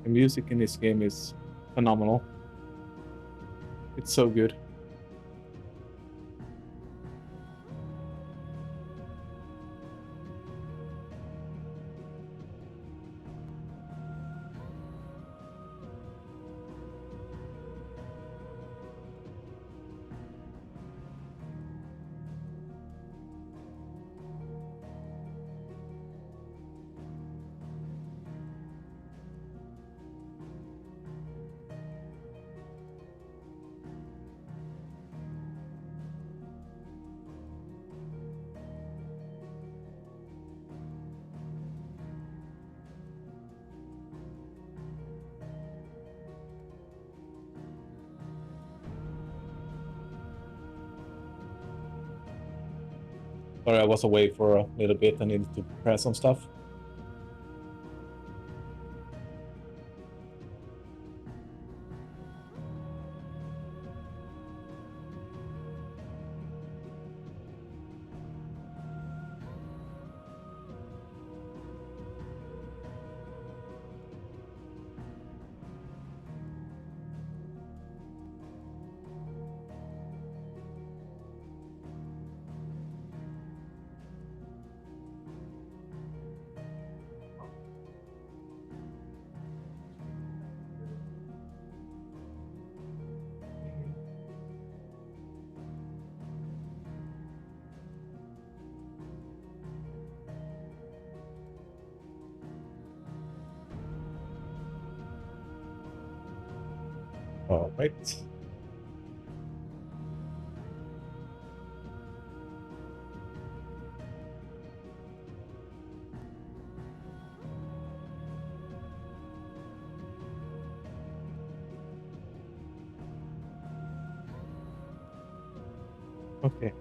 The music in this game is phenomenal. It's so good. Sorry, I was away for a little bit. I needed to prepare some stuff. All right. Okay.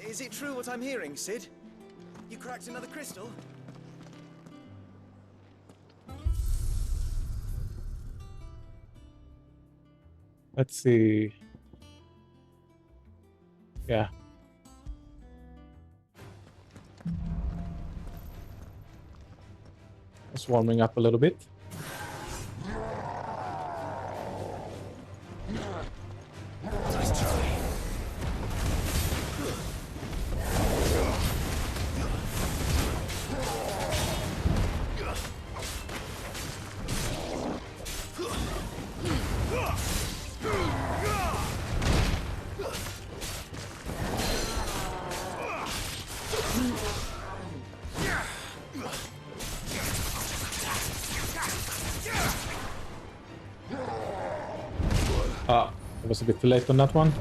Is it true what I'm hearing, Sid? You cracked another crystal? Let's see. Yeah. Just warming up a little bit. Nice try. Ah, I was a bit too late on that one.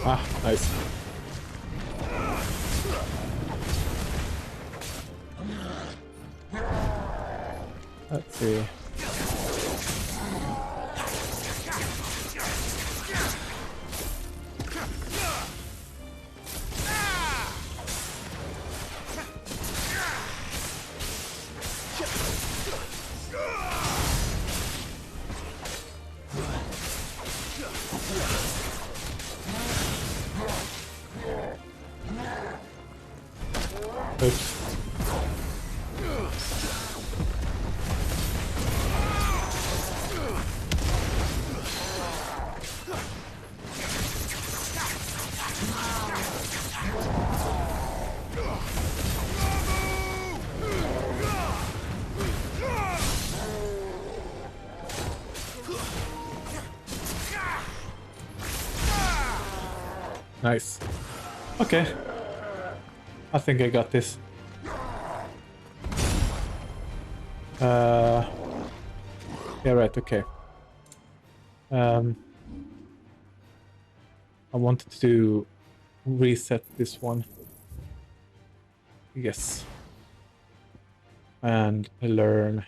Ah, nice. Let's see. Nice. Okay. I think I got this. Yeah, right, okay. I wanted to reset this one. Yes. And learn.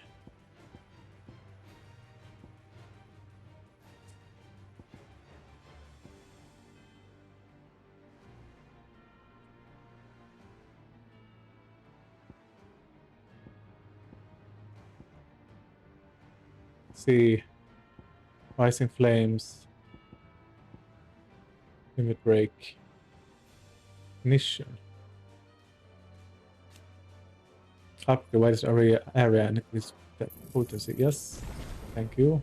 See. Rising flames. Limit break. Ignition. Up the widest area and increase the potency. Yes. Thank you.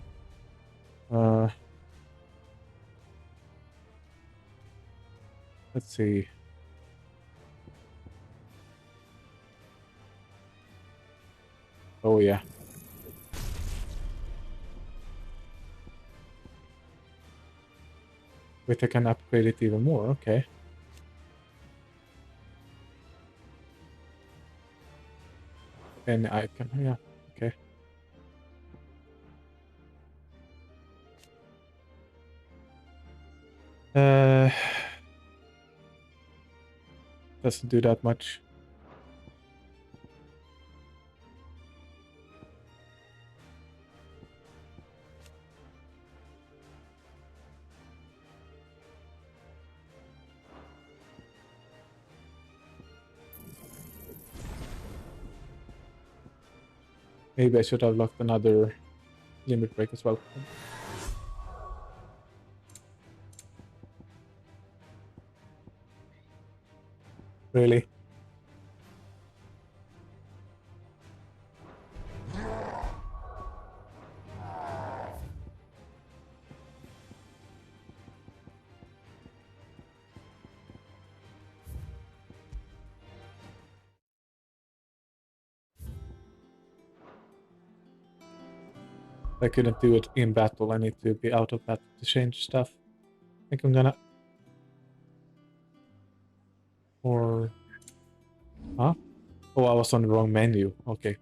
Let's see. Oh yeah. Wait, I can upgrade it even more. Okay. Any icon. Yeah. Okay. Doesn't do that much. Maybe I should have locked another limit break as well. Really? I couldn't do it in battle. I need to be out of battle to change stuff. I think I'm gonna... Or... Huh? Oh, I was on the wrong menu. Okay.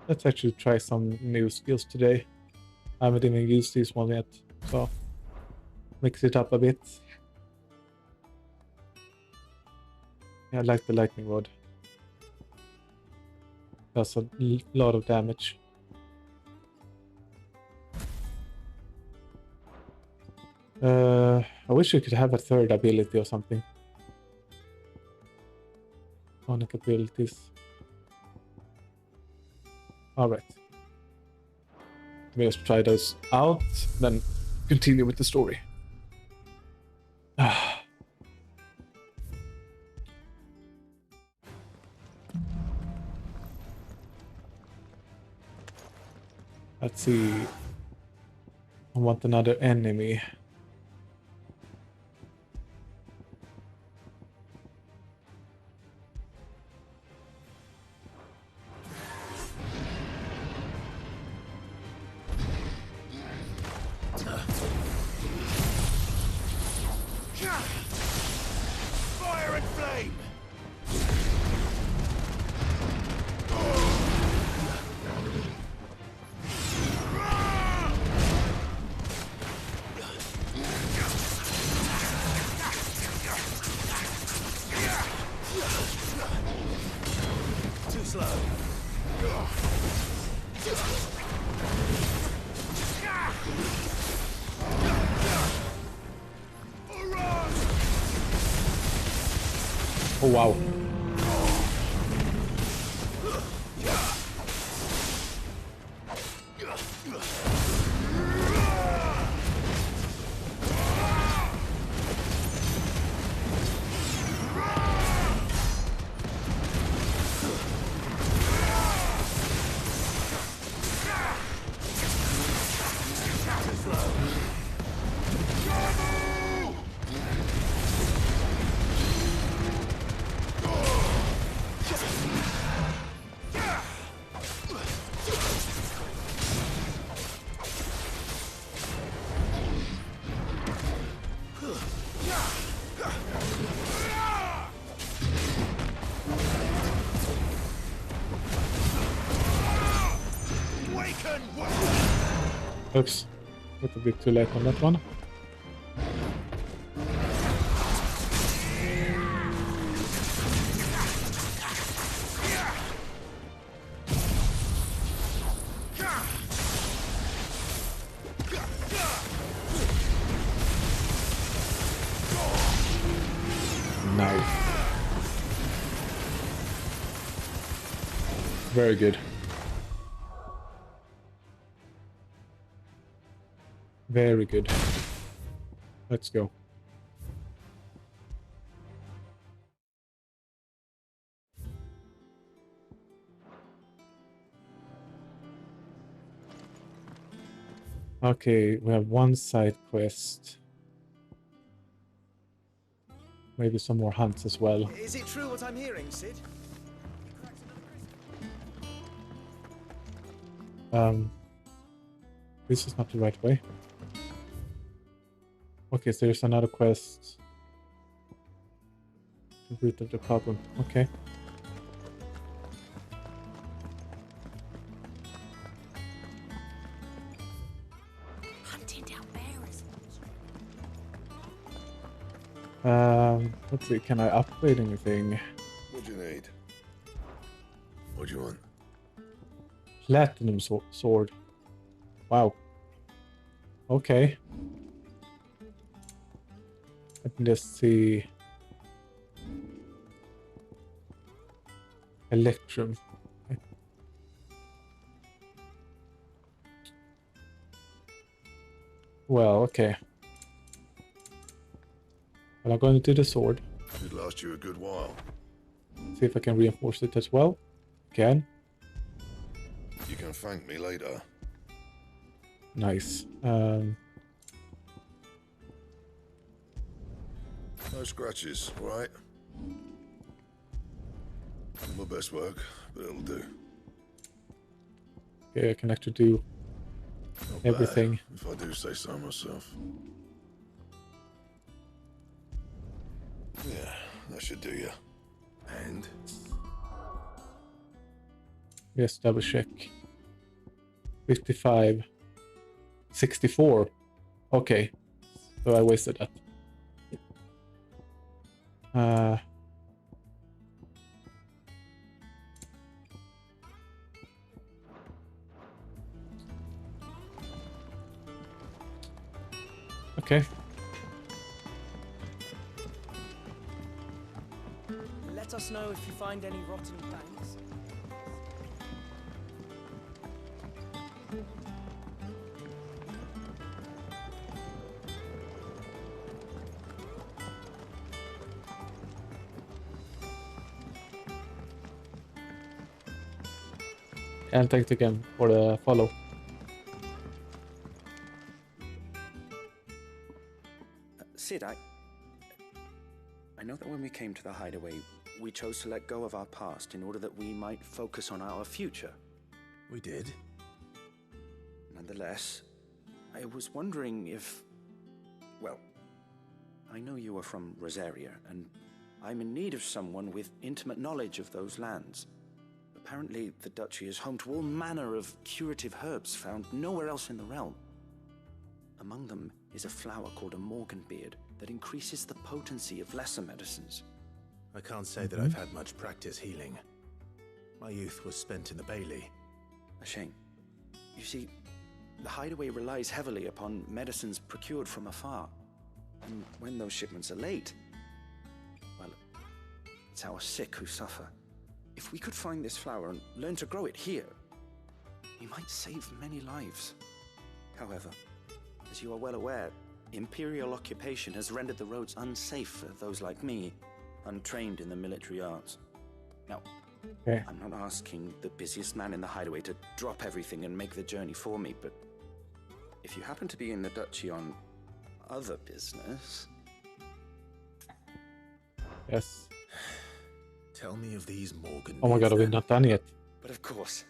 Let's actually try some new skills today. I haven't even used this one yet, so mix it up a bit. Yeah, I like the lightning rod. Does a lot of damage. I wish you could have a third ability or something. Sonic abilities. Alright. Let me just try those out, then continue with the story. Let's see. I want another enemy. Fire and flame! Too slow. Oh wow. Oops, a little bit too late on that one. Nice. Very good. Very good. Let's go. Okay, we have one side quest. Maybe some more hunts as well. Is it true what I'm hearing, Sid? This is not the right way. Okay, so there's another quest. The root of the problem. Okay. Hunting down bears. Let's see, can I upgrade anything? What do you need? What do you want? Platinum sword. Wow. Okay. Let me just see. Electrum. Well, okay. Well, I'm going to do the sword. Should last you a good while. See if I can reinforce it as well. Can. You can thank me later. Nice. No scratches, right? My best work, but it'll do. Okay, I can actually do Not everything. bad, if I do say so myself. Yeah, that should do you. And? Yes, double check. 55. 64. Okay. So I wasted that. Okay. Let us know if you find any rotten planks. And thanks again for the follow. Sid, I know that when we came to the hideaway, we chose to let go of our past in order that we might focus on our future. We did. Nonetheless, I was wondering if... Well, I know you are from Rosaria, and I'm in need of someone with intimate knowledge of those lands. Apparently, the duchy is home to all manner of curative herbs found nowhere else in the realm. Among them is a flower called a morganbeard that increases the potency of lesser medicines. I can't say that I've had much practice healing. My youth was spent in the Bailey. A shame. You see, the hideaway relies heavily upon medicines procured from afar. And when those shipments are late, well, It's our sick who suffer. If we could find this flower and learn to grow it here, we might save many lives. However, as you are well aware, Imperial occupation has rendered the roads unsafe for those like me, untrained in the military arts. Now, Okay. I'm not asking the busiest man in the hideaway to drop everything and make the journey for me, but if you happen to be in the duchy on other business... Yes. Tell me of these Morgan. Oh my god, we're not done yet. But of course,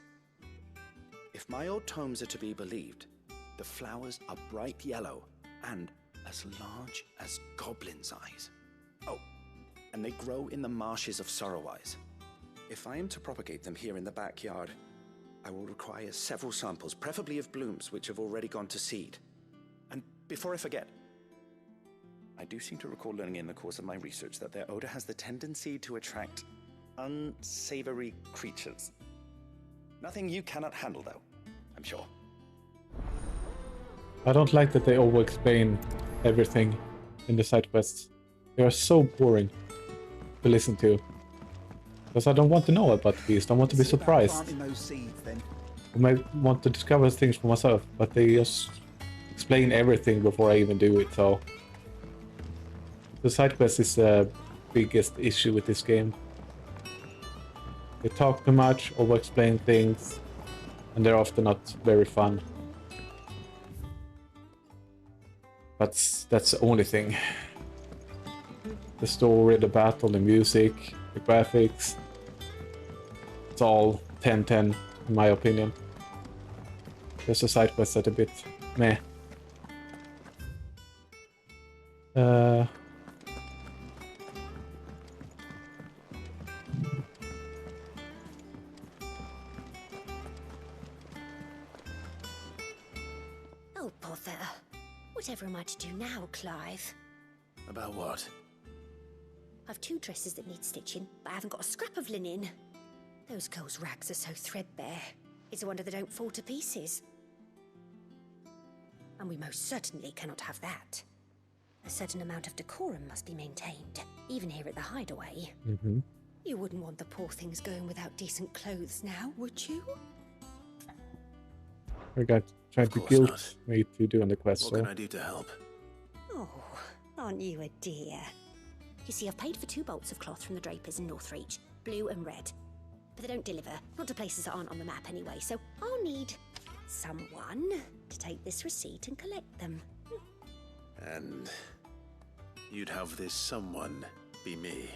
if my old tomes are to be believed, the flowers are bright yellow and as large as goblins' eyes. Oh, and they grow in the marshes of Sorrowwise. If I am to propagate them here in the backyard, I will require several samples, preferably of blooms which have already gone to seed. And before I forget, I do seem to recall learning in the course of my research that their odor has the tendency to attract unsavory creatures. Nothing you cannot handle, though, I'm sure. I don't like that they over-explain everything in the side quests. They are so boring to listen to. Because I don't want to know about the beast, I want to be surprised. Those seeds, then. I might want to discover things for myself, but they just explain everything before I even do it, so... The side quest is the biggest issue with this game. They talk too much, over-explain things, and they're often not very fun. But that's the only thing. The story, the battle, the music, the graphics. It's all 10-10 in my opinion. Just the side quests that are a bit meh. Oh, bother. Whatever am I to do now, Clive? About what? I've 2 dresses that need stitching, but I haven't got a scrap of linen. Those girls' rags are so threadbare. It's a wonder they don't fall to pieces. And we most certainly cannot have that. A certain amount of decorum must be maintained, even here at the hideaway. Mm-hmm. You wouldn't want the poor things going without decent clothes now, would you? We're going to try to course guilt not. me to do on the quest, What so... can I do to help? Oh, aren't you a dear? You see, I've paid for 2 bolts of cloth from the drapers in Northreach, blue and red. But they don't deliver, not to places that aren't on the map anyway, so I'll need someone to take this receipt and collect them. And you'd have this someone be me.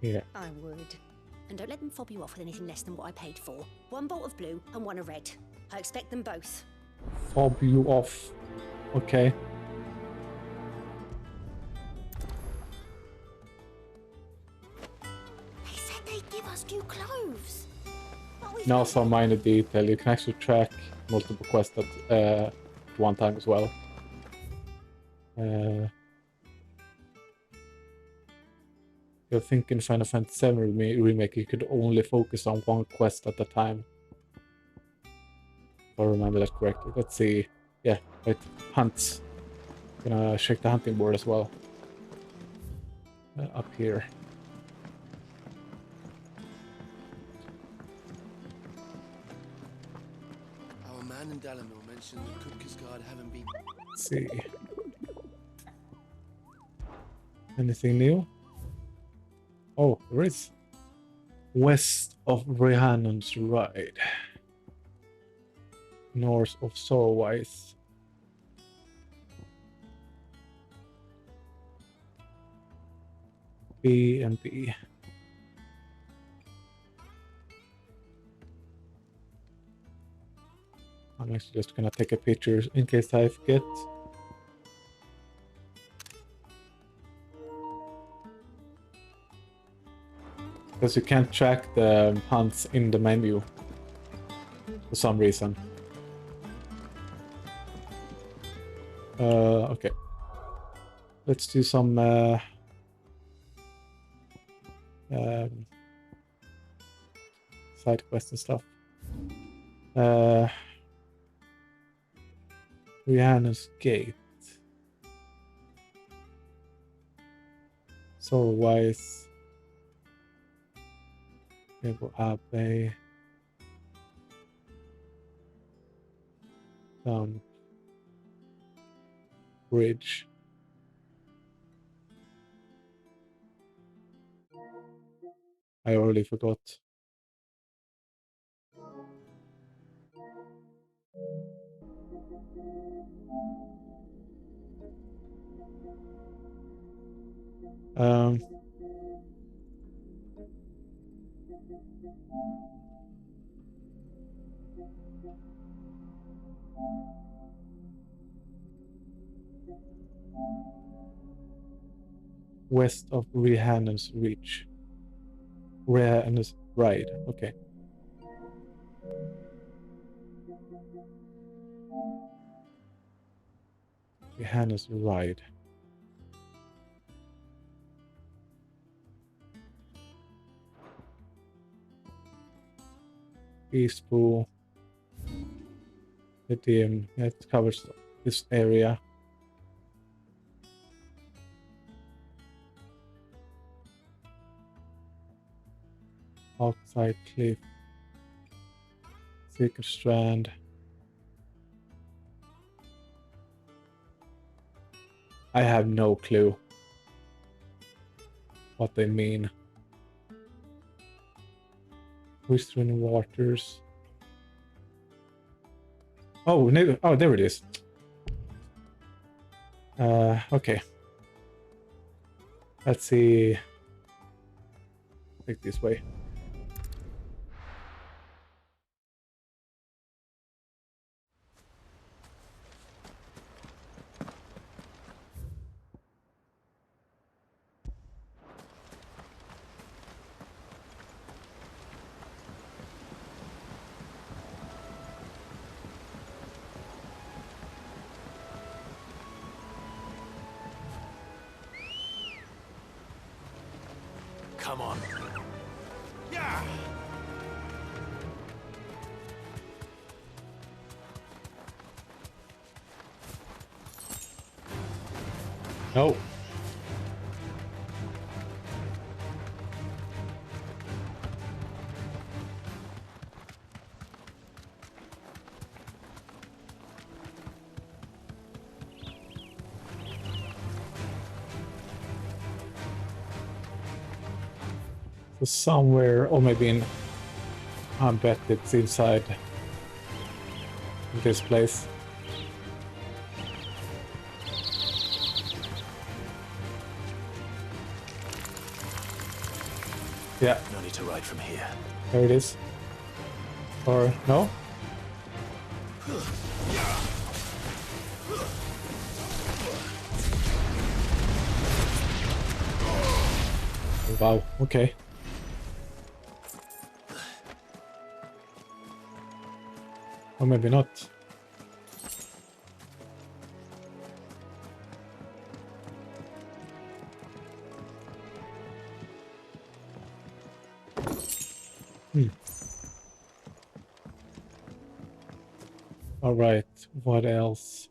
Yeah. I would. And don't let them fob you off with anything less than what I paid for. 1 bolt of blue and 1 of red. I expect them both. Fob you off. Okay. They said they'd give us new clothes. But we've Now not- some minor detail, you can actually track multiple quests at one time as well. I think in Final Fantasy VII Remake you could only focus on 1 quest at a time. If I remember that correctly. Let's see. Yeah, right. Hunts. Gonna check the hunting board as well. Up here. Our man in Dalamil mentioned that Kupka's guard haven't been... Let's see. Anything new? Oh, there is. West of Rhiannon's Ride. North of Sorrowwise. B and B. I'm actually just gonna take a picture in case I forget. Because you can't track the hunts in the menu for some reason. Okay. Let's do some side quests and stuff. Rhiannon's Gate. Sorrowwise. Cable Abbey. Bridge. I already forgot. West of Rehannon's Reach. Rehannon's Ride, okay. Rehannon's Ride. Peaceful. It covers this area. Outside Cliff. Secret Strand. I have no clue what they mean. Whistling Waters. Oh, no. Oh, there it is. Okay. Let's see. Take this way. Come on. Yeah! No. So somewhere, or maybe in, I bet it's inside this place. Yeah, No need to ride from here. there it is. Or no? Wow, okay. Or maybe not. All right, what else?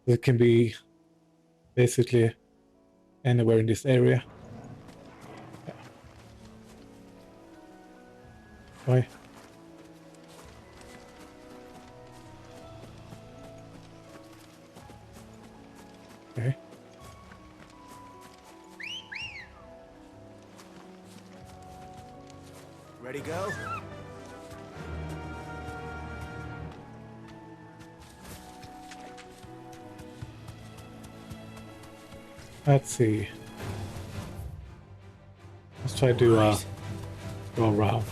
It can be basically anywhere in this area. Yeah. Why? Okay. Ready, go? Let's see. Let's try to go around.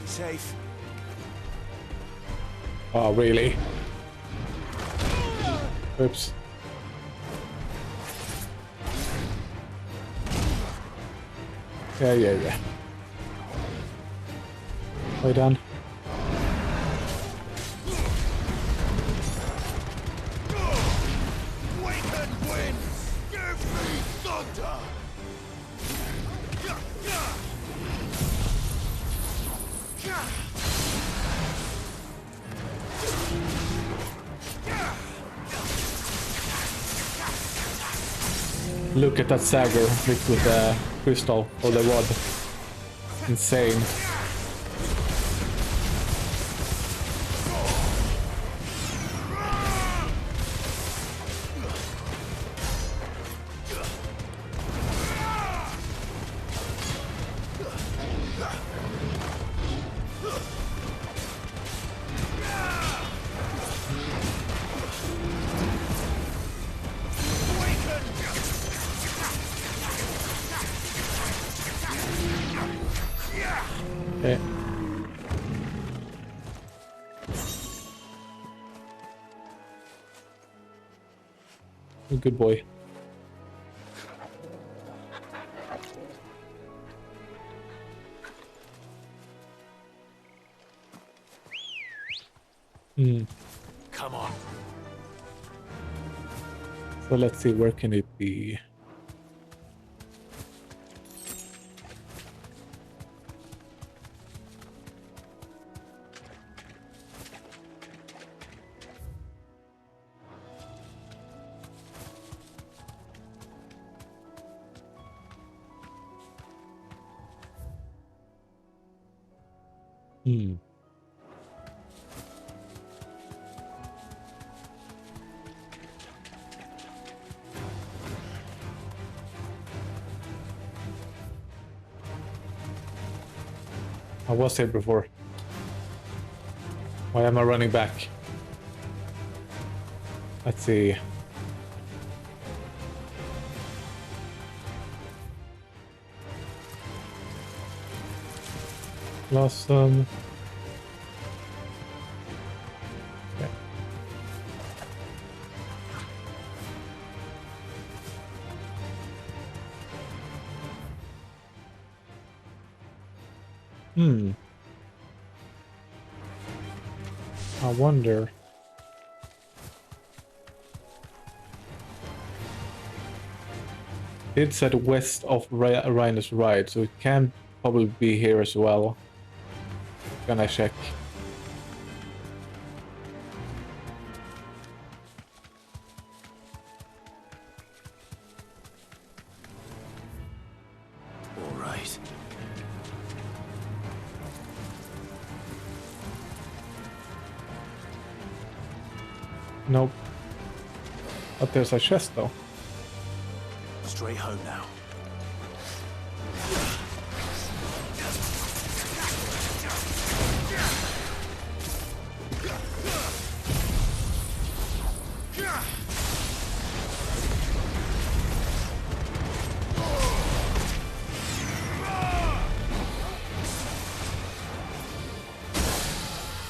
Safe. Oh, really? Oops. Yeah. Way done. Wake and win! Look at that Sagger with the crystal or the rod. Insane. Okay. Good boy. Come on. So let's see, where can it be? I was here before. Why am I running back? Let's see. Blossom. Okay. I wonder. It said west of Rhinus Ride, so it can probably be here as well. Can I check? All right. Nope. But there's a chest though. Straight home now.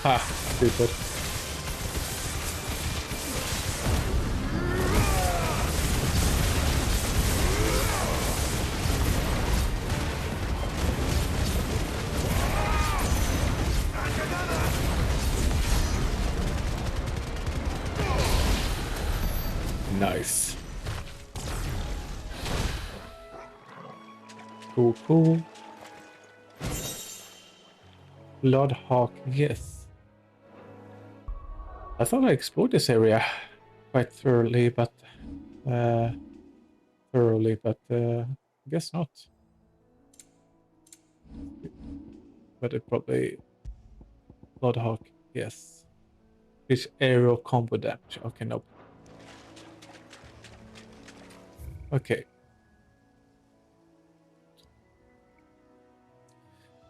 Ha! Stupid. Nice. Cool, cool. Bloodhawk, yes. I thought I explored this area quite thoroughly, but I guess not. But it probably Bloodhawk, yes. Which aerial combo damage? Okay, nope. Okay.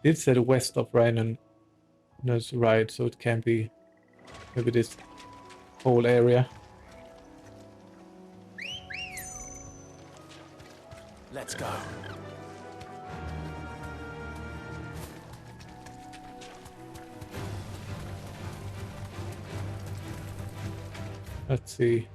It said west of Rhinos Ride, so it can be maybe this whole area. Let's go. Let's see.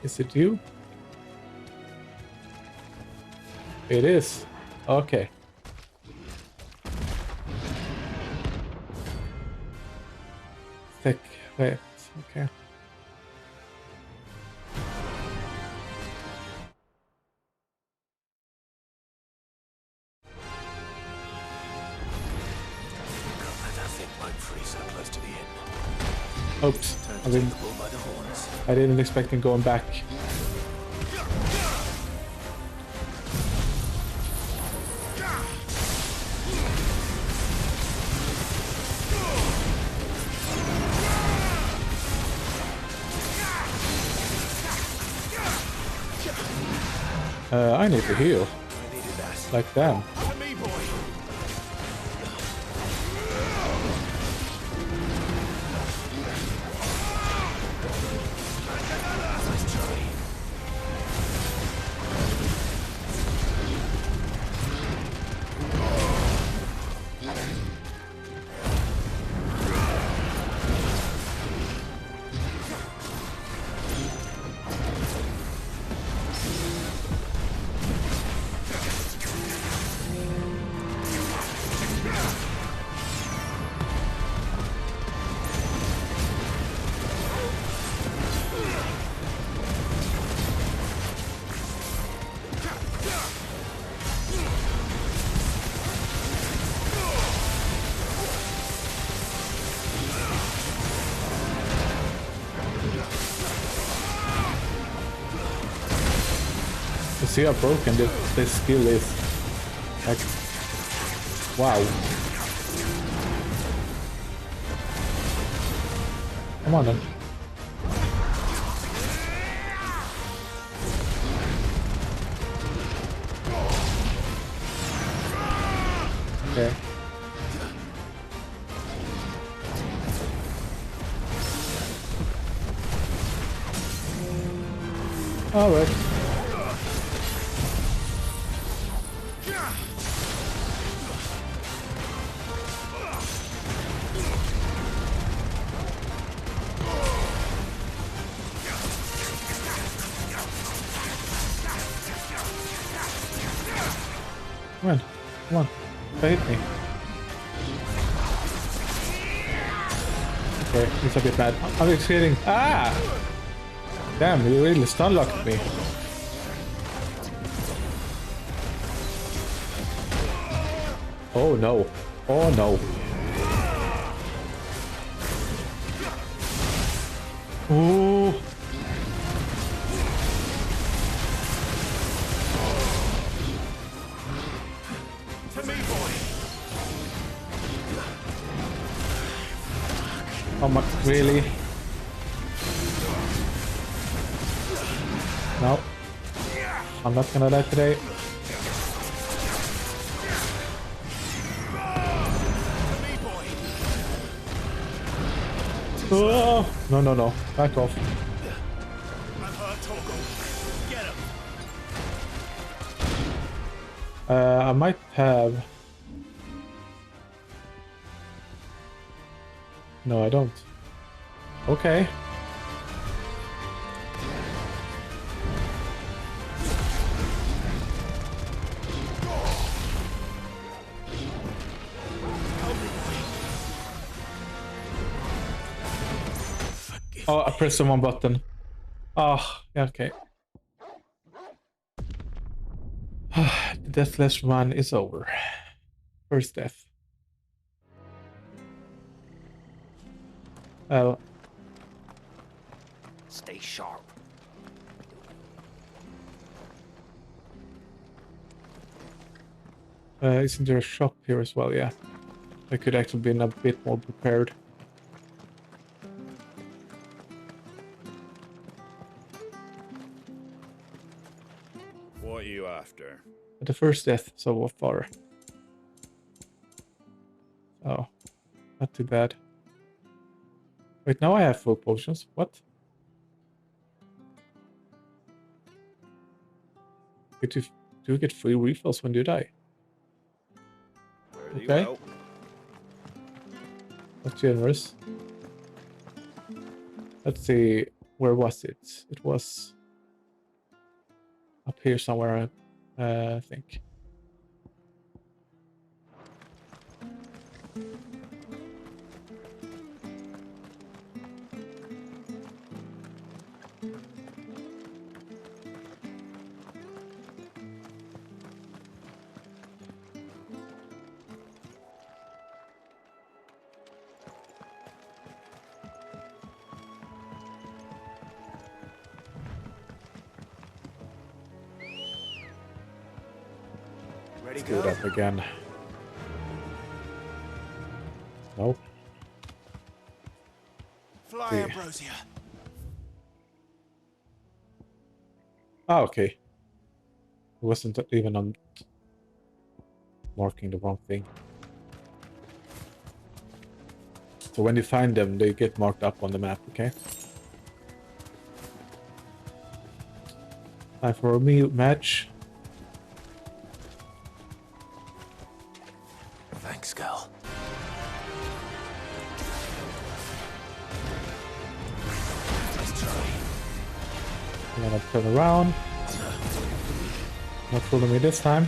Is it you? It is. Okay. Thick. Wait. Okay. Oops. Time I to mean, take the bull by the horns. I didn't expect him going back. I need to heal. I needed that. Like them. To me, boy. Nice try. You see how broken this skill is. Like, wow. Come on then. Okay. All right. Come on, come on, hit me. Okay, he's a bit mad. I'm just kidding. Ah! Damn, he really stun-locked me. Oh no. Oh no. Ooh. To me, boy. Oh my, really? No. I'm not gonna die today. To me, boy. Oh, no, no, no. Back off. I'm hurt, Torgal. Get him. I might have... No, I don't. Okay. Oh, I pressed the wrong button. Oh, yeah, okay. The deathless run is over. First death. Well, Stay sharp. isn't there a shop here as well? Yeah. I could actually been a bit more prepared. What are you after? But the first death so far. Oh, not too bad. Wait, now I have full potions. What? Do you get free refills when you die? Very Okay. well. That's generous. Let's see. Where was it? It was up here somewhere, I think. Ready, Do go? that again. No. Fly, Okay. Ambrosia. Ah, okay. It wasn't even on marking the wrong thing. So when you find them, they get marked up on the map, okay? Time for a meal match. Thanks, girl. Let's try. I'm gonna turn around. Not fooling me this time.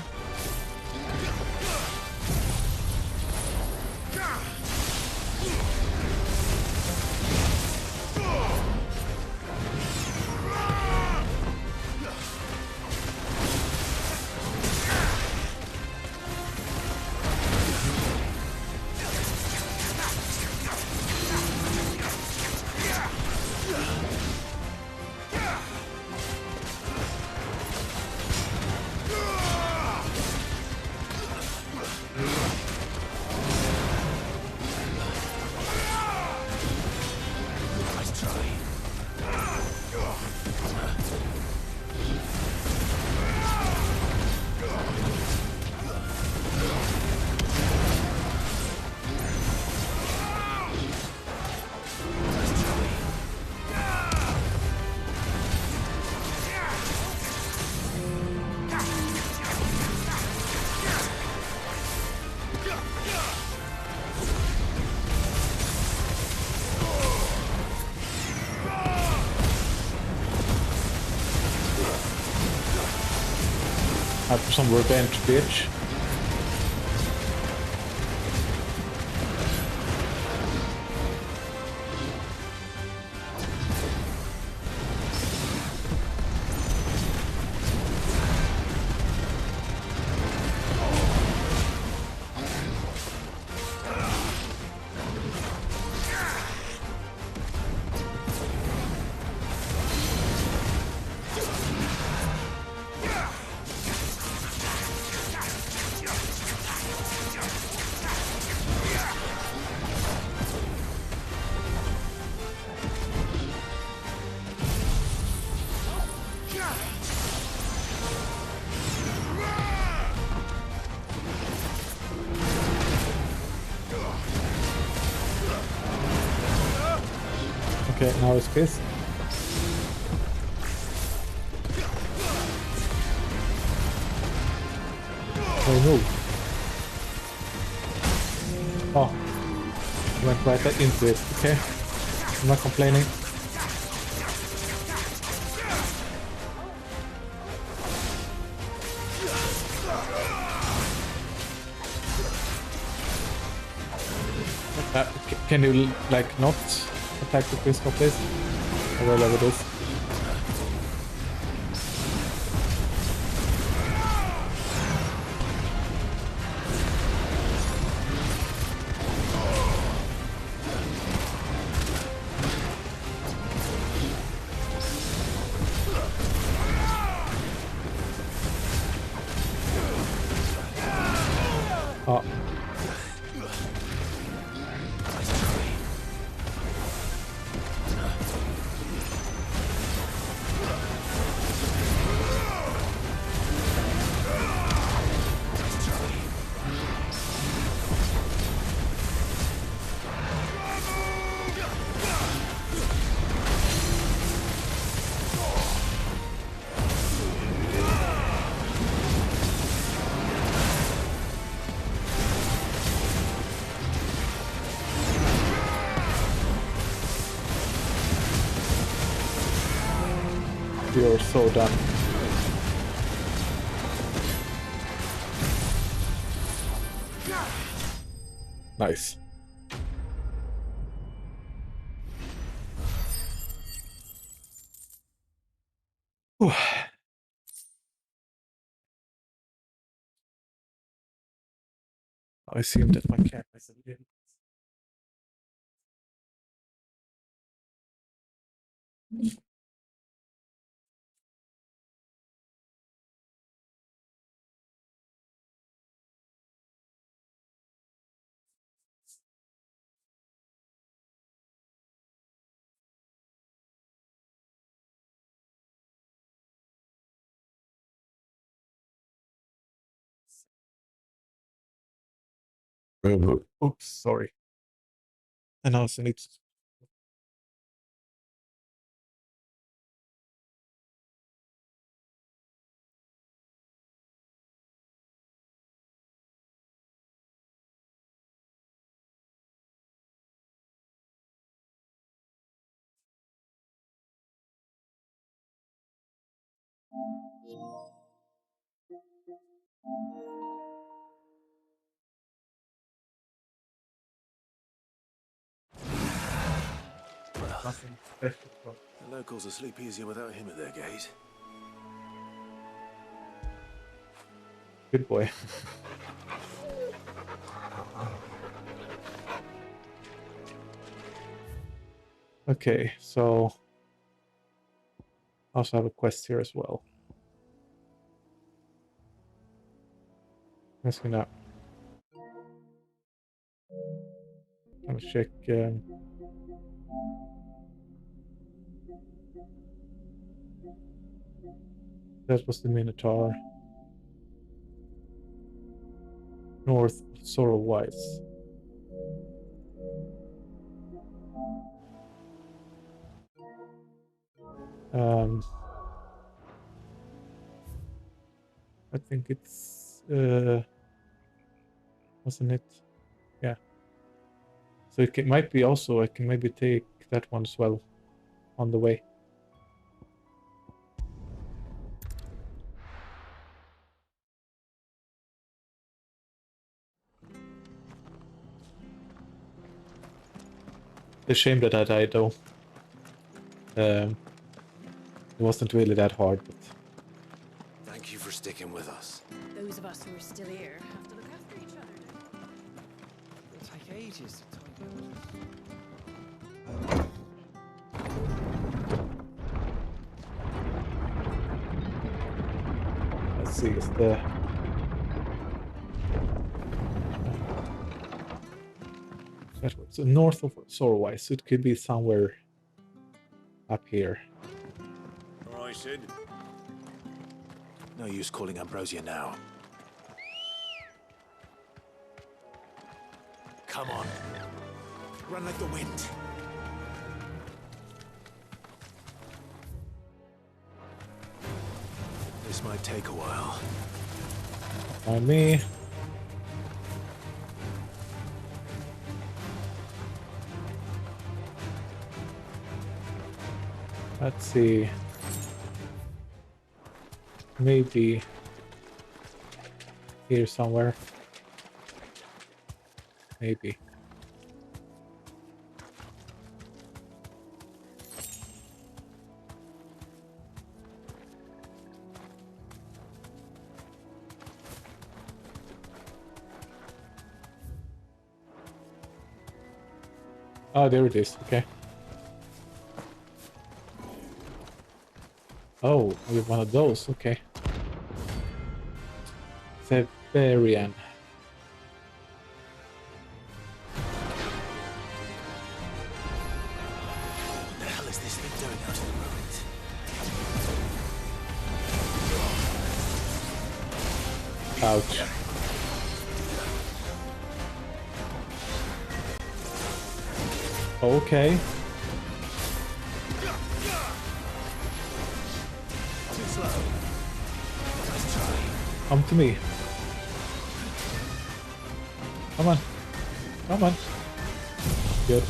After some revenge, bitch. Okay, now it's pissed. Oh, move. Oh, went right into it. Okay, I'm not complaining. Can you like not attack the crystal, please? Or whatever it is. Oh. You're so done. Nice. Whew. I assume that my cat is a little Oops, sorry. And also need to... Nothing special. The locals will sleep easier without him at their gate. Good boy. Okay, so I also have a quest here as well. Let's go now. I'm gonna check. That was the Minotaur. North Sorrow Wise. I think it's wasn't it? Yeah. So it might be also I can maybe take that one as well on the way. It's a shame that I died though. It wasn't really that hard, but Thank you for sticking with us. Those of us who are still here have to look after each other now. It'll take ages to tidy let's see, it's the so north of Sorrowwise, so it could be somewhere up here. All right, Sid. No use calling Ambrosia now. Come on. Run like the wind. This might take a while. On me. Let's see. Maybe here somewhere. Maybe. Oh, there it is. Okay. Oh, we have one of those. Okay. Severian. What the hell is this thing doing out in the ruins? Ouch. Okay. Too slow. Nice try. Come to me. Come on. Come on. Good.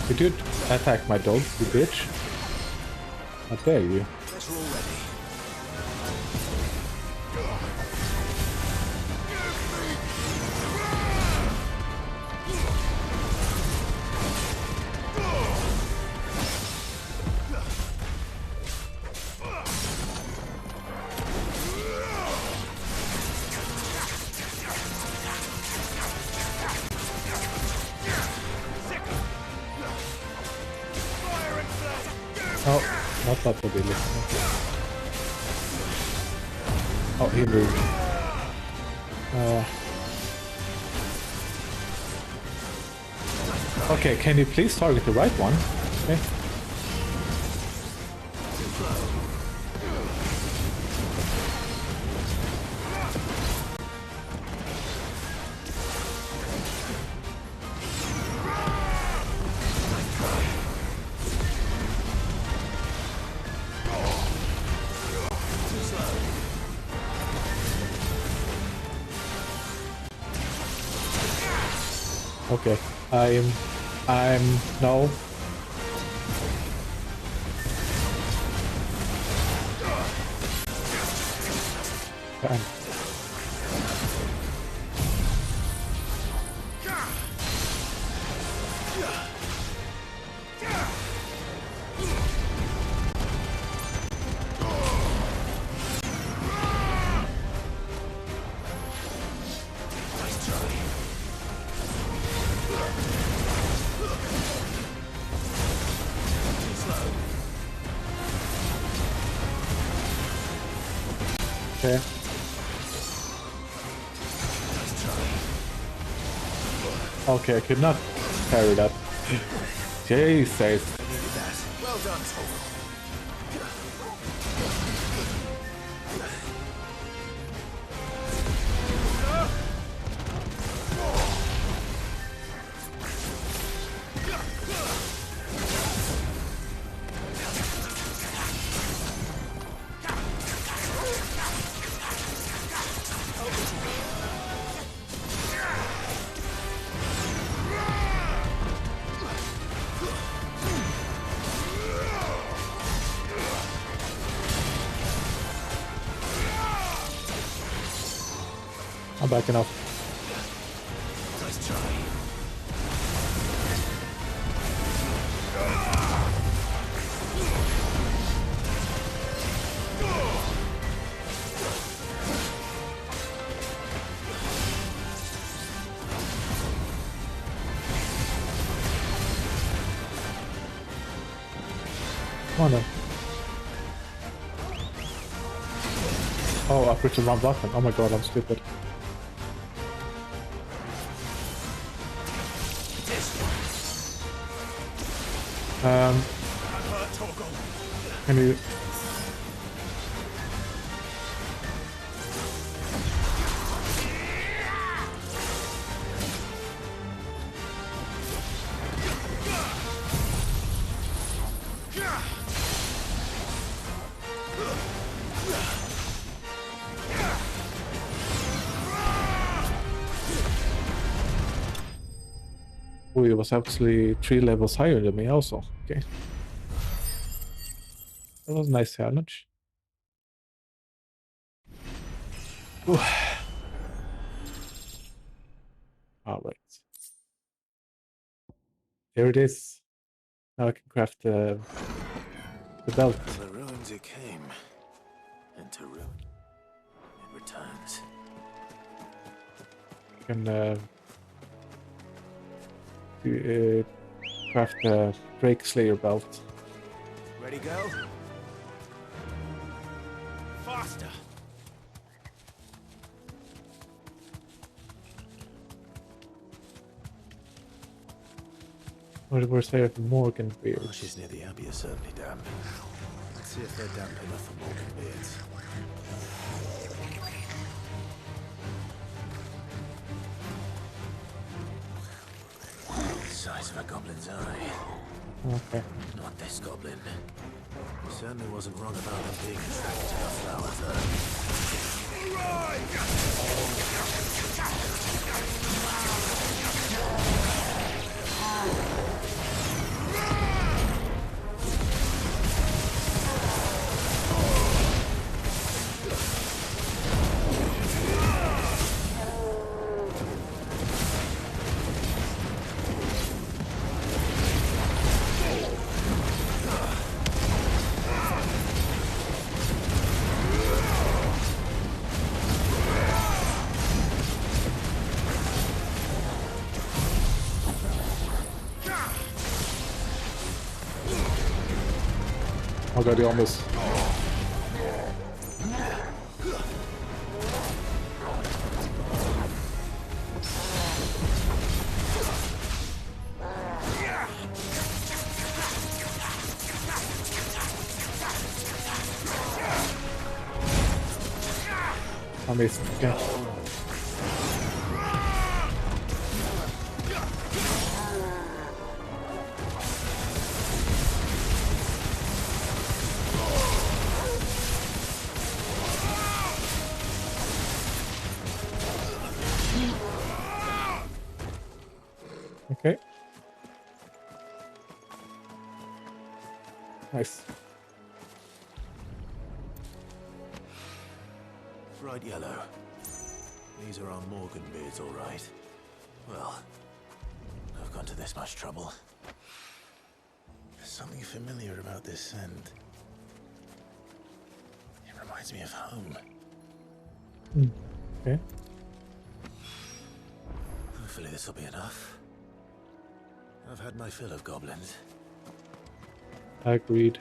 Did you attack my dog, you bitch? How dare you? Guess we're all ready. Oh, not that ability. Oh, he moved. Okay, can you please target the right one? Okay. Okay, no. Damn. Okay. Okay, I could not parry that. Jesus. Well done, Torgal. I'm backing off. Nice try. Come on then. Oh, I pushed the wrong button. Oh my god, I'm stupid. Can you... Oh, it was actually 3 levels higher than me also. Okay. That was a nice challenge. Alright. There it is. Now I can craft the belt. The ruins it came, and to ruin it returns. I can craft the Break Slayer belt. Ready, go? Faster! Where's there Morgan beard? Marshes near the Abbey are certainly damp. Let's see if they're damp enough for Morgan beards. Size of a goblin's eye. Okay. Not this goblin. Certainly wasn't wrong about them being attracted to the flowers, though. Oh god, he almost... I missed. Okay. Okay. Nice. Bright yellow. These are our Morgan beards, all right. Well, I've gone to this much trouble. There's something familiar about this scent. It reminds me of home. Okay. Hopefully this will be enough. I've had my fill of goblins. Agreed.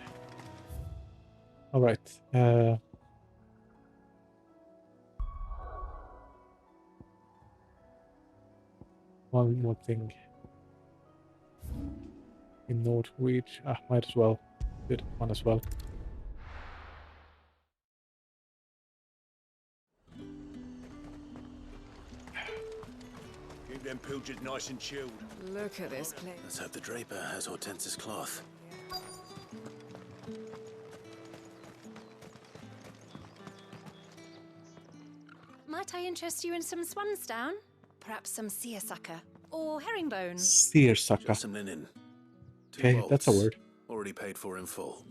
All right. One more thing. In Northreach. Might as well. Good one as well. Keep them pilgers nice and chilled. Look at this place. Let's hope the draper has Hortense's cloth. Might I interest you in some swansdown? Perhaps some seersucker or herringbone? Seersucker. Just some linen. 2 Okay, that's a bolts. word. Already paid for in full.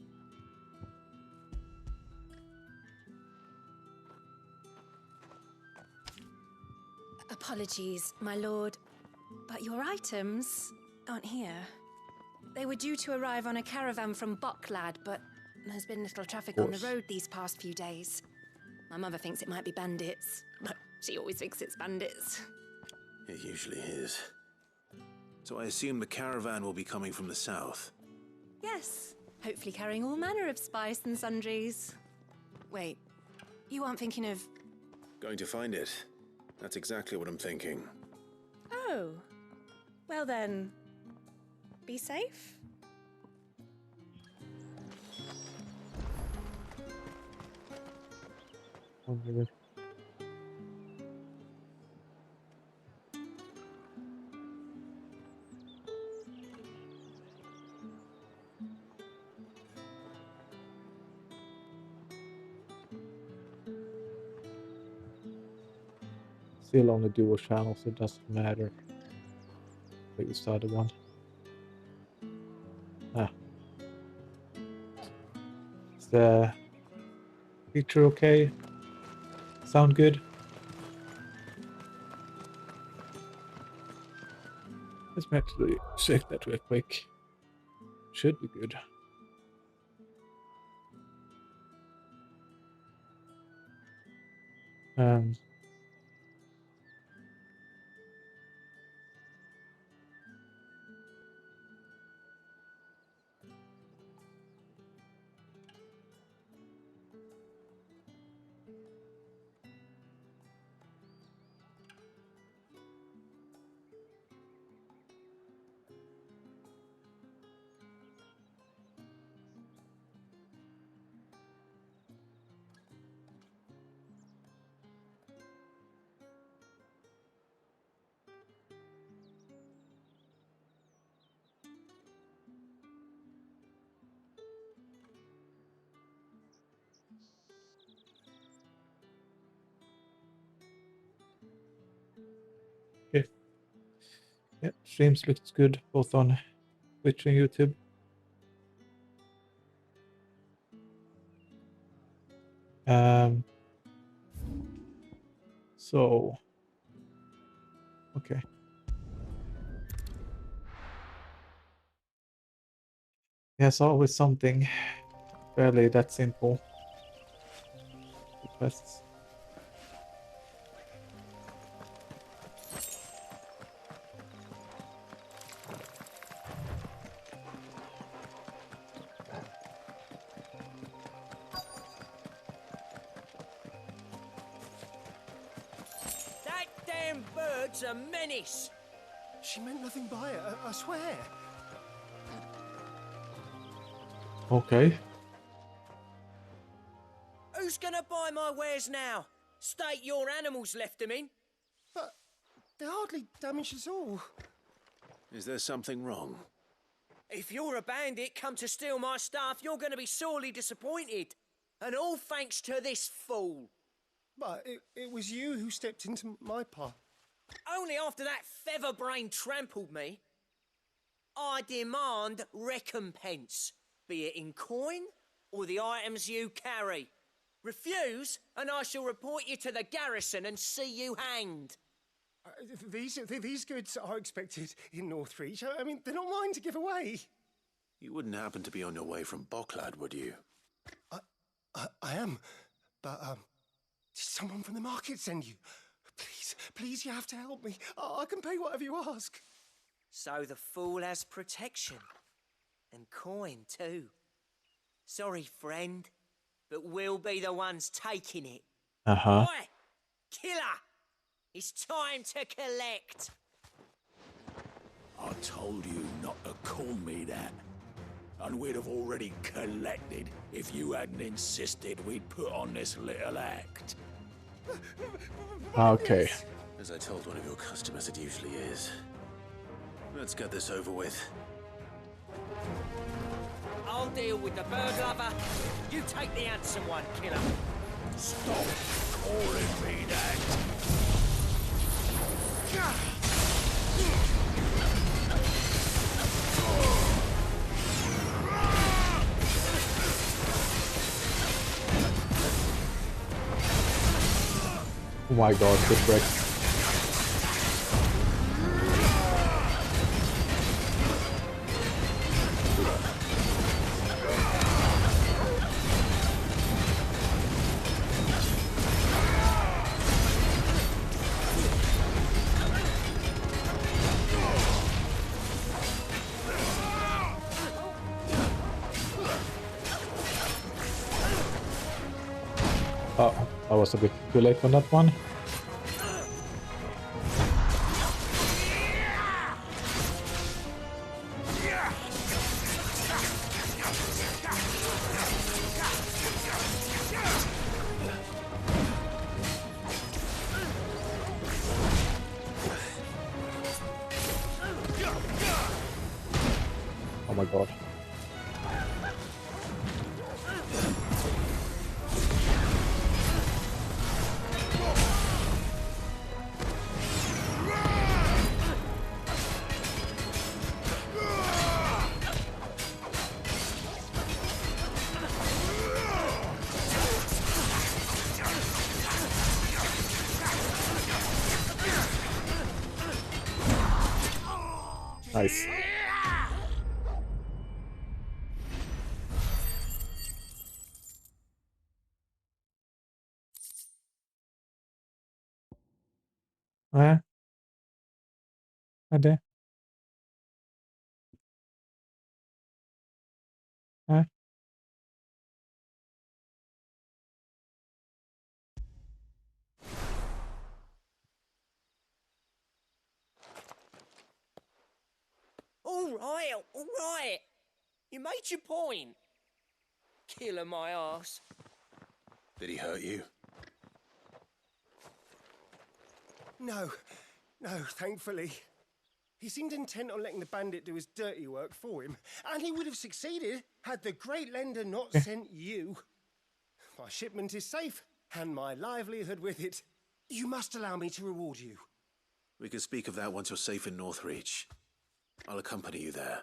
Apologies, my lord, but your items aren't here. They were due to arrive on a caravan from Bocklad, but there's been little traffic on the road these past few days. My mother thinks it might be bandits, but she always thinks it's bandits. It usually is. So I assume the caravan will be coming from the south. Yes, hopefully carrying all manner of spice and sundries. Wait, you aren't thinking of... Going to find it. That's exactly what I'm thinking. Oh, well then, be safe. One minute. Still only dual channels, it doesn't matter. Like the other one. Is the picture okay? Sound good? Let's actually check that real quick. Should be good. Okay. Yeah, streams looks good both on Twitch and YouTube. So okay. Yes, always something fairly that simple. Quests. That damn bird's a menace. She meant nothing by it, I swear. Okay. Who's gonna buy my wares now? state your animals left them in. But they're hardly damaged at all. Is there something wrong? If you're a bandit come to steal my stuff, you're going to be sorely disappointed. And all thanks to this fool. But it was you who stepped into my path. Only after that feather-brain trampled me. I demand recompense, be it in coin or the items you carry. Refuse, and I shall report you to the garrison and see you hanged. These goods are expected in Northreach. I mean, they're not mine to give away. You wouldn't happen to be on your way from Bocklad, would you? I am, but did someone from the market send you? Please, you have to help me. I can pay whatever you ask. So the fool has protection. And coin, too. Sorry, friend, but we'll be the ones taking it. Uh-huh. Oi! Killer! It's time to collect. I told you not to call me that. And we'd have already collected if you hadn't insisted we'd put on this little act. Okay. As I told one of your customers, it usually is. Let's get this over with. I'll deal with the bird lover. You take the handsome one, killer. Stop calling me that. Oh my god, good wreck. Oh, I was a bit too late on that one. Oh my god. Nice. Hadi. All right. You made your point. Killer my ass. Did he hurt you? No, thankfully. He seemed intent on letting the bandit do his dirty work for him, and he would have succeeded had the great lender not sent you. My shipment is safe, and my livelihood with it. You must allow me to reward you. We can speak of that once you're safe in Northreach. I'll accompany you there.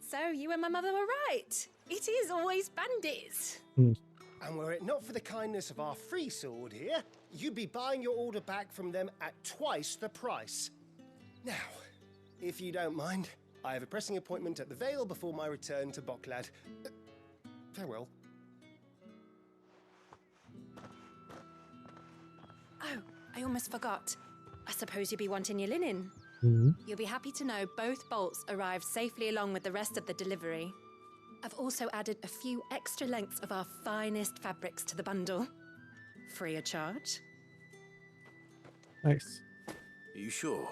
So, you and my mother were right. It is always bandits. And were it not for the kindness of our free sword here, you'd be buying your order back from them at twice the price. Now, if you don't mind, I have a pressing appointment at the Vale before my return to Bocklad. Farewell. Oh, I almost forgot. I suppose you'll be wanting your linen. Mm-hmm. You'll be happy to know both bolts arrived safely along with the rest of the delivery. I've also added a few extra lengths of our finest fabrics to the bundle. Free of charge. Nice. Are you sure?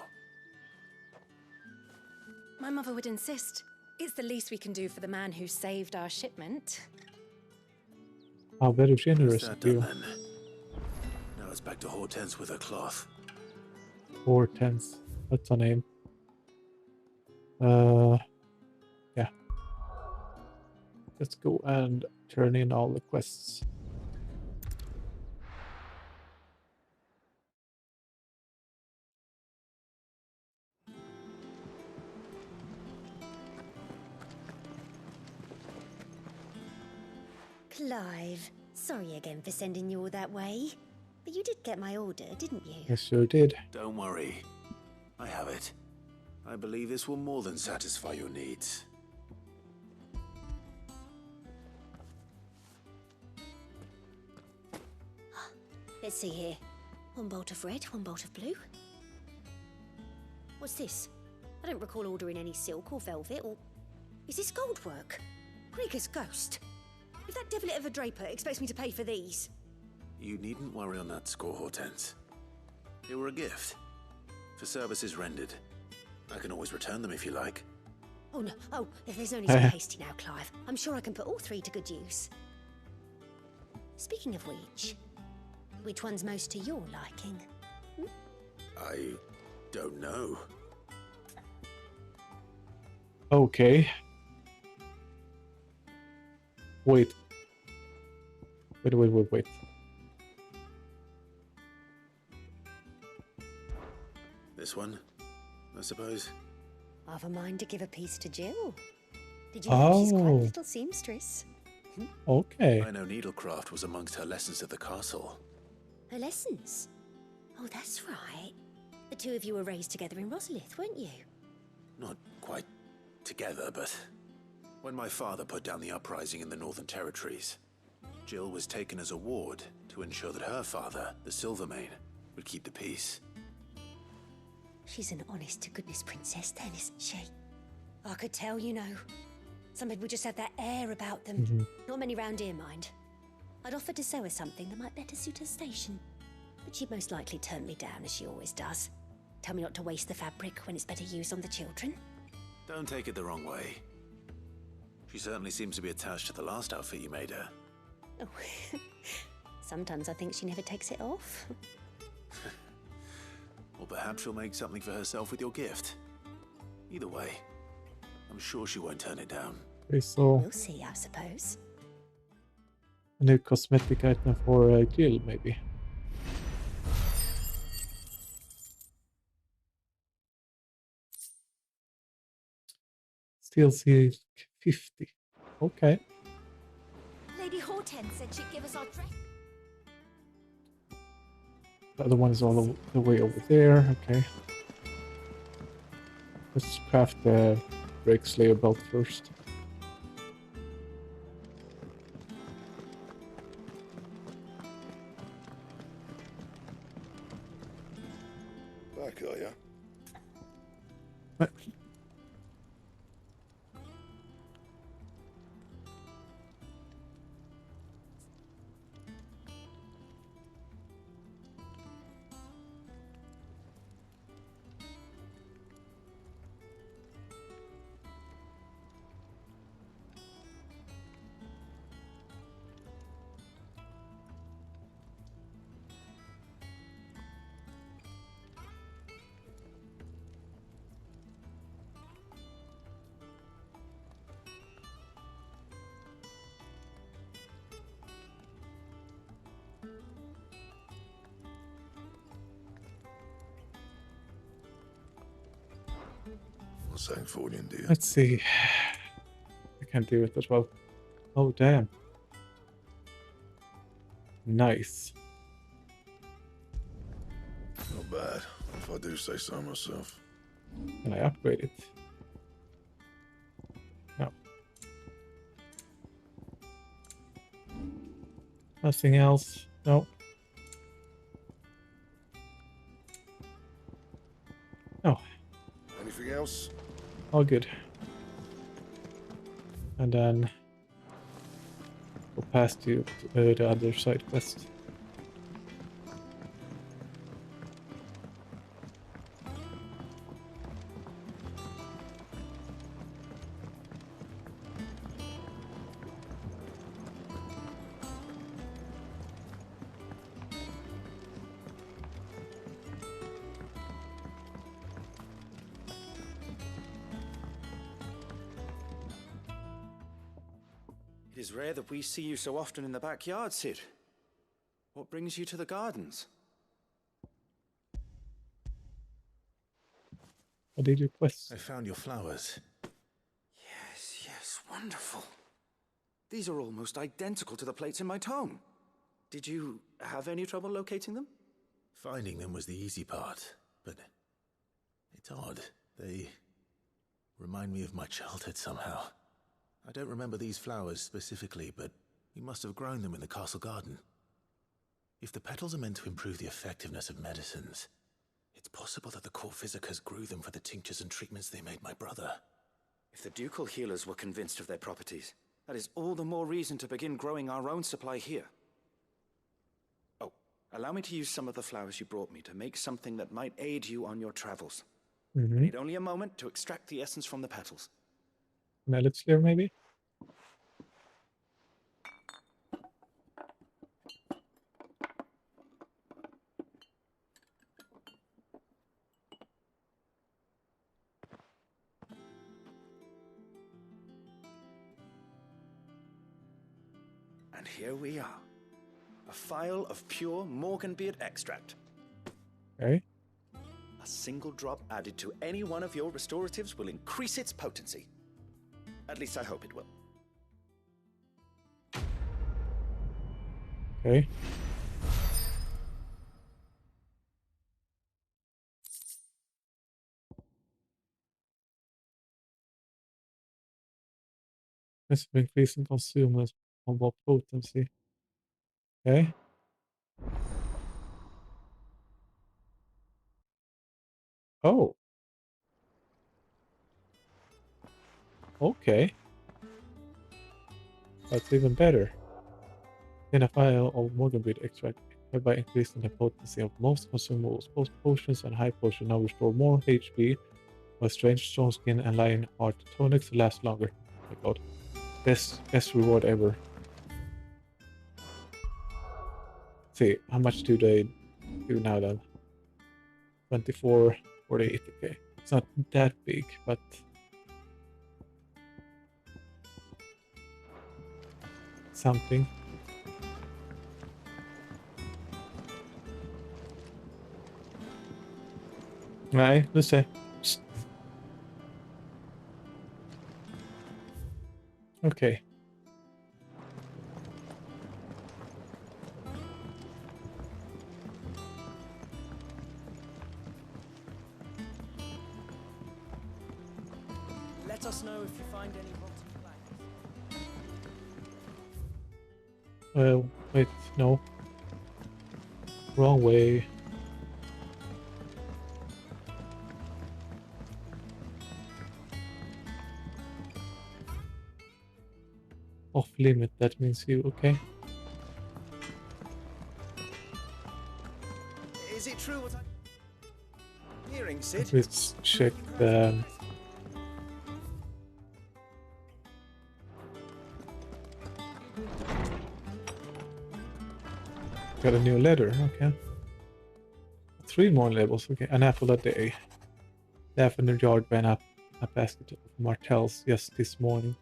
My mother would insist. It's the least we can do for the man who saved our shipment. How very generous That's of that you. done then. Now it's back to Hortense with her cloth. Hortense. That's her name. Yeah. Let's go and turn in all the quests. Clive, sorry again for sending you all that way. But you did get my order, didn't you? I sure did. Don't worry. I have it. I believe this will more than satisfy your needs. Let's see here. One bolt of red, one bolt of blue. What's this? I don't recall ordering any silk or velvet or... Is this gold work? Krieger's ghost. If that devilet of a draper expects me to pay for these... You needn't worry on that score, Hortense. They were a gift. For services rendered. I can always return them if you like. Oh no, oh, if there's no need to be hasty now, Clive. I'm sure I can put all three to good use. Speaking of which one's most to your liking? I don't know. Okay. Wait. Wait. This one, I suppose. I've a mind to give a piece to Jill. Did you know she's quite a little seamstress? Okay. I know needlecraft was amongst her lessons at the castle. Her lessons? Oh, that's right. The two of you were raised together in Rosalith, weren't you? Not quite together, but when my father put down the uprising in the Northern Territories, Jill was taken as a ward to ensure that her father, the Silvermane, would keep the peace. She's an honest-to-goodness princess then, isn't she? I could tell, you know. Some people just have that air about them. Not many round here, mind. I'd offered to sew her something that might better suit her station. But she'd most likely turn me down, as she always does. Tell me not to waste the fabric when it's better used on the children. Don't take it the wrong way. She certainly seems to be attached to the last outfit you made her. Oh, sometimes I think she never takes it off. Or perhaps she'll make something for herself with your gift. Either way, I'm sure she won't turn it down. Okay, so We'll see, I suppose. a new cosmetic item for Jill, maybe. Steel Silk 50. Okay. Lady Hortense said she'd give us our dress. The other one is all the way over there. Okay. Let's craft the Drake Slayer belt first. Back, are ya? What? What's that for you, dear? Let's see. I can't do it as well. Oh, damn. Nice. Not bad, if I do say so myself. Can I upgrade it? No. Nothing else? No. No. Anything else? All good. And then go past you to the other side quest. It is rare that we see you so often in the backyard, Sid. What brings you to the gardens? What did you quest? I found your flowers. Yes, wonderful. These are almost identical to the plates in my tome. Did you have any trouble locating them? Finding them was the easy part, but it's odd. They remind me of my childhood somehow. I don't remember these flowers specifically, but we must have grown them in the castle garden. If the petals are meant to improve the effectiveness of medicines, it's possible that the court physicers grew them for the tinctures and treatments they made my brother. If the ducal healers were convinced of their properties, that is all the more reason to begin growing our own supply here. Oh, allow me to use some of the flowers you brought me to make something that might aid you on your travels. I need only a moment to extract the essence from the petals. Mallet Slayer, maybe? And here we are. A phial of pure Morganbeard extract. Okay. A single drop added to any one of your restoratives will increase its potency. At least I hope it will. Okay. This will increase in consumers on what potency. Okay. Oh. Okay. That's even better. In a vial of Morganbeard extract, by increasing the potency of most consumables, both potions and high potions now restore more HP, while strange strong skin and lion heart tonics last longer. Oh my god. Best reward ever. See, how much do they do now then? 24, 48, okay. It's not that big, but something. Nej, let's say. Okay. Let us know if you find any rotten flags. Wait, no. Wrong way. Off limit, that means you, okay? Is it true what I'm hearing, Sid? Let's check the... Got a new letter, okay. 3 more labels, okay. An apple a day. Left in the yard ran up a basket of martels just this morning.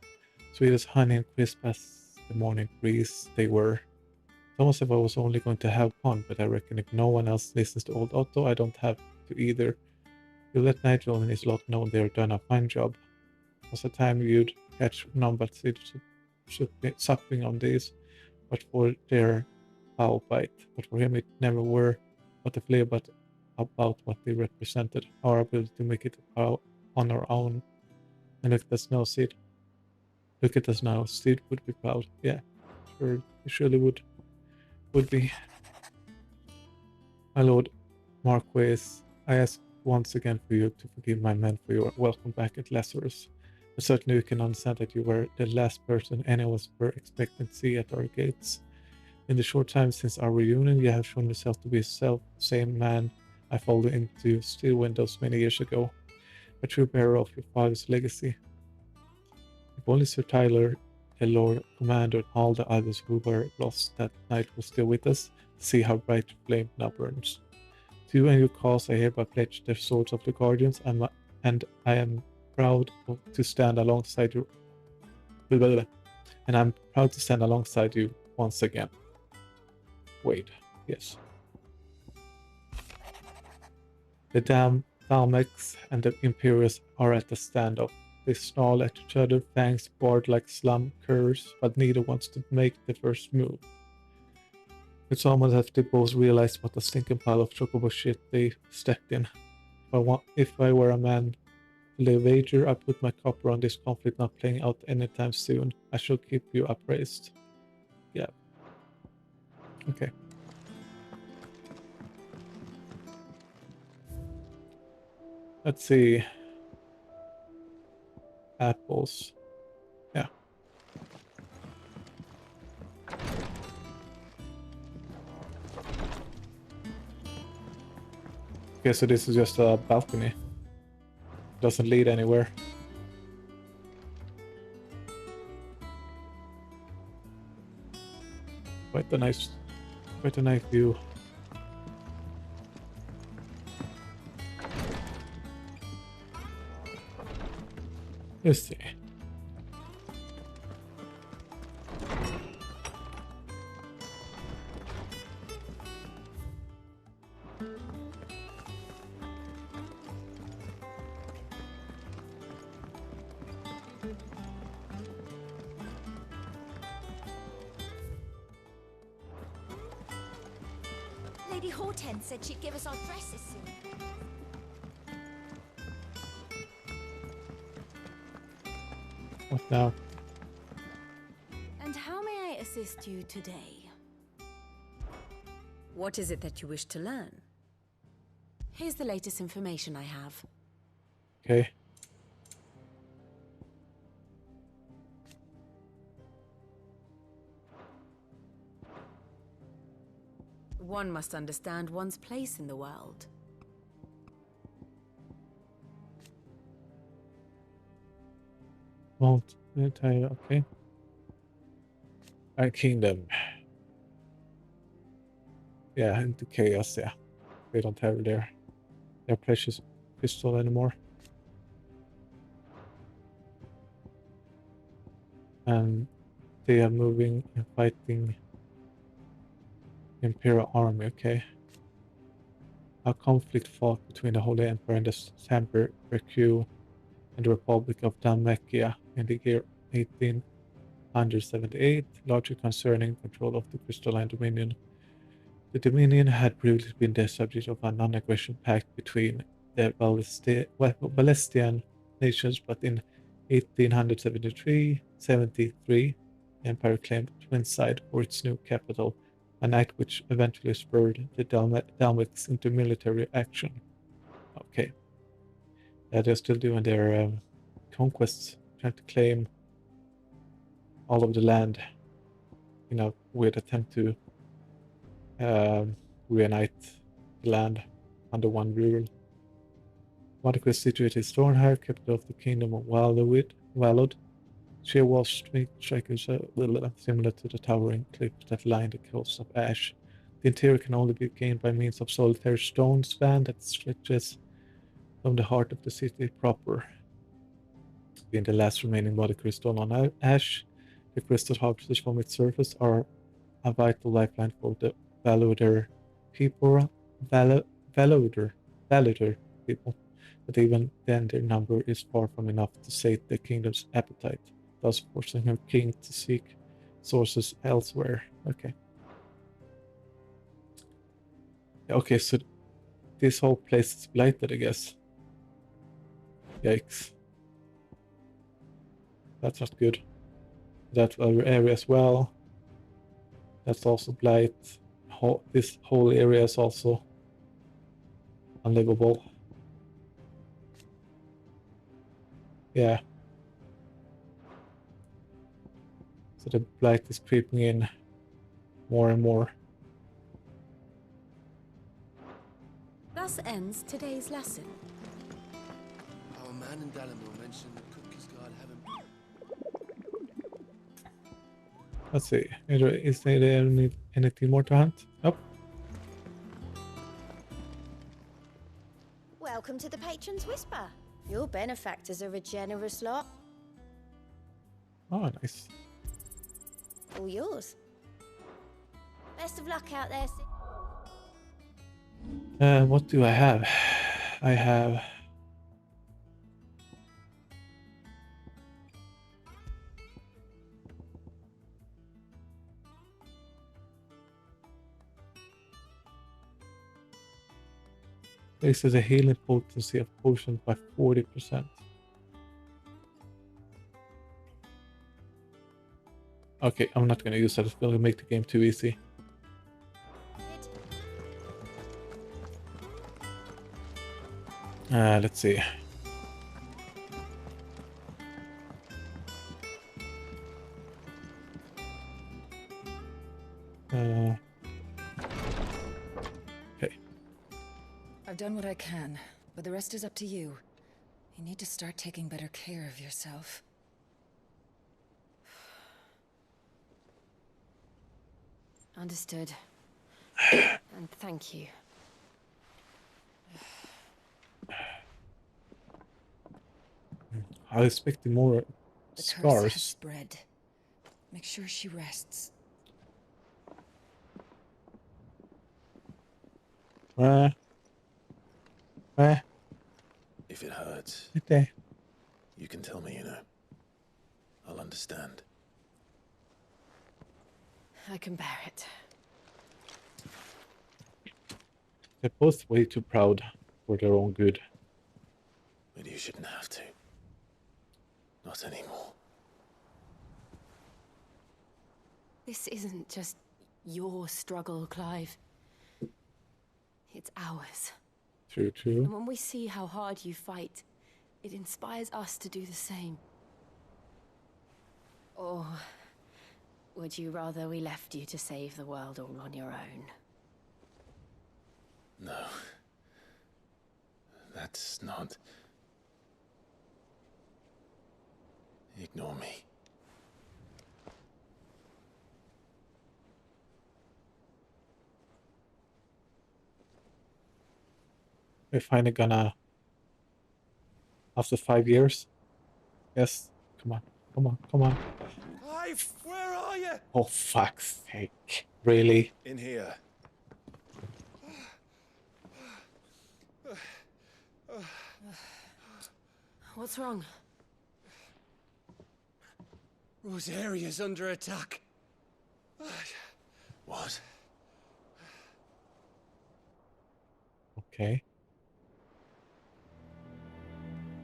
Sweet as honey and crisp as the morning breeze they were. Thomas said I was only going to have one, but I reckon if no one else listens to old Otto, I don't have to either. You let Nigel and his lot know they're done a fine job. Was the time you'd catch none but Sid supping on these, but for their foul bite. But for him it never were what the flavor, but about what they represented. Our ability to make it on our own. And look at us now, Sid. Look at us now. Sid would be proud. Yeah, sure, he surely would be. My lord Marquess, I ask once again for you to forgive my men for your welcome back at Lazarus. But certainly we can understand that you were the last person any of us were expecting to see at our gates. In the short time since our reunion, you have shown yourself to be the same man I followed into steel windows many years ago, a true bearer of your father's legacy. If only Sir Tyler, the Lord Commander, and all the others who were lost that night were still with us, to see how bright your flame now burns. To you and your cause I hereby pledge the swords of the Guardians, and I am proud to stand alongside you. And I'm proud to stand alongside you once again. Wait, yes. The Dalmex and the Imperials are at the standoff. They snarl at each other, fangs bared like slum curs, but neither wants to make the first move. It's almost as if they both realize what a stinking pile of chocobo shit they stepped in. If I were a man to lay wager, I put my copper on this conflict not playing out anytime soon. I shall keep you appraised. Yeah. Okay. Let's see. Apples. Yeah. Okay, so this is just a balcony. Doesn't lead anywhere. Quite a nice view. Let's see. Lady Hortense said she'd give us our dresses soon. What now? And how may I assist you today? What is it that you wish to learn? Here's the latest information I have. Okay. One must understand one's place in the world. Won't tell. Okay. Our kingdom. Yeah, into chaos. Yeah, they don't have their precious crystal anymore. And they are moving and fighting Imperial army. Okay. A conflict fought between the Holy Emperor and the Semper Percu and the Republic of Dalmatia in the year 1878, largely concerning control of the Crystalline Dominion. The Dominion had previously been the subject of a non-aggression pact between the Balestian nations, but in 1873-73, the Empire claimed Twinside for its new capital, an act which eventually spurred the Dalmatics into military action. Okay. Yeah, they're still doing their conquests, trying to claim all of the land in a weird attempt to reunite the land under one rule. Monaco is situated in Stornhire, capital of the kingdom of Wallod. Sheer wall street strikers are similar to the towering cliffs that line the coast of Ash. The interior can only be gained by means of solitary stone span that stretches from the heart of the city proper. Being the last remaining body crystal on Ash, the crystal harvested from its surface are a vital lifeline for the Valuder people, but even then their number is far from enough to sate the kingdom's appetite, thus forcing her king to seek sources elsewhere. Okay. Okay, so this whole place is blighted, I guess. Yikes. That's not good. That other area as well. That's also blight. This whole area is also unlivable. Yeah. So the blight is creeping in more and more. Thus ends today's lesson. Our man in Dalamore mentioned the Cookies Guard having... Let's see. Is there anything more to hunt? Nope. Welcome to the Patron's Whisper. Your benefactors are a generous lot. Oh, nice. All yours. Best of luck out there, Sid. What do I have? I have... Raises a healing potency of potions by 40%. Okay, I'm not gonna use that. It's gonna make the game too easy. Let's see. Okay. I've done what I can, but the rest is up to you. You need to start taking better care of yourself. Understood. And thank you. I was expecting more The curse scars. has spread. Make sure she rests. If it hurts, Okay. you can tell me, you know. I'll understand. I can bear it. They're both way too proud for their own good. But you shouldn't have to. Not anymore. This isn't just your struggle, Clive. It's ours. True, true. And when we see how hard you fight, it inspires us to do the same. Or would you rather we left you to save the world all on your own? No. That's not... Ignore me. We're finally gonna... After 5 years? Yes. Come on. Come on. Come on. Clive, where are you? Oh, fuck's sake. Really? In here. What's wrong? Rosaria's under attack. What? Okay.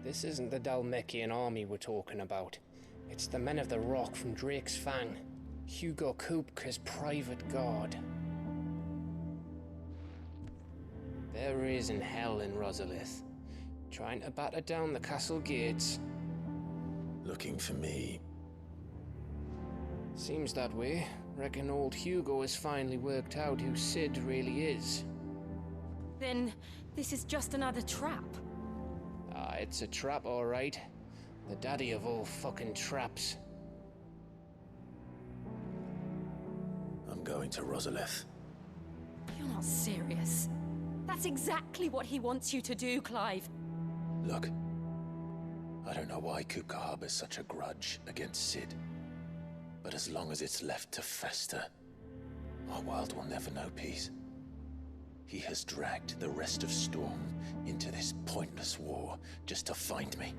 This isn't the Dalmekian army we're talking about. It's the men of the Rock from Drake's Fang. Hugo Kupka's private guard. There is in hell in Rosalith, trying to batter down the castle gates. Looking for me. Seems that way. Reckon old Hugo has finally worked out who Sid really is. Then this is just another trap. Ah, it's a trap, all right. The daddy of all fucking traps. I'm going to Rosalith. You're not serious. That's exactly what he wants you to do, Clive. Look. I don't know why Kupka harbors such a grudge against Sid. But as long as it's left to fester, our world will never know peace. He has dragged the rest of Storm into this pointless war just to find me.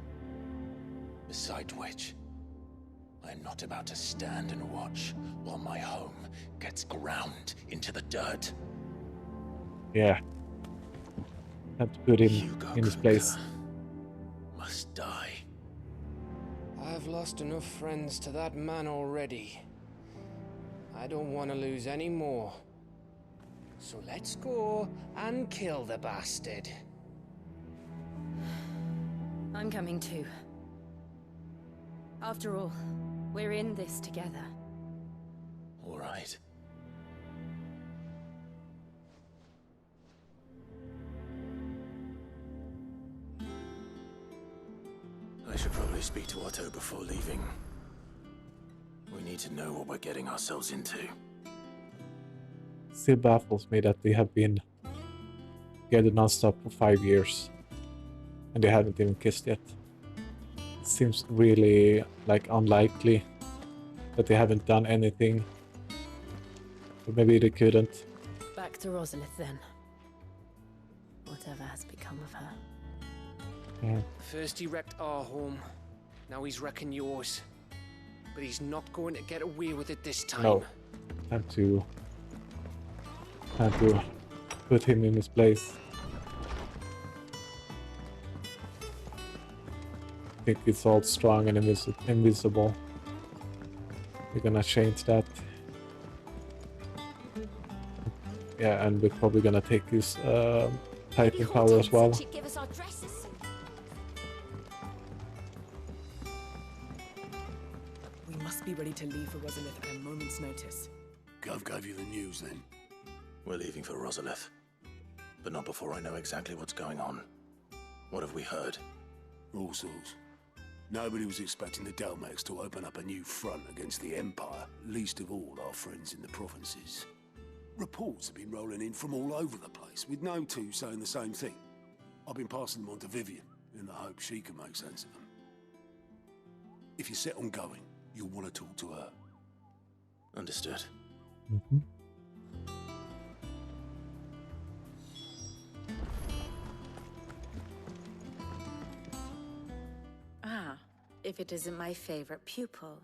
Besides which, I am not about to stand and watch while my home gets ground into the dirt. Yeah. Have to put him in his place. Must die. I've lost enough friends to that man already. I don't want to lose any more. So let's go and kill the bastard. I'm coming too. After all, we're in this together. All right. I should probably speak to Otto before leaving. We need to know what we're getting ourselves into. Still baffles me that they have been together non-stop for 5 years. And they haven't even kissed yet. It seems really, like, unlikely that they haven't done anything. But maybe they couldn't. Back to Rosalith then. Whatever has become of her. Yeah. First he wrecked our home, now he's wrecking yours. But he's not going to get away with it this time. No. Time to put him in his place. I think it's all strong and invisible. We're gonna change that. Yeah, and we're probably gonna take his typing power as well. We must be ready to leave for Rosalith at a moment's notice. Gov gave you the news then? We're leaving for Rosalith. But not before I know exactly what's going on. What have we heard? All sorts. Nobody was expecting the Dalmacs to open up a new front against the Empire, least of all our friends in the provinces. Reports have been rolling in from all over the place, with no two saying the same thing. I've been passing them on to Vivian, in the hope she can make sense of them. If you're set on going, you'll want to talk to her. Understood. Mm-hmm. Ah, if it isn't my favorite pupil.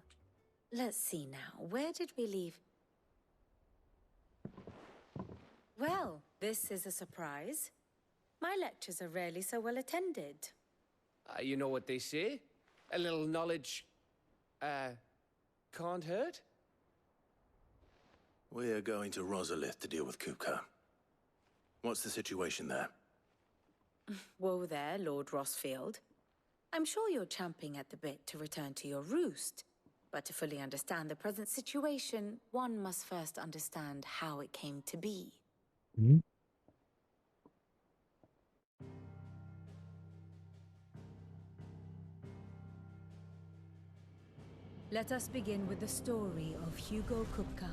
Let's see now, where did we leave? Well, this is a surprise. My lectures are rarely so well attended. You know what they say? A little knowledge, can't hurt? We're going to Rosalith to deal with Kupka. What's the situation there? Whoa there, Lord Rossfield. I'm sure you're champing at the bit to return to your roost. But to fully understand the present situation, one must first understand how it came to be. Mm-hmm. Let us begin with the story of Hugo Kupka,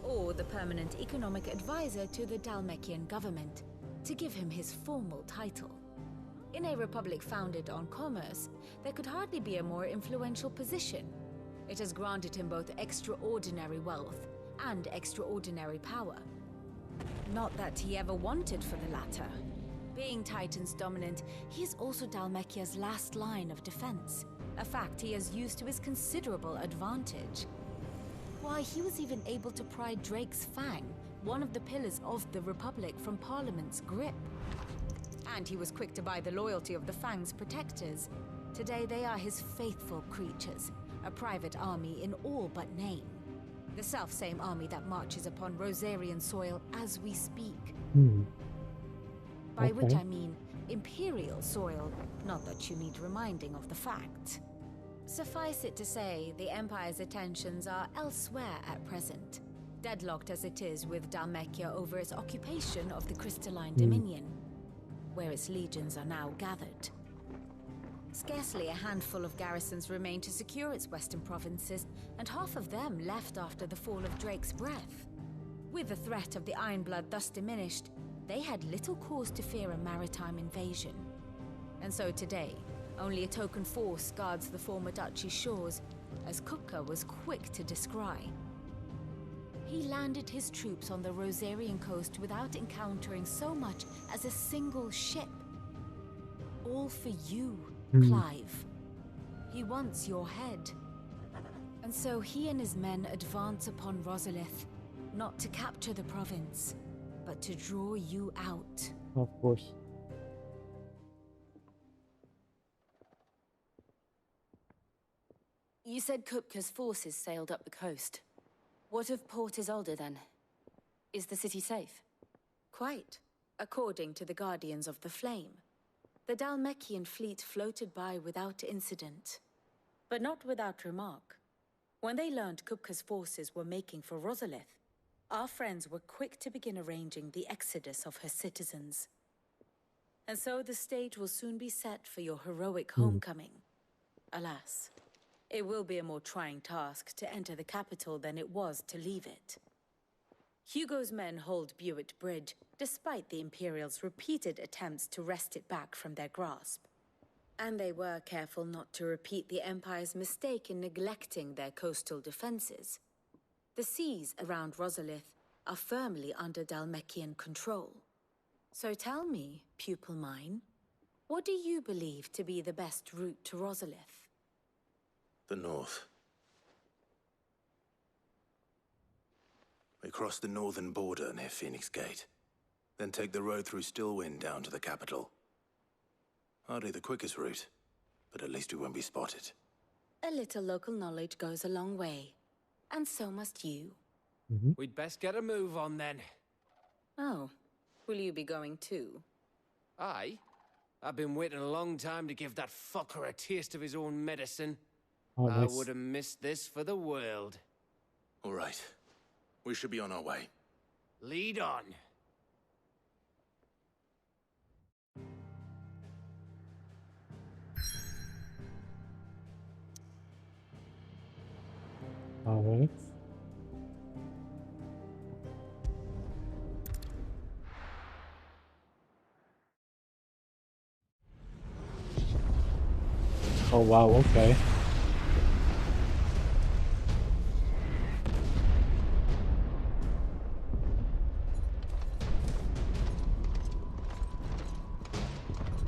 or the permanent economic advisor to the Dalmekian government, to give him his formal title. In a republic founded on commerce, there could hardly be a more influential position. It has granted him both extraordinary wealth and extraordinary power. Not that he ever wanted for the latter. Being Titan's dominant, he is also Dalmekia's last line of defense, a fact he has used to his considerable advantage. Why, he was even able to pry Drake's Fang, one of the pillars of the Republic, from Parliament's grip. And he was quick to buy the loyalty of the Fang's protectors. Today they are his faithful creatures, a private army in all but name. The self-same army that marches upon Rosarian soil as we speak. By which I mean Imperial soil, not that you need reminding of the fact. Suffice it to say, the Empire's attentions are elsewhere at present, deadlocked as it is with Dalmekia over its occupation of the Crystalline Dominion, where its legions are now gathered. Scarcely a handful of garrisons remain to secure its western provinces, and half of them left after the fall of Drake's Breath. With the threat of the Ironblood thus diminished, they had little cause to fear a maritime invasion. And so today, only a token force guards the former duchy's shores, as Kupka was quick to descry. He landed his troops on the Rosarian coast without encountering so much as a single ship. All for you, Clive. He wants your head. And so he and his men advance upon Rosalith, not to capture the province, but to draw you out. Of course. You said Kupka's forces sailed up the coast. What of Port Isolde then? Is the city safe? Quite, according to the Guardians of the Flame. The Dalmekian fleet floated by without incident, but not without remark. When they learned Kupka's forces were making for Rosalith, our friends were quick to begin arranging the exodus of her citizens. And so the stage will soon be set for your heroic homecoming. Alas, it will be a more trying task to enter the capital than it was to leave it. Hugo's men hold Buett Bridge, despite the Imperials' repeated attempts to wrest it back from their grasp. And they were careful not to repeat the Empire's mistake in neglecting their coastal defenses. The seas around Rosalith are firmly under Dhalmekian control. So tell me, pupil mine, what do you believe to be the best route to Rosalith? The north. We cross the northern border near Phoenix Gate, then take the road through Stillwind down to the capital. Hardly the quickest route, but at least we won't be spotted. A little local knowledge goes a long way, and so must you. We'd best get a move on then. Oh, will you be going too? Aye. I've been waiting a long time to give that fucker a taste of his own medicine. Oh, I nice. would have missed this for the world. All right. We should be on our way. Lead on. All right. Oh wow, okay.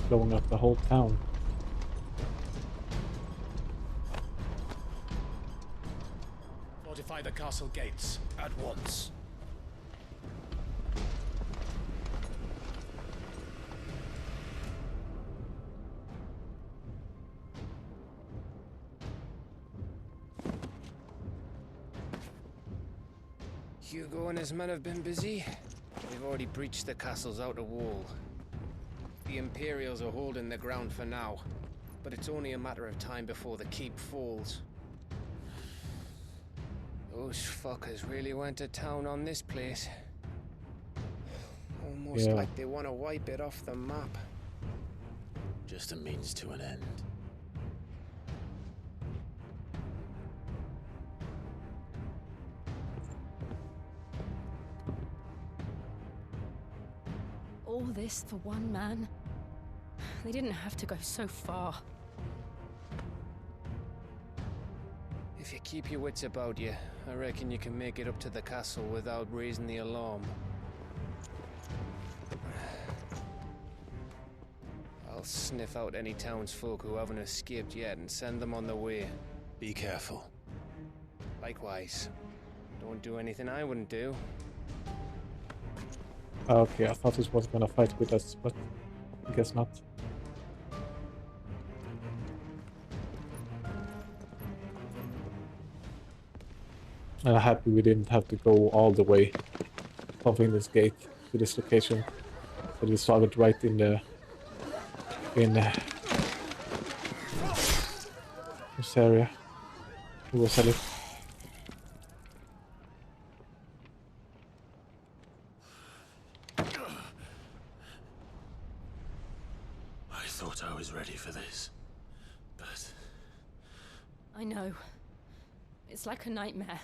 Blowing up the whole town. Fortify the castle gates at once. Hugo and his men have been busy. They've already breached the castle's outer wall. The Imperials are holding the ground for now, but it's only a matter of time before the keep falls. Those fuckers really went to town on this place. Almost like they want to wipe it off the map. Just a means to an end. All this for one man? They didn't have to go so far. If you keep your wits about you, I reckon you can make it up to the castle without raising the alarm. I'll sniff out any townsfolk who haven't escaped yet and send them on their way. Be careful. Likewise. Don't do anything I wouldn't do. Okay, I thought this was gonna fight with us, but I guess not. I'm happy we didn't have to go all the way opening this gate to this location. So we started right in the this area. Who was it? I thought I was ready for this, but I know. It's like a nightmare.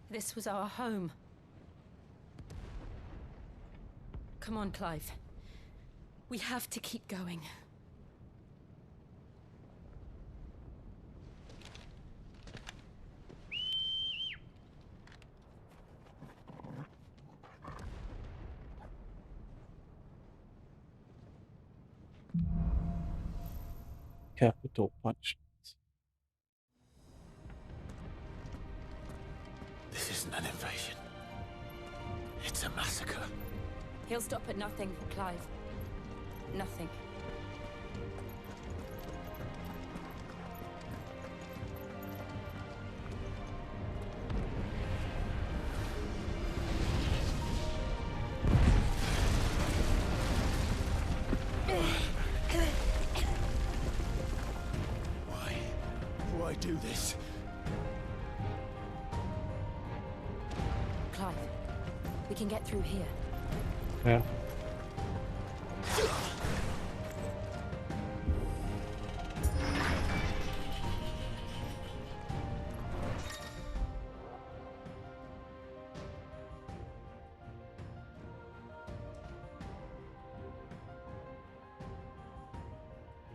This was our home. Come on, Clive. We have to keep going. Capital punishment. this isn't an invasion. It's a massacre. He'll stop at nothing, Clive. Nothing. Why do I do this? We can get through here. Yeah.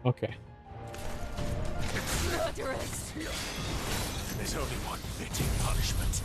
Okay. Murderers! There's only one fitting punishment.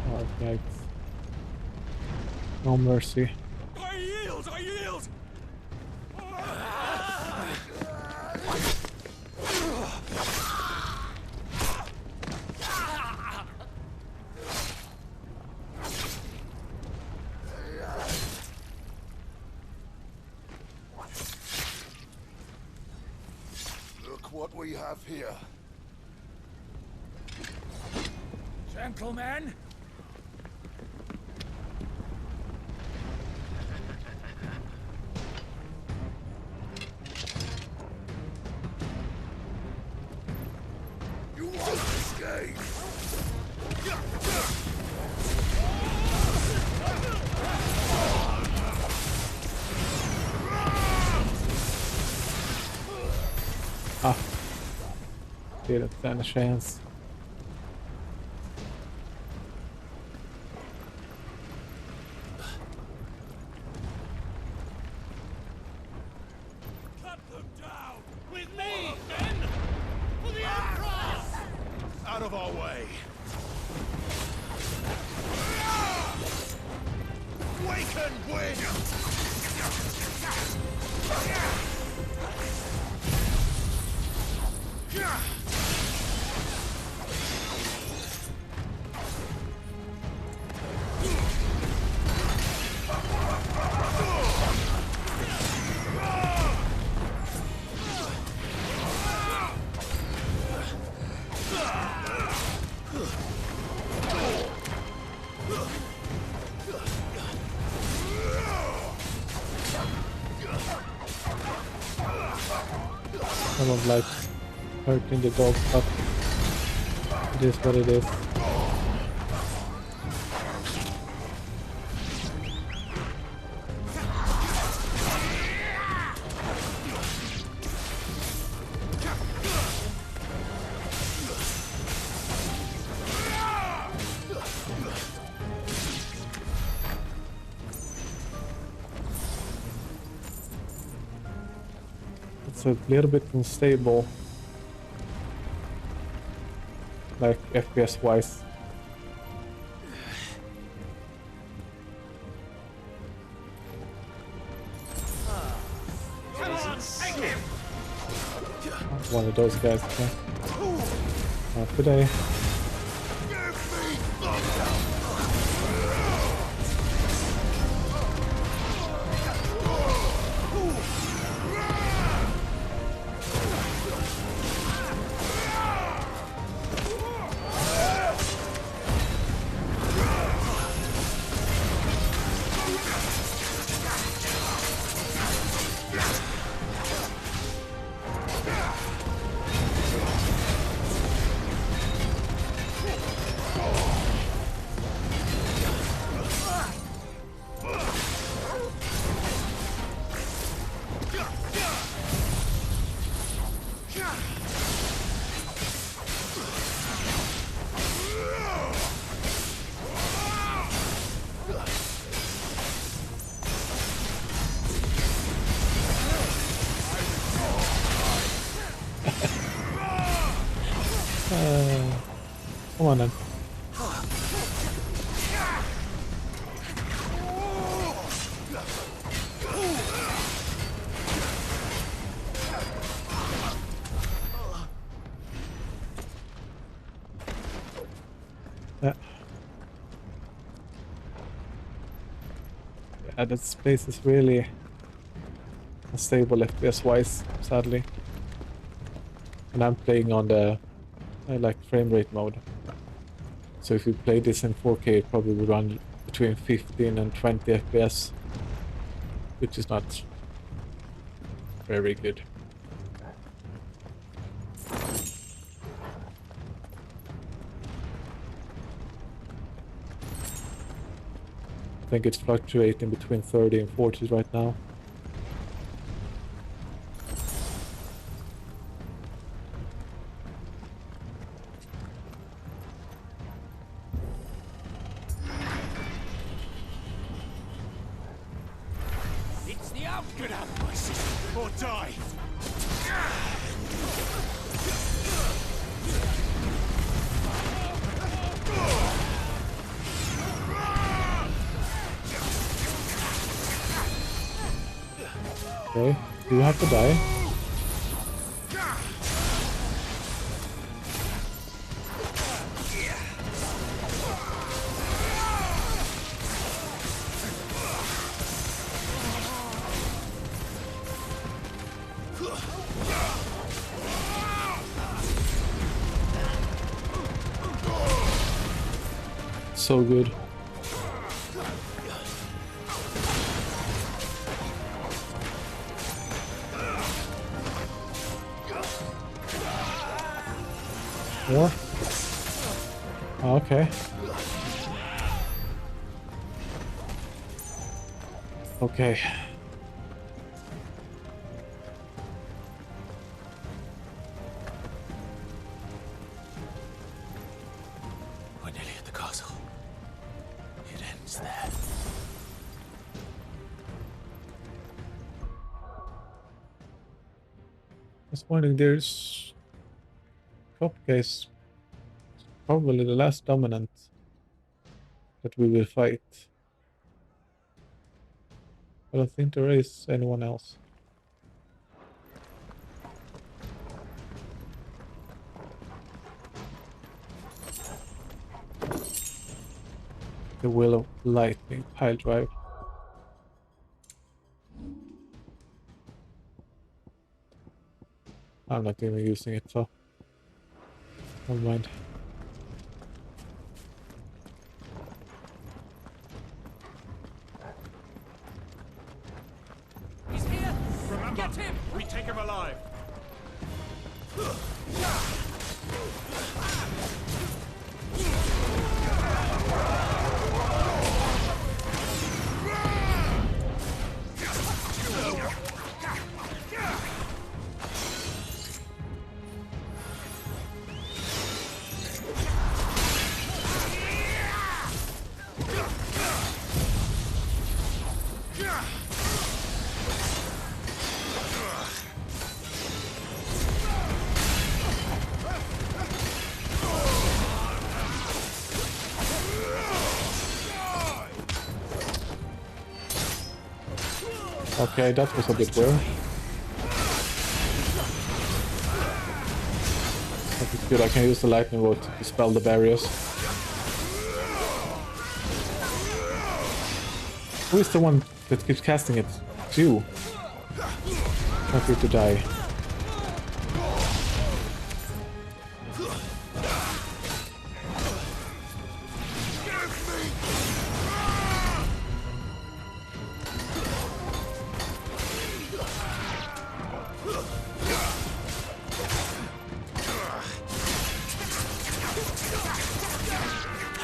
Oh, yikes. No mercy. I yield! I yield! Look what we have here. Gentlemen! You won't escape! Ah. Didn't stand a chance. Cut them down! With me, men! For the Emperor! Out of our way! Waken wind! I don't like hurting the dog, but it is what it is. It's a little bit unstable, like FPS wise. One of those guys. Okay. Not today. Come on then. Yeah, this place is really unstable FPS wise, sadly. And I'm playing on the like frame rate mode. So if you play this in 4K, it probably would run between 15 and 20 FPS, which is not very good. I think it's fluctuating between 30 and 40 right now. It's the out. Get out of my system or die. Okay, you have to die. So good. More? Oh, okay. Okay. We're nearly at the castle. It ends there. This morning there's Copcase, probably the last dominant that we will fight. I don't think there is anyone else. The Wheel of Lightning pile drive. I'm not even using it, so never mind. He's here. Remember, get him. We take him alive. Okay, that was a bit weird. That is good, I can use the lightning bolt to dispel the barriers. Who is the one that keeps casting it? It's you. Not you to die.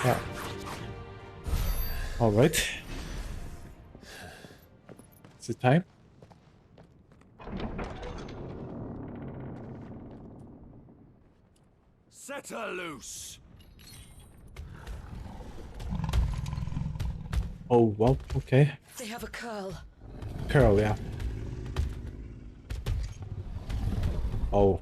Yeah. All right. Is it time? Set her loose. Oh, well, okay. They have a curl. Curl, yeah. Oh.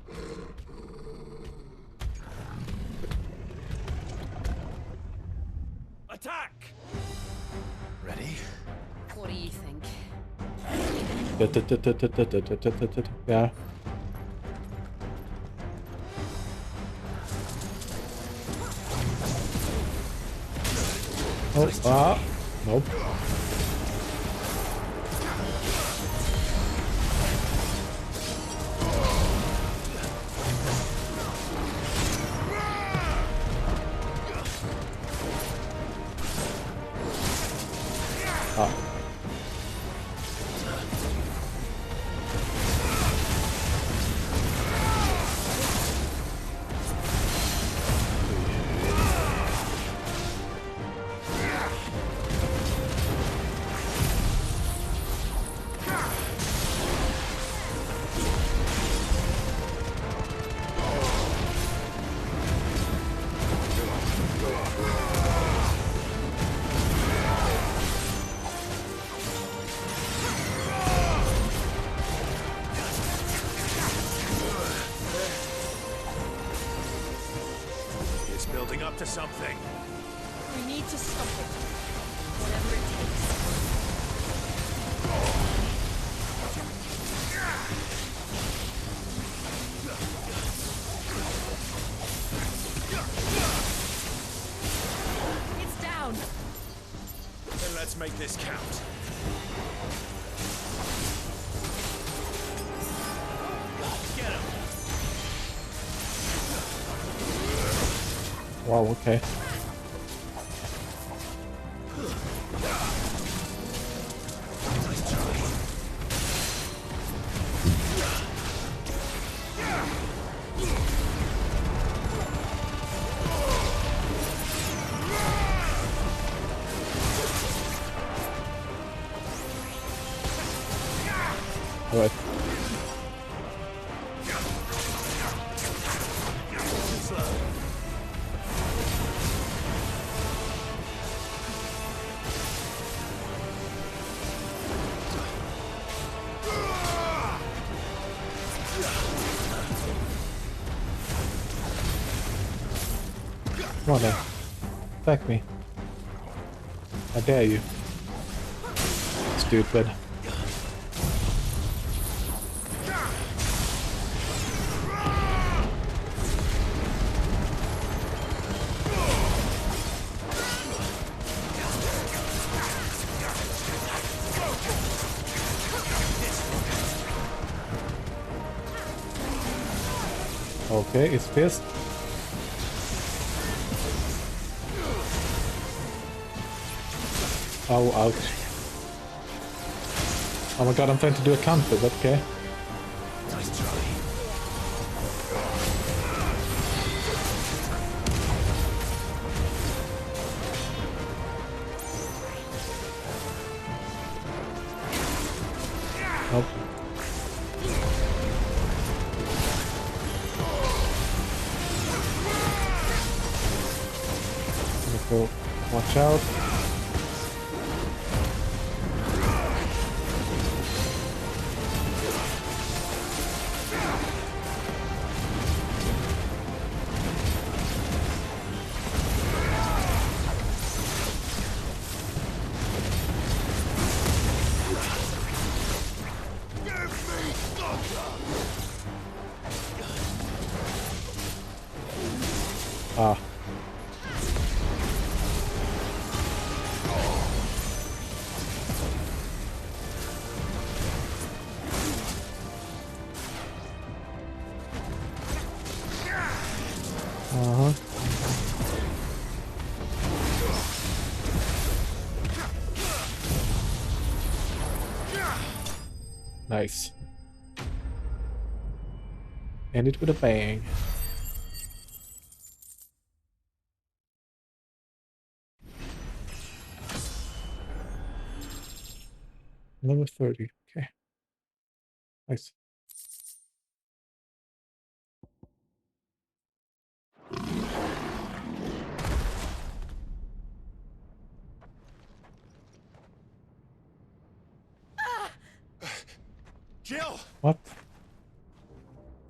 Yeah. Oh, nope. It's building up to something. We need to stop it. Whatever it takes. It's down. Then let's make this count. Get him. Wow, okay. Alright. Come on then. Attack me. I dare you. Stupid. Okay, it's pissed. Oh, ouch. Oh my god, I'm trying to do a counter, but okay. Nope. Go. Watch out. Ah. Uh-huh. Nice. End it with a bang. Level 30. Okay. Nice. Jill! What?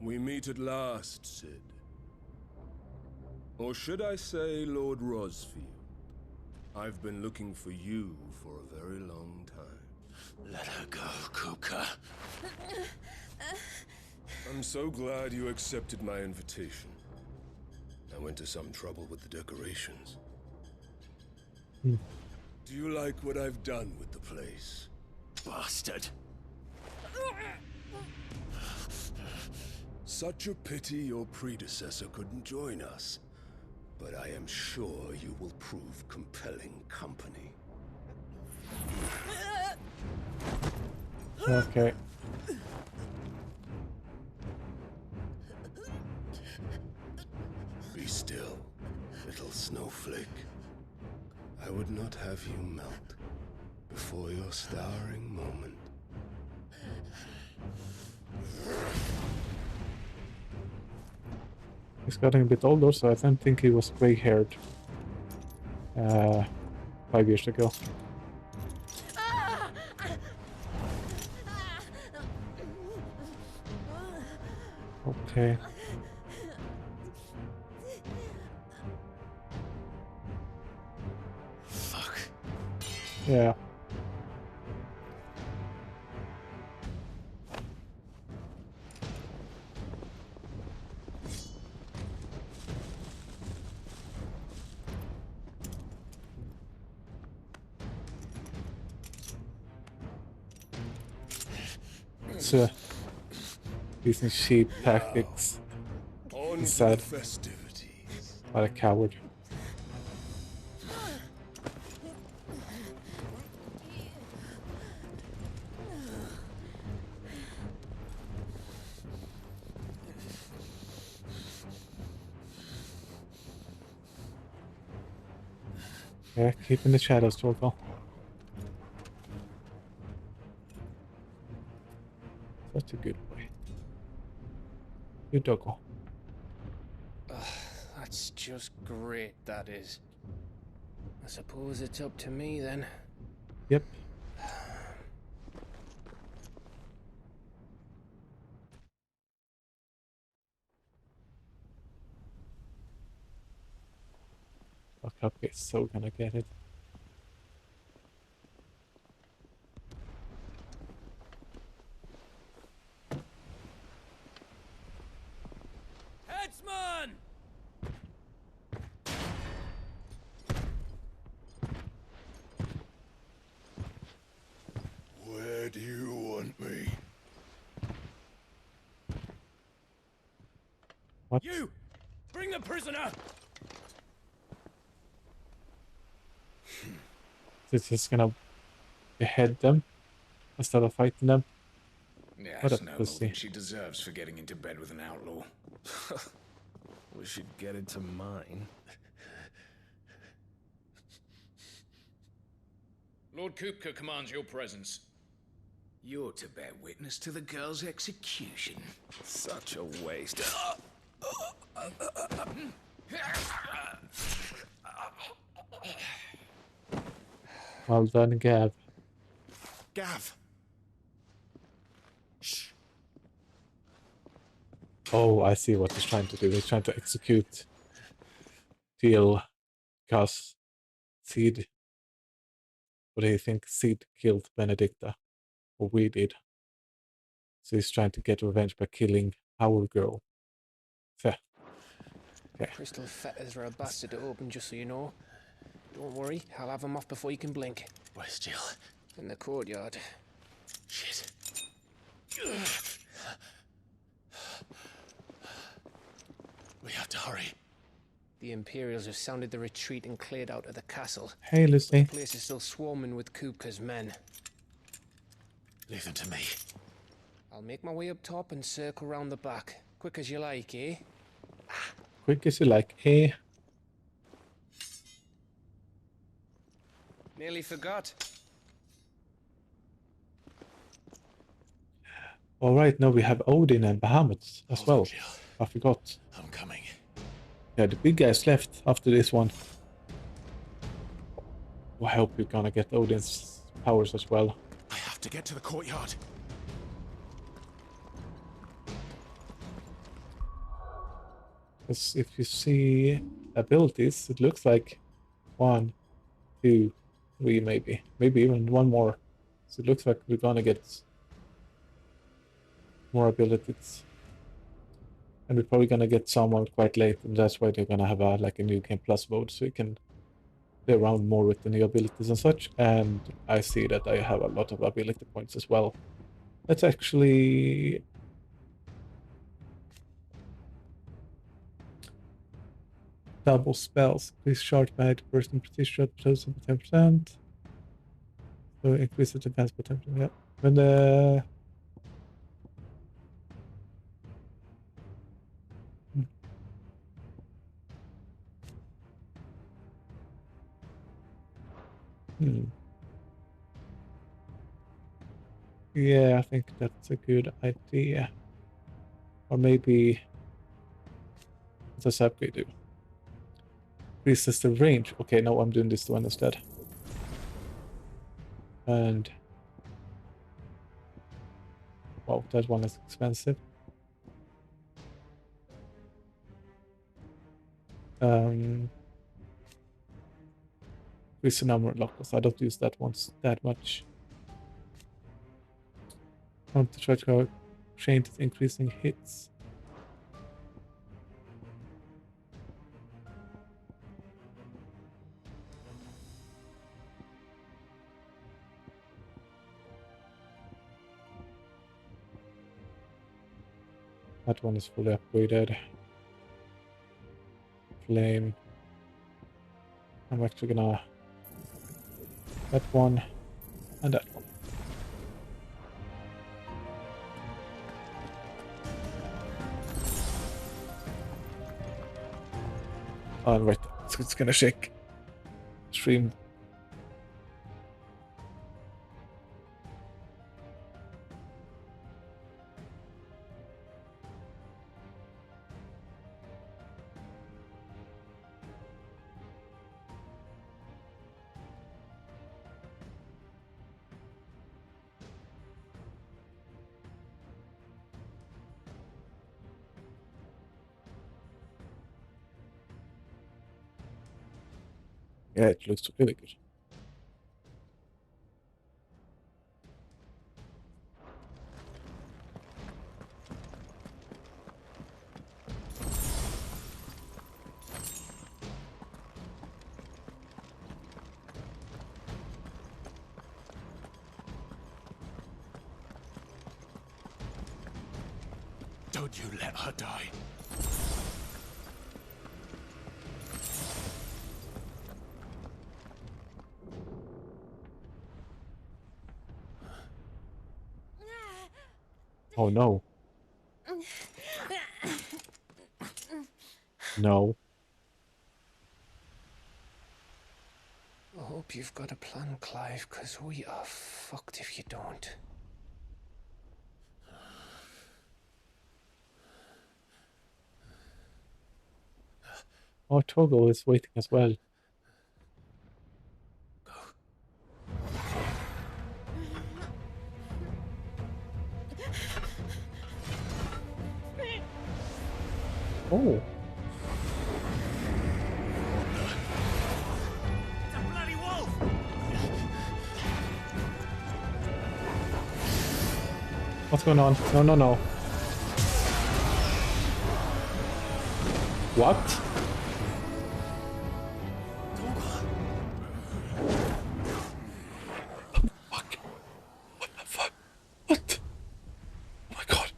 We meet at last, Sid. Or should I say Lord Rosfield? I've been looking for you for a very long time. Let her go, Kupka. I'm so glad you accepted my invitation. I went to some trouble with the decorations. Do you like what I've done with the place? Bastard. Such a pity your predecessor couldn't join us. But I am sure you will prove compelling company. Okay. Be still, little snowflake. I would not have you melt before your starring moment. He's getting a bit older, so I don't think he was gray-haired 5 years ago. Okay. Fuck. Yeah. It's using cheap tactics instead. What a coward. Yeah, keep in the shadows, Torkel. Such a good boy. Good doggo. That's just great, that is. I suppose it's up to me then. Yep. Oh, Cupcake's so gonna get it. Headsman! Where do you want me? What? You! Bring the prisoner! It's just gonna behead them instead of fighting them. Yeah, What a that's no more pussy. than she deserves for getting into bed with an outlaw. We should get into mine. Lord Kupka commands your presence. You're to bear witness to the girl's execution. Such a waste. Well done, Gav. Gav. Oh, I see what he's trying to do. He's trying to execute Teal because Seed. What do you think? Seed killed Benedicta, or we did. So he's trying to get revenge by killing our girl. So, okay. Crystal fetters are a bastard to open, just so you know. Don't worry, I'll have them off before you can blink. Where's Jill? In the courtyard. Shit. We have to hurry. The Imperials have sounded the retreat and cleared out of the castle. Hey, Lucy. The place is still swarming with Kupka's men. Leave them to me. I'll make my way up top and circle round the back. Quick as you like, eh? Quick as you like, eh? Nearly forgot. Alright, now we have Odin and Bahamut as well. I forgot. I'm coming. Yeah, the big guys left after this one. I hope you're gonna get Odin's powers as well. I have to get to the courtyard. Because if you see abilities, it looks like 1, 2, 3 maybe. Maybe even one more So it looks like we're gonna get more abilities. And we're probably gonna get someone quite late, and that's why they're gonna have like a new game plus mode, so you can play around more with the new abilities and such. And I see that I have a lot of ability points as well. That's actually double spells. Increase charge by 80% precision shot by 10%. So increase the defense by 10%. Yeah. When the Yeah, I think that's a good idea. Or maybe what does upgrade do? Increases the range. Okay, no, I'm doing this one instead. And wow, that one is expensive. Increase the number of lockers. I don't use that one that much. Want to try to change increasing hits. That one is fully upgraded. Flame. I'm actually gonna that one and that one. Oh, right. It's gonna shake. Stream. Yeah, it looks really good. Don't you let her die. Oh no. No. I hope you've got a plan, Clive, because we are fucked if you don't. Oh, Togo is waiting as well. Oh. It's a bloody wolf! What's going on? No, no, no. What? Fuck. What the fuck? What? Oh my god.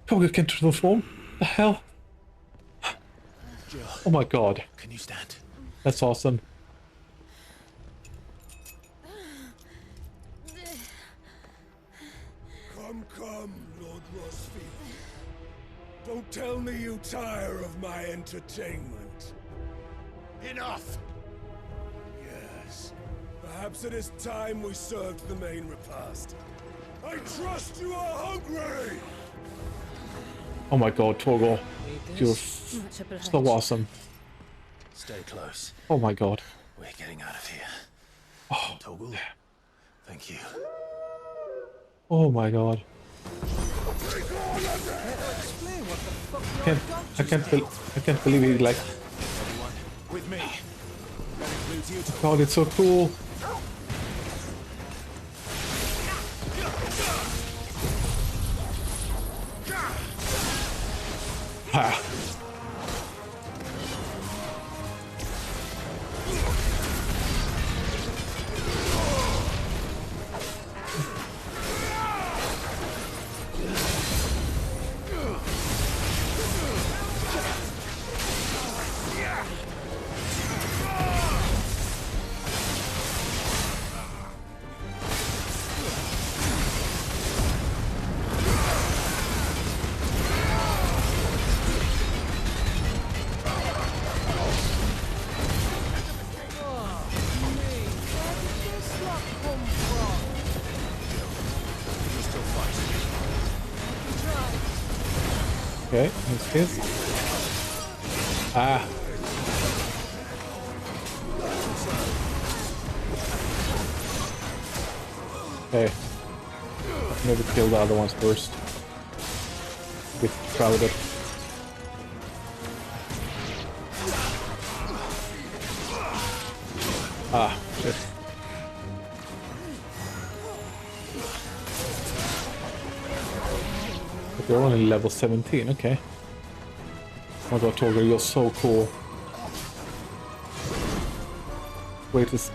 Togo can transform? The hell? Oh my god. Can you stand? That's awesome. Come, Lord Rosfield. Don't tell me you tire of my entertainment. Enough! Yes. Perhaps it is time we served the main repast. I trust you are hungry! Oh my god, Togo. You're so awesome. Stay close. Oh my god. We're getting out of here. Oh, Toggle. Thank you. Oh my god. I can't believe he like. With me. God, it's so cool. Ha! Okay, let's his. Ah. Okay. Maybe kill the other ones first. A bit crowded. Ah, shit. But they're only level 17, okay. Oh my god, Torger, you're so cool. Greatest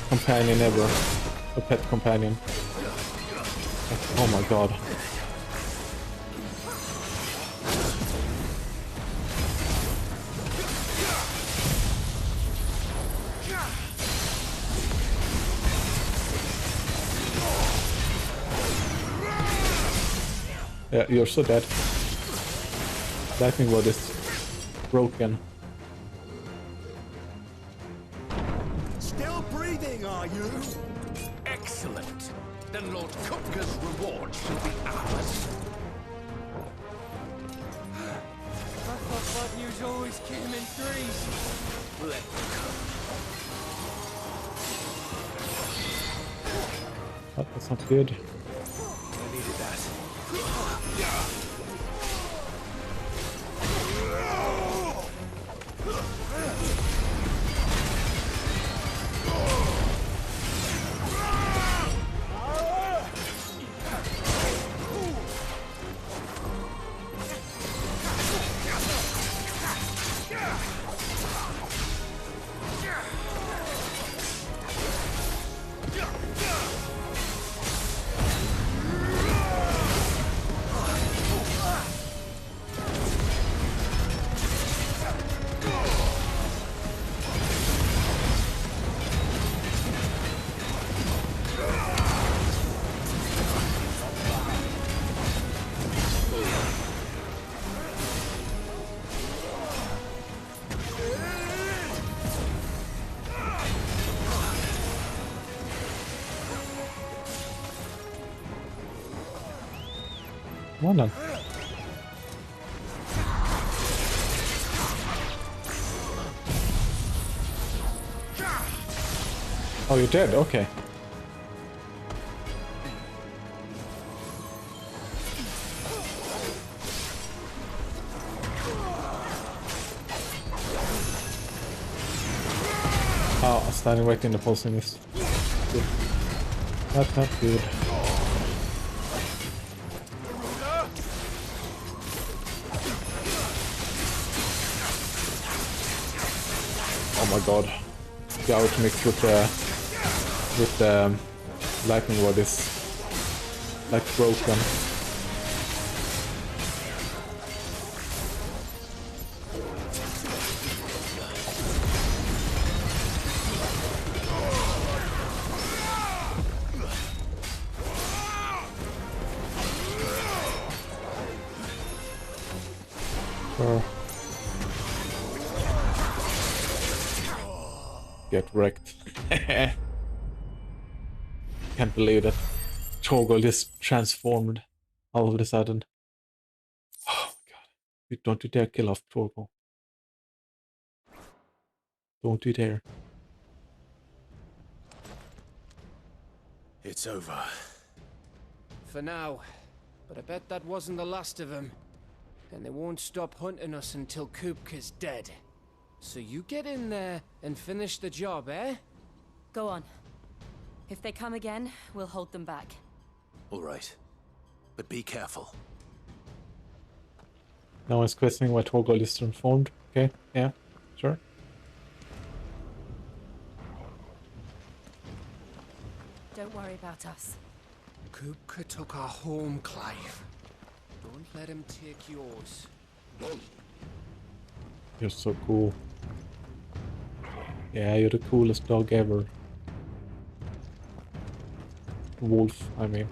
companion ever. A pet companion. Oh my god. Yeah, you're so dead. Lightning rod is broken. Still breathing, are you? Excellent. Then Lord Kupka's reward shall be ours. I thought that news always came in threes. Let Oh, that's not good. I needed that. Come on then. Oh, you're dead? Okay. Oh, standing right in the pulsing is good. That's not good. Oh my god. The out mix with the lightning rod is like broken. Get wrecked. Can't believe that Torgal just transformed all of a sudden. Oh my god. Don't you dare kill off Torgal. Don't you dare. It's over. For now. But I bet that wasn't the last of them. And they won't stop hunting us until Kupka's dead. So you get in there and finish the job, eh? Go on. If they come again, we'll hold them back. All right. But be careful. No one's questioning why Torgal is transformed. Okay, yeah, sure. Don't worry about us. Kupka took our home, Clive. Don't let him take yours. You're so cool. Yeah, you're the coolest dog ever. Wolf, I mean.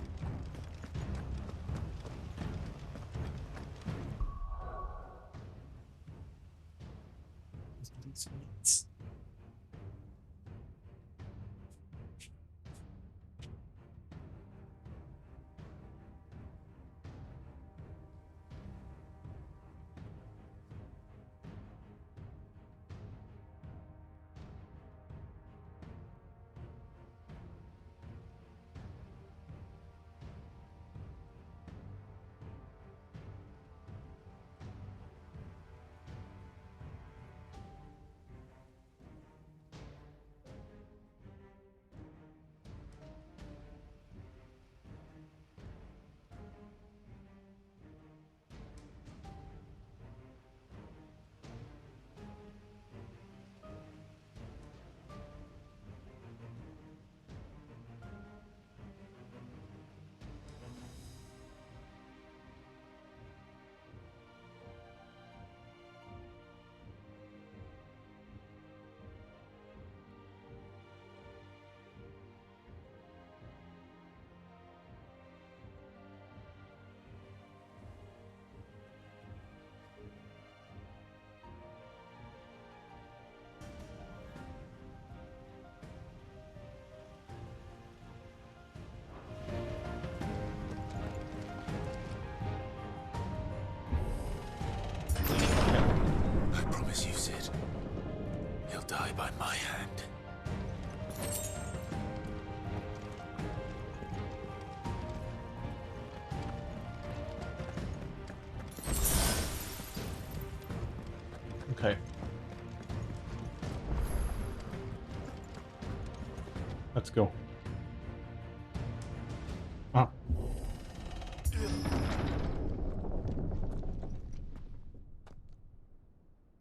I promise you, Sid. He'll die by my hand. Okay. Let's go. Ah.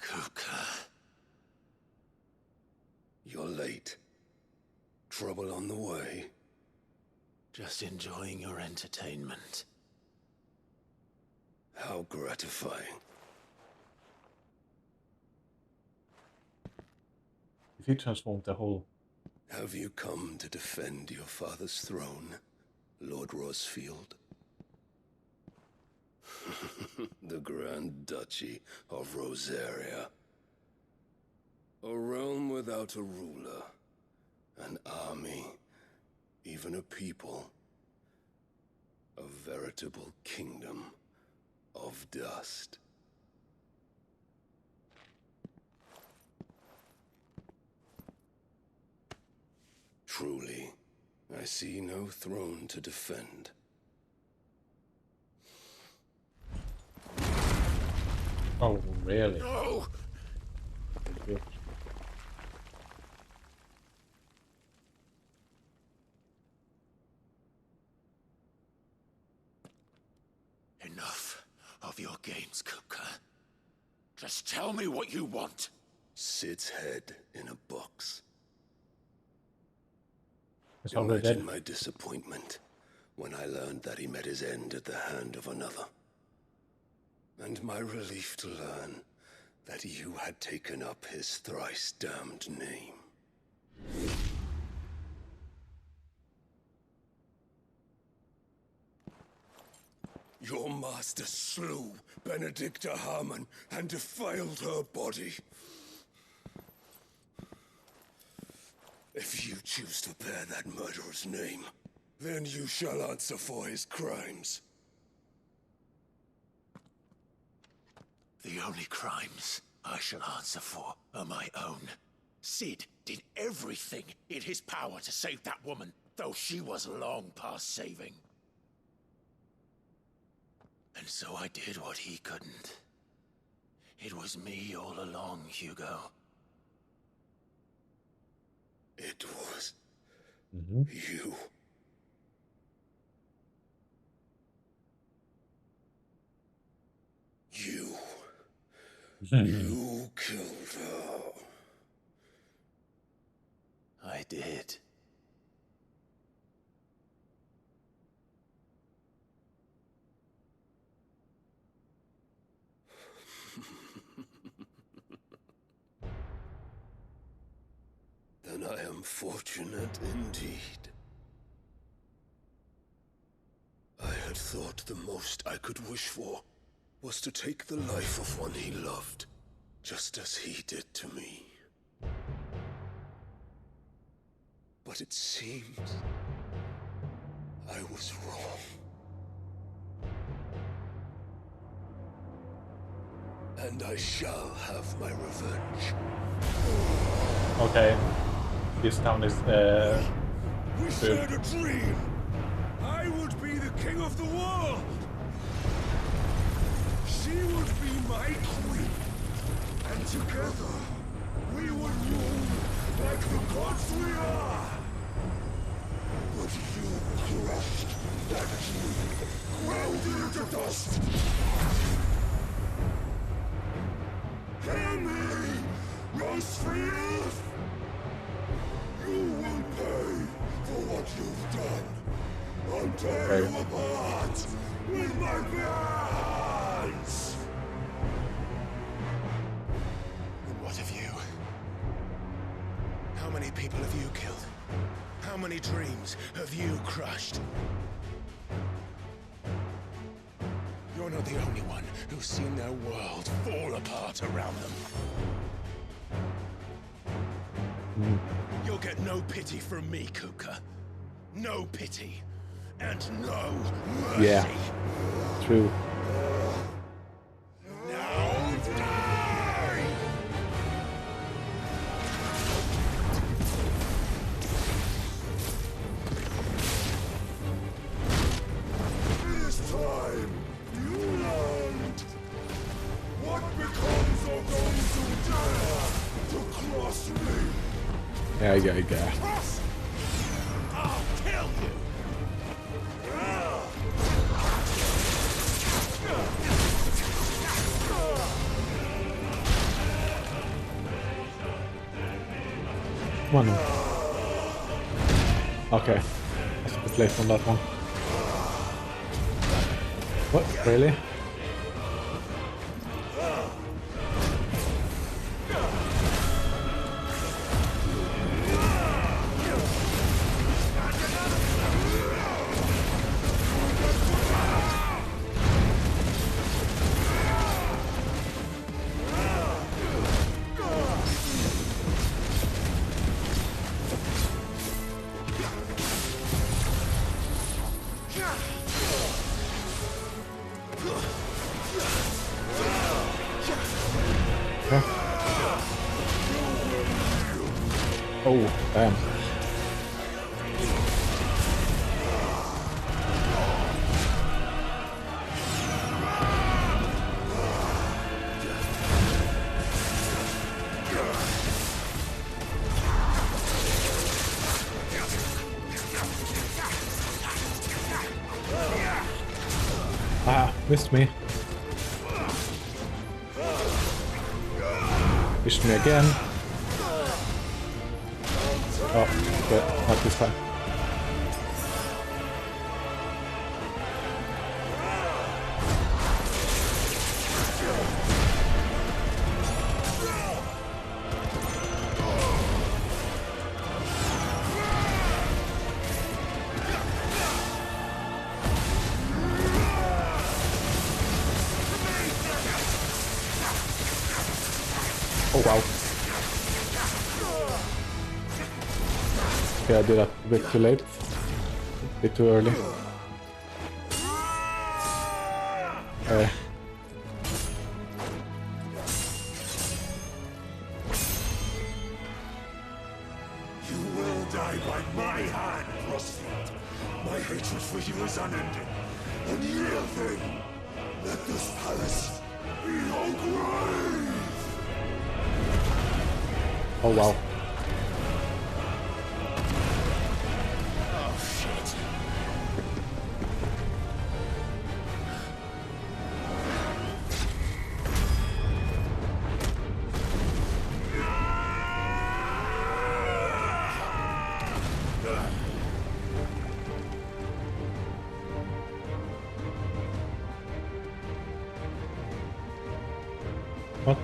Kupka. You're late. Trouble on the way? Just enjoying your entertainment. How gratifying. If he transformed the whole... Have you come to defend your father's throne, Lord Rosfield? The Grand Duchy of Rosaria. A realm without a ruler, an army, even a people. A veritable kingdom of dust. Truly, I see no throne to defend. Oh, really? No! Enough of your games, Kupka. Just tell me what you want. Sid's head in a box. It's already dead. Imagine my disappointment when I learned that he met his end at the hand of another. And my relief to learn that you had taken up his thrice damned name. Your master slew Benedicta Harmon and defiled her body. If you choose to bear that murderer's name, then you shall answer for his crimes. The only crimes I shall answer for are my own. Sid did everything in his power to save that woman, though she was long past saving. And so I did what he couldn't. It was me all along, Hugo. It was you. You. You killed her. I did. Then I am fortunate indeed. I had thought the most I could wish for was to take the life of one he loved, just as he did to me. But it seems I was wrong. And I shall have my revenge. Okay. This town is We shared a dream. I would be the king of the world. She would be my queen. And together, we would rule like the gods we are. But you crushed that dream, ground it into dust. Hear me, Rosefield! You will pay for what you've done. I'll tear you apart with my hands! And what of you? How many people have you killed? How many dreams have you crushed? You're not the only one who's seen their world fall apart around them. You'll get no pity from me, Kuka. No pity. And no mercy. Yeah. True. Now die! This time, you learned what becomes of those who dare to cross me. Yeah. I'll kill you! Come on. Okay. That's a good place on that one. What? Really? Oh, damn. Ah, missed me. Missed me again. Oh, but not this time. Oh wow. Okay, I did that a bit too late. A bit too early. You will die by my hand, Frostfield. My hatred for you is unending. Unyielding. Let this palace be your grave. Oh wow. Oh, shit. What?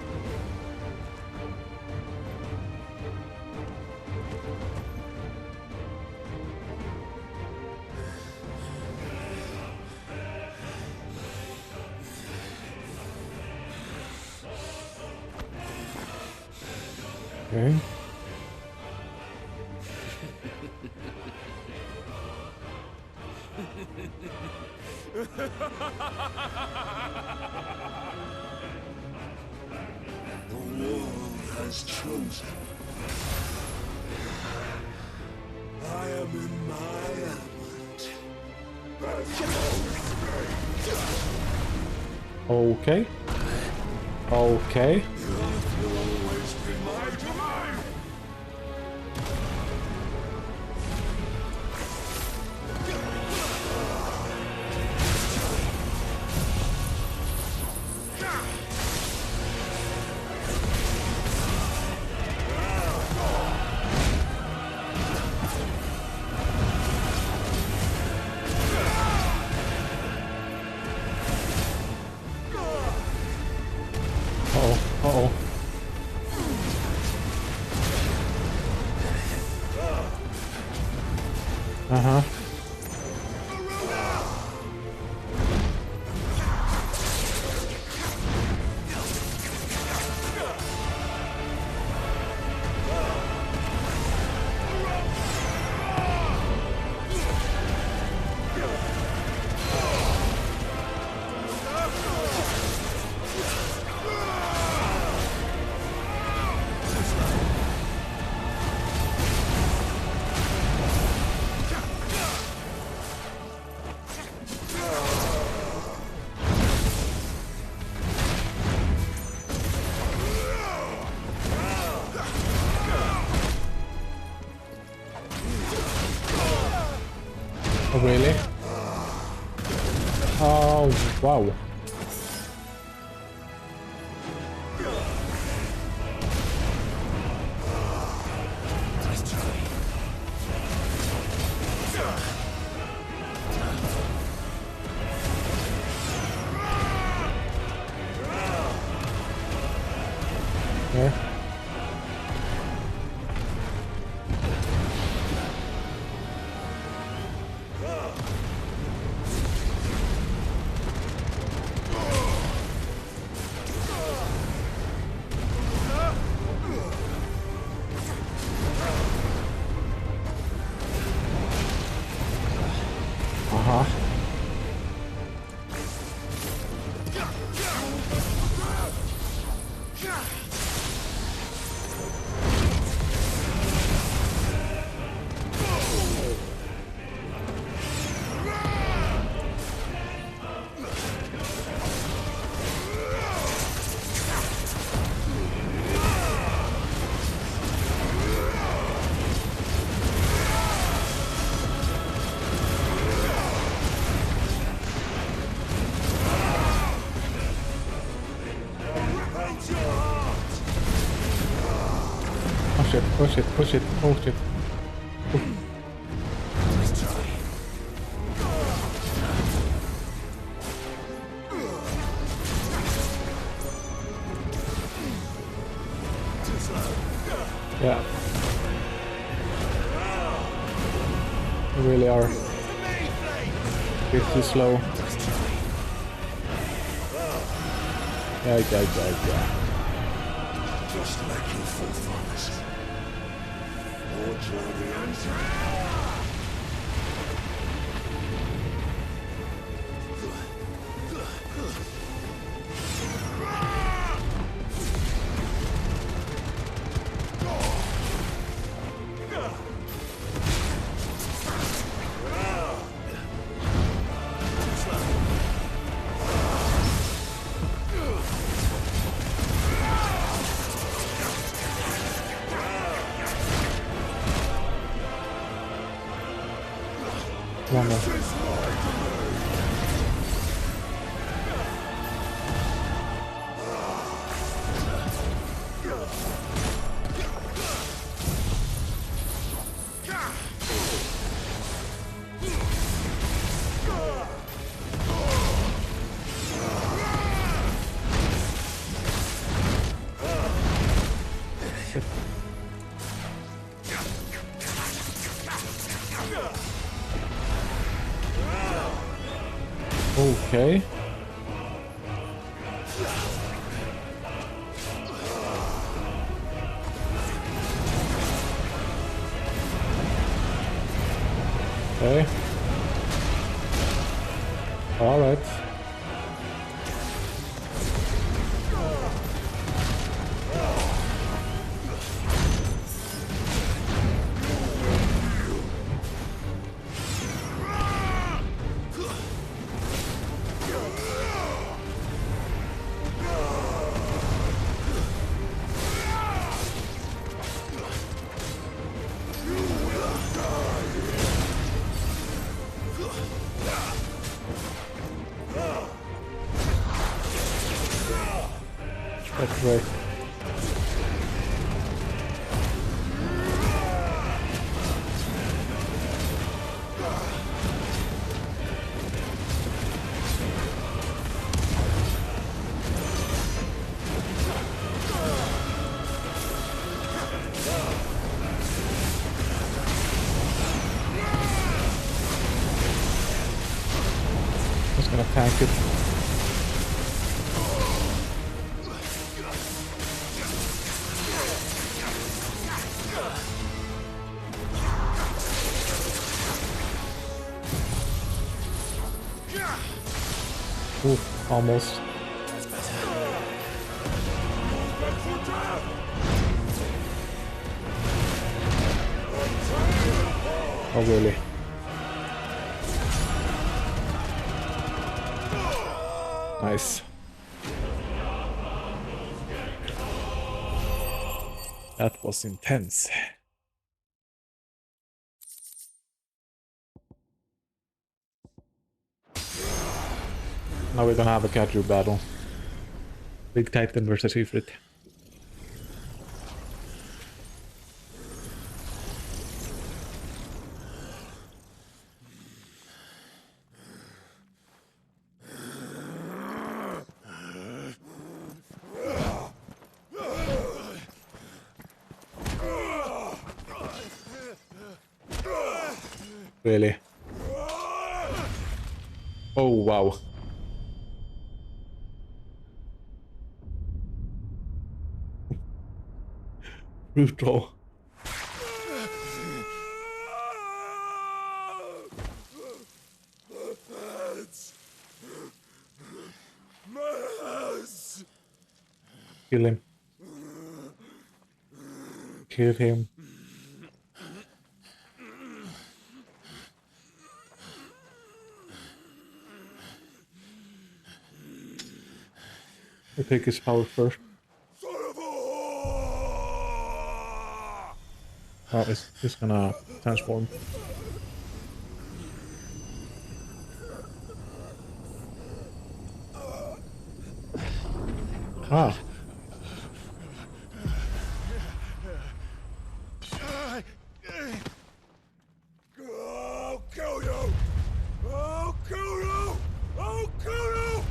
Okay. The world has chosen. I am in my element. Okay. Okay. The earth will always be my domain. Uh-oh. Uh-huh. Oh, really? Oh, wow. Yeah. Uh-huh. Push it, push it, push it. Yeah. They really are a bit too slow. Yeah. Just like your forefathers. More champions. One more. Okay. Okay. All right. That's right. Just gonna tank it. Ooh, almost. Oh, really? Nice. That was intense. Now we're gonna have a Kaiju battle. Big Titan versus Ifrit. Really? Oh, wow. Brutal. Kill him. Kill him. We take his power first. Oh, it's just gonna transform. Ah. I'll kill you! I'll kill you! I'll kill you!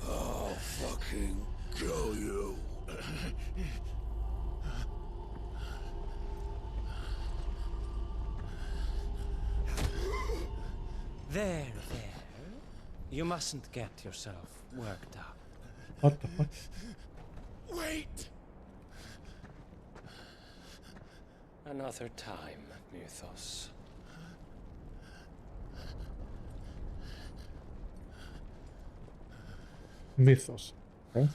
I'll fucking kill you. There. You mustn't get yourself worked up. What the fuck? Wait! Another time, Mythos. Mythos. Okay.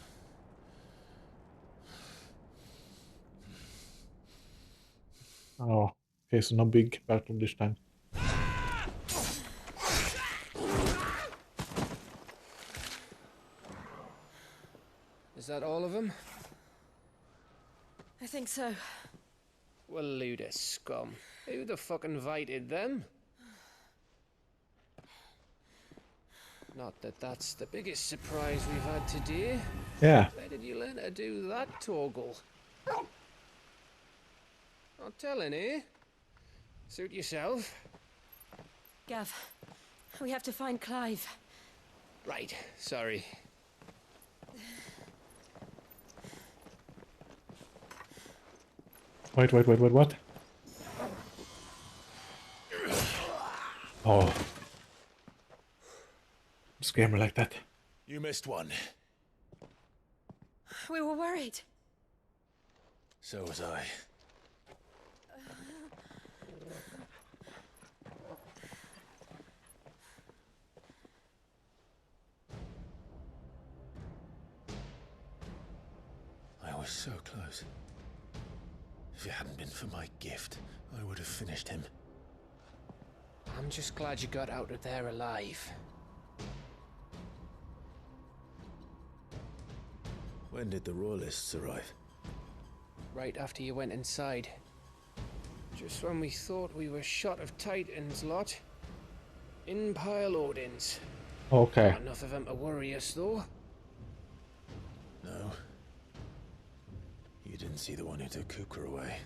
Oh, okay, so no big battle this time. Is that all of them? I think so. Well, load of scum. Who the fuck invited them? Not that that's the biggest surprise we've had today. Yeah. Where did you learn to do that, Torgal? Not telling, eh? Suit yourself. Gav, we have to find Clive. Right, sorry. Wait, what? Oh. Scare me like that. You missed one. We were worried. So was I. I was so close. If it hadn't been for my gift, I would have finished him. I'm just glad you got out of there alive. When did the Royalists arrive? Right after you went inside. Just when we thought we were shot of Titans lot. In pile Odins. Okay. Not enough of them to worry us though. No. You didn't see the one who took Kupka away.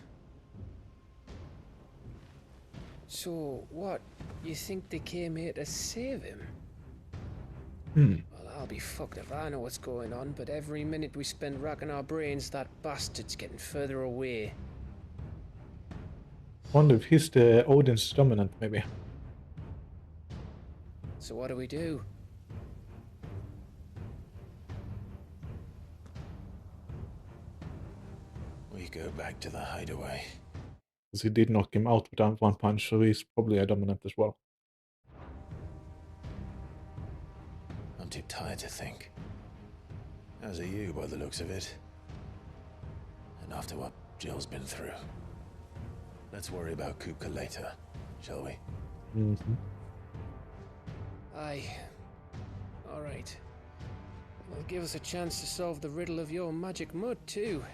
So, what? You think they came here to save him? Well, I'll be fucked if I know what's going on, but every minute we spend racking our brains, that bastard's getting further away. Wonder if he's the Odin's dominant, maybe. So what do we do? We go back to the hideaway. Because he did knock him out with one punch, so he's probably a dominant as well. I'm too tired to think. As are you, by the looks of it. And after what Jill's been through. Let's worry about Kupka later, shall we? Mm-hmm. Aye. Alright. It'll give us a chance to solve the riddle of your magic mud, too.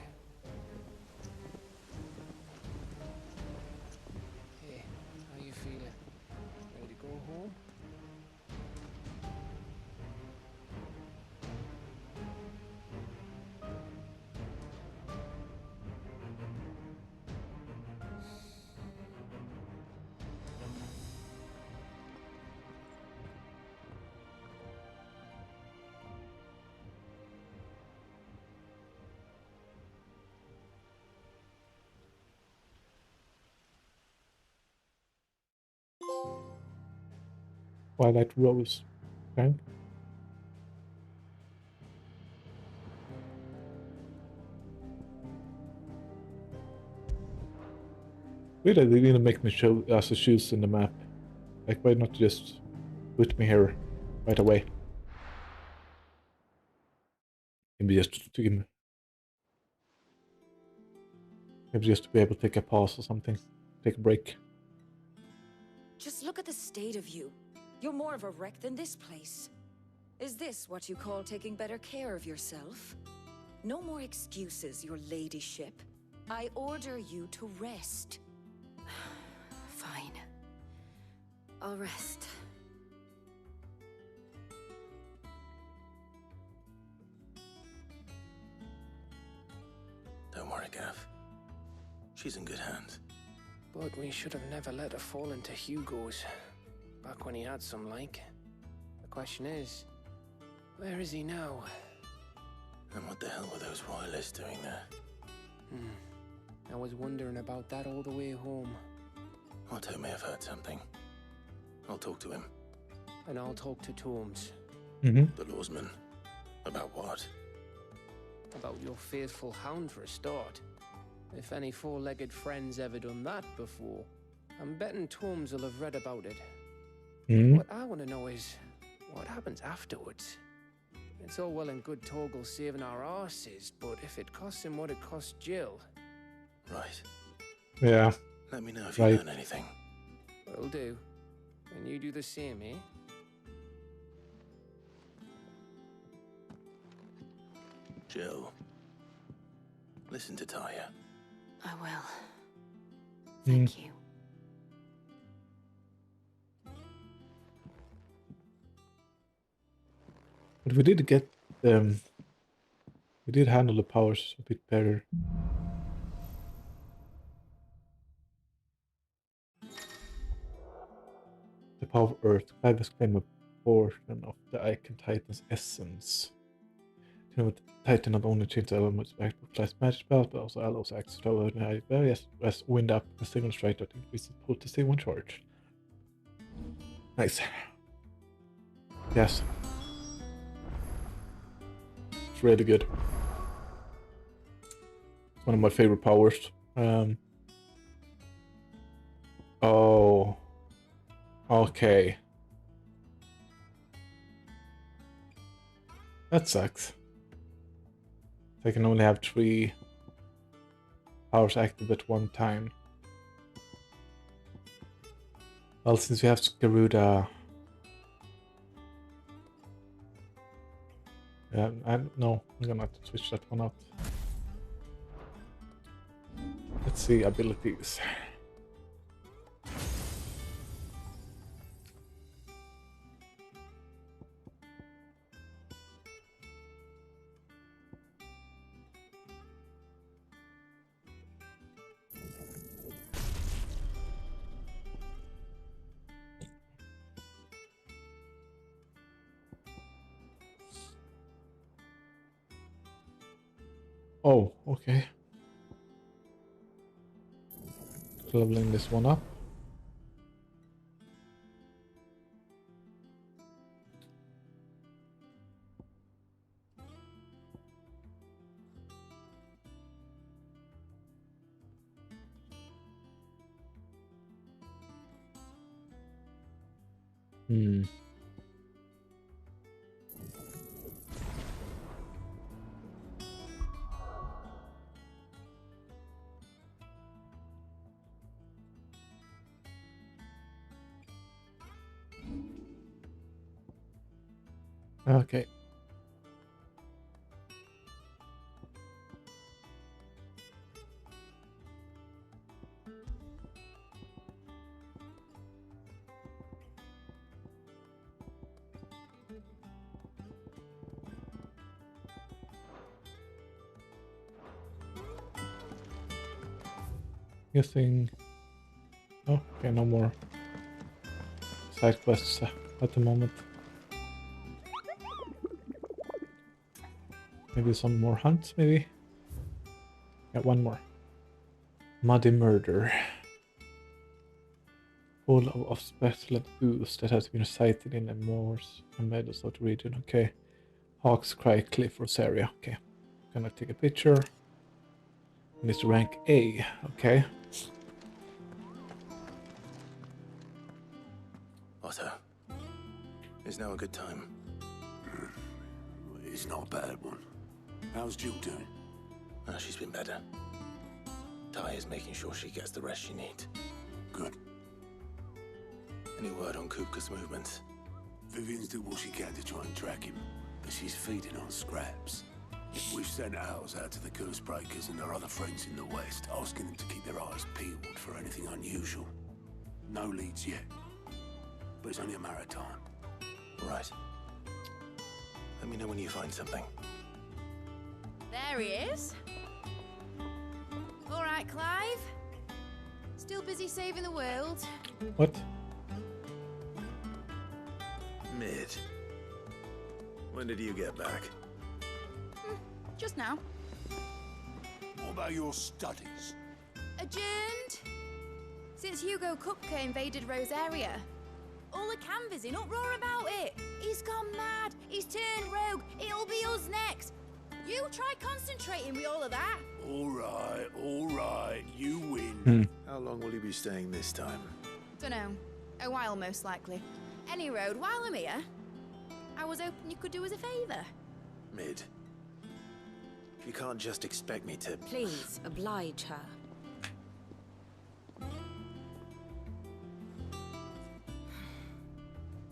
Hey, how you feeling? Ready to go home? Twilight Rose. Okay. Really, they didn't make me show us the shoes in the map. Like, why not just put me here right away? Maybe just to maybe just to be able to take a pause or something. Take a break. Just look at the state of you. You're more of a wreck than this place. Is this what you call taking better care of yourself? No more excuses, your ladyship. I order you to rest. Fine. I'll rest. Don't worry, Gav. She's in good hands. But we should have never let her fall into Hugo's. Back when he had some like. The question is, where is he now? And what the hell were those royalists doing there? I was wondering about that all the way home. Otto may have heard something. I'll talk to him. And I'll talk to Torms. Mm-hmm. The lawsman. About what? About your faithful hound for a start. If any four-legged friend's ever done that before, I'm betting Torms will have read about it. What I want to know is, what happens afterwards? It's all well and good Torgal saving our arses, but if it costs him what it cost Jill... Right. Yeah. Let me know if you learn anything. Will do. And you do the same, eh? Jill. Listen to Taya. I will. Thank you. But we did get we did handle the powers a bit better. The power of Earth. Clive has claimed a portion of the Icon Titan's essence. You know, Titan not only changes elements back to class magic spells, but also allows access to ordinary various as wind up a single strike that increases potency when charged. Nice. Yes. It's really good. It's one of my favorite powers. Oh. Okay. That sucks. I can only have 3 powers active at one time. Well, since we have Garuda... Yeah, no, I'm gonna have to switch that one out. Let's see, abilities. Oh, okay. Leveling this one up. Okay. Guessing. Oh, okay, no more side quests at the moment. Maybe some more hunts, maybe? Yeah, one more. Muddy Murder. Full of special ooze that has been sighted in the moors and meadows of the region. Okay. Hawk's Cry Cliff Rosaria. Okay. Gonna take a picture. And it's rank A. Okay. Otto, is now a good time? It's not a bad one. How's Jill doing? She's been better. Ty is making sure she gets the rest she needs. Good. Any word on Kupka's movements? Vivian's did what she can to try and track him, but she's feeding on scraps. We've sent ours out to the Cursebreakers and their other friends in the west, asking them to keep their eyes peeled for anything unusual. No leads yet, but it's only a matter of time. Right. Let me know when you find something. There he is. All right, Clive. Still busy saving the world. What? Mid. When did you get back? Just now. What about your studies? Adjourned. Since Hugo Kupka invaded Rosaria. All the canvas in uproar about it. He's gone mad. He's turned rogue. It'll be us next. You try concentrating with all of that. All right. You win. How long will you be staying this time? Dunno. A while, most likely. Any road, while I'm here, I was hoping you could do us a favour. Mid. You can't just expect me to... Please, oblige her.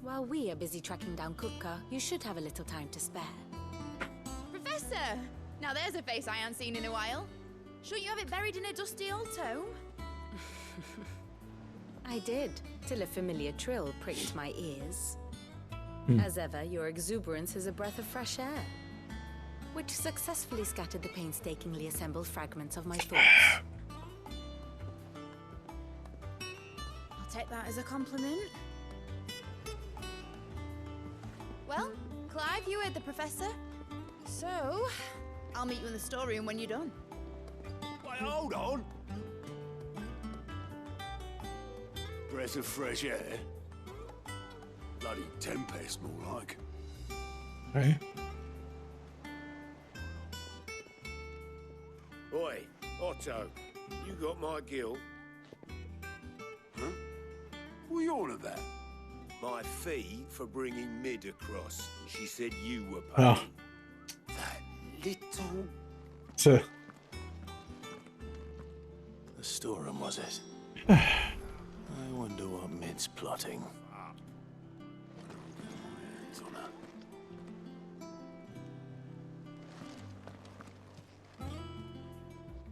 While we are busy tracking down Kupka, you should have a little time to spare. Professor! Now there's a face I haven't seen in a while. Shouldn't you have it buried in a dusty old tome? I did, till a familiar trill pricked my ears. As ever, your exuberance is a breath of fresh air, which successfully scattered the painstakingly assembled fragments of my thoughts. I'll take that as a compliment. Well, Clive, you heard the professor. So, I'll meet you in the storeroom when you're done. Wait, hold on. Breath of fresh air. Bloody tempest, more like. Okay. Oi, Otto, you got my gill? Huh? What are you on about? My fee for bringing Mid across. She said you were Oh. paying. That little... So. The storeroom, was it? I wonder what Mid's plotting.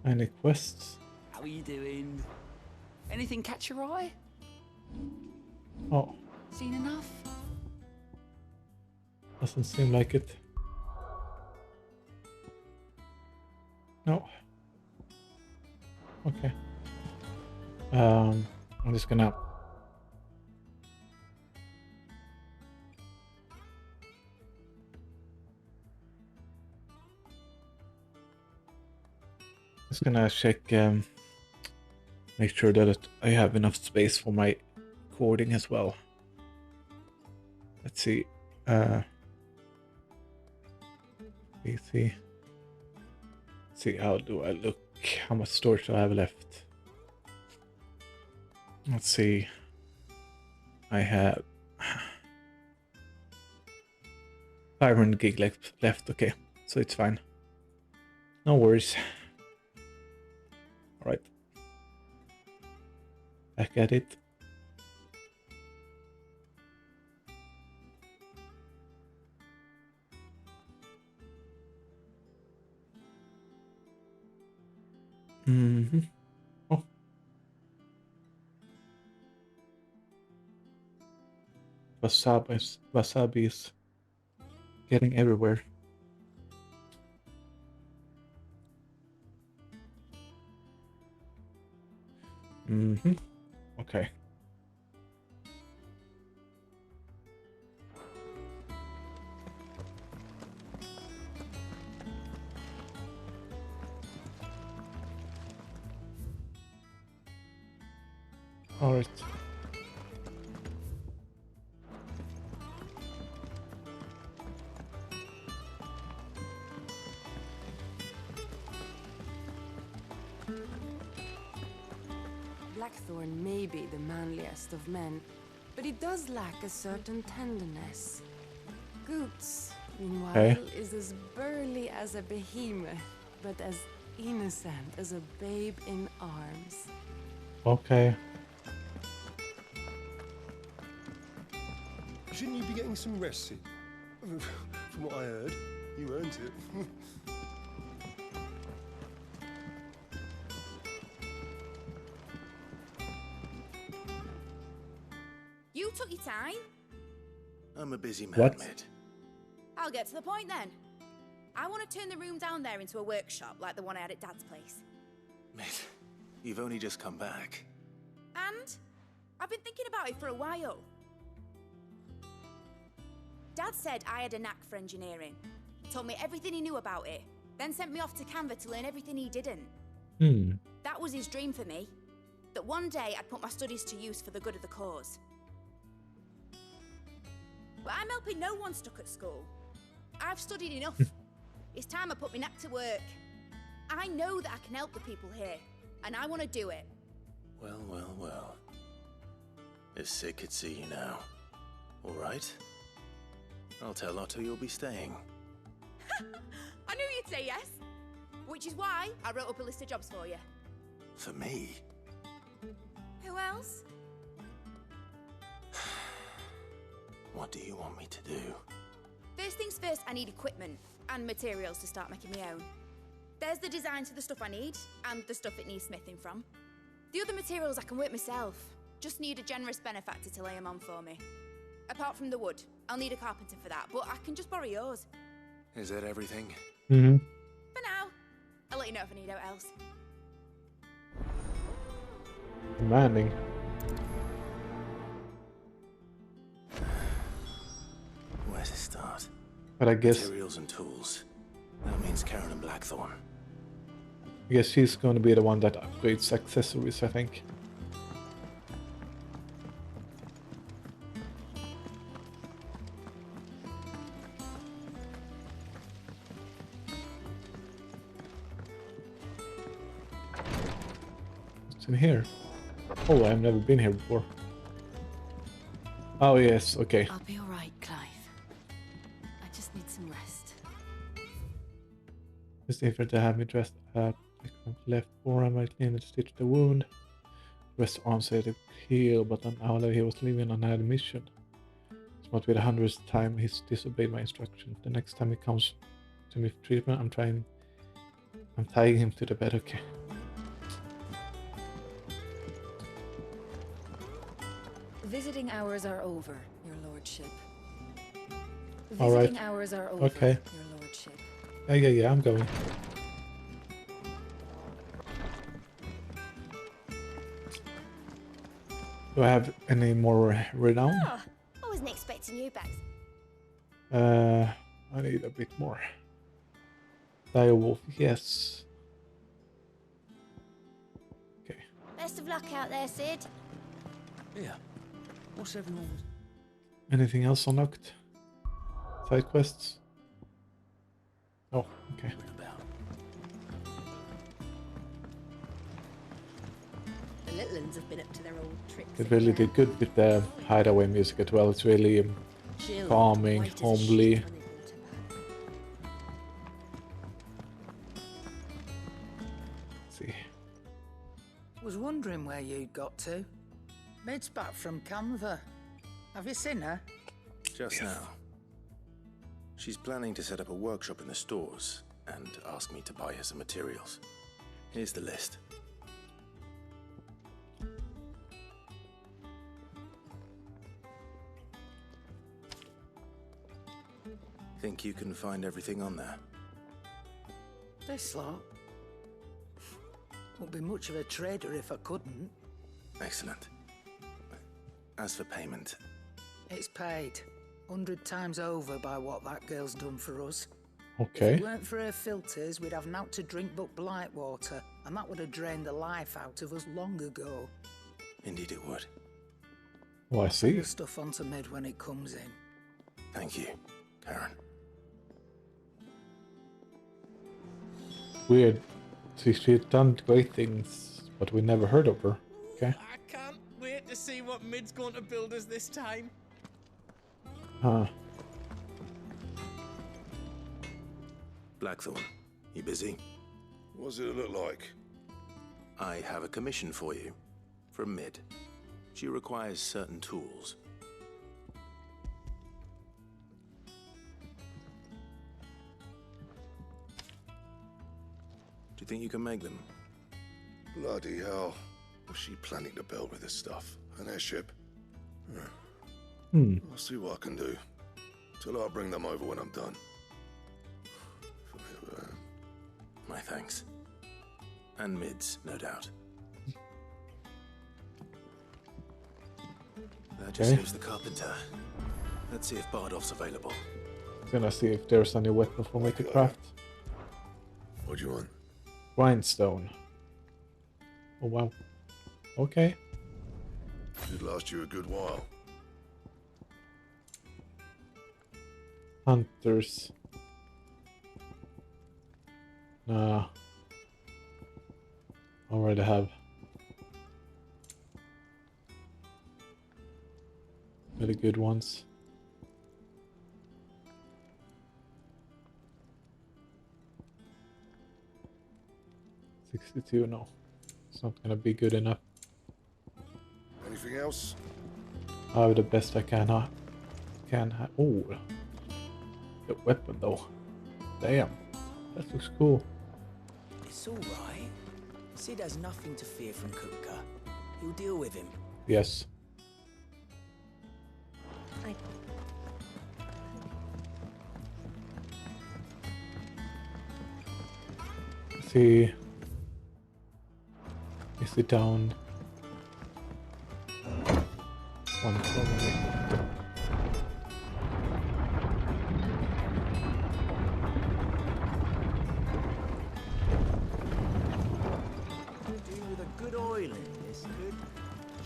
Any quests? How are you doing? Anything catch your eye? Oh, Seen enough? doesn't seem like it. No. Okay. I'm just gonna check, make sure that I have enough space for my recording as well. Let's see. PC. Let's see, how do I look? How much storage do I have left? Let's see. I have 500 gig left. Okay, so it's fine. No worries. All right. Back at it. Oh. Wasabi is getting everywhere. Okay. All right. Blackthorn may be the manliest of men, but he does lack a certain tenderness. Goots, meanwhile, is as burly as a behemoth, but as innocent as a babe in arms. Okay. Shouldn't you be getting some rest, Sid? From what I heard, you earned it. You took your time. I'm a busy man, What? Mid. I'll get to the point then. I want to turn the room down there into a workshop like the one I had at Dad's place. Mid, you've only just come back. And I've been thinking about it for a while. Dad said I had a knack for engineering. Told me everything he knew about it. Then sent me off to Canva to learn everything he didn't. That was his dream for me. That one day I'd put my studies to use for the good of the cause. But I'm helping no one stuck at school. I've studied enough. It's time I put my knack to work. I know that I can help the people here, and I want to do it. Well, well, well. If Sid could see you now. All right? I'll tell Otto you'll be staying. I knew you'd say yes. Which is why I wrote up a list of jobs for you. For me? Who else? What do you want me to do? First things first, I need equipment and materials to start making my own. There's the designs for the stuff I need and the stuff it needs smithing from. The other materials I can work myself. Just need a generous benefactor to lay them on for me. Apart from the wood. I'll need a carpenter for that, but I can just borrow yours. Is that everything? Mm-hmm. For now. I'll let you know if I need out else. Demanding. Where to start? But I guess Materials and tools. That means Karen and Blackthorn. I guess she's going to be the one that upgrades accessories, I think. What's in here? Oh, I've never been here before. Oh yes, okay. I'll be alright, Clive. I just need some rest. It's different to have me dressed up. Left forearm, I clean and stitch the wound. Rest arm said to heal, but an hour later he was leaving on an mission. This must be the 100th time he's disobeyed my instruction. The next time he comes to me for treatment, I'm tying him to the bed, okay. Visiting hours are over, your lordship. All right. Visiting hours are over, Okay. your lordship. Yeah, I'm going. Do I have any more renown? Oh, I wasn't expecting you back. I need a bit more. Direwolf, yes. Okay. Best of luck out there, Sid. Yeah. What's everyone? Anything else unlocked? Side quests? Oh, okay. The little ones have been up to their old tricks. It really did good with the hideaway music as well. It's really calming, homely. Let's see. Was wondering where you'd got to. Mid's back from Canva. Have you seen her? Just now. She's planning to set up a workshop in the stores and ask me to buy her some materials. Here's the list. Think you can find everything on there? This lot. Won't be much of a trader if I couldn't. Excellent. As for payment, It's paid 100 times over by what that girl's done for us. Okay. If it weren't for her filters, we'd have naught to drink but blight water, and that would have drained the life out of us long ago. indeed it would. Oh, I see. Put stuff onto Mid when it comes in. Thank you, Karen. Weird. She's done great things, but we never heard of her. Okay. I can't wait to see what Mid's going to build us this time. Huh. Blackthorn, you busy? What's it look like? I have a commission for you. From Mid. She requires certain tools. Do you think you can make them? Bloody hell. What's she planning to build with this stuff? An airship? I'll see what I can do. Till I'll bring them over when I'm done. My thanks. And Mid's, no doubt. That just Okay. leaves the carpenter. Let's see if Bardolph's available. Gonna see if there's any weapon for me to craft. What do you want? Grindstone. Oh wow. Okay. Should last you a good while. Hunters. Nah. Already have. Really good ones. $62, no. It's not gonna be good enough. Anything else? I'll have the best I can. Oh, the weapon though. Damn, that looks cool. It's all right. Sid has nothing to fear from Kupka. He'll deal with him. Yes. I fine. See, is it down one floor maybe? Do with a good oil in this, good.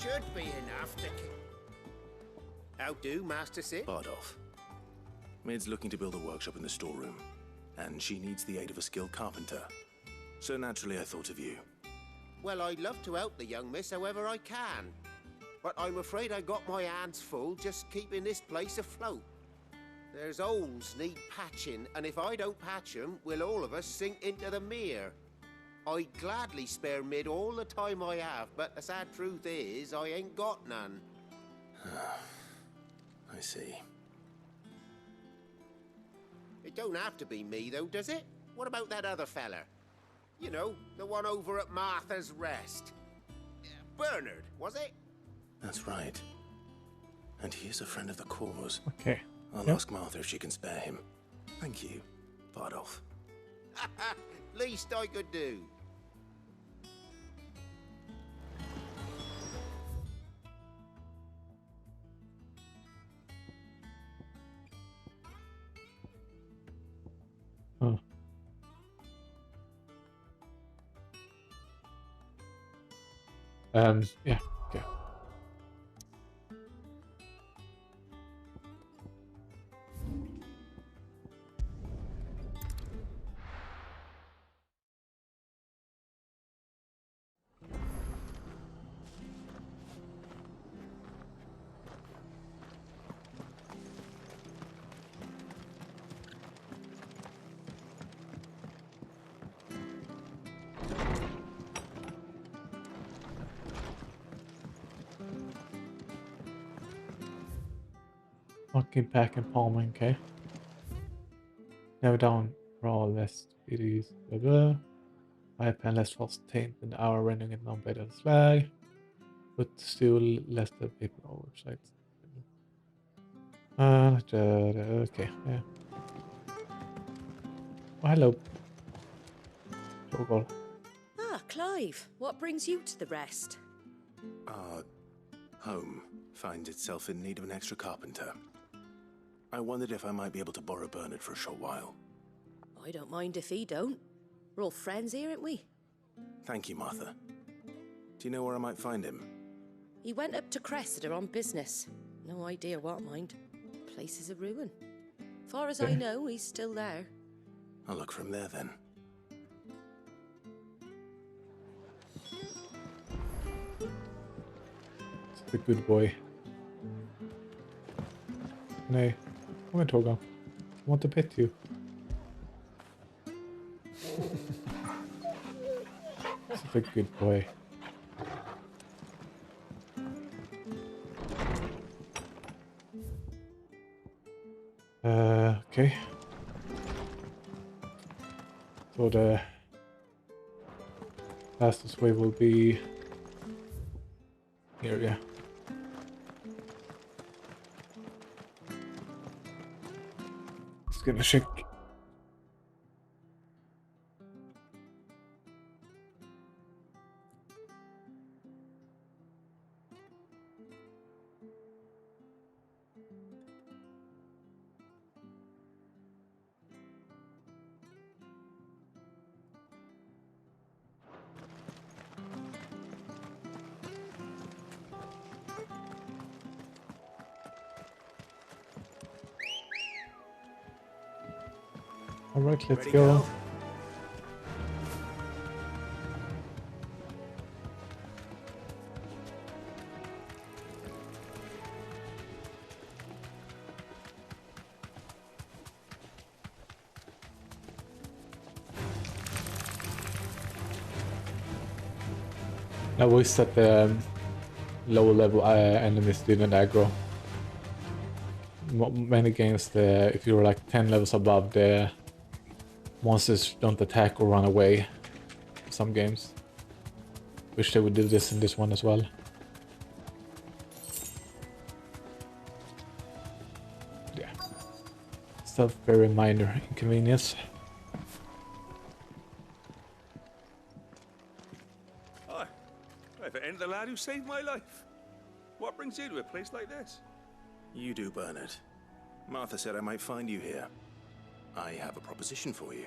Should be enough to keep. How do, Master Sid? Bardolph. Mid's looking to build a workshop in the storeroom, and she needs the aid of a skilled carpenter. So naturally I thought of you. Well, I'd love to help the young miss however I can. But I'm afraid I got my hands full just keeping this place afloat. There's holes need patching, and if I don't patch them, we'll all of us sink into the mere. I'd gladly spare Mid all the time I have, but the sad truth is, I ain't got none. I see. It don't have to be me, though, does it? What about that other fella? You know, the one over at Martha's Rest. Bernard, was it? That's right. And he is a friend of the cause. Okay. I'll ask Martha if she can spare him. Thank you, Bardolph. Least I could do. Huh. Yeah, okay. Fucking back and palming, okay. Never down raw less videos, blah blah. I pen less false taint than our rendering it non better flag. But still less the paper oversights. Okay, yeah. Oh, hello. Torgal. Ah, Clive, what brings you to the Rest? Our home finds itself in need of an extra carpenter. I wondered if I might be able to borrow Bernard for a short while. I don't mind if he don't. We're all friends here, aren't we? Thank you, Martha. Do you know where I might find him? He went up to Cressida on business. No idea what, mind. Place is a ruin. Far as I know, he's still there. I'll look for him there then. It's a good boy. Nej, kom igen Torgal. I want to pet you. Such a good boy. Okay. So the fastest way will be here, yeah. Just gonna check. Alright, let's go. I wish that the lower level enemies didn't aggro. Many games, if you're like 10 levels above, the monsters don't attack or run away. Some games. Wish they would do this in this one as well. Just a very minor inconvenience. Hi. If it ain't the lad who saved my life. What brings you to a place like this? You do, Bernard. Martha said I might find you here. I have a proposition for you.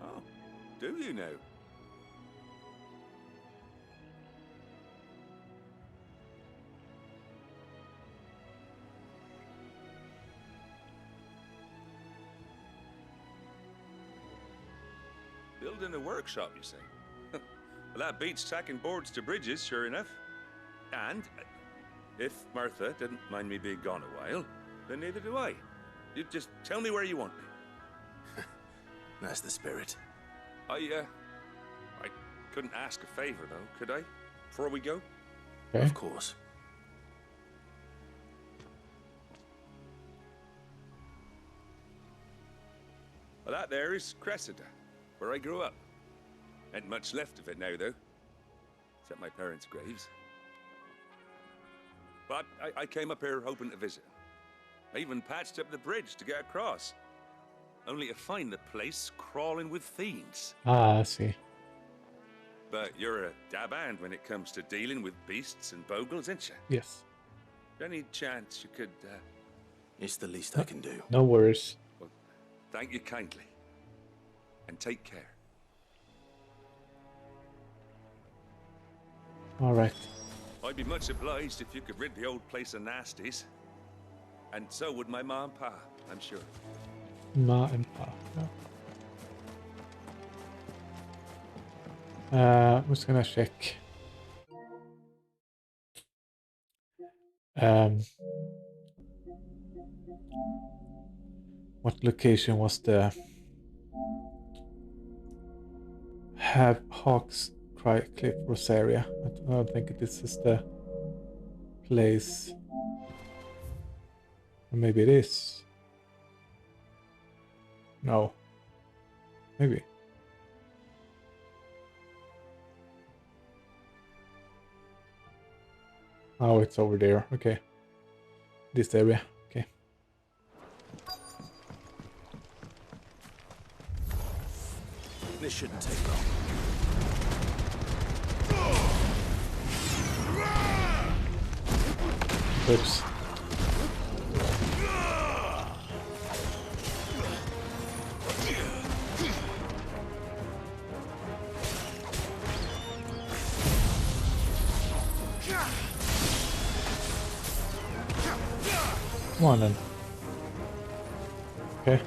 Oh, do you now? Building a workshop, you say? Well, that beats tacking boards to bridges, sure enough. And if Martha didn't mind me being gone a while, then neither do I. You just tell me where you want me. That's the spirit. I couldn't ask a favor, though, could I? Before we go? Okay. Of course. Well, that there is Cressida, where I grew up. Ain't much left of it now, though. Except my parents' graves. But I came up here hoping to visit. I even patched up the bridge to get across. Only to find the place crawling with fiends. Ah, I see. But you're a dab hand when it comes to dealing with beasts and bogles, ain't you? Yes. Any chance you could, It's the least I can do. No worries. Well, thank you kindly. And take care. All right. I'd be much obliged if you could rid the old place of nasties. And so would my ma and pa, I'm sure. Ma and Pa. Yeah. I'm just gonna check. What location was the Hawks Cry Cliff Rosaria? I don't think this is the place. Or maybe it is. No. Maybe. Oh, it's over there. Okay. This area. Okay. This shouldn't take long. Oops. Come on then. Okay.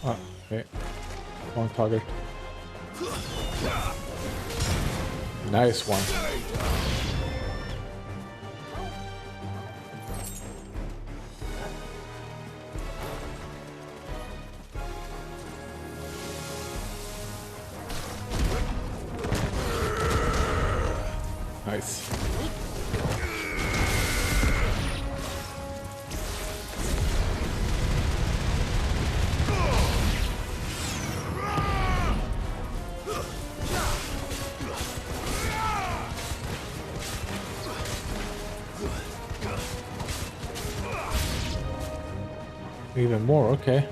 Oh, okay. Wrong target. Nice one. Nice. Even more, okay.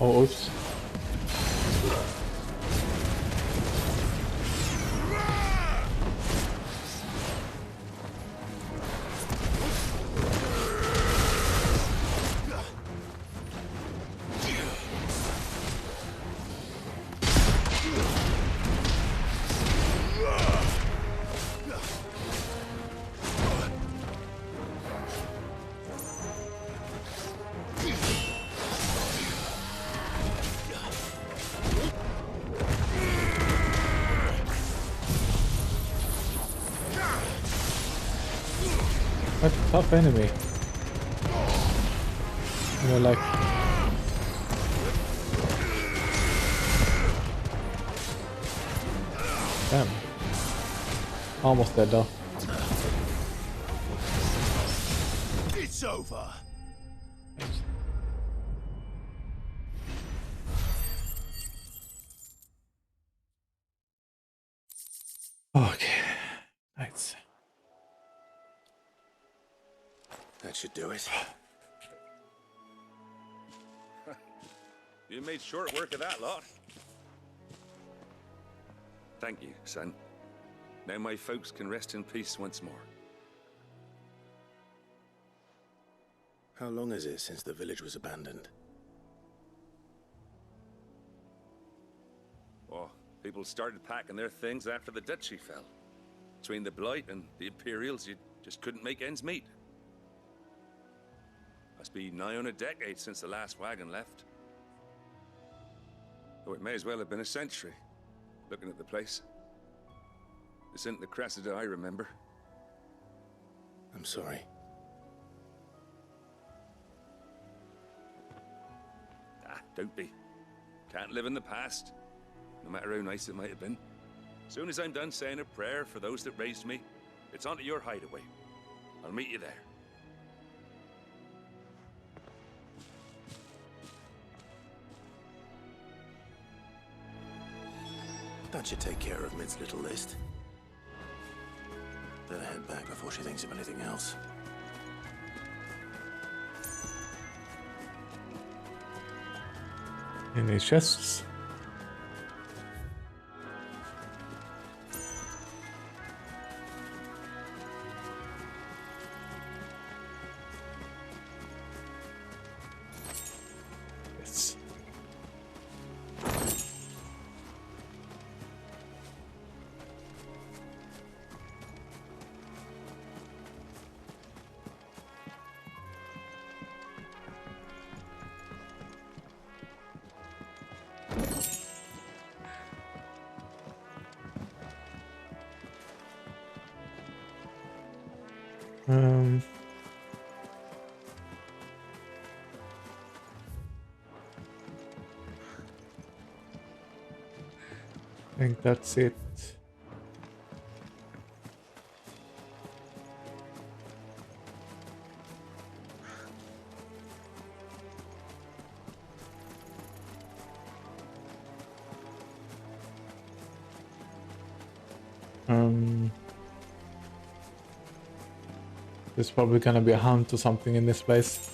Oh, oops. tough enemy. You know, like... Damn. Almost dead though. It's over. Okay. Nice. That should do it. You made short work of that lot. Thank you, son. Now my folks can rest in peace once more. How long is it since the village was abandoned? Oh, people started packing their things after the duchy fell. Between the Blight and the Imperials, you just couldn't make ends meet. Must be nigh on a decade since the last wagon left. Oh, it may as well have been a century, looking at the place. This isn't the Cressida I remember. I'm sorry. Ah, don't be. Can't live in the past, no matter how nice it might have been. Soon as I'm done saying a prayer for those that raised me, it's onto your hideaway. I'll meet you there. That should take care of Mid's little list. Better head back before she thinks of anything else. Any chests? Yes. I think that's it. There's probably gonna be a hunt or something in this place.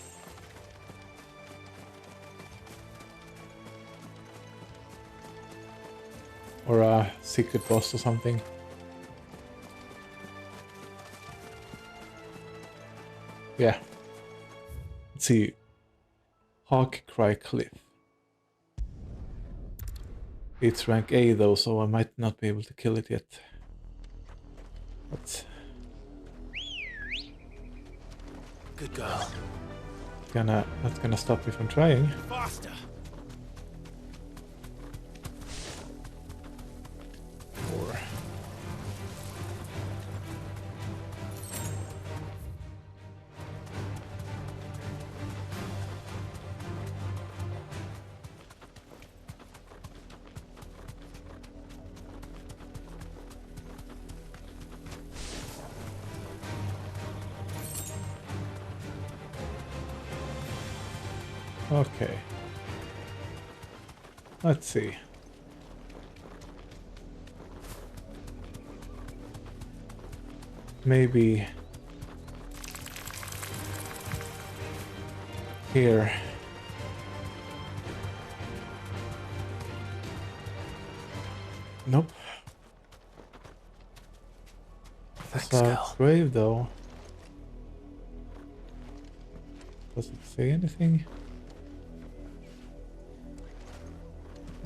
Or a secret boss or something. Yeah. Let's see. Hawk Cry Cliff. It's rank A though, so I might not be able to kill it yet. But good girl. That's gonna stop me from trying. Faster. Or okay. Let's see. Maybe here. Nope. That's a grave though. Does it say anything?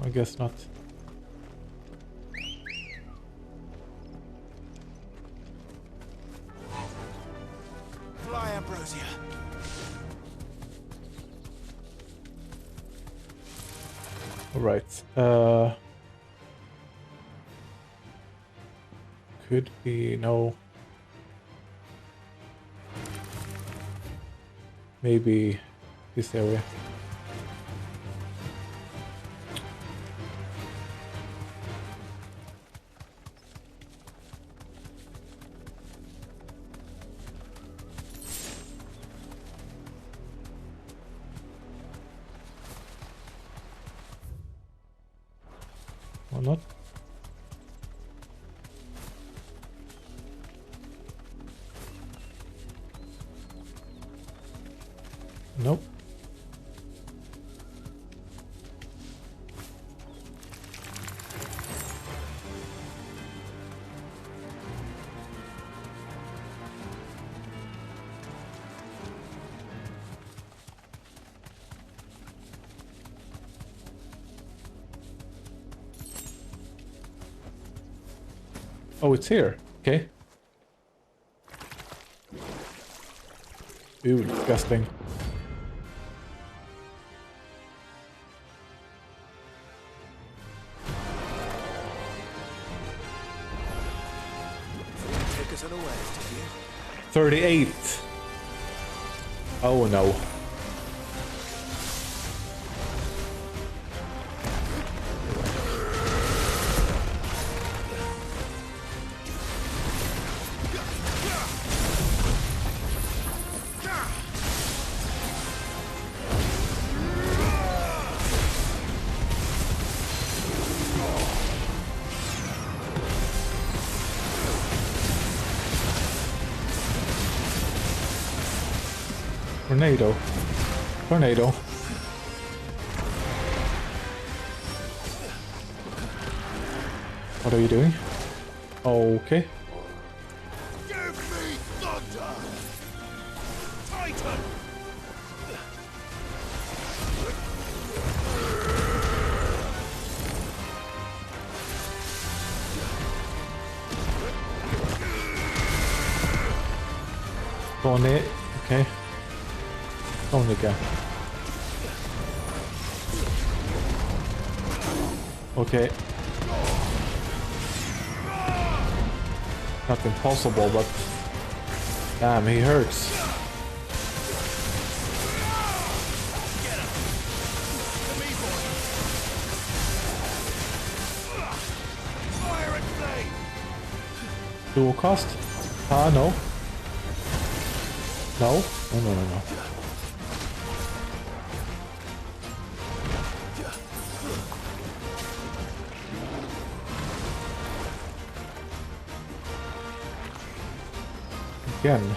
I guess not. Fly, Ambrosia. All right. Could be no. Maybe this area. Or not? Nope. Oh, it's here. Okay. Ooh, disgusting. Take us unawares, did you? 38. Oh no. Tornado. Tornado. What are you doing? Okay. Give me thunder! Titan! Go on it. Okay. On the go. Okay. Not impossible, but damn, he hurts. Dual cost? Ah, no. No? No. Again.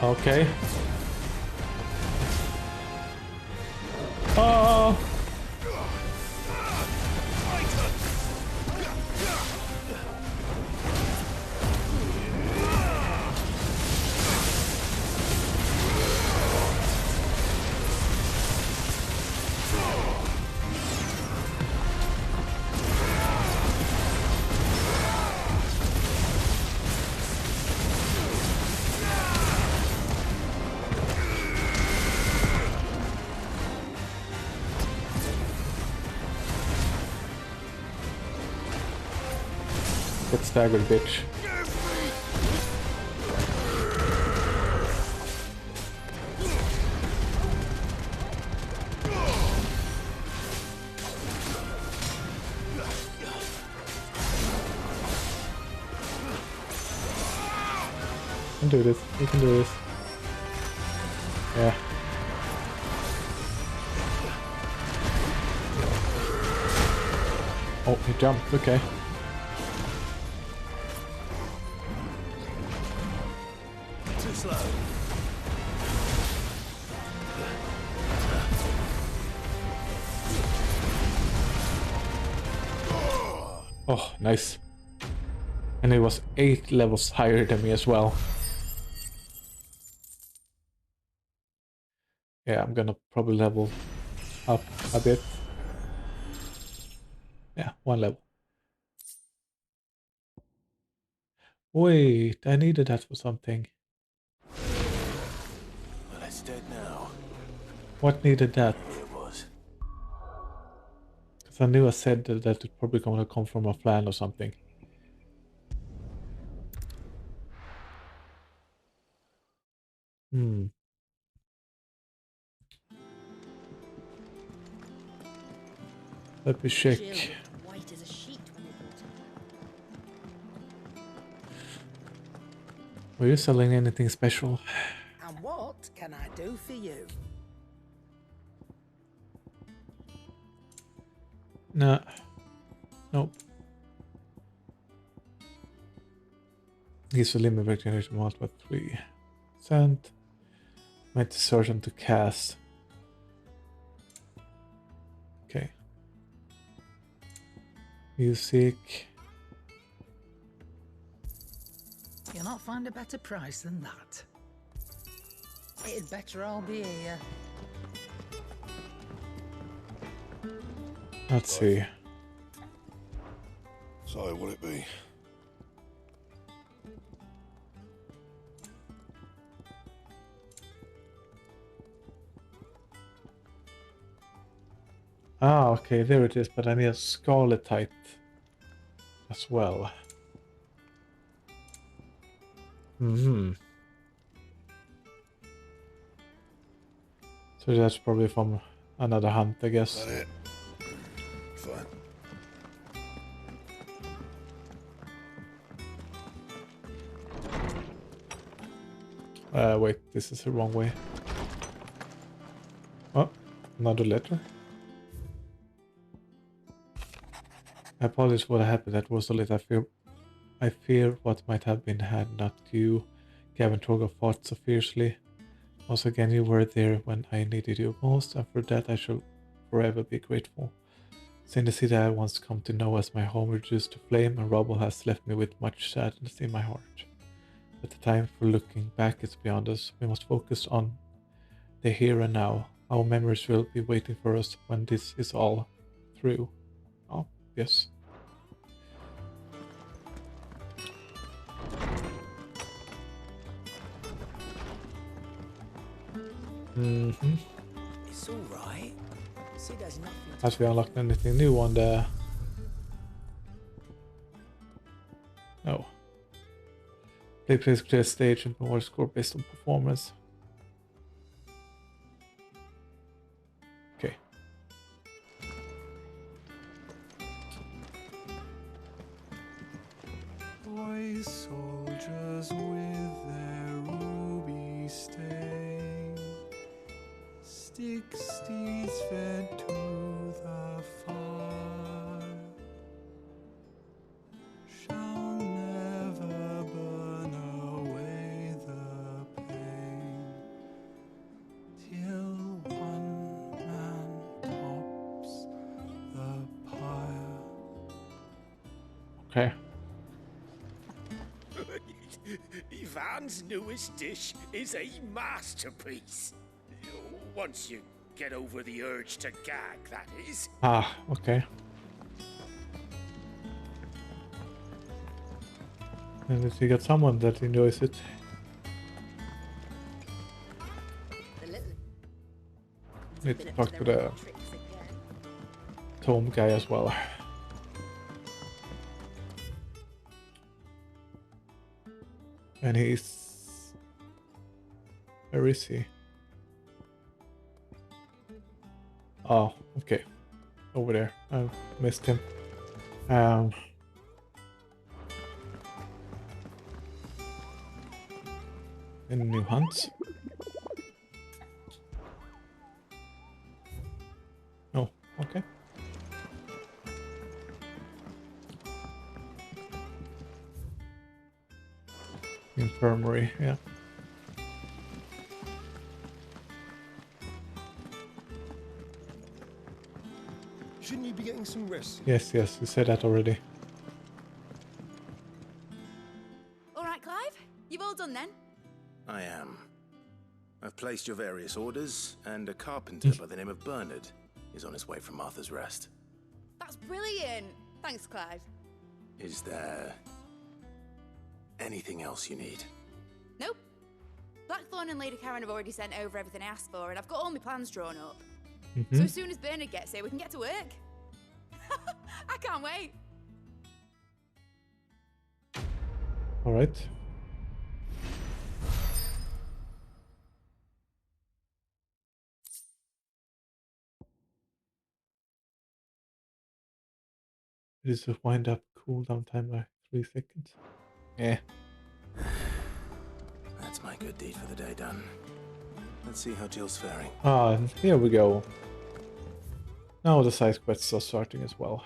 Okay. Oh. Get staggered, bitch. You can do this. You can do this. Yeah. Oh, he jumped. Okay. Too slow. Oh, nice. And it was 8 levels higher than me as well. Yeah, I'm gonna probably level up a bit. Yeah, one level. Wait, I needed that for something. Well, it's dead now. What needed that? It was. Because I knew I said that it's probably going to come from a flan or something. Hmm. Let me check. White as a sheet when they brought him. Were you selling anything special? And what can I do for you? Nah. Nope. Gives a limit recognition once by 3%. Made the surgeon to cast. Okay. Music. You'll not find a better price than that. It'd better all be here. Let's see. So, will it be? Ah, okay, there it is, but I need a scarlet type as well. So that's probably from another hunt, I guess. That it? Fine. Wait, this is the wrong way. Oh, another letter. I apologize for what happened. That was a little. I fear what might have been had not you, Gavin Troga, fought so fiercely. Once again, you were there when I needed you most, and for that I shall forever be grateful. Seeing the city I once come to know as my home reduced to flame and rubble has left me with much sadness in my heart. But the time for looking back is beyond us. We must focus on the here and now. Our memories will be waiting for us when this is all through. Oh, yes. It's all right. See, there's nothing. Has we unlocked anything new on the... No. Play plays clear stage and more score based on performance. Okay. Boy soldiers with their ruby stain, stick steeds fed to the fire, shall never burn away the pain, till one man tops the pyre. Okay. Ivan's newest dish is a masterpiece. Once you get over the urge to gag, that is. Ah, okay. And if you got someone that enjoys it. Need to talk to the Tome guy as well. And he's... Where is he? Oh, okay. Over there. I missed him. Any new hunts? Oh, okay. Infirmary, yeah. Shouldn't you be getting some rest? Yes, you said that already. All right, Clive? You've all done then? I am. I've placed your various orders, and a carpenter by the name of Bernard is on his way from Arthur's Rest. That's brilliant! Thanks, Clive. Is there anything else you need? Nope. Blackthorn and Lady Karen have already sent over everything I asked for, and I've got all my plans drawn up. So as soon as Bernard gets here, we can get to work. I can't wait. All right. It is a wind up cooldown time by 3 seconds. Yeah. That's my good deed for the day done. Let's see how Jill's faring. Ah, here we go. Now the side quests are starting as well.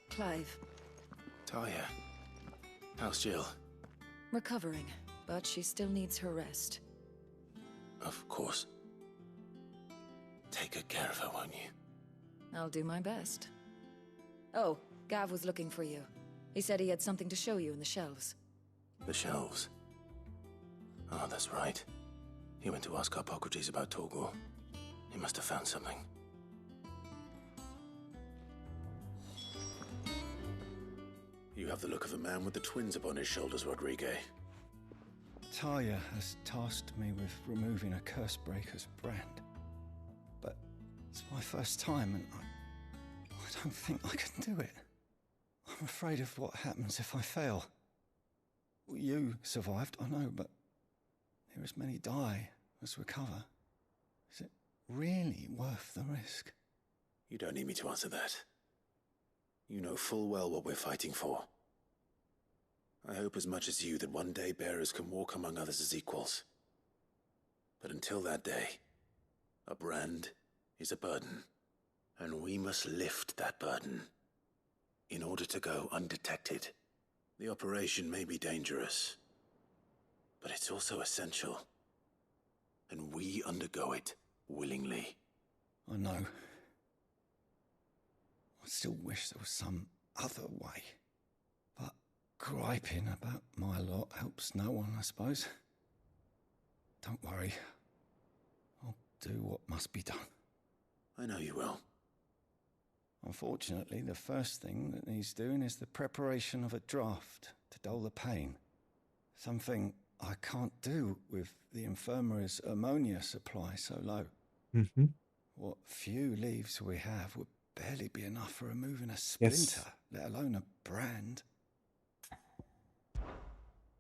Clive. Talia. How's Jill? Recovering, but she still needs her rest. Of course. Take good care of her, won't you? I'll do my best. Oh, Gav was looking for you. He said he had something to show you in the shelves. The shelves. Oh, that's right. He went to ask Harpocrates about Torgor. He must have found something. You have the look of a man with the twins upon his shoulders, Rodrigue. Talia has tasked me with removing a Cursebreaker's brand. But it's my first time, and I don't think I can do it. I'm afraid of what happens if I fail. You survived, I know, but there as many die as recover. Is it really worth the risk? You don't need me to answer that. You know full well what we're fighting for. I hope as much as you that one day bearers can walk among others as equals. But until that day, a brand is a burden, and we must lift that burden in order to go undetected. The operation may be dangerous, but it's also essential, and we undergo it willingly. I know. I still wish there was some other way. But griping about my lot helps no one, I suppose. Don't worry. I'll do what must be done. I know you will. Unfortunately, the first thing that needs doing is the preparation of a draft to dull the pain. Something I can't do with the infirmary's ammonia supply so low. What few leaves we have would barely be enough for removing a splinter, let alone a brand.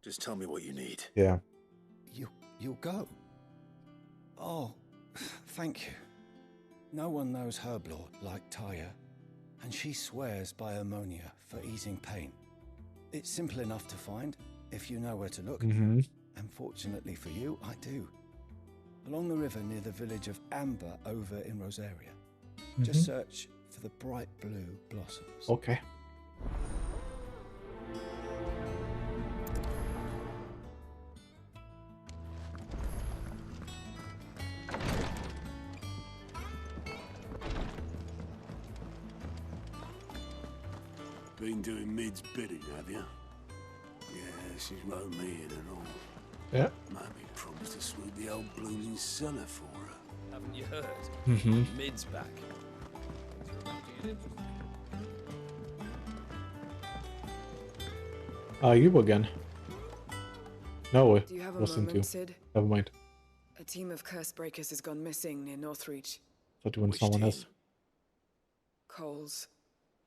Just tell me what you need. Yeah. You'll go. Oh, thank you. No one knows Herblord like Talia, and she swears by ammonia for easing pain. It's simple enough to find, if you know where to look. And fortunately for you, I do. Along the river near the village of Amber over in Rosaria. Just search for the bright blue blossoms. Okay. Been doing Mid's bidding, have you? Yeah, she's wrote me in and all. Yeah. Maybe promised to sweep the old blooming cellar for her. Haven't you heard? Mid's back. You again. No, it Do you have a wasn't moment, you. Sid? Never mind. A team of Cursebreakers has gone missing near Northreach. Thought you were someone else. Coles.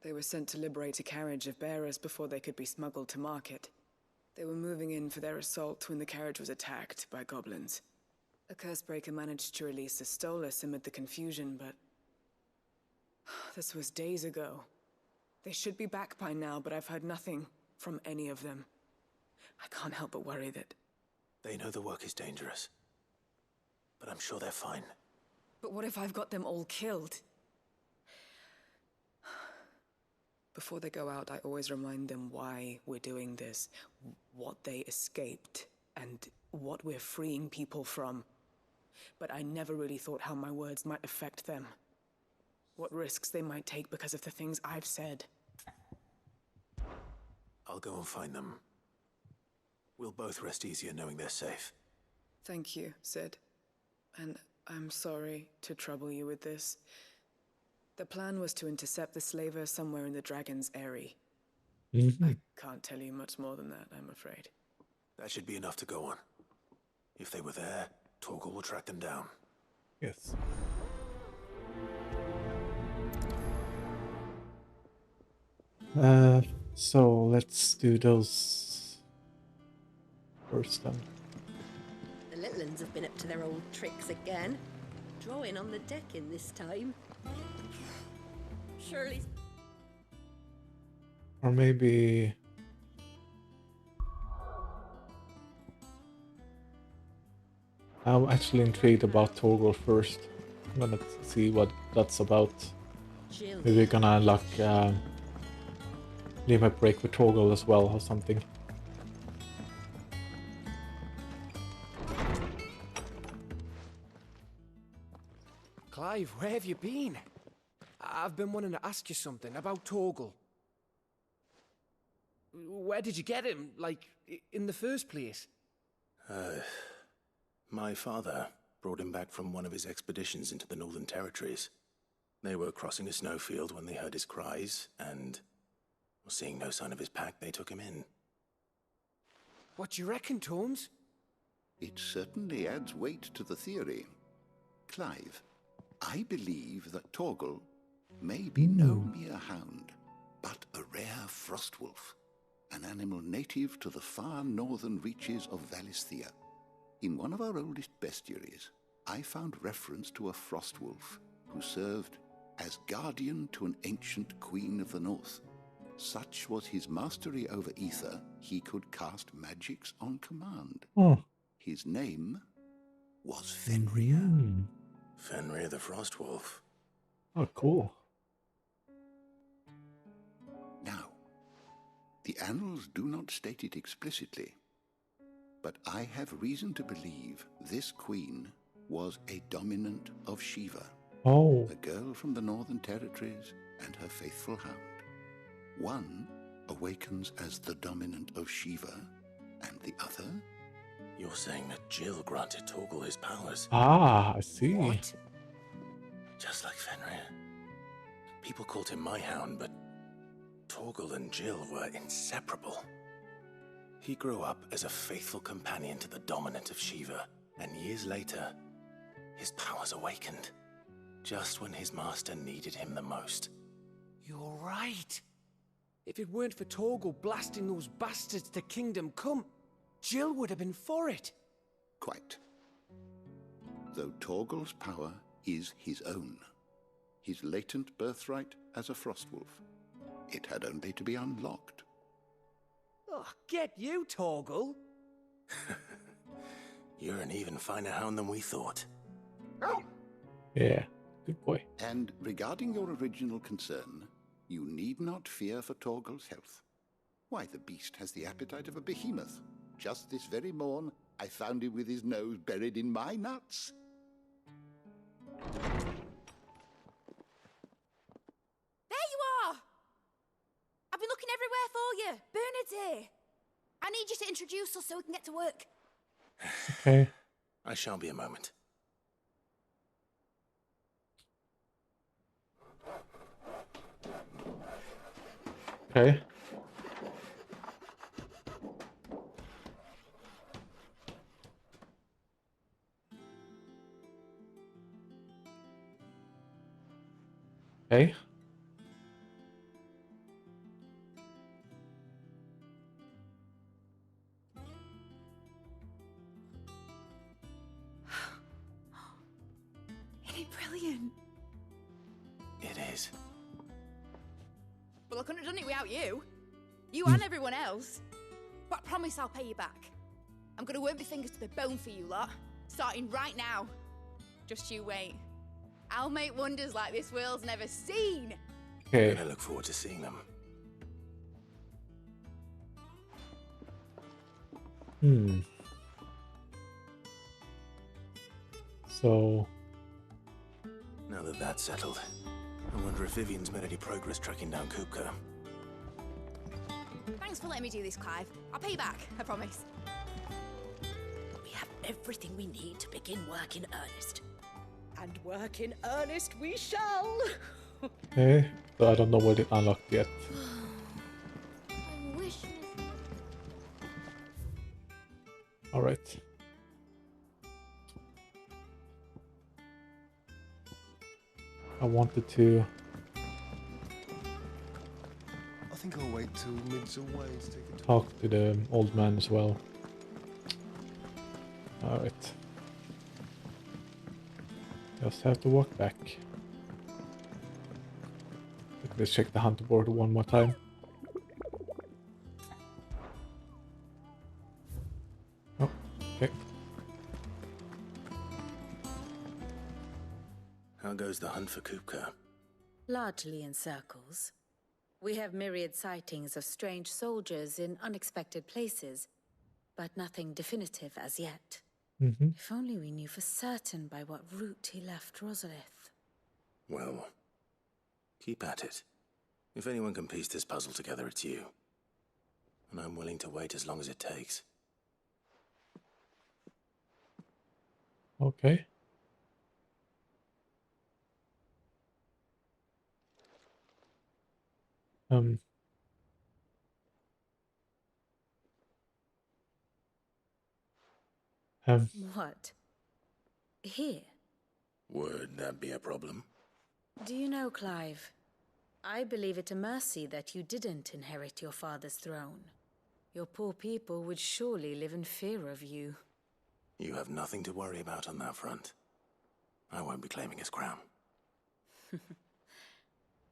They were sent to liberate a carriage of bearers before they could be smuggled to market. They were moving in for their assault when the carriage was attacked by goblins. A Cursebreaker managed to release a Stolas amid the confusion, but this was days ago. They should be back by now, but I've heard nothing from any of them. I can't help but worry that... They know the work is dangerous, but I'm sure they're fine. But what if I've got them all killed? Before they go out, I always remind them why we're doing this, what they escaped, and what we're freeing people from. But I never really thought how my words might affect them. what risks they might take because of the things I've said. I'll go and find them. We'll both rest easier knowing they're safe. Thank you, Sid. And I'm sorry to trouble you with this. The plan was to intercept the slaver somewhere in the Dragon's Eyrie. I can't tell you much more than that, I'm afraid. That should be enough to go on. If they were there, Torgal will track them down. Yes. So let's do those first then. The little uns have been up to their old tricks again. Drawing on the deck in this time. Surely. Or maybe... I'm actually intrigued about Torgal first. I'm gonna see what that's about. Maybe we're gonna unlock limit break with Torgal as well or something. Clive, where have you been? I've been wanting to ask you something about Torgal. Where did you get him, like, in the first place? My father brought him back from one of his expeditions into the Northern Territories. They were crossing a snowfield when they heard his cries, and seeing no sign of his pack, they took him in. What do you reckon, Tomes? It certainly adds weight to the theory. Clive, I believe that Torgal may be no mere hound, but a rare frostwolf, an animal native to the far northern reaches of Valisthea. In one of our oldest bestiaries, I found reference to a frostwolf who served as guardian to an ancient queen of the north. Such was his mastery over ether, he could cast magics on command. His name was Fenrir. Fenrir the Frostwolf. Oh, cool. Now, the annals do not state it explicitly, but I have reason to believe this queen was a dominant of Shiva. Oh. A girl from the Northern Territories and her faithful hound. One awakens as the dominant of Shiva, and the other... You're saying that Jill granted Torgal his powers? Ah, I see. What? Just like Fenrir. People called him my hound, but Torgal and Jill were inseparable. He grew up as a faithful companion to the dominant of Shiva, and years later, his powers awakened, just when his master needed him the most. You're right. If it weren't for Torgal blasting those bastards to Kingdom Come, Jill would have been for it. Quite. Though Torgal's power is his own, his latent birthright as a Frostwolf, it had only to be unlocked. Oh, get you, Torgal. You're an even finer hound than we thought. Yeah, good boy. And regarding your original concern, you need not fear for Torgal's health. Why, the beast has the appetite of a behemoth. Just this very morn, I found him with his nose buried in my nuts. There you are! I've been looking everywhere for you. Bernard's here. I need you to introduce us so we can get to work. Okay. I shall be a moment. Okay. Okay. Isn't it brilliant? It is. Well, I couldn't have done it without you. You and everyone else. But I promise I'll pay you back. I'm gonna work my fingers to the bone for you lot, starting right now. Just you wait. I'll make wonders like this world's never seen. Okay. I look forward to seeing them. So... Now that that's settled, I wonder if Vivian's made any progress tracking down Kupka. Thanks for letting me do this, Clive. I'll pay you back, I promise. We have everything we need to begin work in earnest. And work in earnest we shall! Okay, so I don't know what it unlocked yet. I wish... Alright. I wanted to... I think I'll wait till mid's away to take a talk to the old man as well. Alright. Just have to walk back. Let's check the hunter board one more time. Oh, okay. How goes the hunt for Kupka? Largely in circles. We have myriad sightings of strange soldiers in unexpected places, but nothing definitive as yet. If only we knew for certain by what route he left Rosalith. Well, keep at it. If anyone can piece this puzzle together, it's you. And I'm willing to wait as long as it takes. Okay. What? Here? Would that be a problem? Do you know, Clive? I believe it a mercy that you didn't inherit your father's throne. Your poor people would surely live in fear of you. You have nothing to worry about on that front. I won't be claiming his crown.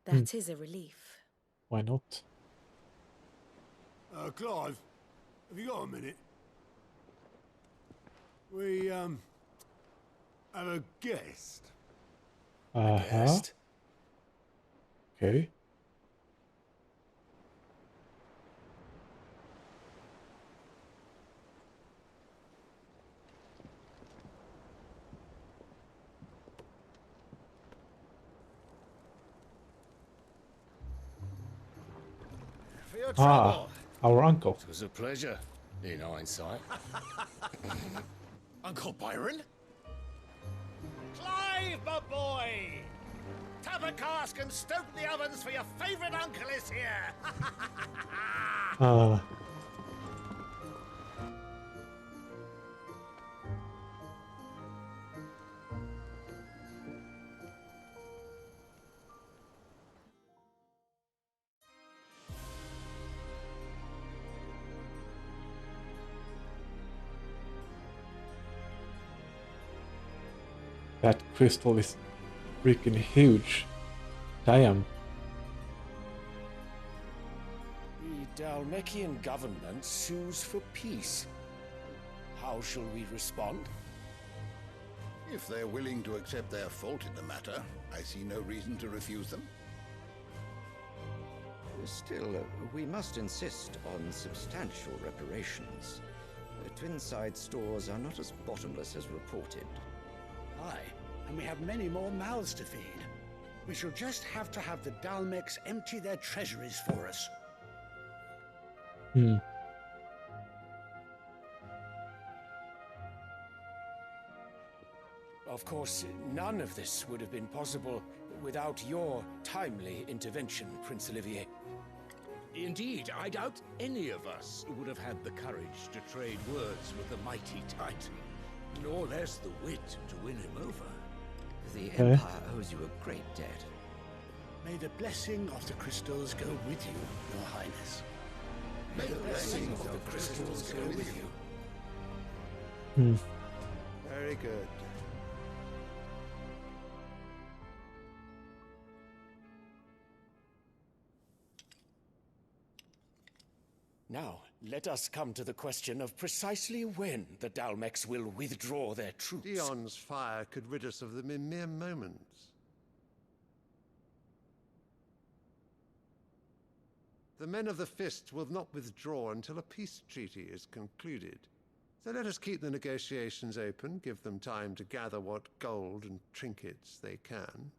That is a relief. Why not? Clive, have you got a minute? We, have a guest. Okay. For your trouble. Our uncle. It was a pleasure, in hindsight. Uncle Byron? Clive, my boy! Tap a cask and stoke the ovens, for your favourite uncle is here! That crystal is freaking huge. Damn. The Dalmekian government sues for peace. How shall we respond? If they're willing to accept their fault in the matter, I see no reason to refuse them. Still, we must insist on substantial reparations. Twinside stores are not as bottomless as reported. Aye, and we have many more mouths to feed. We shall just have to have the Dalmeks empty their treasuries for us. Of course, none of this would have been possible without your timely intervention, Prince Olivier. Indeed, I doubt any of us would have had the courage to trade words with the mighty Titan, nor less the wit to win him over. The Empire owes you a great debt. May the blessing of the crystals go with you, Your Highness. May the blessing of the crystals go with you. Very good. Now, let us come to the question of precisely when the Dalmeks will withdraw their troops. Dion's fire could rid us of them in mere moments. The men of the Fist will not withdraw until a peace treaty is concluded. So let us keep the negotiations open, give them time to gather what gold and trinkets they can.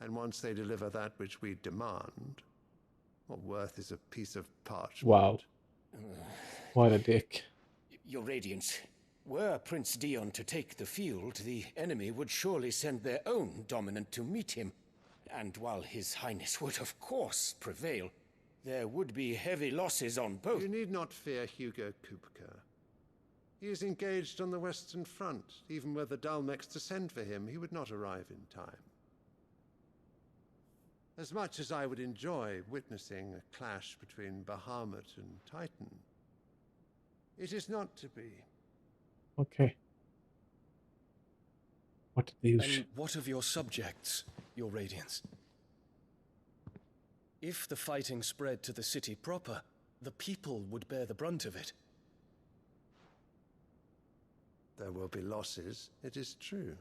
And once they deliver that which we demand, what worth is a piece of parchment? Wow. What a dick. Your Radiance, were Prince Dion to take the field, the enemy would surely send their own dominant to meet him. And while His Highness would of course prevail, there would be heavy losses on both. You need not fear Hugo Kupka. He is engaged on the Western Front. Even were the Dalmex to send for him, he would not arrive in time. As much as I would enjoy witnessing a clash between Bahamut and Titan, it is not to be. Okay. What the use? And what of your subjects, your Radiance? If the fighting spread to the city proper, the people would bear the brunt of it. There will be losses, it is true.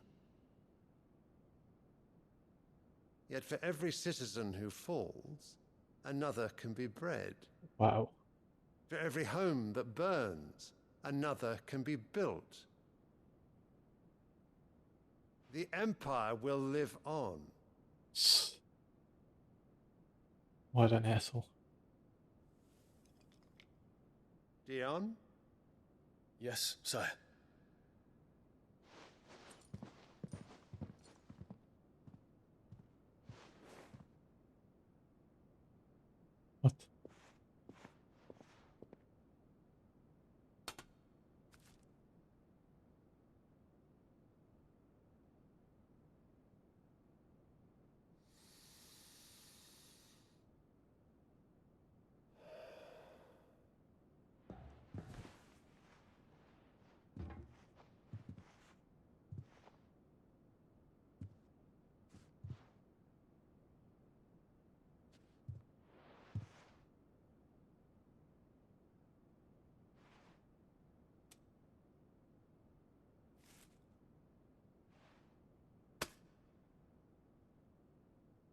Yet for every citizen who falls, another can be bred. Wow. For every home that burns, another can be built. The Empire will live on. What an asshole. Dion? Yes, sire. What?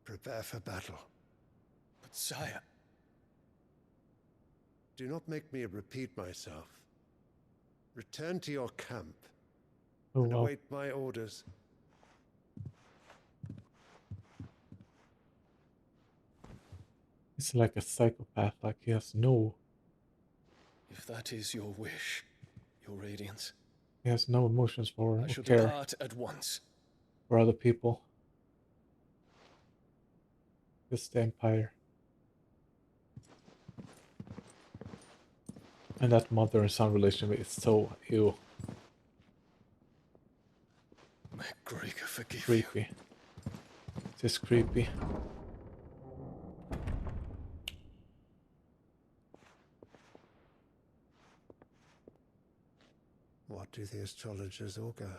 Prepare for battle. But sire... Do not make me repeat myself. Return to your camp and await my orders. He's like a psychopath, like he has no... If that is your wish, your Radiance, He has no emotions for I or shall care depart at once. for other people. Just the Empire. And that mother and son relationship is so ew. May Gregor forgive creepy. Just creepy. What do the astrologers augur?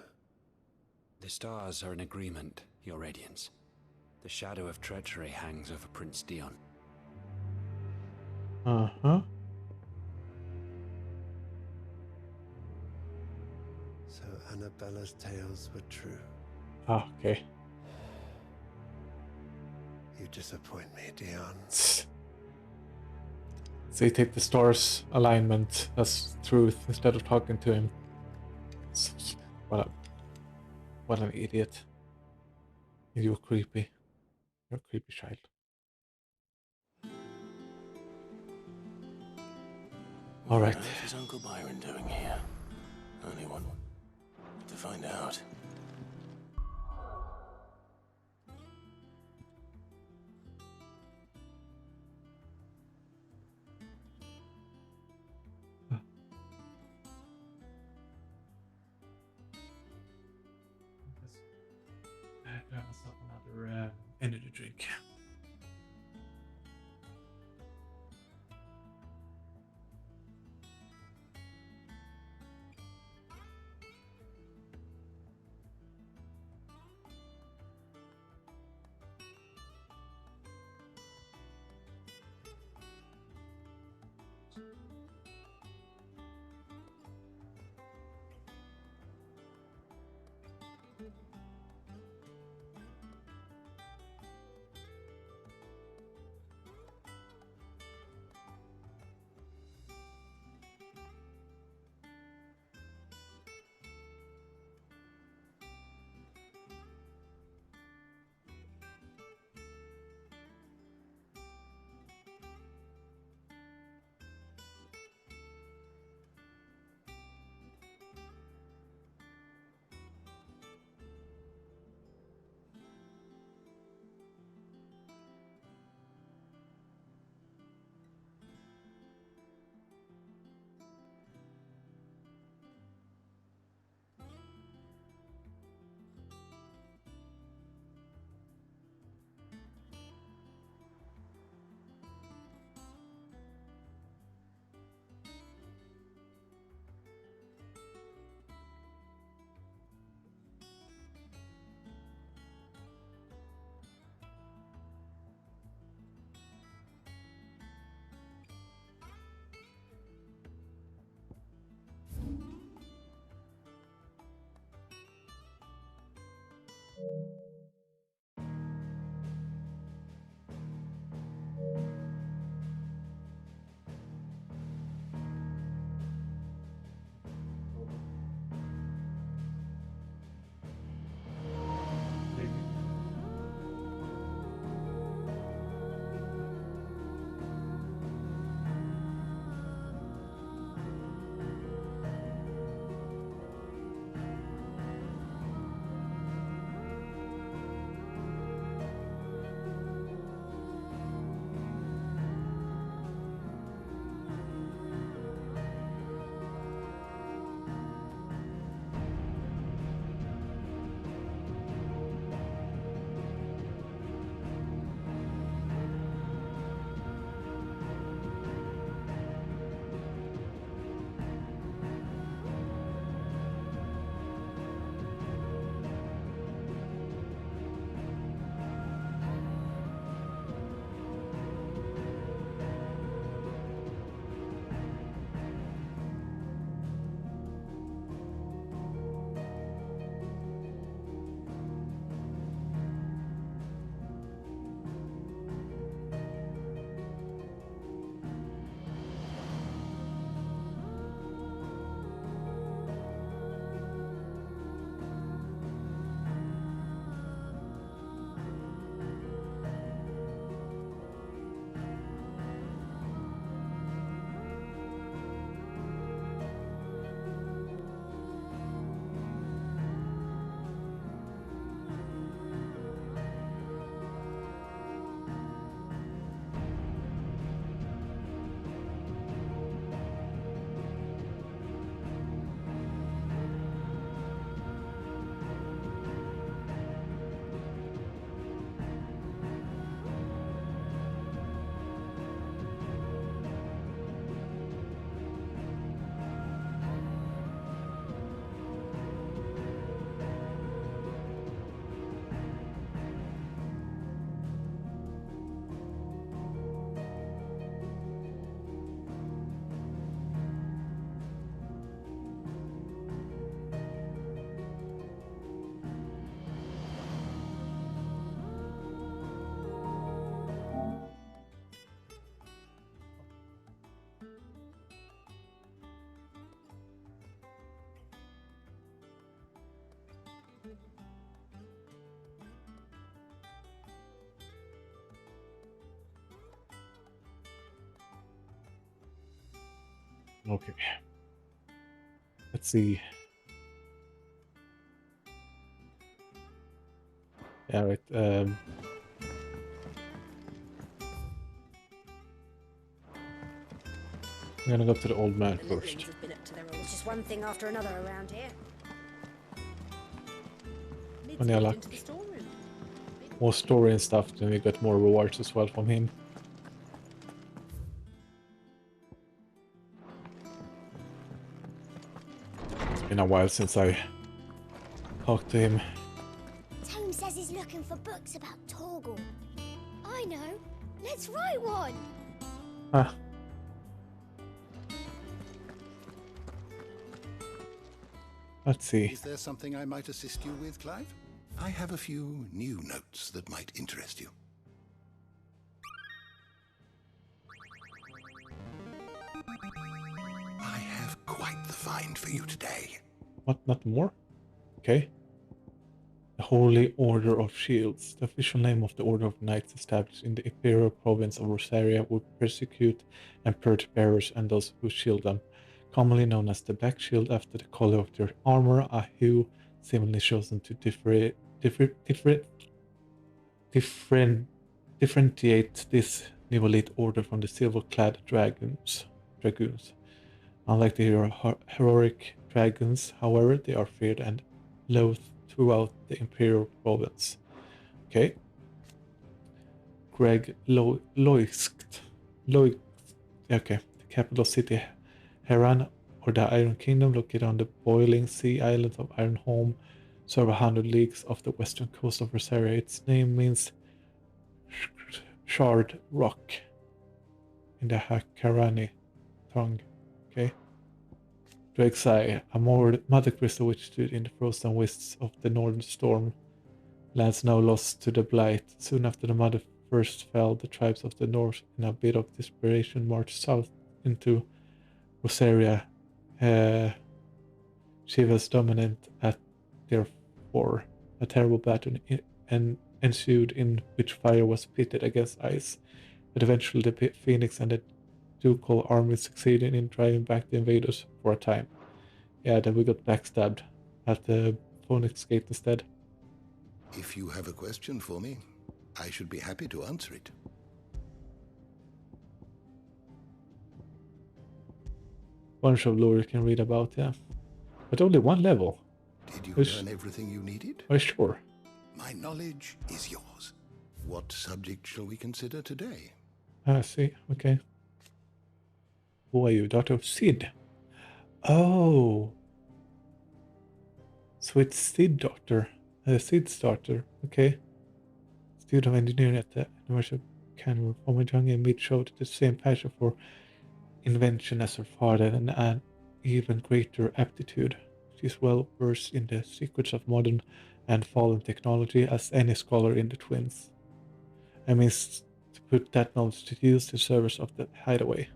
The stars are in agreement, your Radiance. The shadow of treachery hangs over Prince Dion. Uh-huh. So Annabella's tales were true. Ah, okay. You disappoint me, Dion. So you take the stars alignment as truth instead of talking to him. What an idiot. You're creepy. You're a creepy child. All right. What on earth is Uncle Byron doing here? Only one to find out. Grab myself another energy drink. Okay. Let's see. Yeah, right. I'm gonna go to the old man The first. Littlings have been up to their old. It's just one thing after another around here. When you like more story and stuff, then we got more rewards as well from him. It's been a while since I talked to him. Tome says he's looking for books about Torgal. I know. Let's write one. Ah. Let's see. Is there something I might assist you with, Clive? I have a few new notes that might interest you. I have quite the find for you today. What, not more? Okay. The Holy Order of Shields, the official name of the Order of Knights established in the Imperial province of Rosaria, would persecute and purge bearers and those who shield them. Commonly known as the Black Shield after the color of their armor, a hue seemingly chosen to differentiate this new elite order from the silver-clad dragoons. Unlike the heroic dragons, however, they are feared and loathed throughout the Imperial province. Okay. Greg Loisk. Okay. The capital city, Heran, or the Iron Kingdom, located on the boiling sea island of Ironholm, serve 100 leagues off the western coast of Rosaria. Its name means Shard Rock in the Hakarani tongue. Okay. Drake's Eye, a mother crystal which stood in the frozen wastes of the northern storm. Lands now lost to the blight. Soon after the mother first fell, the tribes of the north, in a bit of desperation, marched south into Rosaria. Shiva's dominant at their fore. A terrible battle ensued in which fire was pitted against ice, but eventually the Phoenix and the ducal army succeeded in driving back the invaders for a time. Yeah, then we got backstabbed at the Phoenix Gate instead. If you have a question for me, I should be happy to answer it. Bunch of lore you can read about, yeah. But only one level. Did you learn everything you needed? Oh, sure. My knowledge is yours. What subject shall we consider today? I see, okay. Who are you? Daughter of Sid? Oh. So it's Sid's daughter. Okay. Student of engineering at the University of Canberra. From a young age, showed the same passion for invention as her father and an even greater aptitude. She is well versed in the secrets of modern and fallen technology as any scholar in the twins. I mean, to put that knowledge to use to service of the hideaway.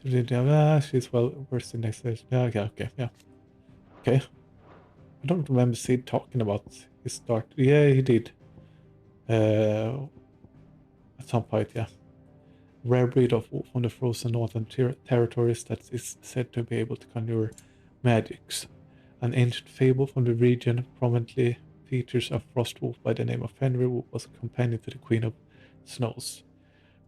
She's well versed in next. Yeah, okay. Okay. I don't remember Sid talking about his start. Yeah, he did. At some point, yeah. Rare breed of wolf from the frozen northern territories that is said to be able to conjure magics. An ancient fable from the region prominently features a frost wolf by the name of Fenrir, who was a companion to the Queen of Snows.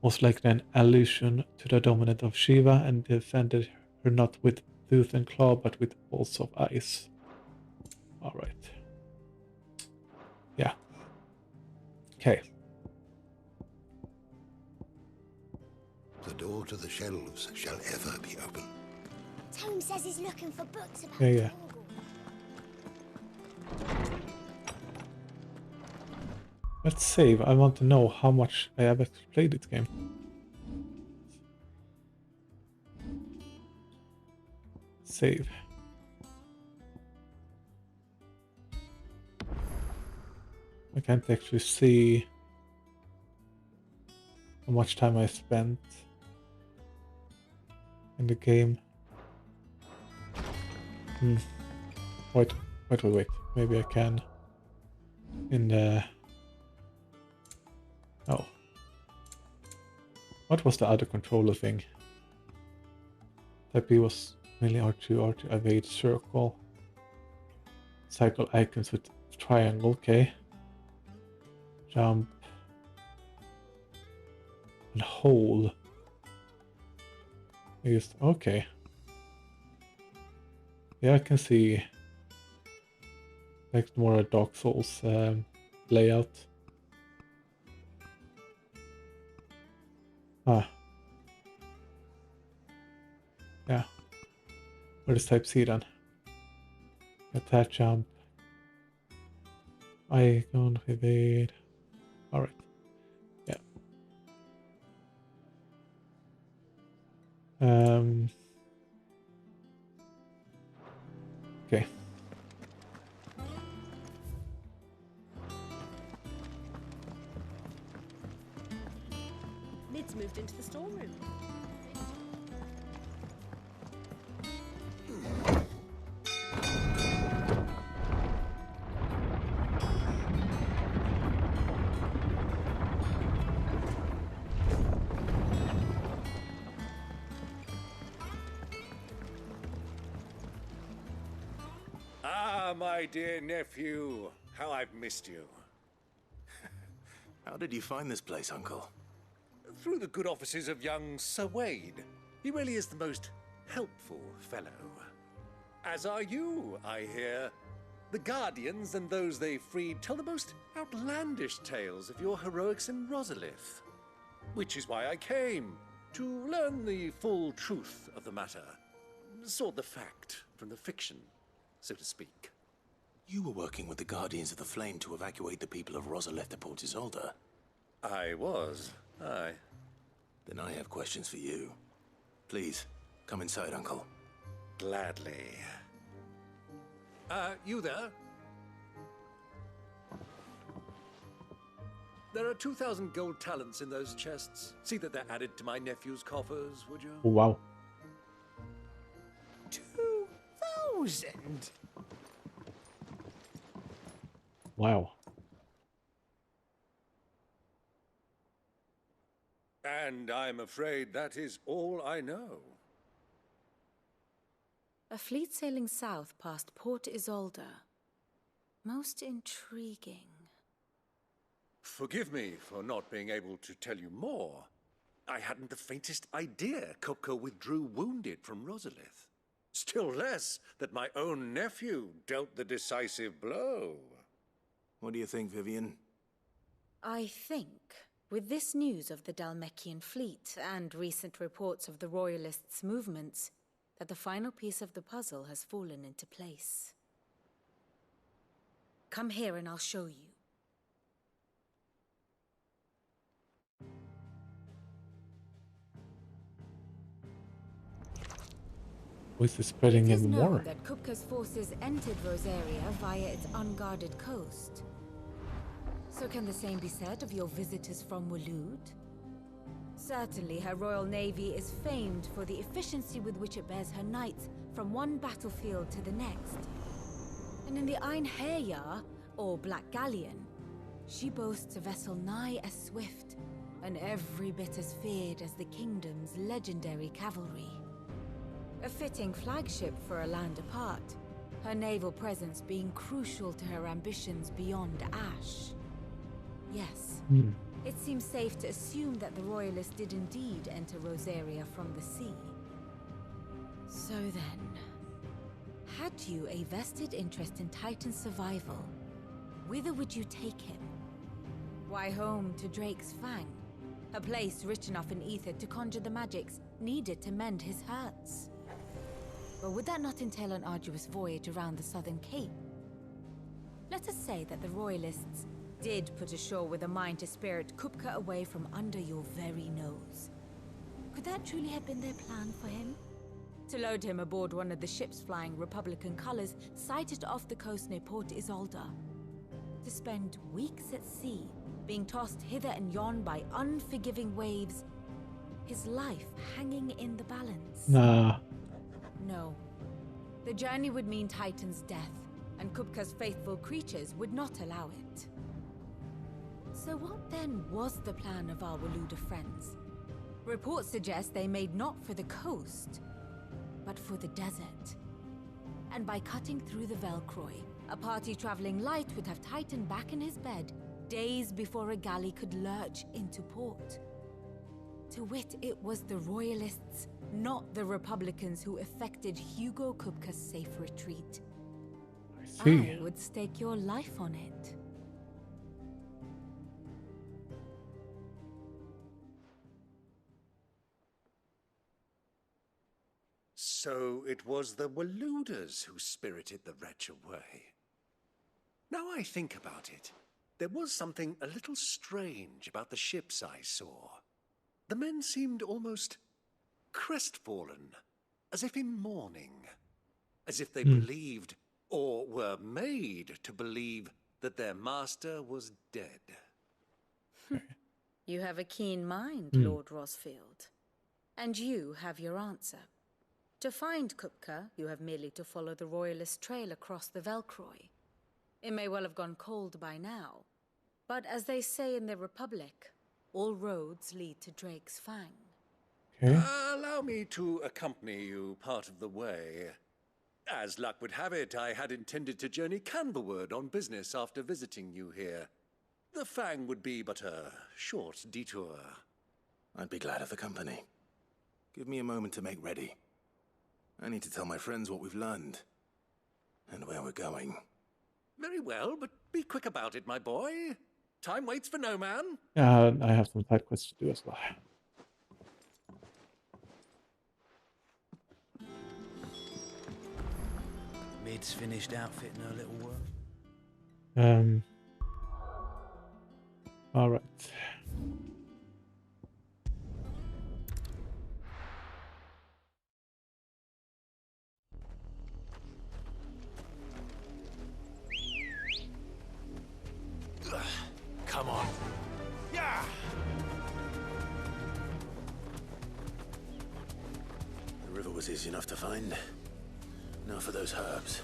Most likely an allusion to the dominant of Shiva, and defended her not with tooth and claw, but with balls of ice. Alright. Yeah. Okay. The door to the shelves shall ever be open. Tome says he's looking for books about Yeah. Let's save. I want to know how much I have actually played this game. Save. I can't actually see how much time I spent in the game. Wait. Maybe I can in the... Oh. What was the other controller thing? Type B was mainly R2, evade, circle. Cycle icons with triangle, okay. Jump. And hold. Just, okay. Yeah, I can see like more Dark Souls layout. Ah. Yeah. What is type C then? Attack, jump. Icon, evade. Alright. Yeah. Okay. Lid's moved into the storeroom. Ah, my dear nephew. How I've missed you. How did you find this place, Uncle? Through the good offices of young Sir Wade. He really is the most helpful fellow. As are you, I hear. The Guardians and those they freed tell the most outlandish tales of your heroics in Rosalith. Which is why I came, to learn the full truth of the matter. Sort the fact from the fiction, so to speak. You were working with the Guardians of the Flame to evacuate the people of Rosalith to Port Isolde. I was, aye. Then I have questions for you. Please, come inside, Uncle. Gladly. You there? There are 2,000 gold talents in those chests. See that they're added to my nephew's coffers, would you? Oh, wow. 2,000? Wow. And I'm afraid that is all I know. A fleet sailing south past Port Isolde. Most intriguing. Forgive me for not being able to tell you more. I hadn't the faintest idea Kupka withdrew wounded from Rosalith. Still less that my own nephew dealt the decisive blow. What do you think, Vivian? I think, with this news of the Dhalmekian fleet and recent reports of the Royalists' movements, that the final piece of the puzzle has fallen into place. Come here and I'll show you. What's this spreading It is even known more? that Kupka's forces entered Rosaria via its unguarded coast. So can the same be said of your visitors from Waloed? Certainly, her royal navy is famed for the efficiency with which it bears her knights from one battlefield to the next. And in the Einherjar, or Black Galleon, she boasts a vessel nigh as swift and every bit as feared as the kingdom's legendary cavalry. A fitting flagship for a land apart, her naval presence being crucial to her ambitions beyond Ash. Yes. It seems safe to assume that the Royalists did indeed enter Rosaria from the sea. So then, had you a vested interest in Titan's survival, whither would you take him? Why, home to Drake's Fang, a place rich enough in ether to conjure the magics needed to mend his hurts. But would that not entail an arduous voyage around the southern cape? Let us say that the Royalists did put ashore with a mind to spirit Kupka away from under your very nose. Could that truly have been their plan for him? To load him aboard one of the ships flying Republican colors sighted off the coast near Port Isolde. To spend weeks at sea, being tossed hither and yon by unforgiving waves, his life hanging in the balance. Nah. No. The journey would mean Titan's death, and Kupka's faithful creatures would not allow it. So what then was the plan of our Waluda friends? Reports suggest they made not for the coast, but for the desert. And by cutting through the Velcroy, a party traveling light would have tightened back in his bed days before a galley could lurch into port. To wit, it was the Royalists, not the Republicans, who effected Hugo Kupka's safe retreat. I would stake your life on it. So it was the Waluders who spirited the wretch away. Now I think about it, there was something a little strange about the ships I saw. The men seemed almost crestfallen, as if in mourning, as if they believed, or were made to believe, that their master was dead. You have a keen mind, Lord Rosfield. And you have your answer. To find Kupka, you have merely to follow the Royalist trail across the Velcroy. It may well have gone cold by now, but as they say in the Republic, all roads lead to Drake's Fang. Allow me to accompany you part of the way. As luck would have it, I had intended to journey Canberward on business after visiting you here. The Fang would be but a short detour. I'd be glad of the company. Give me a moment to make ready. I need to tell my friends what we've learned. And where we're going. Very well, but be quick about it, my boy. Time waits for no man. I have some side quests to do as well. Mid's finished outfitting her little world. All right. Come on. Yeah. The river was easy enough to find. Now for those herbs.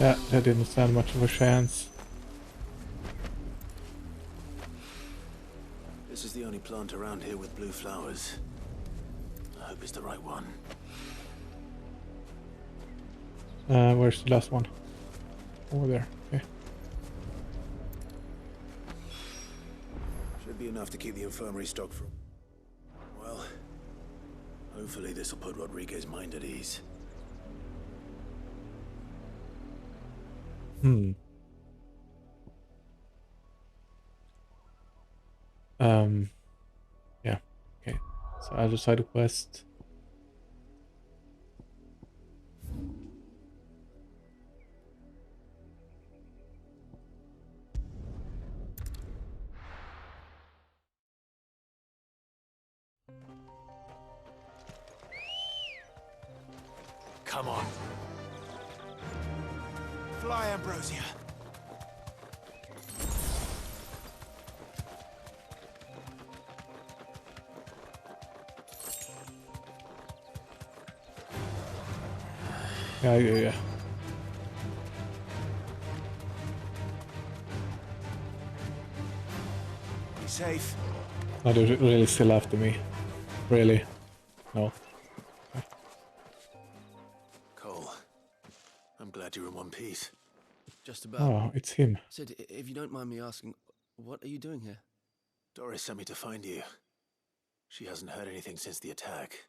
Yeah, that didn't stand much of a chance. This is the only plant around here with blue flowers. I hope it's the right one. Where's the last one? Over there. Okay. Should be enough to keep the infirmary stocked for... Well, hopefully this will put Rodriguez's mind at ease. Yeah. Okay. So I'll just side quest. Come on. Fly, Ambrosia. Yeah. Be safe. Oh, they're really still after me. Really? No. Cole, I'm glad you're in one piece. Just about. Oh, it's him. Sid, if you don't mind me asking, what are you doing here? Doris sent me to find you. She hasn't heard anything since the attack.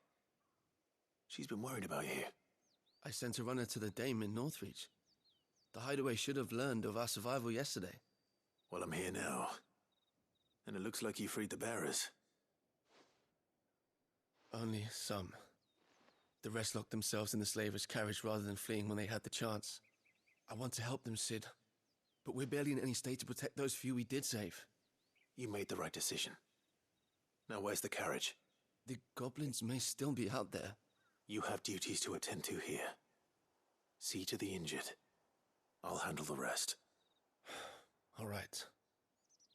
She's been worried about you. I sent a runner to the Dame in Northreach. The hideaway should have learned of our survival yesterday. Well, I'm here now. And it looks like you freed the bearers. Only some. The rest locked themselves in the slavers' carriage rather than fleeing when they had the chance. I want to help them, Cid. But we're barely in any state to protect those few we did save. You made the right decision. Now where's the carriage? The goblins may still be out there. You have duties to attend to here. See to the injured. I'll handle the rest. All right.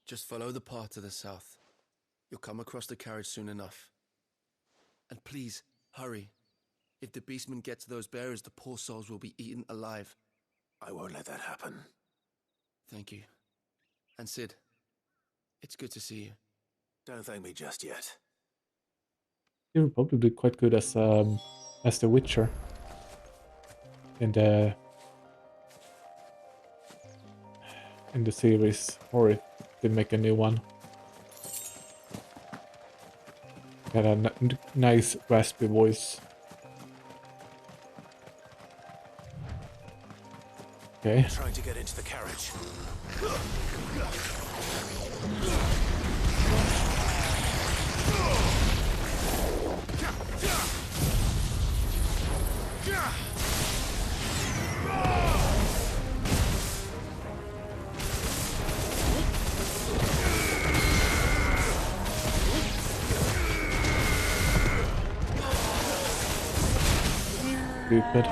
Just follow the path to the south. You'll come across the carriage soon enough. And please, hurry. If the beastmen get to those bearers, the poor souls will be eaten alive. I won't let that happen. Thank you. And Cid, it's good to see you. Don't thank me just yet. You're probably quite good as the Witcher. In the series, or if they make a new one. Got a nice raspy voice. Okay. Trying to get into the carriage. Stupid.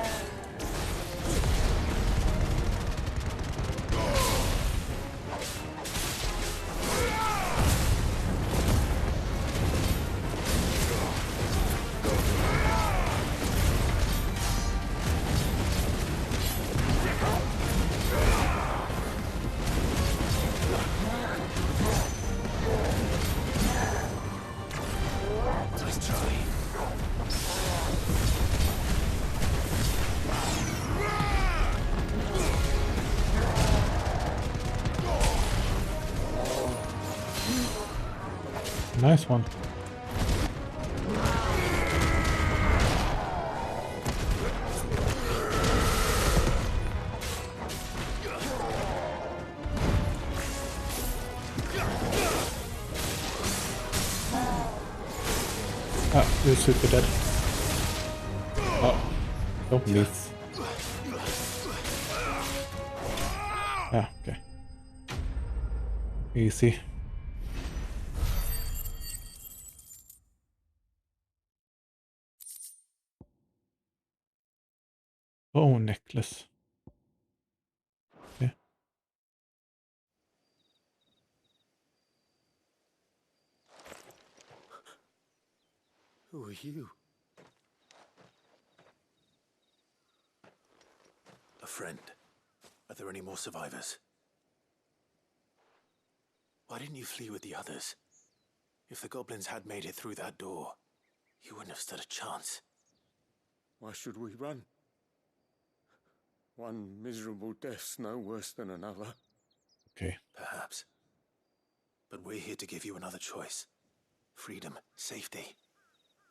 Nice try. Nice one. Ah, you're super dead. Oh, don't miss. Ah, okay. Easy. Oh, necklace. Okay. Who are you? A friend. Are there any more survivors? Why didn't you flee with the others? If the goblins had made it through that door, you wouldn't have stood a chance. Why should we run? One miserable death's no worse than another. Okay. Perhaps. But we're here to give you another choice. Freedom, safety,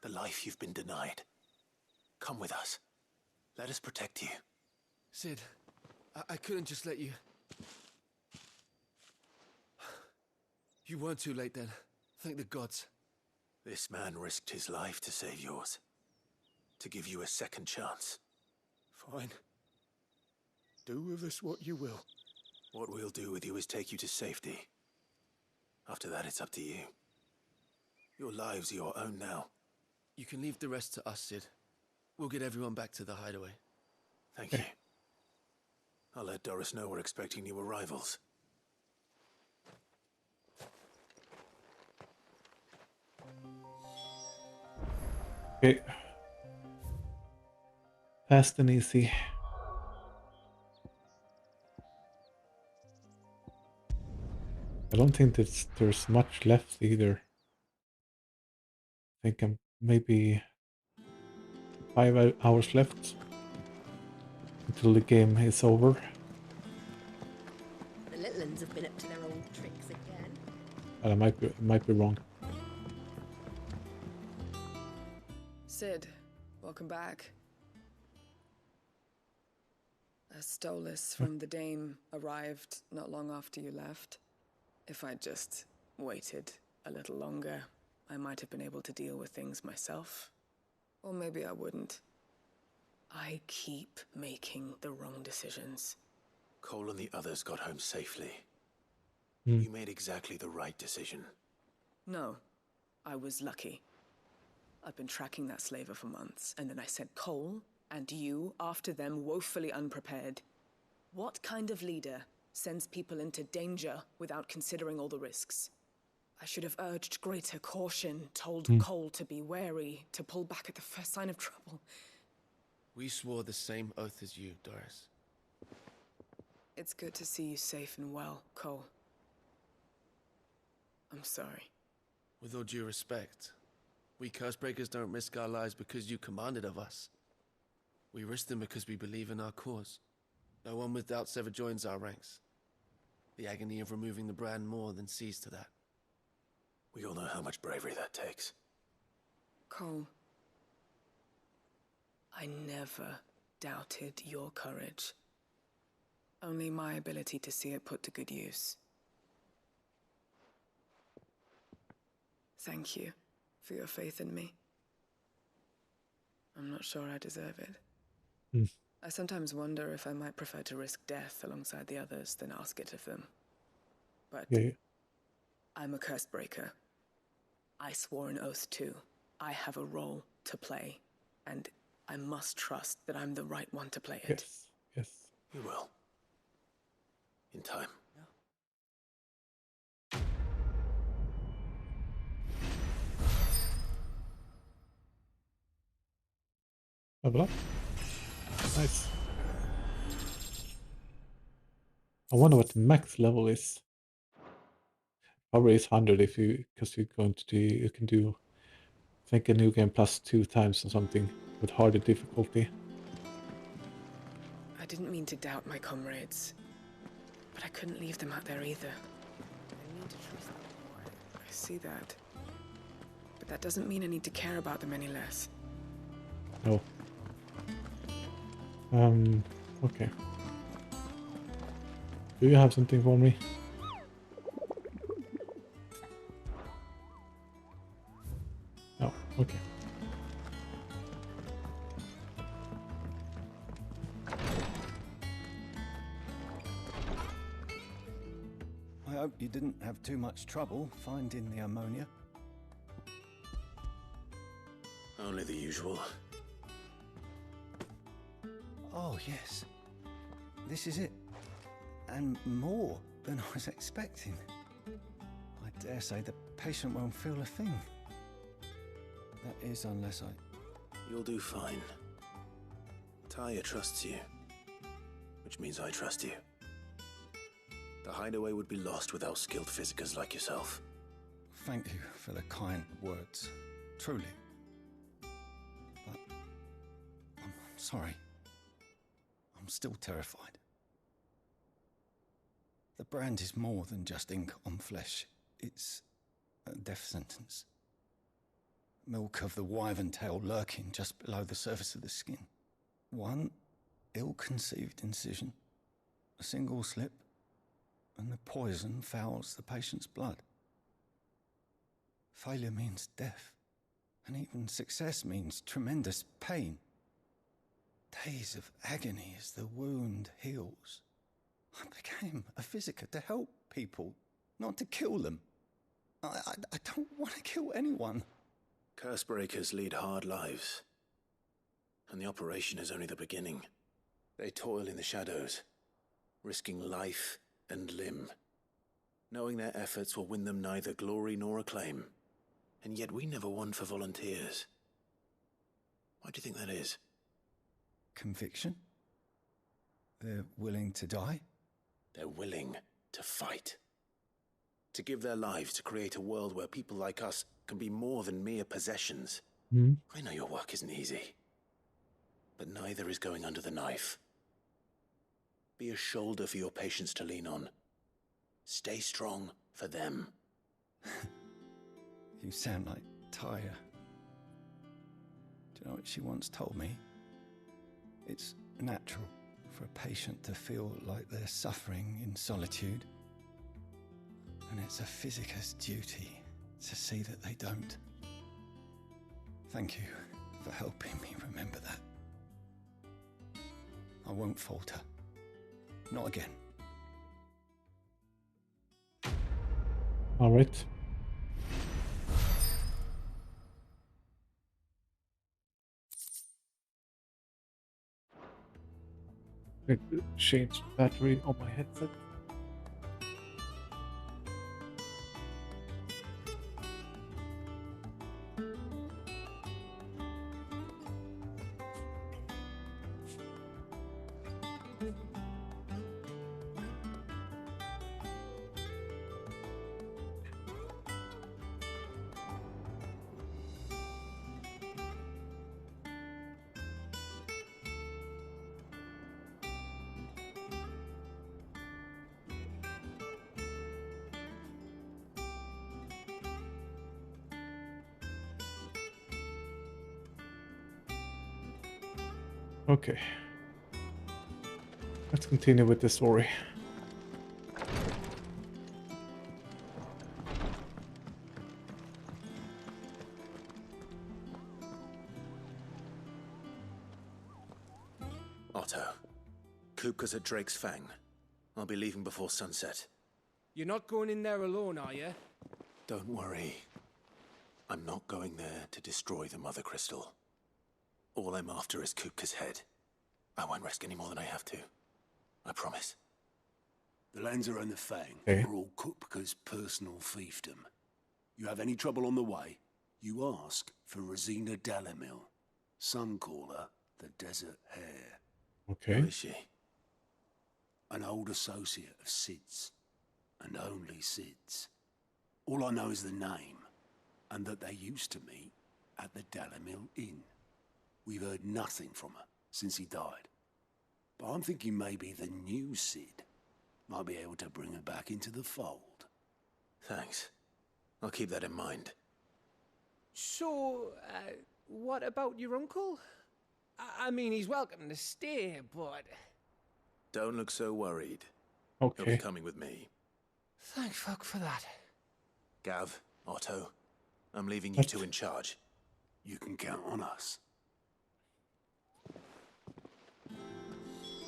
the life you've been denied. Come with us. Let us protect you. Cid, I couldn't just let you... You weren't too late then. Thank the gods. This man risked his life to save yours. To give you a second chance. Fine. Do with us what you will. What we'll do with you is take you to safety. After that, it's up to you. Your lives are your own now. You can leave the rest to us, Cid. We'll get everyone back to the hideaway. Thank you. I'll let Doris know we're expecting new arrivals. Okay. Fast and easy. I don't think there's much left either. I think I'm maybe 5 hours left until the game is over. The little uns have been up to their old tricks again. But I might be wrong. Cid, welcome back. A Stolas from the Dame arrived not long after you left. If I'd just waited a little longer, I might have been able to deal with things myself. Or maybe I wouldn't. I keep making the wrong decisions. Cole and the others got home safely. Hmm. You made exactly the right decision. No, I was lucky. I've been tracking that slaver for months, and then I sent Cole and you after them, woefully unprepared. What kind of leader sends people into danger without considering all the risks? I should have urged greater caution, told Cole to be wary, to pull back at the first sign of trouble. We swore the same oath as you, Doris. It's good to see you safe and well, Cole. I'm sorry. With all due respect, we Cursebreakers don't risk our lives because you commanded of us. We risk them because we believe in our cause. No one with doubts ever joins our ranks. The agony of removing the brand more than sees to that. We all know how much bravery that takes. Cole, I never doubted your courage. Only my ability to see it put to good use. Thank you for your faith in me. I'm not sure I deserve it. I sometimes wonder if I might prefer to risk death alongside the others than ask it of them. But I'm a Cursebreaker. I swore an oath too. I have a role to play, and I must trust that I'm the right one to play it. Yes. You will. In time. Level up. Nice. I wonder what the max level is. Probably is 100 if you, because you're going to do, you can do, I think a new game plus 2 times or something with harder difficulty. I didn't mean to doubt my comrades, but I couldn't leave them out there either. I need to trust them more. I see that. But that doesn't mean I need to care about them any less. No. Okay. Do you have something for me? No, okay. I hope you didn't have too much trouble finding the ammonia. Only the usual. Oh, yes. This is it. And more than I was expecting. I dare say the patient won't feel a thing. That is, unless I... You'll do fine. Talia trusts you, which means I trust you. The hideaway would be lost without skilled physicers like yourself. Thank you for the kind words. Truly. But I'm sorry. I'm still terrified. The brand is more than just ink on flesh. It's a death sentence. Milk of the wyvern tail lurking just below the surface of the skin. One ill-conceived incision, a single slip, and the poison fouls the patient's blood. Failure means death, and even success means tremendous pain. Days of agony as the wound heals. I became a physiker to help people, not to kill them. I don't want to kill anyone. Cursebreakers lead hard lives, and the operation is only the beginning. They toil in the shadows, risking life and limb, knowing their efforts will win them neither glory nor acclaim. And yet we never won for volunteers. Why do you think that is? Conviction? They're willing to die? They're willing to fight. To give their lives to create a world where people like us can be more than mere possessions. I know your work isn't easy, but neither is going under the knife. Be a shoulder for your patients to lean on. Stay strong for them. You sound like Tyre. Do you know what she once told me? It's natural for a patient to feel like they're suffering in solitude. And it's a Physicus duty to see that they don't. Thank you for helping me remember that. I won't falter. Not again. All right. I changed battery on my headset. Okay. Let's continue with the story. Otto, Kupka's at Drake's Fang. I'll be leaving before sunset. You're not going in there alone, are you? Don't worry. I'm not going there to destroy the Mother Crystal. All I'm after is Kupka's head. I won't risk any more than I have to. I promise. The Lancer and the Fang Okay. are all Kupka's personal fiefdom. You have any trouble on the way, you ask for Rosina Dalimil. Some call her the Desert Hare. Okay. Who is she? An old associate of Sid's, and only Sid's. All I know is the name, and that they used to meet at the Dalimil Inn. We've heard nothing from her since he died. But I'm thinking maybe the new Sid might be able to bring her back into the fold. Thanks. I'll keep that in mind. So, what about your uncle? I mean, he's welcome to stay, but... Don't look so worried. Okay. He'll be coming with me. Thank fuck for that. Gav, Otto, I'm leaving you What? two in charge. You can count on us.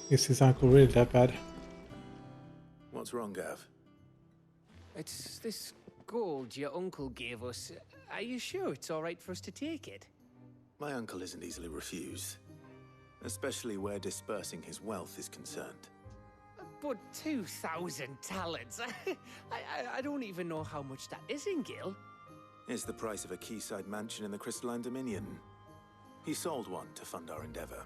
Is his uncle really that bad? What's wrong, Gav? It's this gold your uncle gave us. Are you sure it's all right for us to take it? My uncle isn't easily refused. Especially where dispersing his wealth is concerned. But 2,000 talents. I don't even know how much that is in Gil. It's the price of a quayside mansion in the Crystalline Dominion. He sold one to fund our endeavor.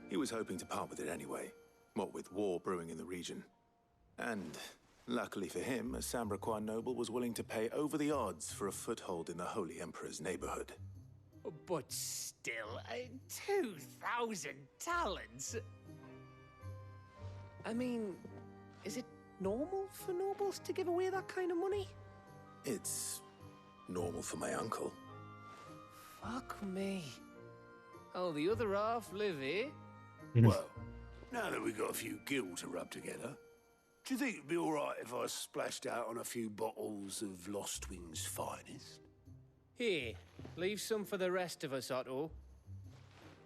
He was hoping to part with it anyway, what with war brewing in the region. And, luckily for him, a Sambraquan noble was willing to pay over the odds for a foothold in the Holy Emperor's neighborhood. But still, 2,000 talents? I mean, is it normal for nobles to give away that kind of money? It's normal for my uncle. Fuck me. Oh, the other half live here? Well, now that we've got a few gil to rub together, do you think it'd be all right if I splashed out on a few bottles of Lost Wing's finest? Here, leave some for the rest of us, Otto.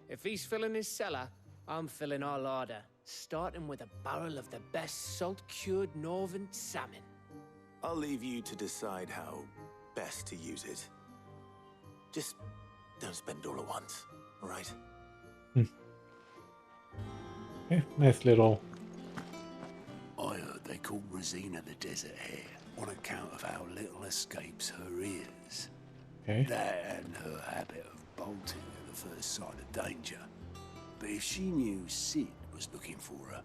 If he's filling his cellar, I'm filling our larder, starting with a barrel of the best salt-cured northern salmon. I'll leave you to decide how best to use it. Just don't spend it all at once, all right? Okay, nice little... I heard they call Rosina the Desert Hare on account of how little escapes her ears. Okay. That and her habit of bolting at the first sign of danger. But if she knew Sid was looking for her,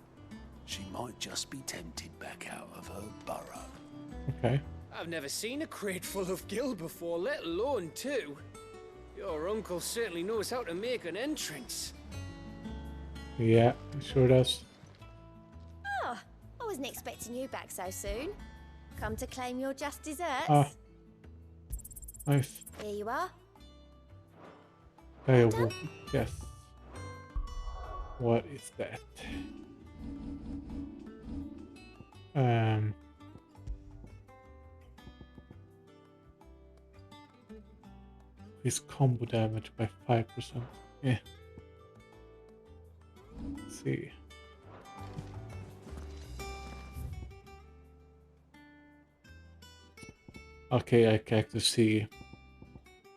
she might just be tempted back out of her burrow. Okay. I've never seen a crate full of gil before, let alone two. Your uncle certainly knows how to make an entrance. Yeah, it sure does. Oh, I wasn't expecting you back so soon. Come to claim your just desserts? Ah. Nice. Here you are. Yes. What is that? Increase combo damage by 5%. Yeah. Let's see. Okay, I can actually see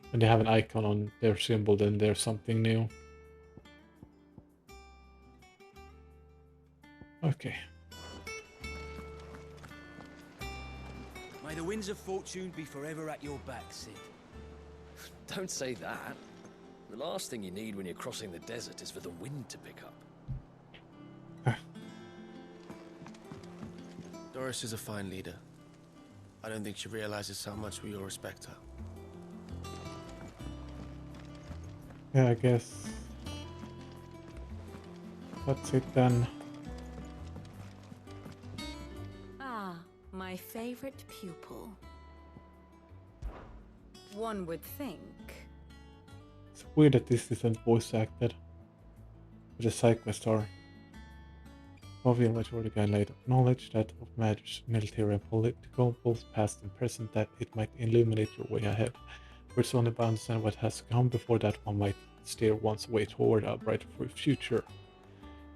when they have an icon on their symbol, then there's something new. Okay. May the winds of fortune be forever at your back, Sid. Don't say that. The last thing you need when you're crossing the desert is for the wind to pick up. Doris is a fine leader. I don't think she realizes how much we all respect her. Yeah, I guess that's it then. Ah, my favorite pupil. One would think. It's weird that this isn't voice acted. But the side quests are. Obviously, majority can later acknowledge that of matters military and political, both past and present, that it might illuminate your way ahead. For it's only by understanding what has come before that one might steer one's way toward a brighter future.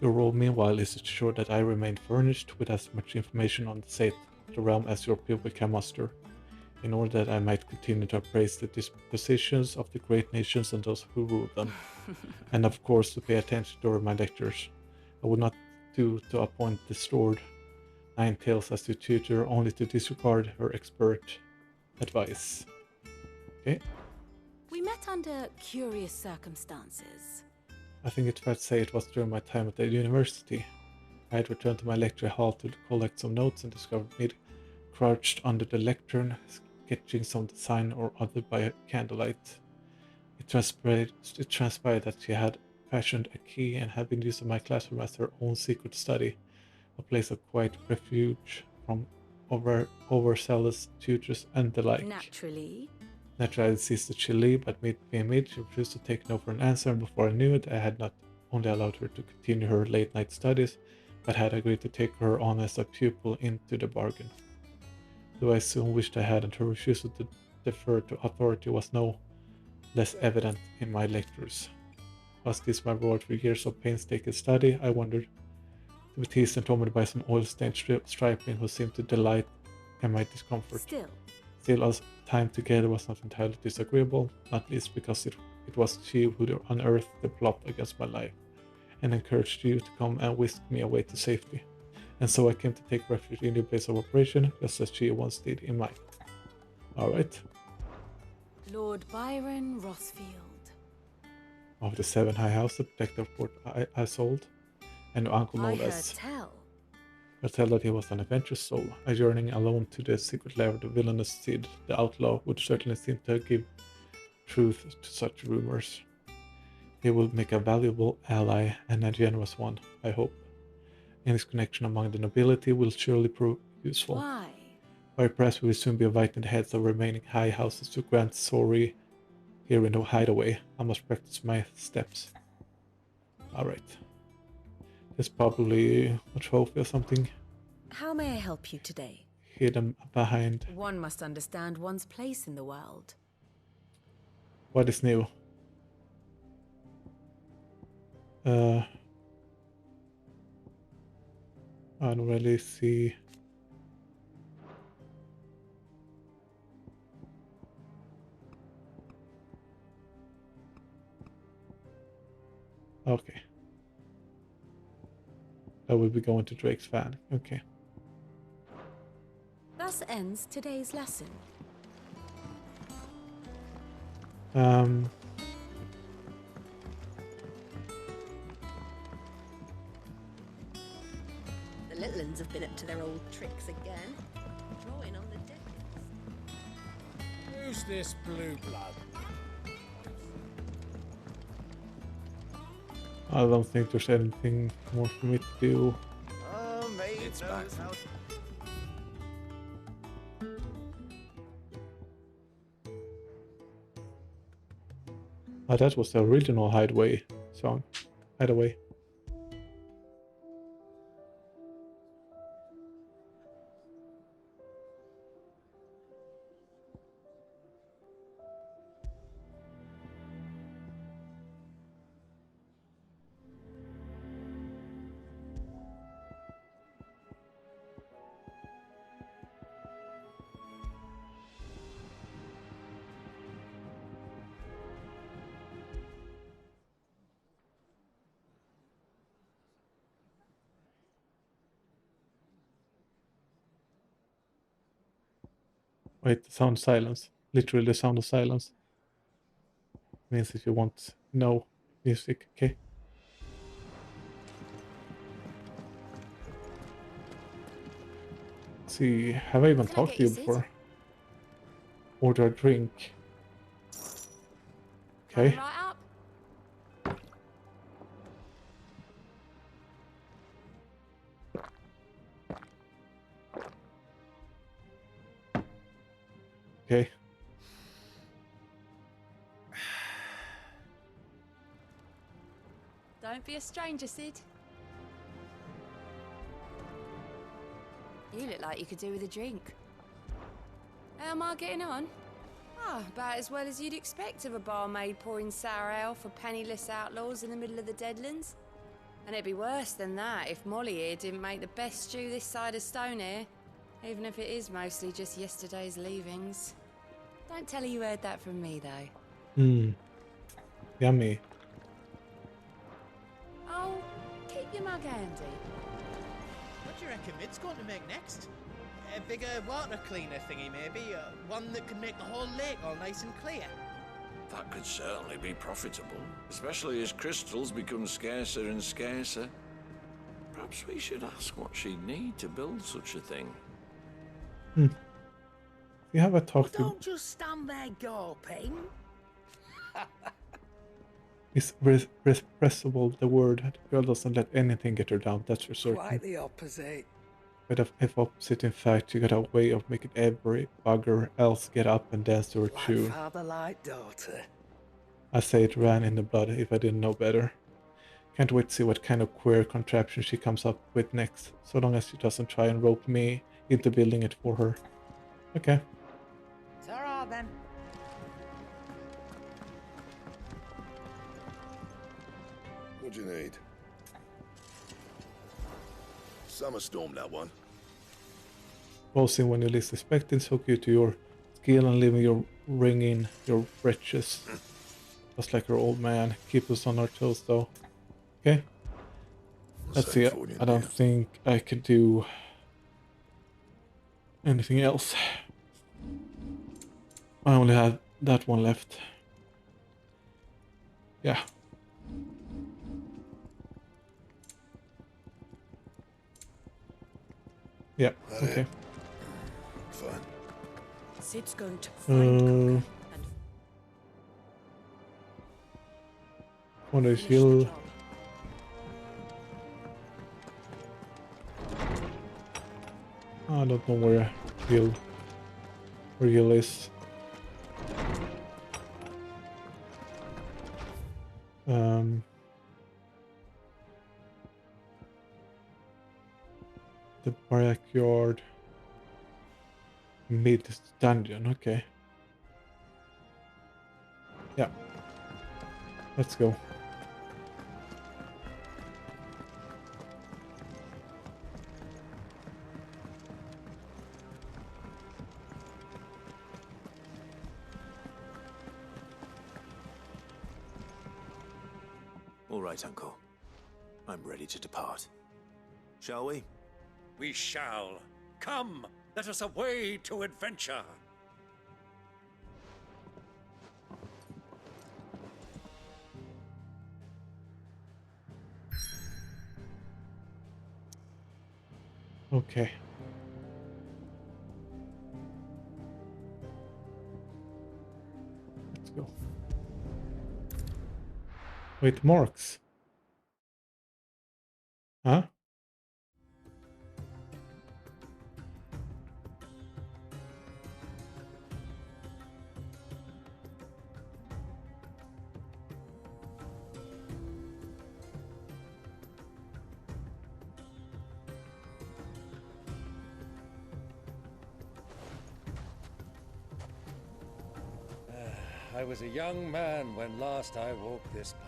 Your role, meanwhile, is to ensure that I remain furnished with as much information on the state of the realm as your people can muster, in order that I might continue to appraise the dispositions of the great nations and those who rule them, and of course to pay attention during my lectures. I would not do to appoint this Lord Ninetails as your tutor, only to disregard her expert advice. Okay. We met under curious circumstances. I think it's fair to say it was during my time at the university. I had returned to my lecture hall to collect some notes and discovered me crouched under the lectern, sketching some design or other by candlelight. It transpired that she had fashioned a key and had been using my classroom as her own secret study, a place of quiet refuge from overzealous tutors and the like. Naturally, I seized the chili, but being mid, she refused to take no for an answer, and before I knew it, I had not only allowed her to continue her late-night studies, but had agreed to take her on as a pupil into the bargain. Though I soon wished I had, and her refusal to defer to authority was no less evident in my lectures. Was this my reward for years of painstaking study? I wondered. To be teased and tormented by some oil-stained stripling who seemed to delight in my discomfort. Still, our time together was not entirely disagreeable, not least because it was she who unearthed the plot against my life, and encouraged you to come and whisk me away to safety. And so I came to take refuge in your base of operation, just as she once did in mine. Alright. Lord Byron Rothfield. Of the 7 High House, the protector of Port I sold, and your uncle known as. I tell that he was an adventurous soul, a journeying alone to the secret lair of the villainous Cid, the outlaw, would certainly seem to give truth to such rumors. He will make a valuable ally and a generous one, I hope. And his connection among the nobility will surely prove useful. Why? Or perhaps we will soon be inviting the heads of remaining high houses to grant sorry here in the hideaway. I must practice my steps. Alright. There's probably a trophy or something How may I help you today? hidden behind. One must understand one's place in the world. What is new? I don't really see. Okay. I will be going to Drake's fan. Okay. Thus ends today's lesson. The little uns have been up to their old tricks again. Drawing on the deck. Who's this blue blood? I don't think there's anything more for me to do. Oh, mate, It's back. Oh, that was the original Hideaway song. Hideaway. Wait, the sound of silence. Literally the sound of silence. Means if you want no music, okay? Let's see, have I even Can I talked get to you you, Sid? before? Order a drink. Coming Okay. right up. Okay. Don't be a stranger, Sid. You look like you could do with a drink. How am I getting on? Ah, about as well as you'd expect of a barmaid pouring sour ale for penniless outlaws in the middle of the Deadlands. And it'd be worse than that if Molly here didn't make the best stew this side of Stone here, even if it is mostly just yesterday's leavings. Don't tell her you heard that from me, though. Yummy. Oh, keep your mug handy. What do you reckon Mid's going to make next? A bigger water cleaner thingy, maybe? One that can make the whole lake all nice and clear? That could certainly be profitable, especially as crystals become scarcer and scarcer. Perhaps we should ask what she'd need to build such a thing. You have a talk to... Don't just stand there gawping. Is repressible the word. The girl doesn't let anything get her down, that's for certain. Quite the opposite. But if opposite, in fact, you got a way of making every bugger else get up and dance to her Like tune. father, like daughter. I say it ran in the blood if I didn't know better. Can't wait to see what kind of queer contraption she comes up with next, so long as she doesn't try and rope me into building it for her. Okay. Ta-ra then. What do you need? Summer storm, that one. Pausing when you least expect it, soak you to your skill and leaving your ring in your breeches. Just like your old man. Keep us on our toes though. Okay. Let's see. I don't think I could do anything else. I only had that one left. Yeah. Yeah, okay. Fine. Sid's going to find Wonder if he'll... I don't know where he'll is. The backyard mid dungeon, okay. Yeah. Let's go. All right, Uncle. I'm ready to depart. Shall we? We shall. Come, let us away to adventure. Okay. Let's go. Wait, marks. Huh? I was a young man when last I walked this path.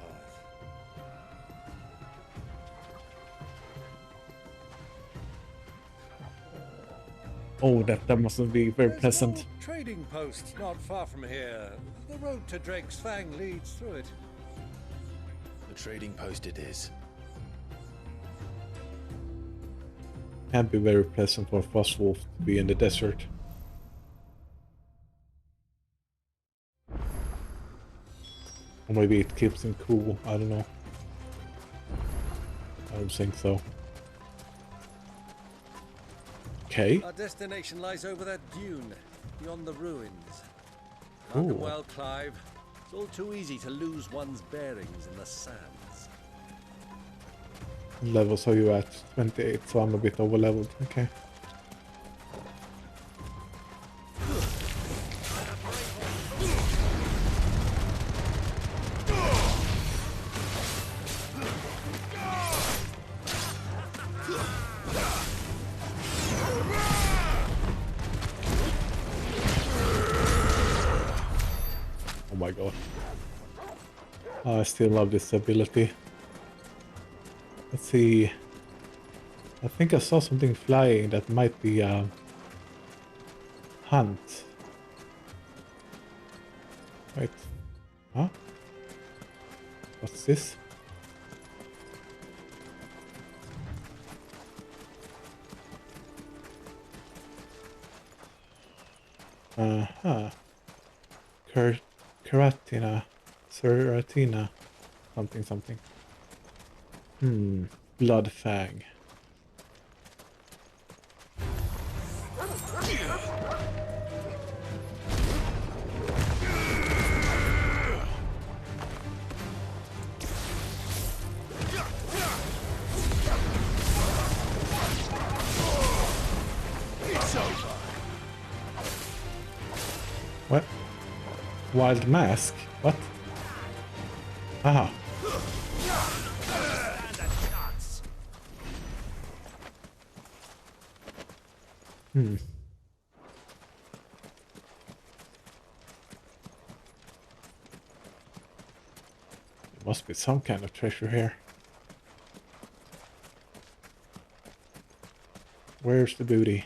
Oh, that mustn't be very pleasant. No trading post not far from here. The road to Drake's Fang leads through it. The trading post it is. Can't be very pleasant for Frostwolf to be in the desert. Or maybe it keeps him cool, I don't know. I don't think so. Okay. Our destination lies over that dune, beyond the ruins. Can't Ooh. well, Clive. It's all too easy to lose one's bearings in the sands. Levels are you at? 28, so I'm a bit over leveled. Okay. Oh my god. Oh, I still love this ability. Let's see. I think I saw something flying that might be a hunt. Wait. Huh? What's this? Keratina. Seratina. Something. Blood Fang. What? Wild Mask? What? Aha. There must be some kind of treasure here. Where's the booty?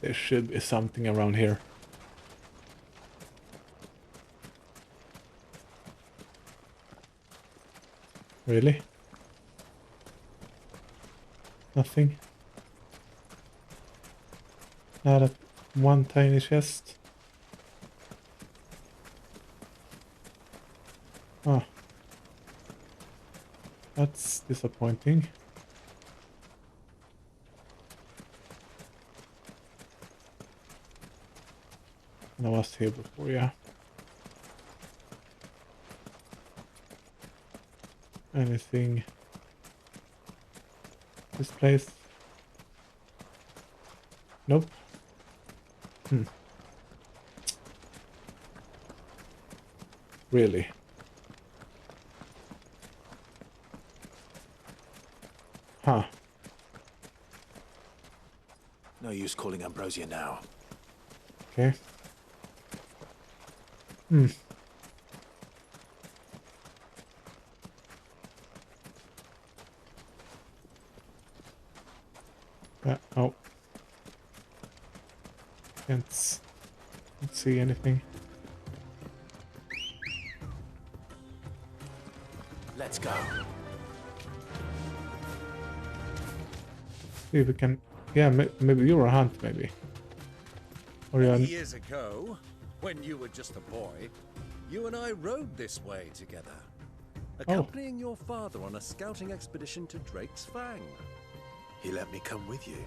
There should be something around here. Really? Nothing? Not at one tiny chest? Oh. That's disappointing. I was here before, yeah. Anything? This place? Nope. Really? Huh. No use calling Ambrosia now. Okay. Oh. Can't see anything. Let's go. See if we can. Yeah, maybe you're a hunt, maybe. Or you're. Years ago, when you were just a boy, you and I rode this way together, accompanying your father on a scouting expedition to Drake's Fang. He let me come with you.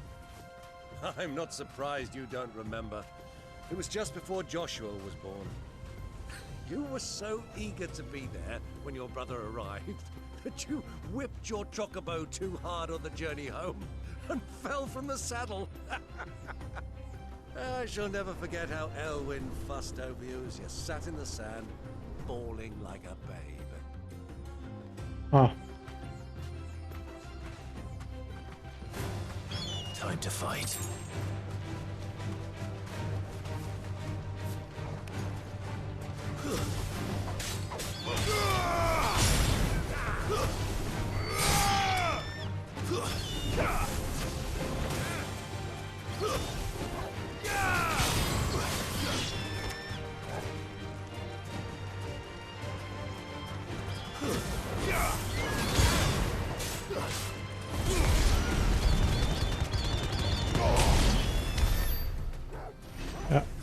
I'm not surprised you don't remember. It was just before Joshua was born. You were so eager to be there when your brother arrived that you whipped your chocobo too hard on the journey home and fell from the saddle. I shall never forget how Elwyn fussed over you as you sat in the sand, bawling like a babe. Ah. Time to fight.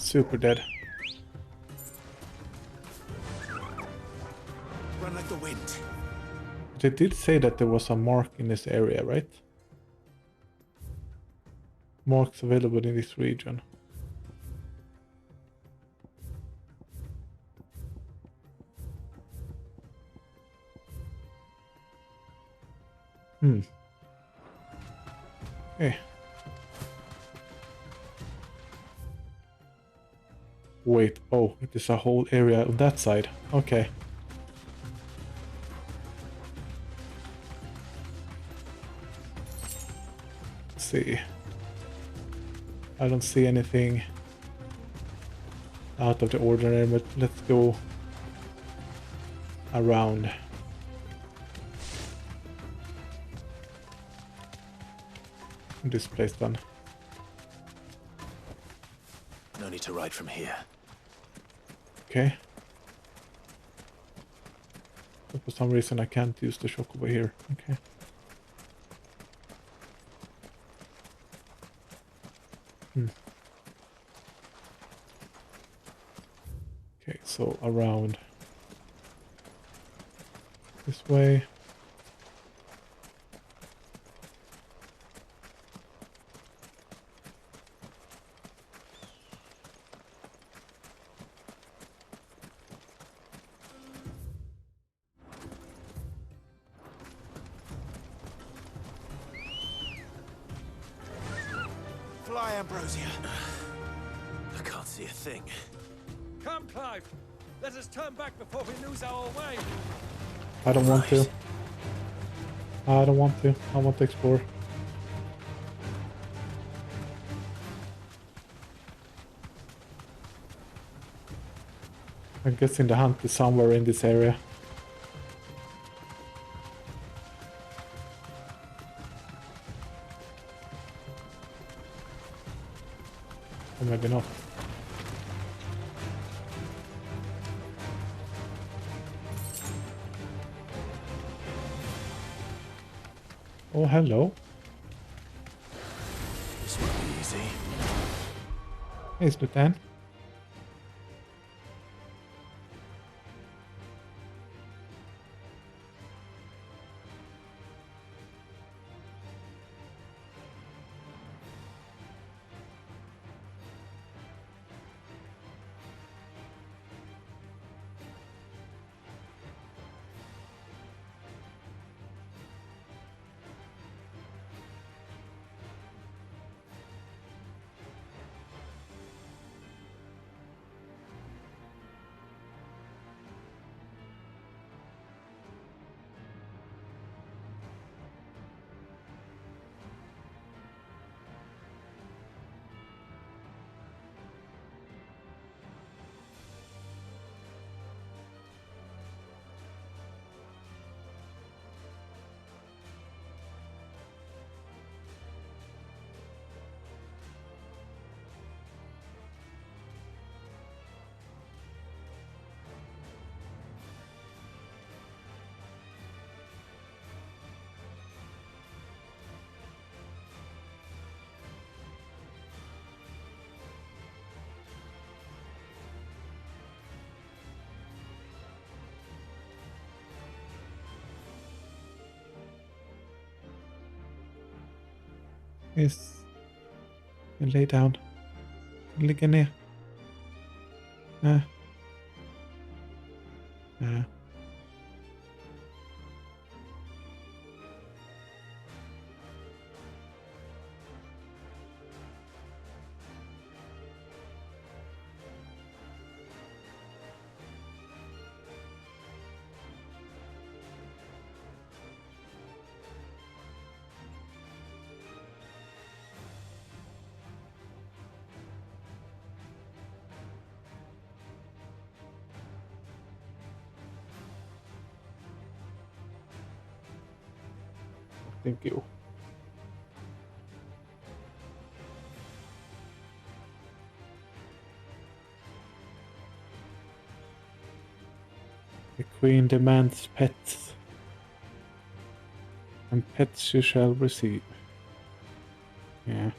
super dead. Run like the wind. They did say that there was a mark in this area, right? Marks available in this region. Okay. Wait, oh, it is a whole area on that side. Okay. Let's see. I don't see anything out of the ordinary, but let's go around. This place then. No need to ride from here. Okay. But for some reason I can't use the shock over here. Okay. Okay, so around this way. Fly, Ambrosia. I can't see a thing. Come, Clive. Let us turn back before we lose our way. I don't want to. I don't want to. I want to explore. I'm guessing the hunt is somewhere in this area. Or maybe not. Oh, hello. This won't be easy. Hey, Slutan. Yes. And lay down. Ligga ner. Thank you. The Queen demands pets, and pets she shall receive. Yeah.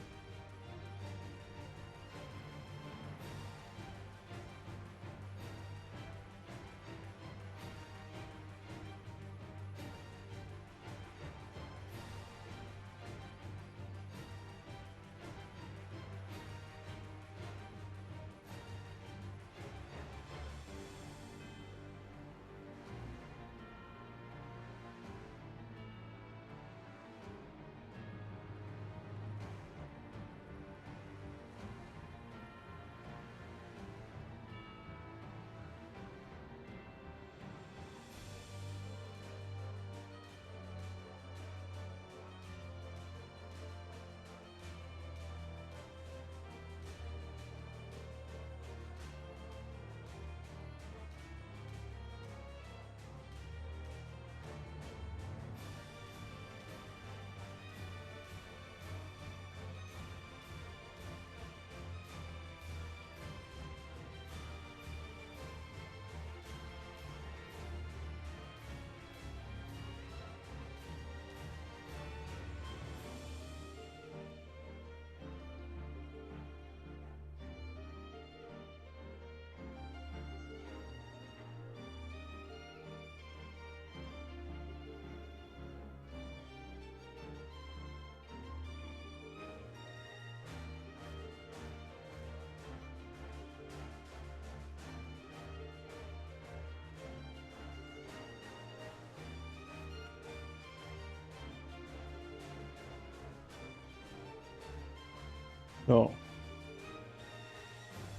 So,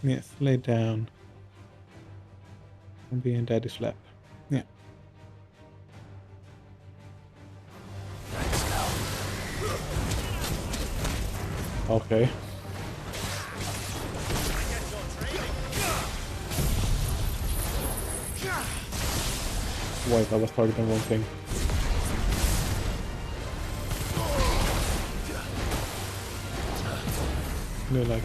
yes, lay down and be in daddy's lap. Yeah. Okay. Wait, I was targeting the wrong thing. No, like.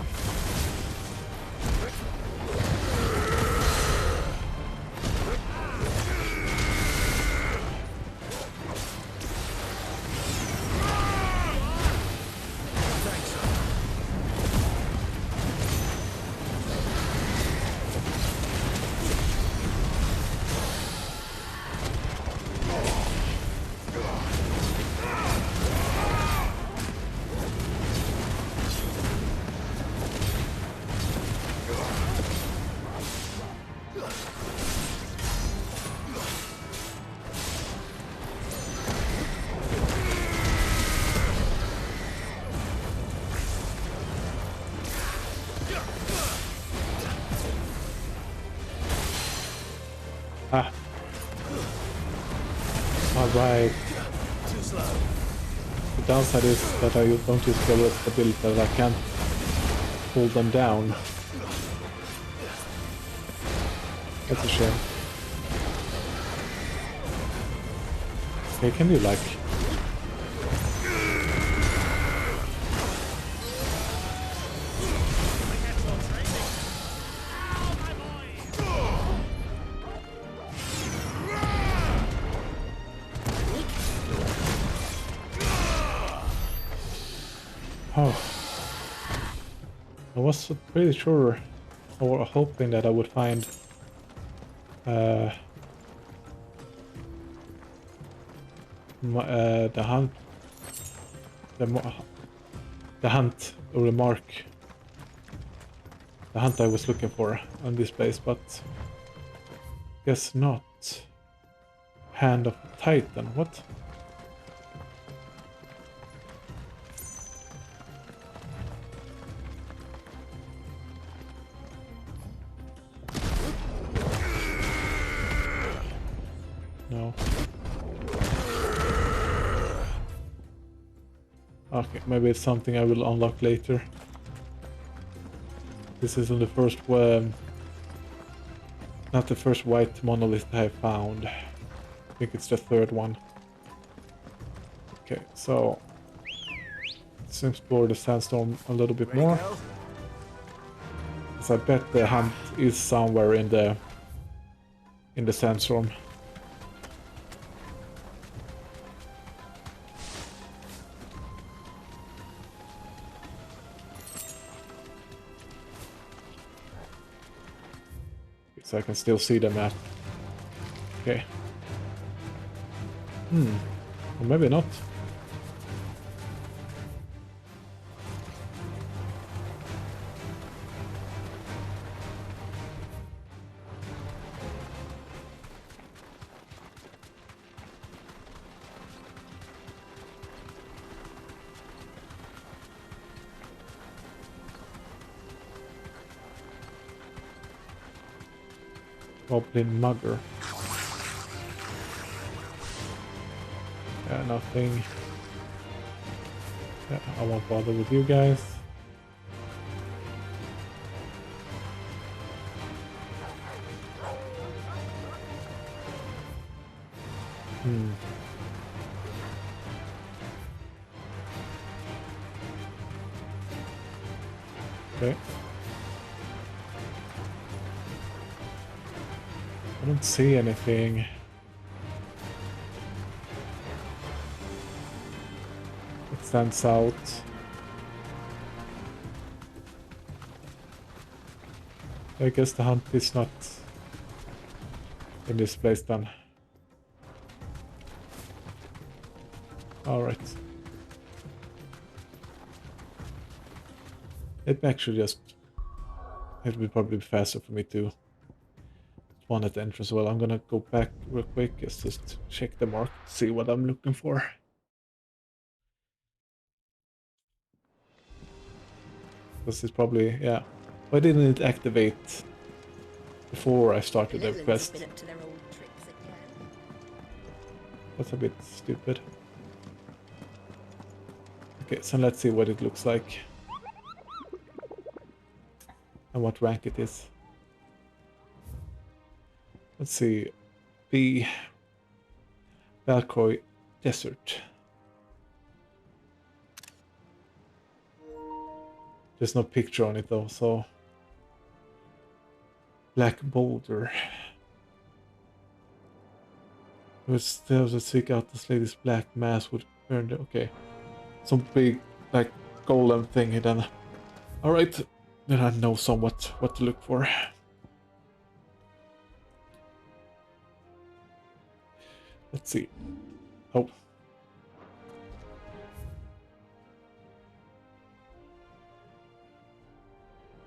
Ah. Alright. The downside is that I don't use the ability that I can't pull them down. That's a shame. Okay, can you like... Oh. I was pretty sure, or hoping that I would find the hunt, the hunt or the mark, the hunt I was looking for on this place, but guess not. Hand of Titan, what? No. Okay, maybe it's something I will unlock later. This isn't the first not the first white monolith I have found. I think it's the third one. Okay, so let's explore the sandstorm a little bit more. Because I bet the hunt is somewhere in the sandstorm. So I can still see the map. Okay. Or maybe not. Goblin Mugger. Yeah, nothing. Yeah, I won't bother with you guys. Okay. I don't see anything. It stands out. I guess the hunt is not in this place then. Alright. It actually just... It would probably be faster for me to spawn at the entrance. Well, I'm gonna go back real quick, just check the mark, see what I'm looking for. This is probably, yeah. Why didn't it activate before I started the quest? That's a bit stupid. Okay, so let's see what it looks like. And what rank it is. Let's see. B. Valcoy Desert. There's no picture on it though, so... Black Boulder. It still to seek out this lady's black mass would earn the... Okay. Some big, like, golem thingy then. Alright. Then I know somewhat what to look for. Let's see. Oh.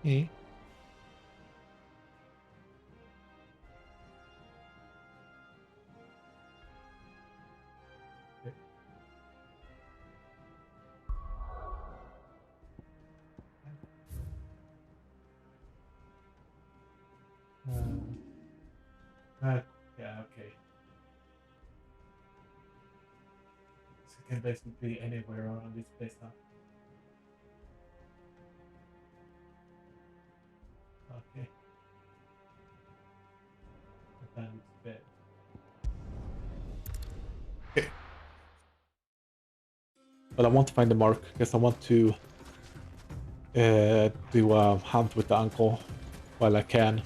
Okay. Yeah, okay. So it can basically be anywhere around this place now. Okay. The bandit's bed. Okay. But I want to find the mark because I want to do a hunt with the uncle while I can.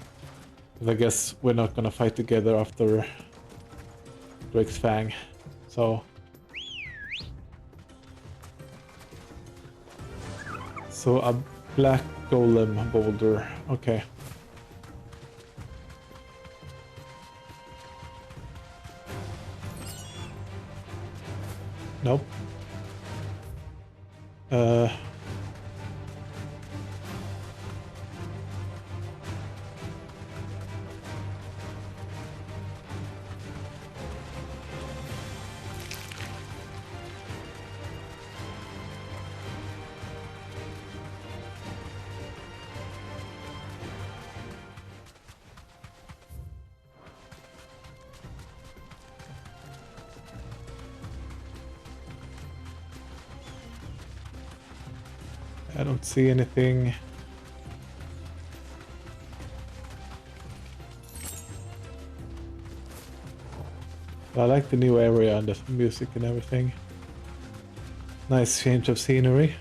I guess we're not gonna fight together after Drake's Fang, so... So a black golem boulder, okay. Nope. I don't see anything. I like the new area and the music and everything. Nice change of scenery.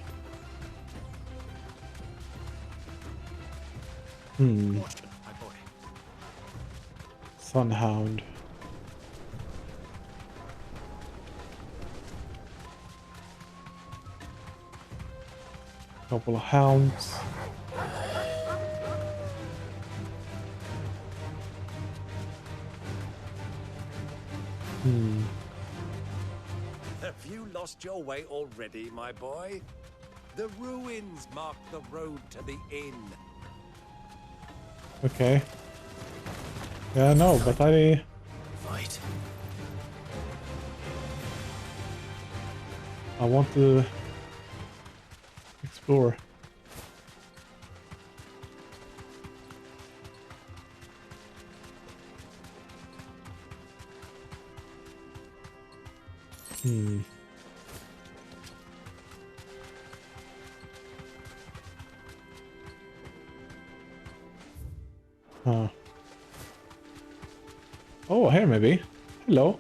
Sunhound. Couple of hounds. Have you lost your way already, my boy? The ruins mark the road to the inn. Okay. Yeah, no, but I... Fight. I want to explore. Oh, here maybe. Hello.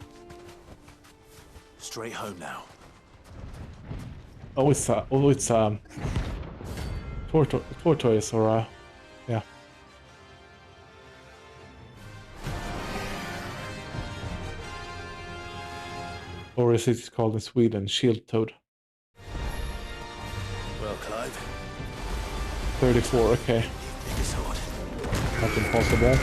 Straight home now. Oh, it's tortoise or yeah. Or is it called in Sweden shield toad? Well, Clive. 34. Okay. Not impossible.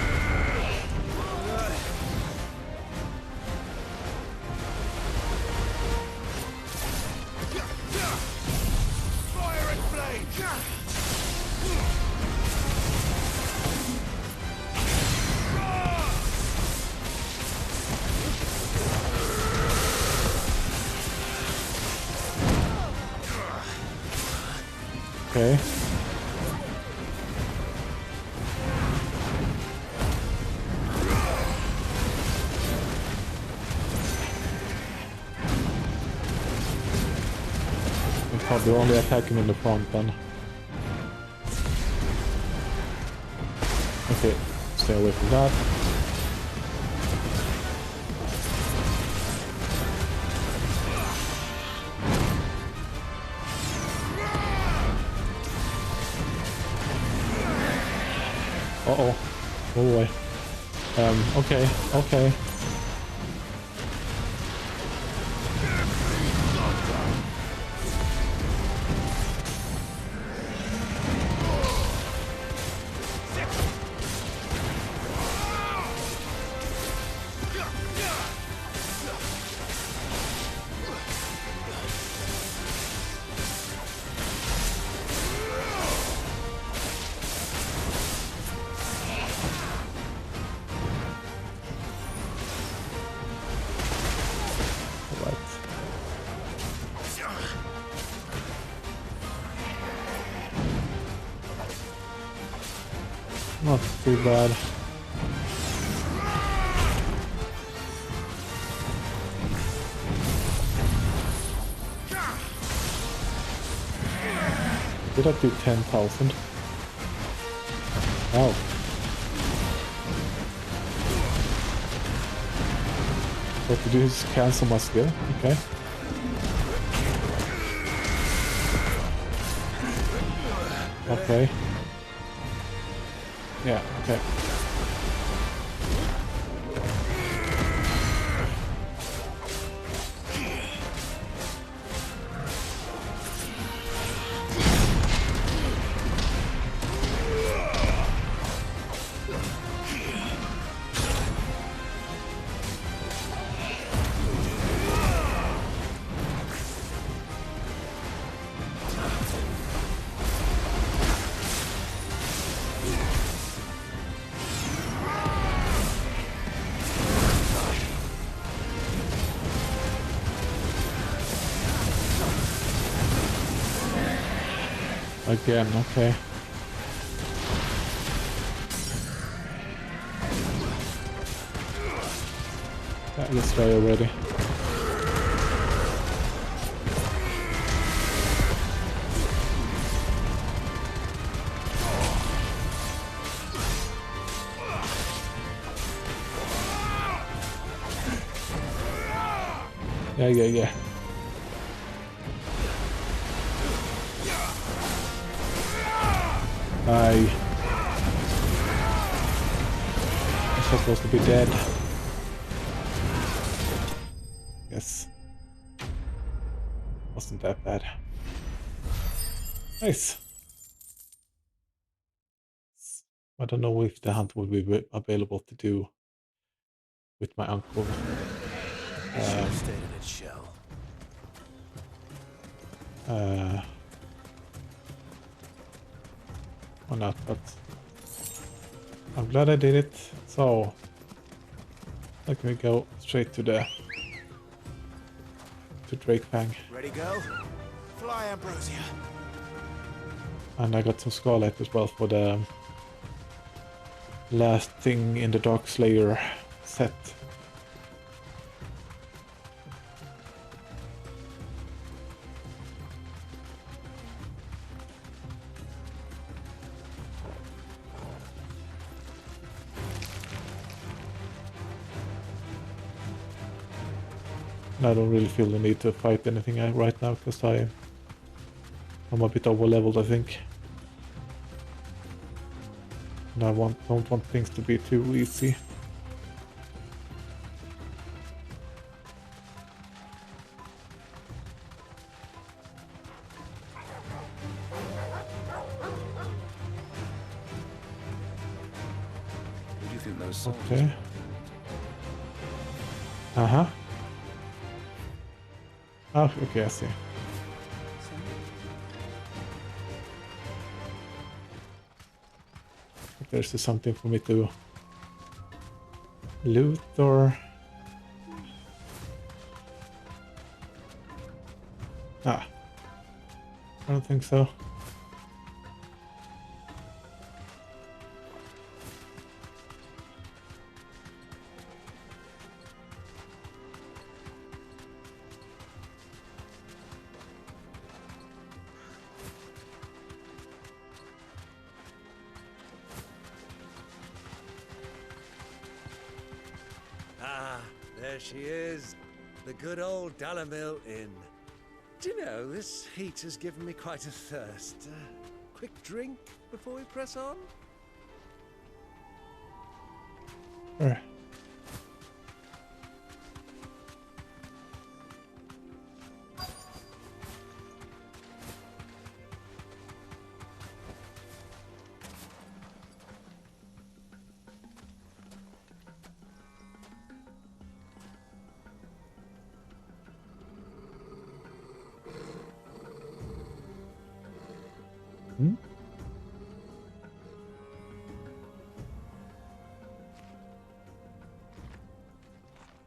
Okay. It's probably only attack him in the front then. Okay, stay away from that. Uh-oh. Oh boy. Okay, okay. Not too bad. Did I do 10,000? Wow. What to do is cancel my skill. Okay. Okay. Yeah, okay. Again, okay. Yeah, let's try already. Yeah. I'm supposed to be dead. Yes. Wasn't that bad. Nice. I don't know if the hunt will be available to do with my uncle. Stayed in its shell. Or not, but I'm glad I did it. So let me go straight to Drakefang. Ready, go? Fly, Ambrosia. And I got some Scarlet as well for the last thing in the Dark Slayer set. I don't really feel the need to fight anything right now because I'm a bit over leveled, I think. And I don't want things to be too easy. Who do you think those soldiers Okay. Uh-huh. Oh, okay, I see. If there's something for me to loot or... Ah. I don't think so. there she is. The good old Dalamil Inn. Do you know, this heat has given me quite a thirst. Quick drink before we press on? Alright.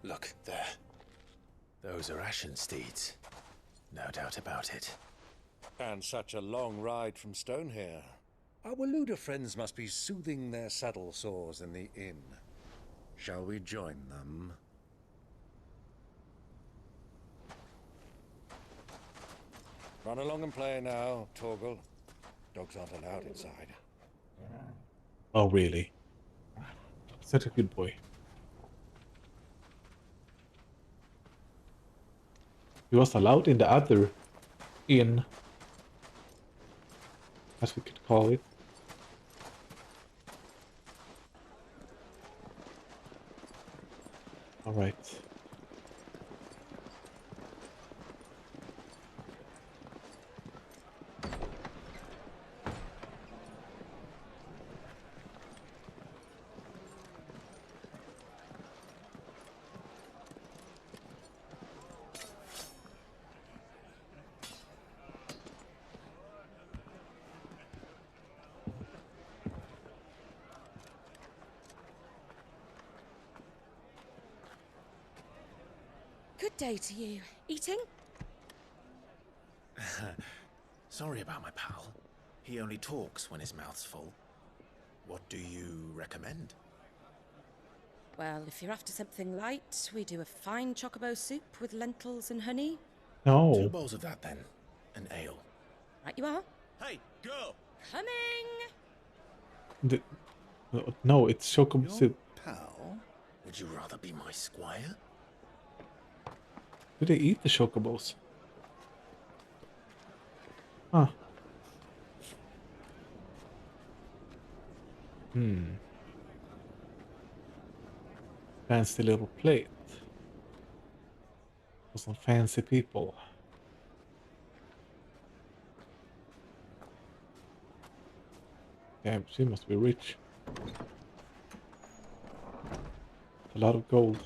Look, there. Those are Ashen steeds. No doubt about it. And such a long ride from Stonehair. Our Waluda friends must be soothing their saddle sores in the inn. Shall we join them? Run along and play now, Torgal. Dogs aren't allowed inside. Oh, really? Such a good boy. He was allowed in the other inn, as we could call it. All right. Good day to you. Eating? Sorry about my pal. He only talks when his mouth's full. What do you recommend? Well, if you're after something light, we do a fine chocobo soup with lentils and honey. No. 2 bowls of that then. An ale. Right you are. Hey, girl! Coming! No, it's chocobo soup. Pal? Would you rather be my squire? Do they eat the chocobos? Huh. Fancy little plate. For some fancy people. Damn, she must be rich. A lot of gold.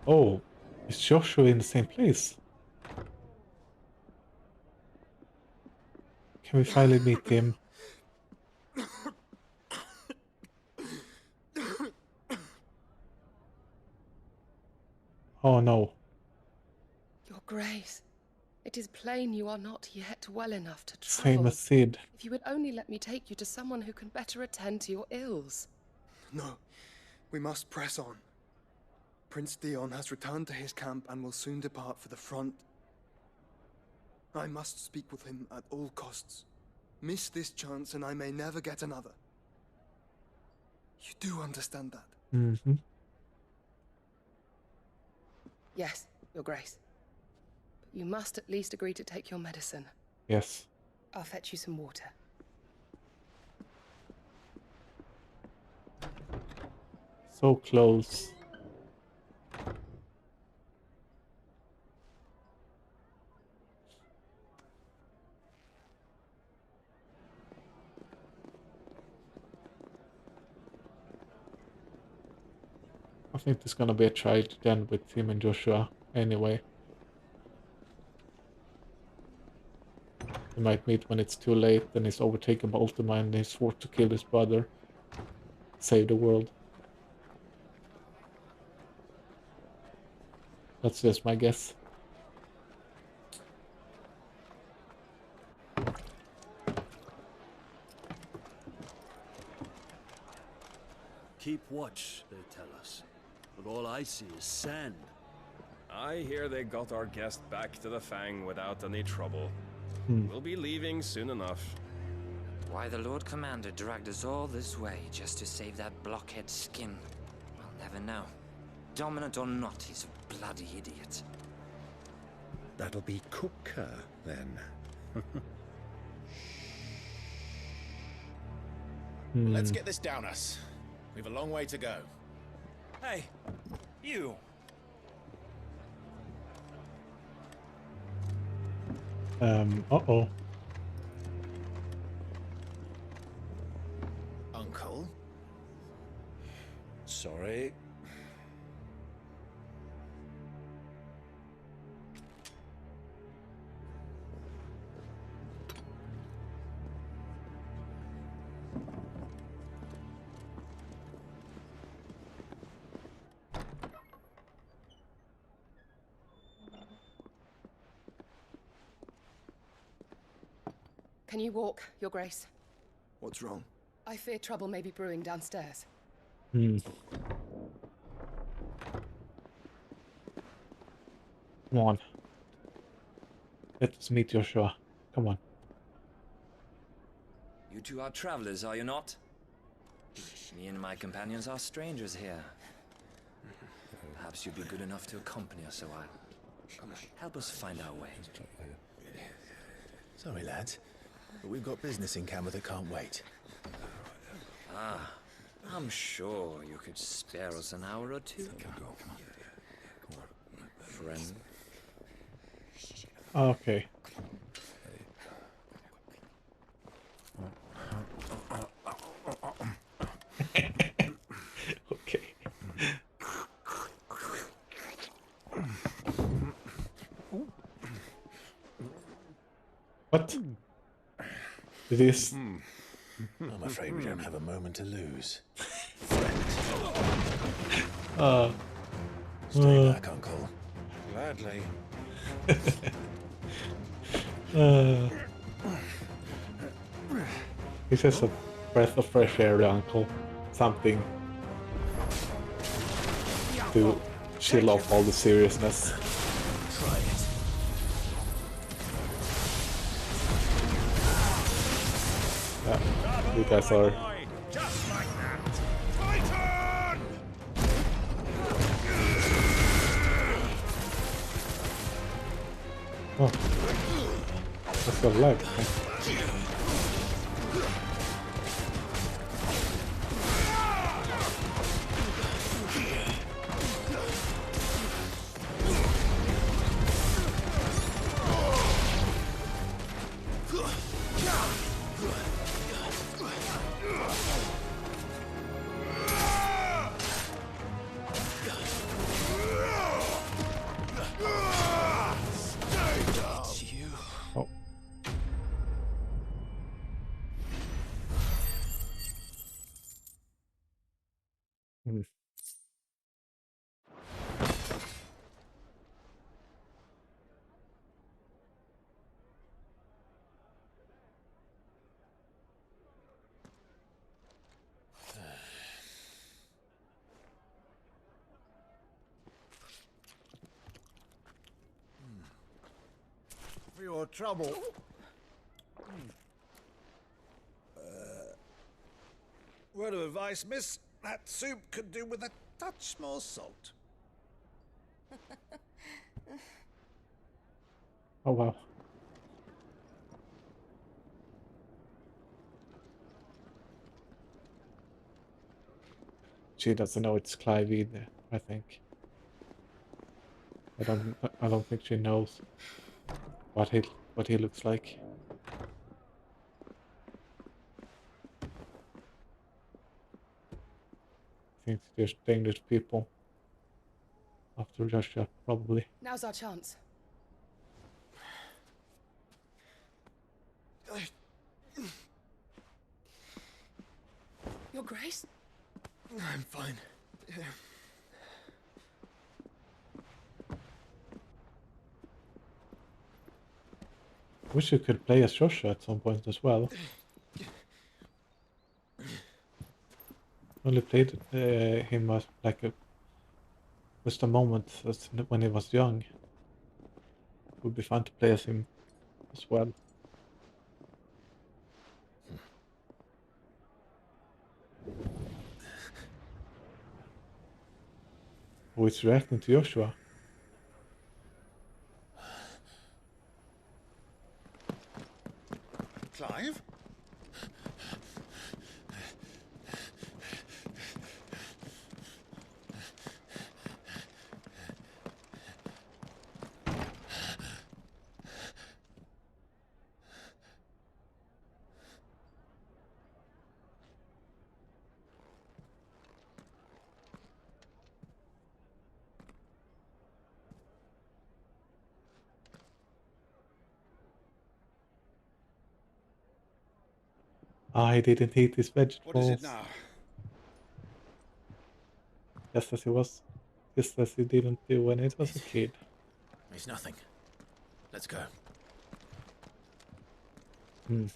Oh, is Joshua in the same place? Can we finally meet him? Oh no. Your Grace, it is plain you are not yet well enough to travel. Same as Sid. If you would only let me take you to someone who can better attend to your ills. No, we must press on. Prince Dion has returned to his camp and will soon depart for the front. I must speak with him at all costs. Miss this chance and I may never get another. You do understand that? Mm-hmm. Yes, Your Grace. But you must at least agree to take your medicine. Yes. I'll fetch you some water. So close. I think there's gonna be a trial then with him and Joshua anyway. They might meet when it's too late, then he's overtaken by Ultima and he's forced to kill his brother. Save the world. That's just my guess. Keep watch, they tell us. But all I see is sand. I hear they got our guest back to the Fang without any trouble. Hmm. We'll be leaving soon enough. Why the Lord Commander dragged us all this way just to save that blockhead skin, I'll Never know. Dominant or not, he's a bloody idiot. That'll be Cooker, then. Let's get this down us. We've a long way to go. Hey, you. Uh-oh. Uncle? Sorry. Can you walk, Your Grace? What's wrong? I fear trouble may be brewing downstairs. Come on. Let's meet Joshua. Come on. You two are travelers, are you not? Me and my companions are strangers here. Perhaps you'd be good enough to accompany us a while. Help us find our way. Sorry, lads, but we've got business in camera that can't wait. Ah, I'm sure you could spare us an hour or two. Friend. Okay. Okay. What? It is. I'm afraid we don't have a moment to lose. Stay back, Uncle. Gladly. He says a breath of fresh air, the uncle. Something to chill off all the seriousness. Try it. Yeah, you guys are. Just like that. Fight on! Oh, that's a leg. Oh. For your trouble. Word of advice, miss. That soup could do with a touch more salt. Oh wow. She doesn't know it's Clive either, I think. I don't think she knows what he looks like. I think there's dangerous people after Joshua, probably. Now's our chance. Your Grace? I'm fine. Wish you could play as Joshua at some point as well. Only played him as like just a moment as when he was young. Would be fun to play as him as well. Oh, it's reacting to Joshua. Clive? I didn't eat his vegetables. What is it now? Just as he was. Just as he didn't do when he was a kid. It's nothing. Let's go. Hmm.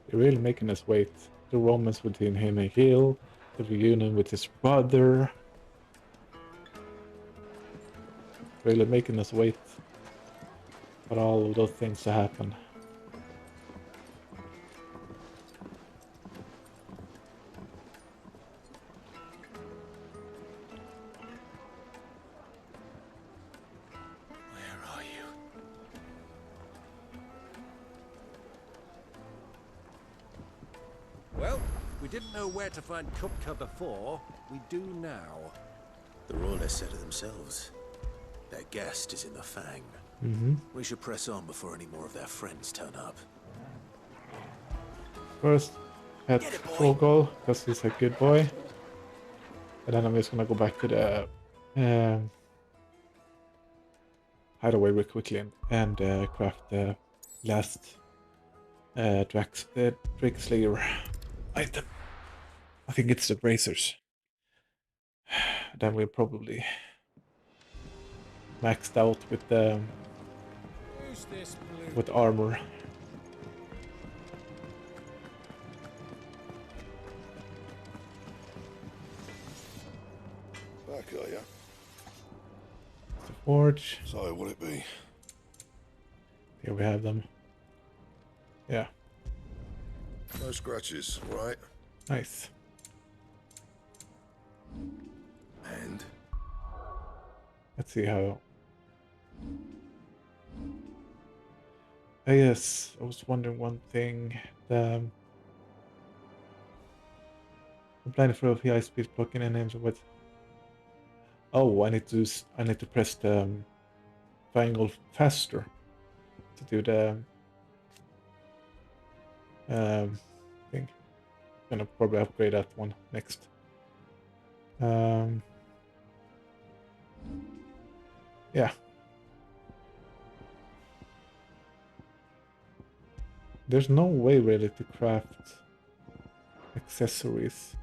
They're really making us wait. The romance between him and Gil, the reunion with his brother. Really making us wait for all of those things to happen. Where are you? Well, we didn't know where to find Kupka before. We do now. The Royalists said it themselves. Their guest is in the Fang. Mm-hmm. We should press on before any more of their friends turn up. First, pet Fogel, because he's a good boy. And then I'm just gonna go back to the hideaway real quickly and craft the last Drake Slayer item. I think it's the bracers. Then we're probably maxed out with the armor. Back, are ya? The forge. So, will it be? Here we have them. Yeah. No scratches, right? Nice. And? Let's see how... yes, I was wondering one thing. The blind for high speed blocking and names with. Oh, I need to press the triangle faster to do the thing. Gonna probably upgrade that one next. Yeah. There's no way really to craft accessories.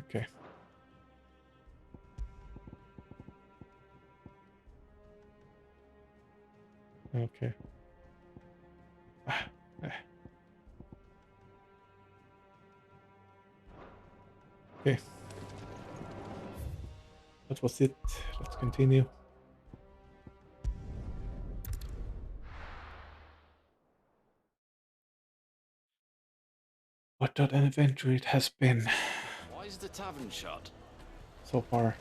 Okay. Okay. Okay. That was it. Let's continue. What an adventure it has been. Why is the tavern shut? So far.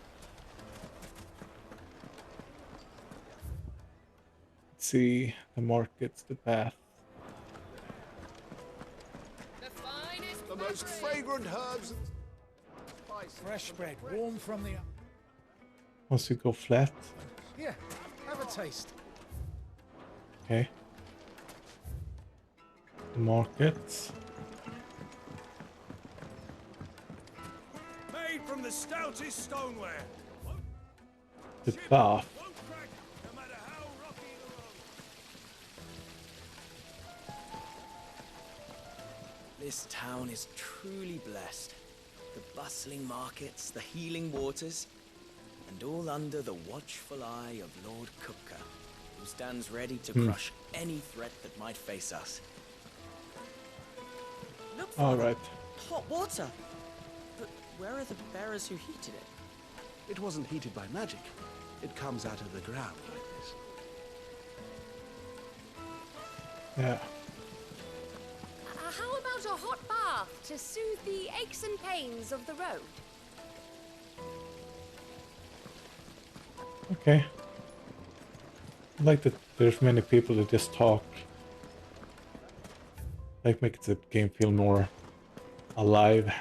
Let's see the markets, the path. The most fragrant herbs and spices. Fresh bread, warm from the... Once you go flat. Here, have a taste. Okay. The markets. Made from the stoutest stoneware. The path. This town is truly blessed. The bustling markets, the healing waters, and all under the watchful eye of Lord Kupka, who stands ready to crush any threat that might face us. Looks All right. Hot water? But where are the bearers who heated it? It wasn't heated by magic. It comes out of the ground like this. Yeah. How about a hot bath to soothe the aches and pains of the road? Okay. I like that there's many people that just talk. Like makes the game feel more alive.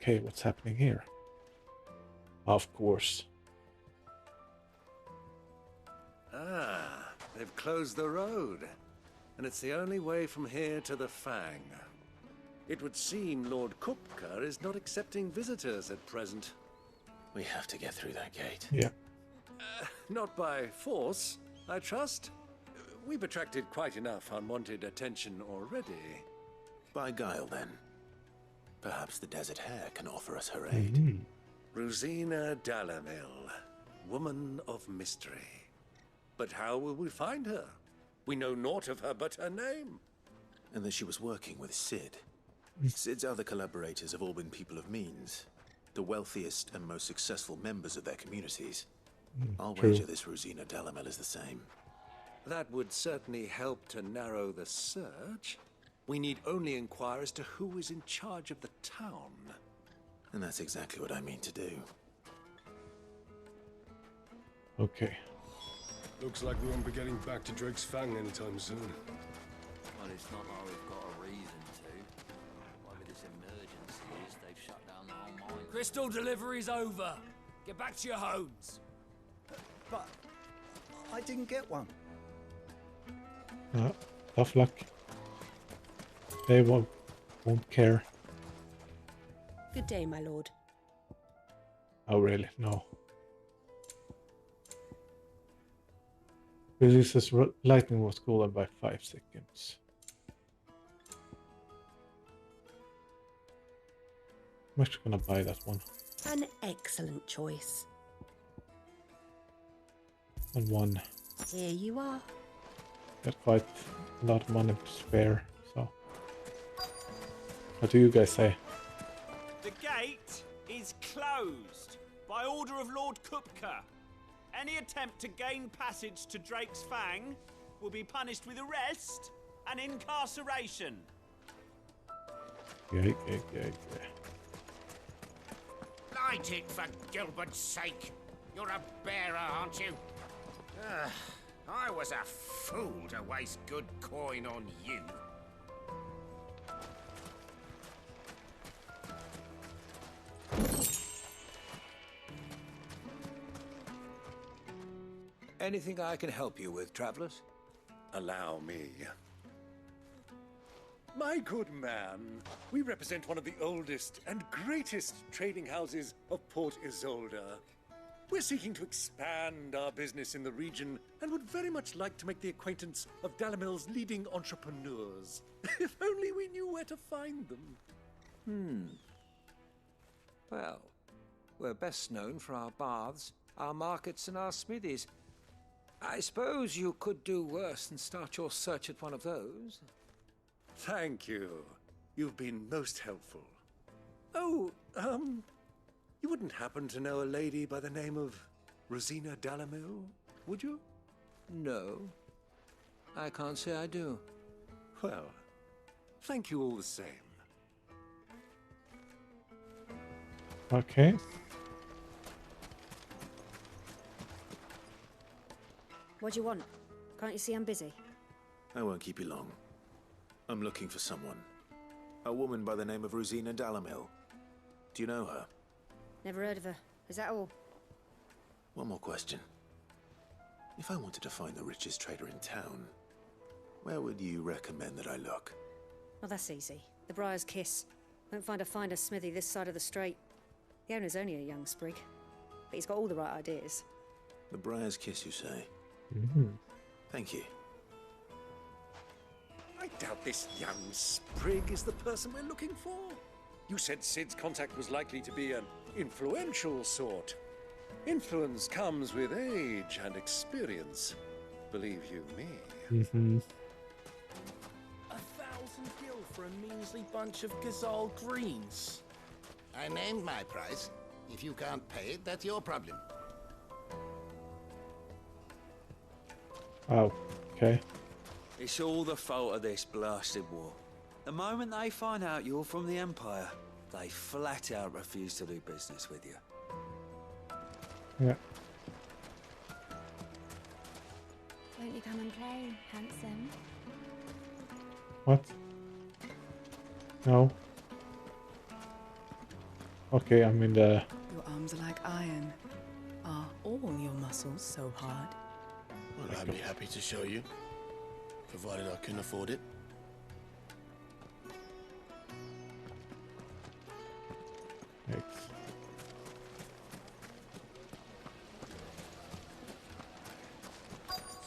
Okay, what's happening here? Of course. Ah, they've closed the road. And it's the only way from here to the Fang. It would seem Lord Kupka is not accepting visitors at present. We have to get through that gate. Yeah. Not by force, I trust. We've attracted quite enough unwanted attention already. By guile, then. Perhaps the Desert Hare can offer us her aid. Rosina Dalamil, woman of mystery. But how will we find her? We know naught of her but her name. And that she was working with Sid. Sid's other collaborators have all been people of means. The wealthiest and most successful members of their communities. I'll wager this Rosina Dalamel is the same. That would certainly help to narrow the search. We need only inquire as to who is in charge of the town. And that's exactly what I mean to do. Okay. Looks like we won't be getting back to Drake's Fang anytime soon. Well, it's not like we've got a reason to. Whatever this emergency is, they've shut down the whole mine. Crystal delivery's over. Get back to your homes. But I didn't get one. Tough luck. They won't care. Good day, my lord. Oh, really? No. Releases lightning was cooler by 5 seconds. I'm actually gonna buy that one. An excellent choice. And one. Here you are. Got quite a lot of money to spare, so. What do you guys say? The gate is closed by order of Lord Kupka. Any attempt to gain passage to Drake's Fang will be punished with arrest and incarceration. Yeah. Light it, for Gilbert's sake. You're a bearer, aren't you? I was a fool to waste good coin on you. Anything I can help you with, travelers? Allow me. My good man, we represent one of the oldest and greatest trading houses of Port Isolde. We're seeking to expand our business in the region and would very much like to make the acquaintance of Dalamil's leading entrepreneurs. If only we knew where to find them. Well, we're best known for our baths, our markets, and our smithies. I suppose you could do worse than start your search at one of those. Thank you. You've been most helpful. Oh, you wouldn't happen to know a lady by the name of Rosina Dalamil, would you? No. I can't say I do. Well, thank you all the same. Okay. What do you want? Can't you see I'm busy? I won't keep you long. I'm looking for someone. A woman by the name of Rosina Dalamil. Do you know her? Never heard of her. Is that all? One more question. If I wanted to find the richest trader in town, where would you recommend that I look? Well, that's easy. The Briar's Kiss. Won't find a finer smithy this side of the strait. The owner's only a young sprig, but he's got all the right ideas. The Briar's Kiss, you say? Thank you. I doubt this young sprig is the person we're looking for. You said Sid's contact was likely to be an influential sort. Influence comes with age and experience, believe you me. 1,000 gil for a measly bunch of Gazal greens. I named my price. If you can't pay it, that's your problem. Oh, okay. It's all the fault of this blasted war. The moment they find out you're from the Empire, they flat out refuse to do business with you. Yeah. Won't you come and play, handsome? What? No. Okay, I'm in the... Your arms are like iron. Are all your muscles so hard? Well, I'd be happy to show you, provided I can afford it. Thanks.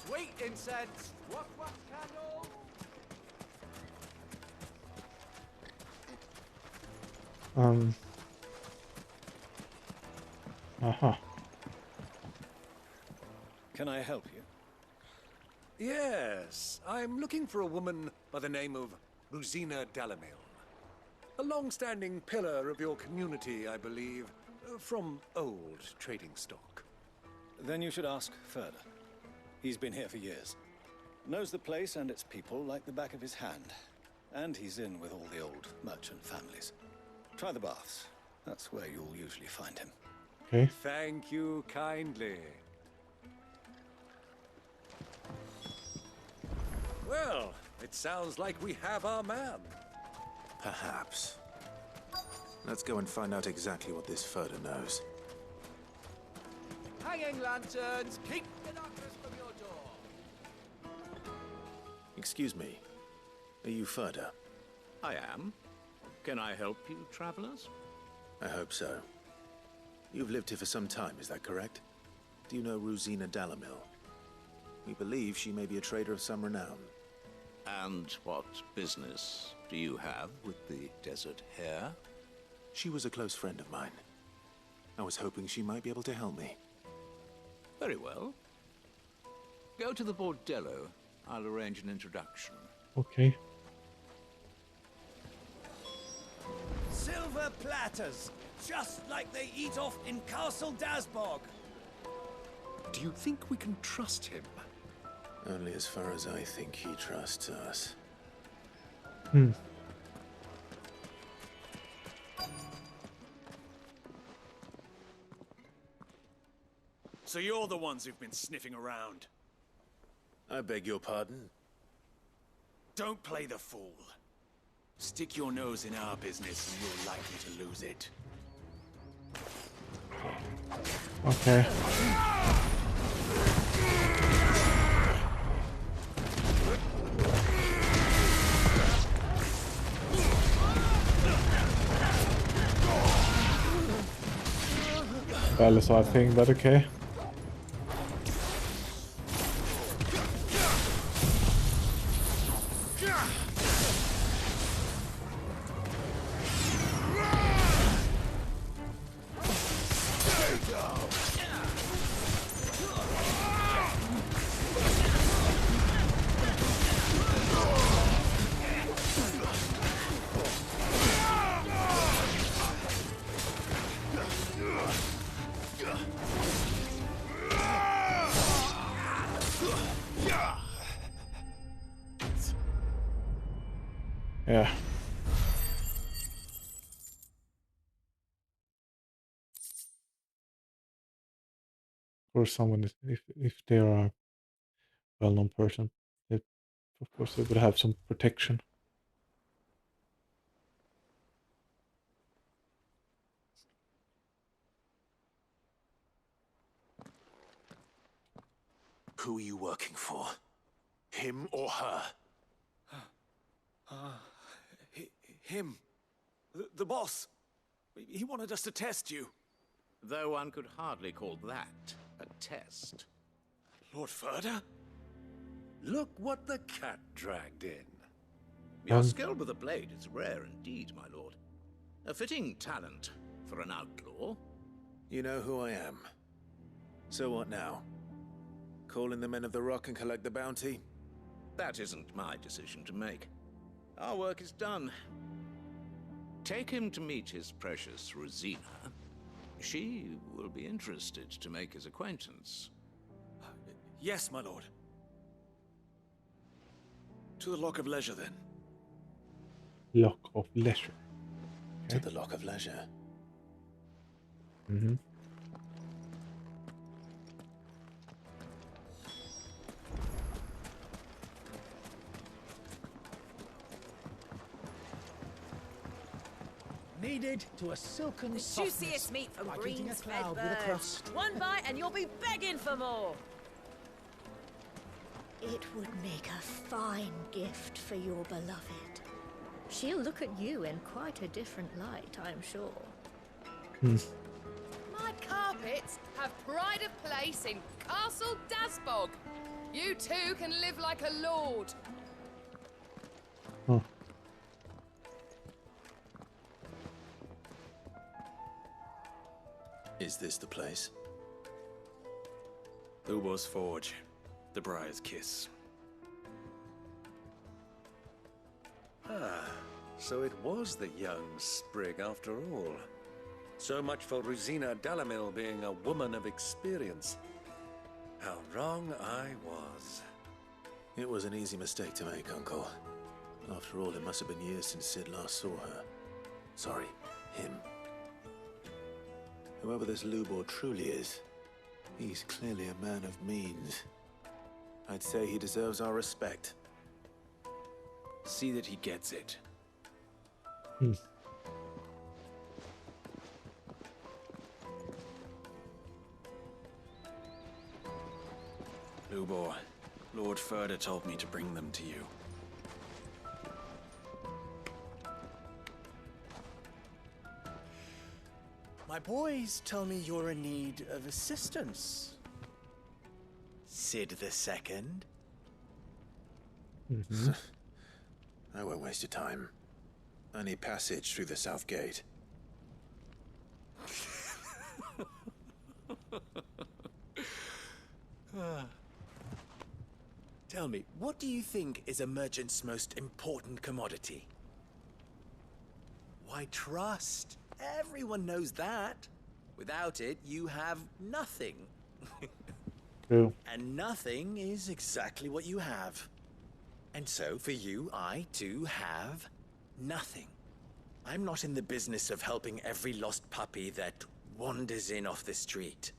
Sweet incense! Wax candle! Can I help you? Yes, I'm looking for a woman by the name of Rosina Dalamil. A long-standing pillar of your community, I believe, from old trading stock. Then you should ask further. He's been here for years. Knows the place and its people like the back of his hand. And he's in with all the old merchant families. Try the baths. That's where you'll usually find him. Okay. Thank you kindly. Well, it sounds like we have our man. Perhaps. Let's go and find out exactly what this Furder knows. Hanging lanterns, keep the darkness from your door. Excuse me. Are you Furder? I am. Can I help you, travelers? I hope so. You've lived here for some time, is that correct? Do you know Rosina Dalamil? We believe she may be a trader of some renown. And what business do you have with the desert hare? She was a close friend of mine. I was hoping she might be able to help me. Very well. Go to the bordello. I'll arrange an introduction. Okay. Silver platters, just like they eat off in Castle Dasbog. Do you think we can trust him? Only as far as I think he trusts us. So you're the ones who've been sniffing around. I beg your pardon? Don't play the fool. Stick your nose in our business and you're likely to lose it. Okay. Barely saw a thing, but okay. Yeah. Or someone, if they are a well-known person, they, of course they would have some protection. Who are you working for? Him or her? Him. The boss. He wanted us to test you. Though one could hardly call that a test. Lord Furder? Look what the cat dragged in. Your skill with the blade is rare indeed, my lord. A fitting talent for an outlaw. You know who I am. So what now? Call in the Men of the Rock and collect the bounty? That isn't my decision to make. our work is done. Take him to meet his precious Rosina. She will be interested to make his acquaintance. Yes, my lord. To the Lock of Leisure, then. Lock of Leisure. To the Lock of Leisure. Mm-hmm. Kneaded to a silken The softness, juiciest meat from like eating a Green's cloud fed with a birds. crust. One bite and you'll be begging for more. It would make a fine gift for your beloved. She'll look at you in quite a different light, I'm sure. My carpets have pride of place in Castle Dasbog. You too can live like a lord. Huh. Is this the place? Lubo's Forge. The Briar's Kiss. Ah, so it was the young sprig after all. So much for Rosina Dalamil being a woman of experience. How wrong I was. It was an easy mistake to make, Uncle. After all, it must have been years since Sid last saw her. Sorry, him. Whoever this Lubor truly is, he's clearly a man of means. I'd say he deserves our respect. See that he gets it. Lubor, Lord Furder told me to bring them to you. My boys tell me you're in need of assistance. Sid the Second. I won't waste your time. I need passage through the south gate. Tell me, what do you think is a merchant's most important commodity? Why, trust. Everyone knows that. Without it, you have nothing. True. And nothing is exactly what you have. And so, for you, I too have nothing. I'm not in the business of helping every lost puppy that wanders in off the street.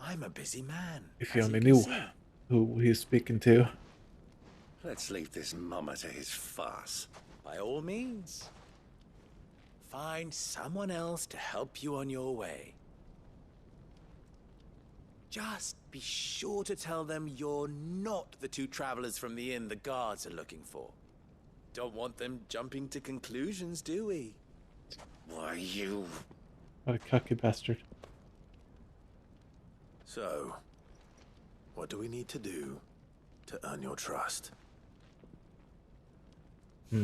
I'm a busy man. If you only knew who he's speaking to. Let's leave this mummer to his farce. By all means. Find someone else to help you on your way. Just be sure to tell them you're not the two travelers from the inn the guards are looking for. Don't want them jumping to conclusions, do we? Why, you... What a cocky bastard. So, what do we need to do to earn your trust? I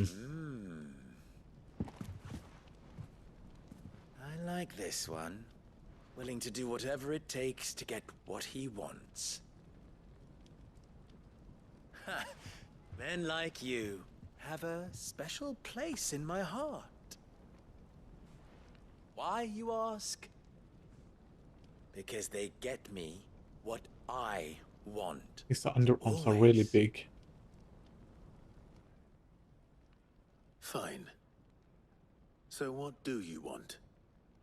like this one. Willing to do whatever it takes to get what he wants. Men like you have a special place in my heart. Why, you ask? Because they get me what I want. His underarms are really big. Fine. So what do you want?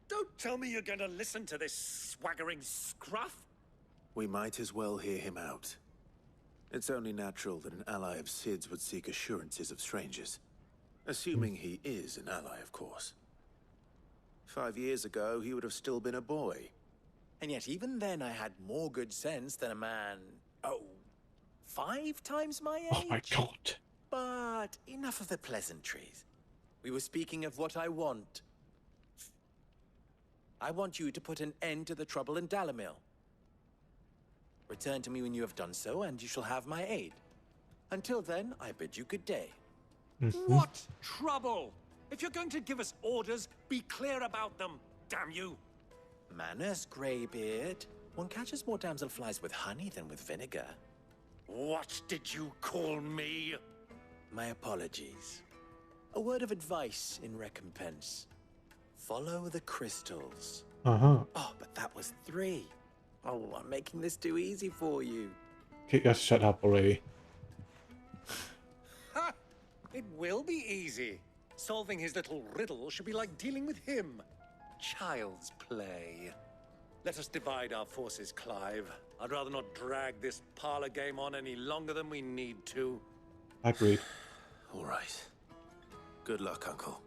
Don't tell me you're going to listen to this swaggering scruff. We might as well hear him out. It's only natural that an ally of Sid's would seek assurances of strangers. Assuming he is an ally, of course. 5 years ago, he would have still been a boy. And yet even then I had more good sense than a man, 5 times my age? Oh my god. But enough of the pleasantries. We were speaking of what I want. I want you to put an end to the trouble in Dalamil. Return to me when you have done so, and you shall have my aid. Until then, I bid you good day. What trouble? If you're going to give us orders, be clear about them, damn you. Manners, Greybeard. One catches more damselflies with honey than with vinegar. What did you call me? My apologies. A word of advice in recompense. Follow the crystals. Uh-huh. Oh, but that was 3. Oh, I'm making this too easy for you. Okay, just shut up already. Ha! It will be easy. Solving his little riddle should be like dealing with him. Child's play. Let us divide our forces, Clive. I'd rather not drag this parlor game on any longer than we need to. Agreed. All right. Good luck, Uncle.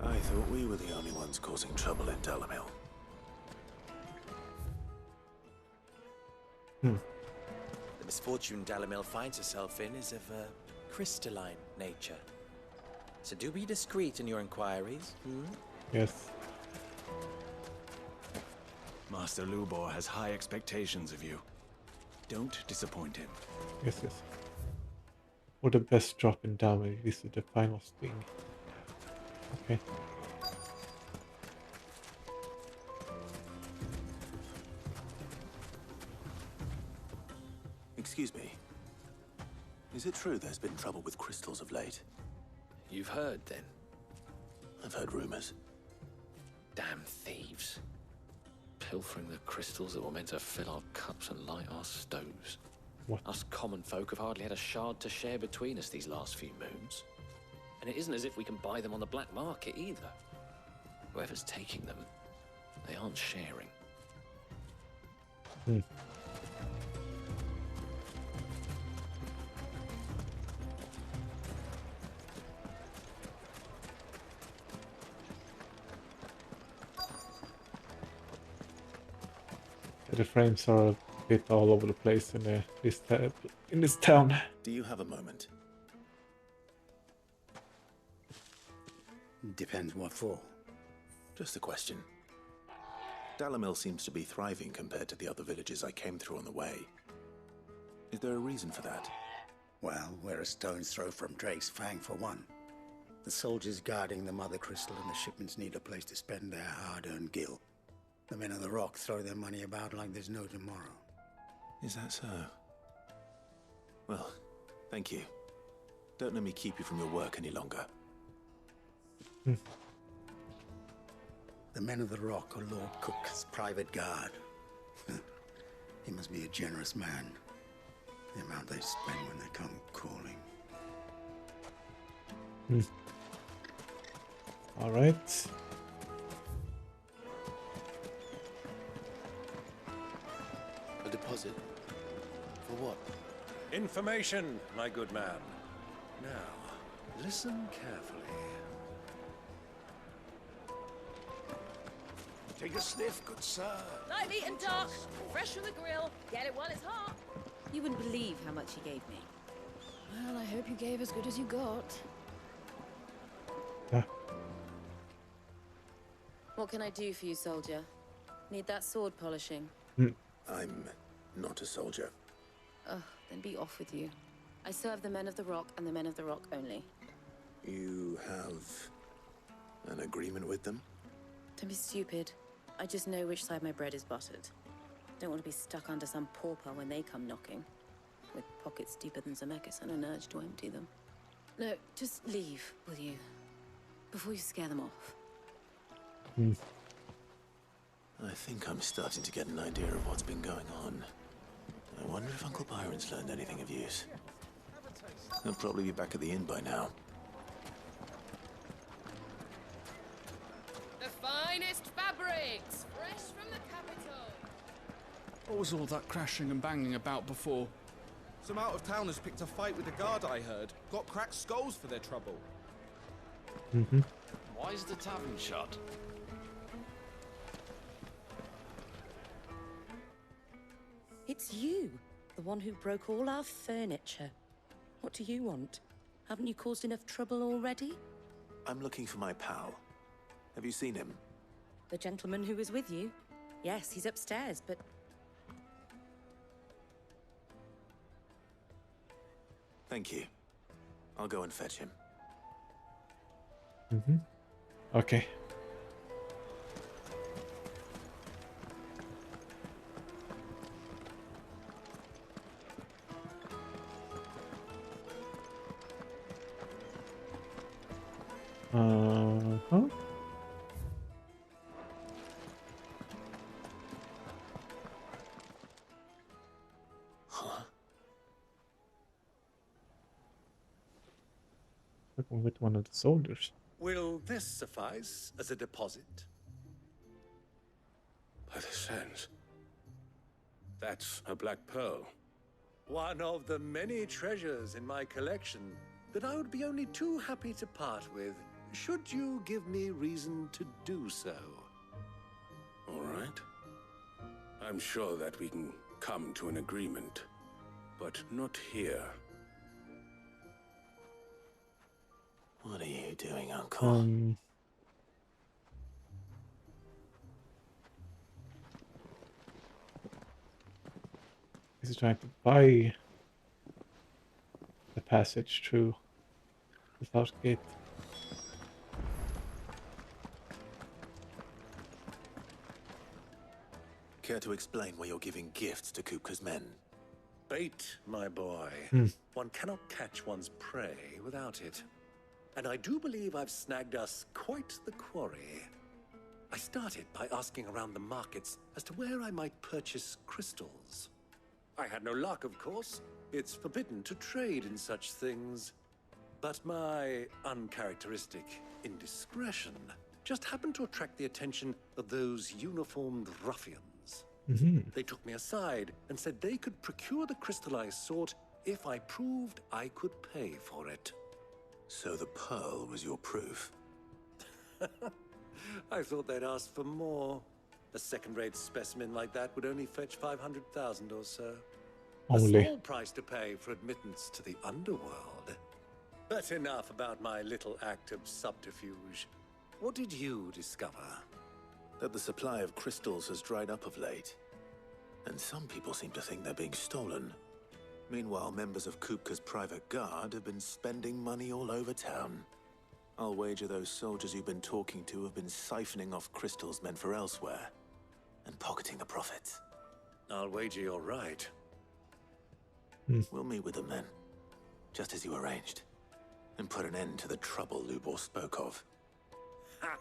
I thought we were the only ones causing trouble in Dalamil. The misfortune Dalamil finds herself in is of a crystalline nature. So do be discreet in your inquiries. Yes. Master Lubor has high expectations of you. Don't disappoint him. Yes, yes. Or the best drop in damage. This is the final sting. Okay. Excuse me. Is it true there's been trouble with crystals of late? You've heard, then? I've heard rumors. Damn thieves. Pilfering the crystals that were meant to fill our cups and light our stoves. What? Us common folk have hardly had a shard to share between us these last few moons. And it isn't as if we can buy them on the black market either. Whoever's taking them, they aren't sharing. The frames are a bit all over the place in this town. Do you have a moment? Depends what for. Just a question. Dalamil seems to be thriving compared to the other villages I came through on the way. Is there a reason for that? Well, we're a stone's throw from Drake's Fang for one. The soldiers guarding the Mother Crystal and the shipments need a place to spend their hard-earned gil. The men of the Rock throw their money about like there's no tomorrow. Is that so? Well, thank you. Don't let me keep you from your work any longer. The men of the Rock are Lord Cook's private guard. He must be a generous man. The amount they spend when they come calling. All right. A deposit? For what? Information, my good man. Now, listen carefully. Take a sniff, good sir. Light meat and dark, fresh from the grill. Get it while it's hot. You wouldn't believe how much he gave me. Well, I hope you gave as good as you got. What can I do for you, soldier? Need that sword polishing? I'm not a soldier. Ugh, then be off with you. I serve the men of the Rock and the men of the Rock only. You have an agreement with them? Don't be stupid. I just know which side my bread is buttered. Don't want to be stuck under some pauper when they come knocking. With pockets deeper than Zemeckis and an urge to empty them. No, just leave, will you? Before you scare them off. I think I'm starting to get an idea of what's been going on. I wonder if Uncle Byron's learned anything of use. He'll probably be back at the inn by now. The finest fabrics, fresh from the capital. What was all that crashing and banging about before? Some out-of-towners picked a fight with the guard, I heard. Got cracked skulls for their trouble. Why is the tavern shut? It's you, the one who broke all our furniture. What do you want? Haven't you caused enough trouble already? I'm looking for my pal. Have you seen him? The gentleman who was with you? Yes, he's upstairs, but... Thank you. I'll go and fetch him. Okay. Huh? Huh? Working with one of the soldiers. Will this suffice as a deposit? By the sands. That's a black pearl. One of the many treasures in my collection that I would be only too happy to part with, should you give me reason to do so. All right. I'm sure that we can come to an agreement, but not here. What are you doing, Uncle? He's trying to buy the passage through the south gate. Care to explain why you're giving gifts to Kupka's men? Bait, my boy. One cannot catch one's prey without it. And I do believe I've snagged us quite the quarry. I started by asking around the markets as to where I might purchase crystals. I had no luck, of course. It's forbidden to trade in such things. But my uncharacteristic indiscretion just happened to attract the attention of those uniformed ruffians. They took me aside and said they could procure the crystal I sought if I proved I could pay for it. So the pearl was your proof? I thought they'd ask for more. A second-rate specimen like that would only fetch 500,000 or so. Only. A small price to pay for admittance to the underworld. But enough about my little act of subterfuge. What did you discover? That the supply of crystals has dried up of late. And some people seem to think they're being stolen. Meanwhile, members of Kupka's private guard have been spending money all over town. I'll wager those soldiers you've been talking to have been siphoning off crystals meant for elsewhere, and pocketing the profits. I'll wager you're right. We'll meet with them then, just as you arranged, and put an end to the trouble Lubor spoke of. Ha!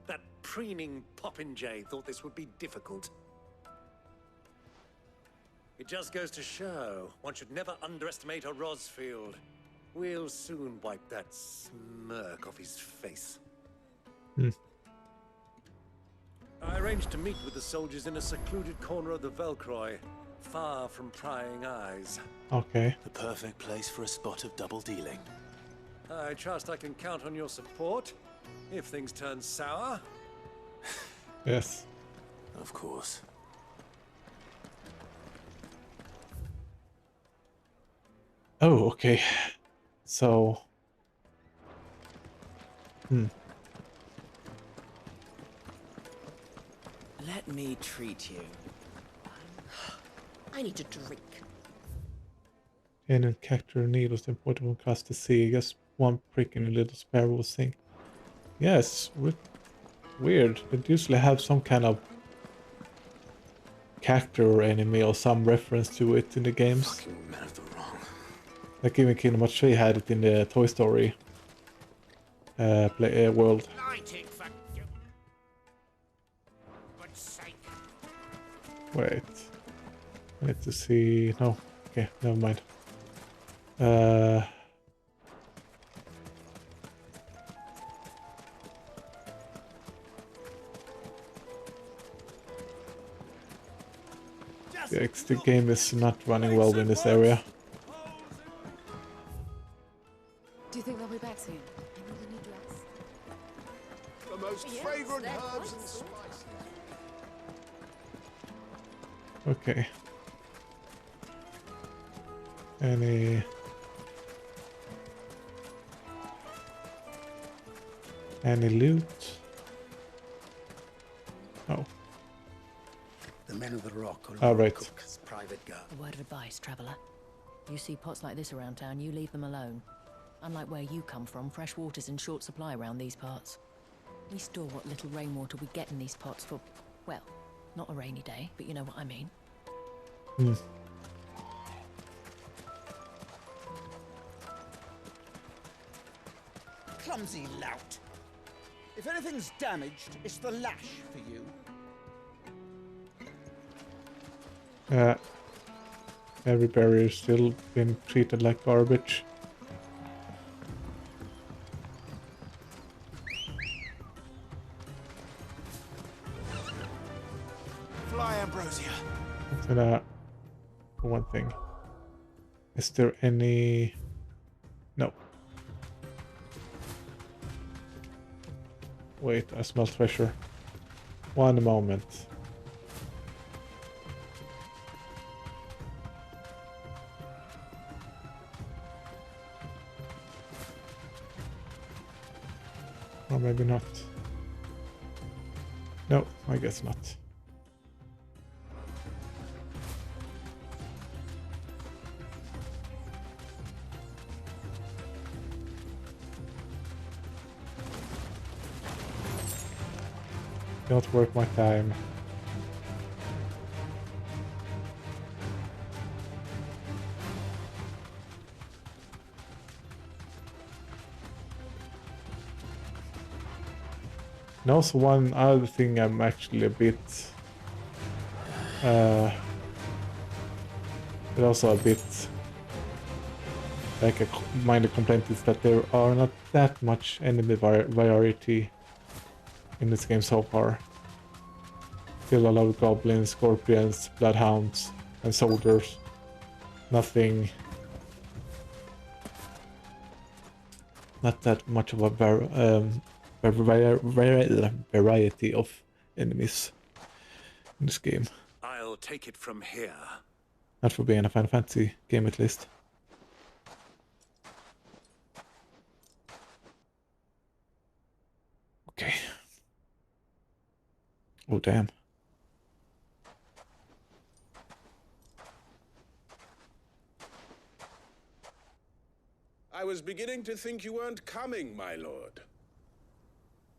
That preening popinjay thought this would be difficult. It just goes to show one should never underestimate a Rosfield. We'll soon wipe that smirk off his face. I arranged to meet with the soldiers in a secluded corner of the Velcroy, far from prying eyes. Okay. The perfect place for a spot of double dealing. I trust I can count on your support if things turn sour. Yes. Of course. Oh, okay. So... Let me treat you. I need a drink. And character needles important one class to see. Just one prick in a little sparrow thing. Yes, weird. They usually have some kind of character or enemy or some reference to it in the games. Fucking men of the wrong. Like even Kingdom Hearts 3 had it in the Toy Story world. Wait. I need to see... No. Okay, never mind. The game is not running well in this area. Do you think they'll be back soon? I need a new dress. The most fragrant herbs and spices. Okay. Any loot? Oh. The men of the rock are Oh, right. Cook's private guard. A word of advice, traveller. You see pots like this around town, you leave them alone. Unlike where you come from, fresh water's in short supply around these parts. We store what little rainwater we get in these pots for, well, not a rainy day, but you know what I mean. Clumsy lout. If anything's damaged, it's the lash for you. Every barrier's still been treated like garbage. Fly, Ambrosia. Let's gonna for one thing. Is there any? No. Wait, I smell treasure. One moment. Or maybe not. No, I guess not. Not worth my time. And also one other thing I'm actually a bit but also a bit like a minor complaint is that there are not that much enemy variety in this game so far. Still a lot of goblins, scorpions, bloodhounds, and soldiers. Nothing. Not that much of a variety of enemies in this game. I'll take it from here. Not for being a Final Fantasy game, at least. Okay. Oh, damn. I was beginning to think you weren't coming, my lord.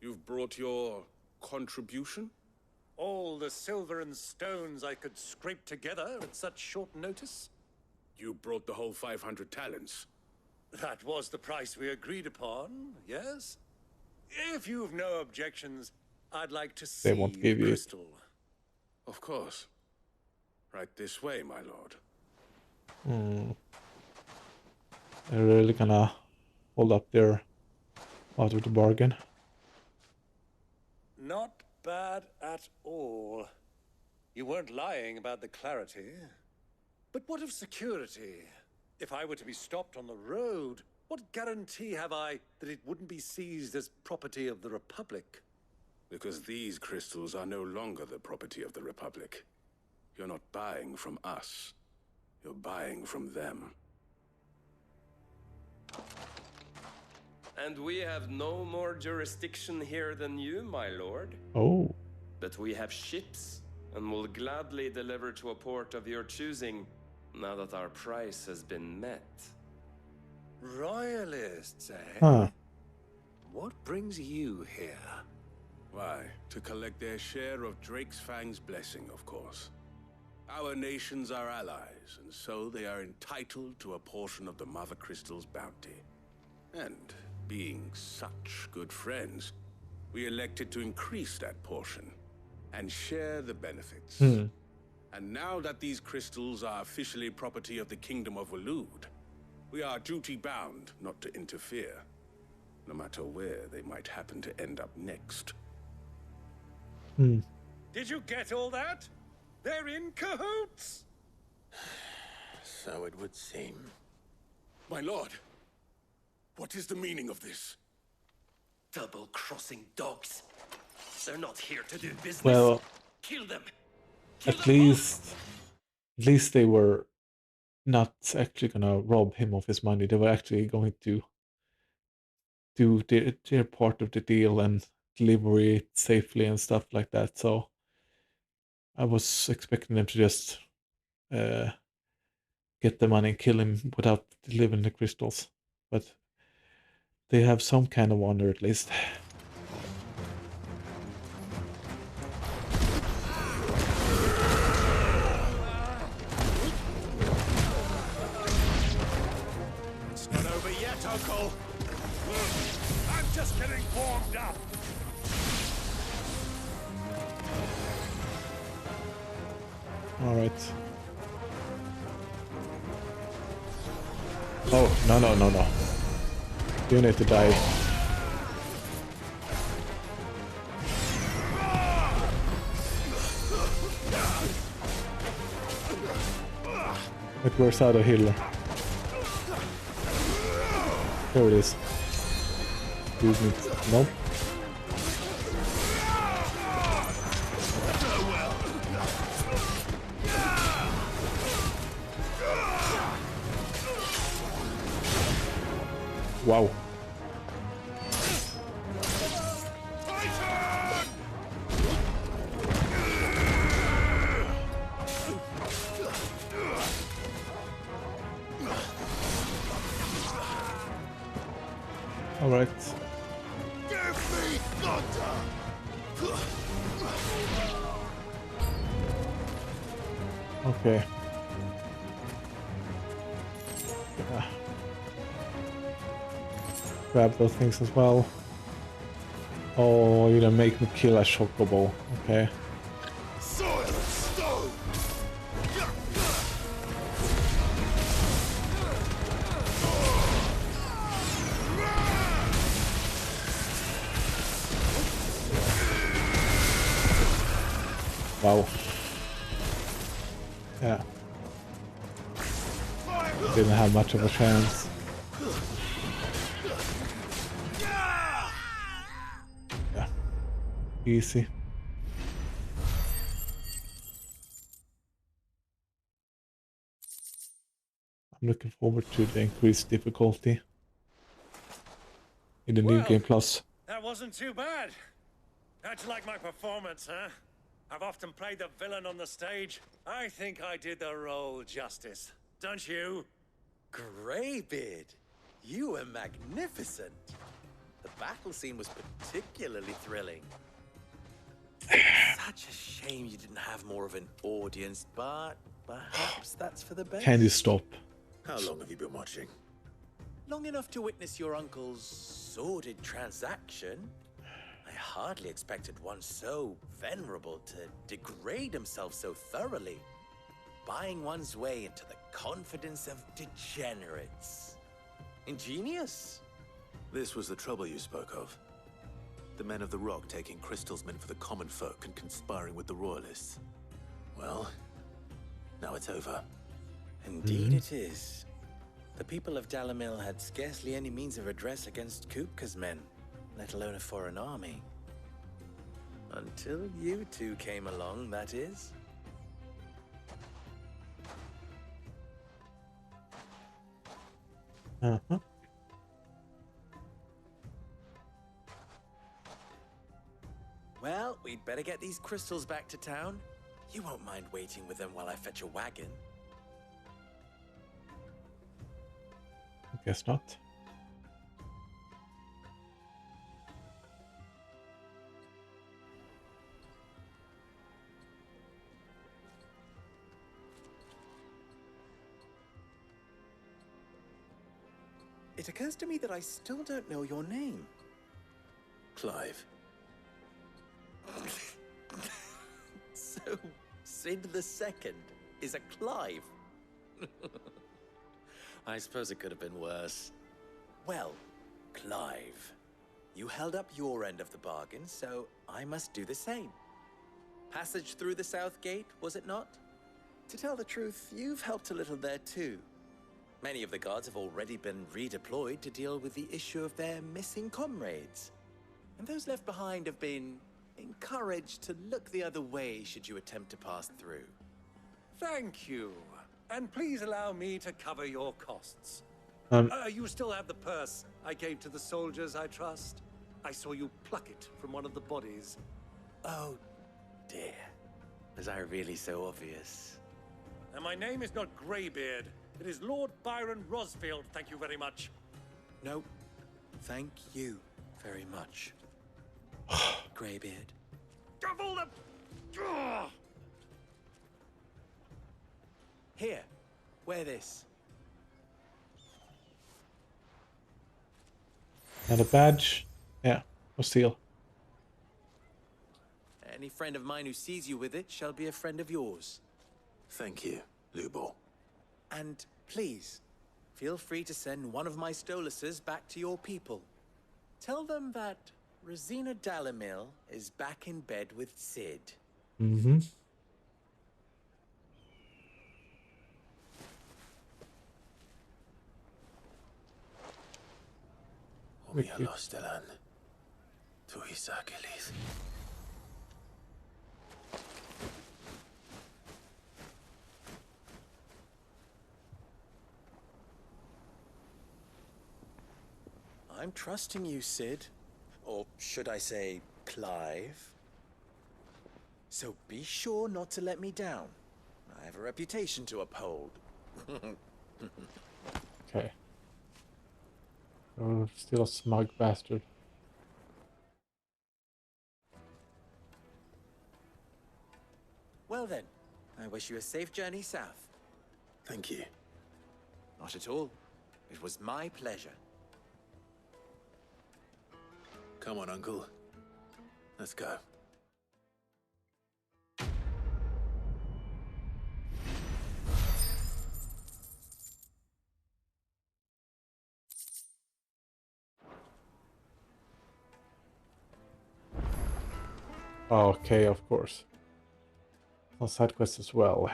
You've brought your contribution? All the silver and stones I could scrape together at such short notice? You brought the whole 500 talents. That was the price we agreed upon, yes? If you've no objections, I'd like to see They won't give you crystal. Of course. Right this way, my lord. They're really gonna hold up their out of the bargain. Not bad at all. You weren't lying about the clarity. But what of security? If I were to be stopped on the road, what guarantee have I that it wouldn't be seized as property of the Republic? Because these crystals are no longer the property of the Republic. You're not buying from us. You're buying from them. And we have no more jurisdiction here than you, my lord. Oh. But we have ships, and will gladly deliver to a port of your choosing, now that our price has been met. Royalists, eh? Huh. What brings you here? Why, to collect their share of Drake's Fang's blessing, of course. Our nations are allies, and so they are entitled to a portion of the Mother Crystal's bounty. And being such good friends, we elected to increase that portion and share the benefits. And now that these crystals are officially property of the Kingdom of Waloed, we are duty-bound not to interfere, no matter where they might happen to end up next. Did you get all that? They're in cahoots! So it would seem. My lord, what is the meaning of this? Double-crossing dogs. They're not here to do business. Well, kill them. At least they were not actually gonna rob him of his money. They were actually going to do their part of the deal and deliver it safely and stuff like that. So I was expecting them to just get the money and kill him without delivering the crystals. But they have some kind of honor at least. It's not over yet, Uncle. I'm just getting warmed up. All right. Oh, no, no, no, no. You need to die. But where's the other healer? There it is. Use me. Nope. Wow. All right. Okay. Yeah. Grab those things as well. Oh, you're gonna make me kill a chocobo. Okay. Soil and stone. Wow. Yeah. Didn't have much of a chance. Yeah. Easy. I'm looking forward to the increased difficulty in the new game plus. That wasn't too bad. How'd you like my performance, huh? I've often played the villain on the stage. I think I did the role justice. Don't you? Greybeard, you were magnificent. The battle scene was particularly thrilling. Such a shame you didn't have more of an audience, but perhaps that's for the best. Can you stop? How long have you been watching? Long enough to witness your uncle's sordid transaction. I hardly expected one so venerable to degrade himself so thoroughly, buying one's way into the confidence of degenerates. Ingenious. This was the trouble you spoke of. The men of the Rock taking crystals meant for the common folk and conspiring with the royalists. Well, now it's over. Indeed it is. The people of Dalamil had scarcely any means of redress against Kupka's men, let alone a foreign army. Until you two came along, that is. Uh-huh. Well, we'd better get these crystals back to town. You won't mind waiting with them while I fetch a wagon. I guess not. It occurs to me that I still don't know your name. Clive. So, Sid the Second is a Clive. I suppose it could have been worse. Well, Clive, you held up your end of the bargain, so I must do the same. Passage through the South Gate, was it not? To tell the truth, you've helped a little there too. Many of the guards have already been redeployed to deal with the issue of their missing comrades. And those left behind have been encouraged to look the other way should you attempt to pass through. Thank you. And please allow me to cover your costs. You still have the purse I gave to the soldiers, I trust? I saw you pluck it from one of the bodies. Oh, dear. Was I really so obvious? And my name is not Greybeard. It is Lord Byron Rosfield, thank you very much. No, thank you very much. Greybeard. Of all the... Here, wear this. And a badge. Yeah, or seal. Any friend of mine who sees you with it shall be a friend of yours. Thank you, Lubor. And please, feel free to send one of my Stoluses back to your people. Tell them that Rosina Dalamil is back in bed with Sid. Mm-hmm. I'm trusting you, Sid. Or should I say, Clive? So be sure not to let me down. I have a reputation to uphold. Okay. Oh, still a smug bastard. Well then, I wish you a safe journey south. Thank you. Not at all. It was my pleasure. Come on, Uncle. Let's go. Okay, of course. On side quests as well.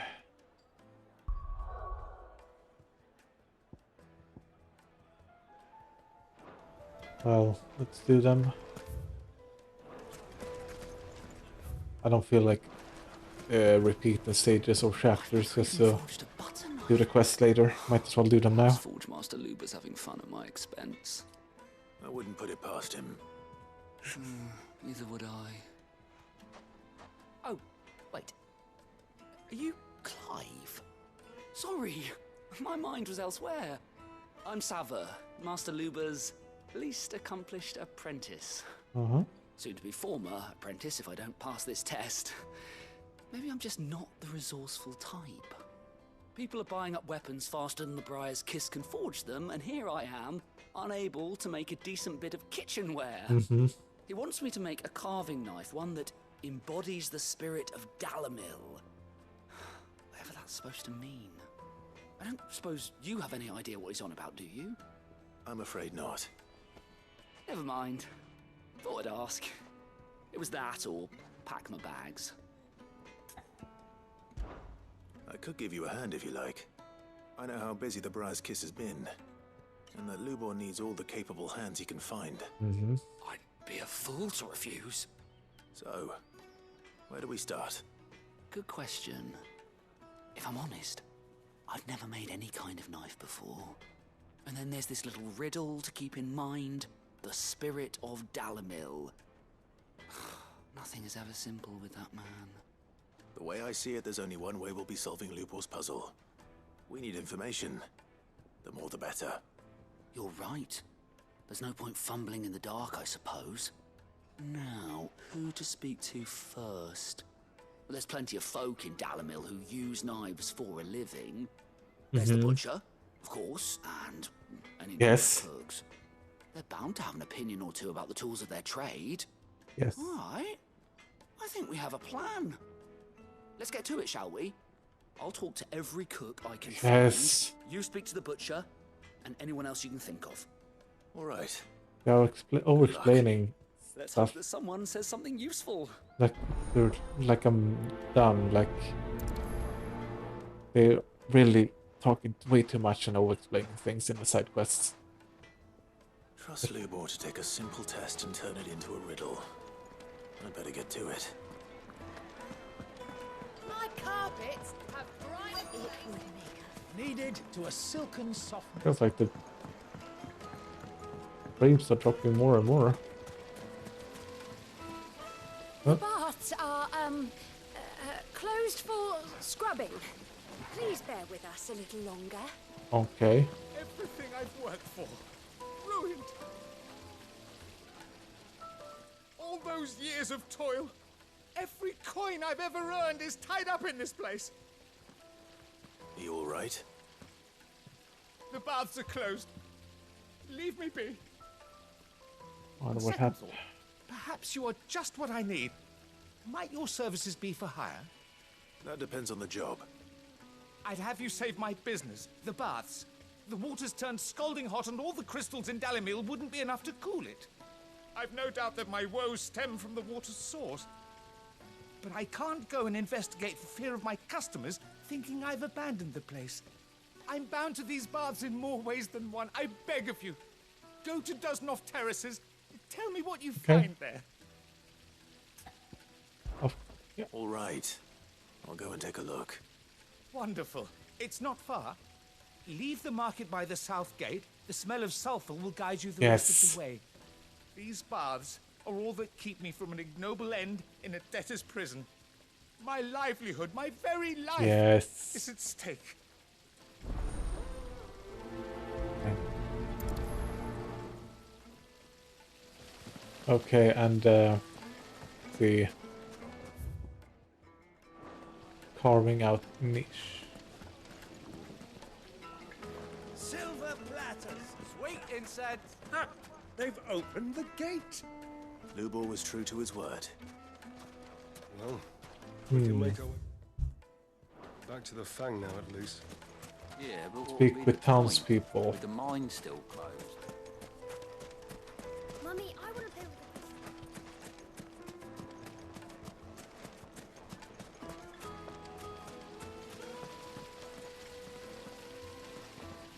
Well, let's do them. I don't feel like repeat the stages or chapters just to do the quest later. Might as well do them now. Forge Master Luber's having fun at my expense. I wouldn't put it past him. Neither would I. Oh, wait. Are you Clive? Sorry, my mind was elsewhere. I'm Sava, Master Luber's least accomplished apprentice. Soon to be former apprentice if I don't pass this test. Maybe I'm just not the resourceful type. People are buying up weapons faster than the Briar's Kiss can forge them, and here I am, unable to make a decent bit of kitchenware. He wants me to make a carving knife, one that embodies the spirit of Dalamil. Whatever that's supposed to mean. I don't suppose you have any idea what he's on about, do you? I'm afraid not. Never mind. Thought I'd ask. It was that or pack my bags. I could give you a hand if you like. I know how busy the Briar's Kiss has been, and that Lubor needs all the capable hands he can find. I'd be a fool to refuse. So, where do we start? Good question. If I'm honest, I've never made any kind of knife before. And then there's this little riddle to keep in mind. The spirit of Dalamil. Nothing is ever simple with that man. The way I see it, there's only one way we'll be solving Lubor's puzzle. We need information. The more the better. You're right. There's no point fumbling in the dark, I suppose. Now, who to speak to first? Well, there's plenty of folk in Dalamil who use knives for a living. There's the butcher, of course, and any cooks. They're bound to have an opinion or two about the tools of their trade. Yes. All right. I think we have a plan. Let's get to it, shall we? I'll talk to every cook I can find. You speak to the butcher, and anyone else you can think of. All right. They're over-explaining Let's stuff. hope that someone says something useful. Like, dude, like I'm dumb. Like, they're really talking way too much and over-explaining things in the side quests. Trust Lubor to take a simple test and turn it into a riddle. I better get to it. My carpets have bright Needed to a silken soft. Feels like the frames are dropping more and more. The baths are, closed for scrubbing. Please bear with us a little longer. Okay. Everything I've worked for. Ruined. All those years of toil. Every coin I've ever earned is tied up in this place. Are you all right? The baths are closed. Leave me be. What Second happened? thought, perhaps you are just what I need. Might your services be for hire? That depends on the job. I'd have you save my business, the baths. The water's turned scalding hot and all the crystals in Dalimil wouldn't be enough to cool it. I've no doubt that my woes stem from the water's source. But I can't go and investigate for fear of my customers thinking I've abandoned the place. I'm bound to these baths in more ways than one. I beg of you, go to Dusnoff Terraces. Tell me what you find there. All right. I'll go and take a look. Wonderful. It's not far. Leave the market by the south gate. The smell of sulfur will guide you the rest of the way. These baths are all that keep me from an ignoble end in a debtor's prison. My livelihood, my very life, is at stake. Okay, and the carving out niche. Silver platters, sweet incense. They've opened the gate. Lubor was true to his word. Well, we can make our way back to the Fang now, at least. Yeah, but what Speak would be with the townspeople. point with the mine still closed? Mummy, I want to play with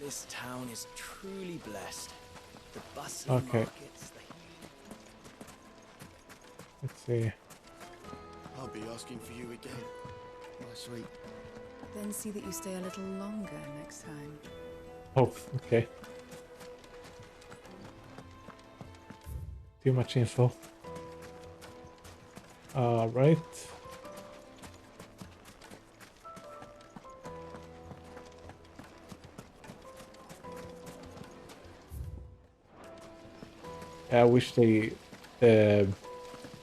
This town is truly blessed. The bustling markets, the Let's see. I'll be asking for you again, my sweet. Then see that you stay a little longer next time. Oh, okay. Too much info. Right. I wish the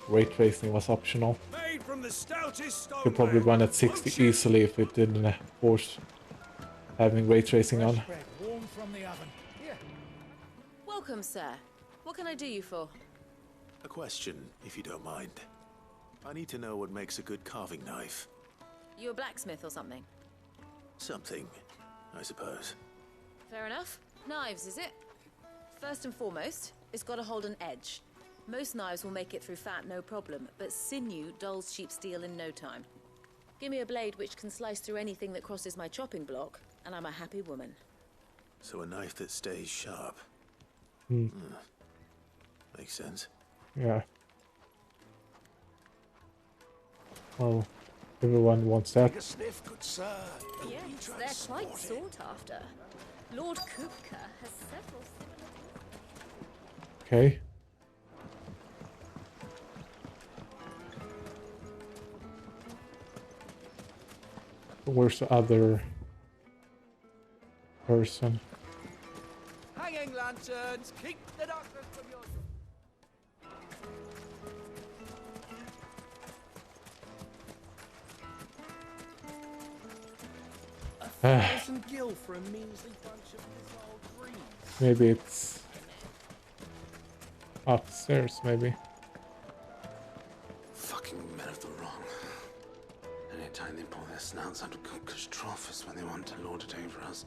ray tracing was optional. Made from the stoutest Could probably run at 60 easily if it didn't force having ray tracing on. Warm from the oven. Here. Welcome, sir. What can I do you for? A question, if you don't mind. I need to know what makes a good carving knife. You a blacksmith or something? Something, I suppose. Fair enough. Knives, is it? First and foremost, it's got to hold an edge. Most knives will make it through fat, no problem, but sinew dulls cheap steel in no time. Give me a blade which can slice through anything that crosses my chopping block, and I'm a happy woman. So a knife that stays sharp. Makes sense. Yeah. Well, everyone wants that. Take a sniff, good sir. Yes, they're quite sought after. Lord Kupka has several similar... Okay. Where's the other person? Hanging lanterns, keep the darkness from your... $1,000 gil for a measly bunch of dissolved greens. Maybe it's upstairs, maybe. Fucking men of the wrong. Anytime they pull their snouts out of Kupka's trough is when they want to lord it over us.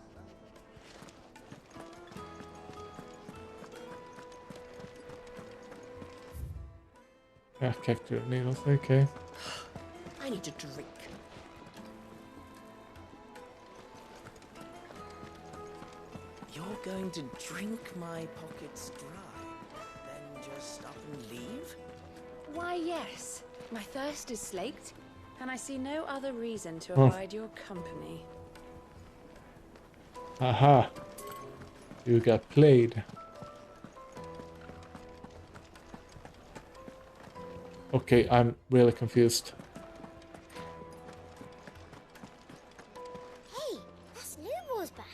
Yeah, cactus needles, okay. I need a drink. You're going to drink my pockets dry, then just up and leave? Why, yes. My thirst is slaked, and I see no other reason to Oh. avoid your company. Aha! You got played. Okay, I'm really confused. Hey, that's Lubor's badge.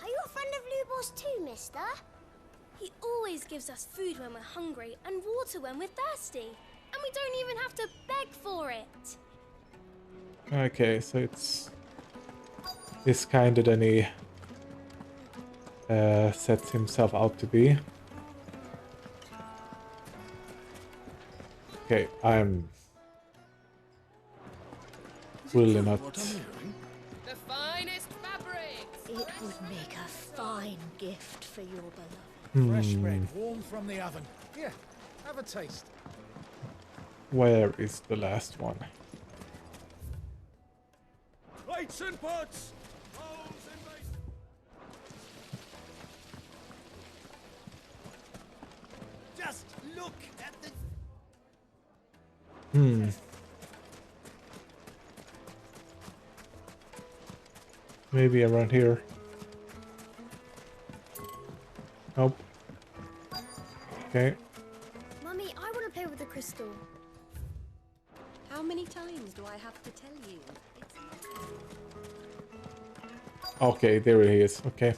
Are you a friend of Lubor's too, mister? He always gives us food when we're hungry and water when we're thirsty. And we don't even have to beg for it. Okay, so it's this kind than he sets himself out to be. Okay, I'm really not. The It would make a fine gift for your beloved. Fresh bread, warm from the oven. Here, have a taste. Where is the last one? Plates and pots! Bowls and just look at the... Maybe around here. Nope. Okay. Mummy, I want to play with the crystal. How many times do I have to tell you? Okay, there he is. Okay.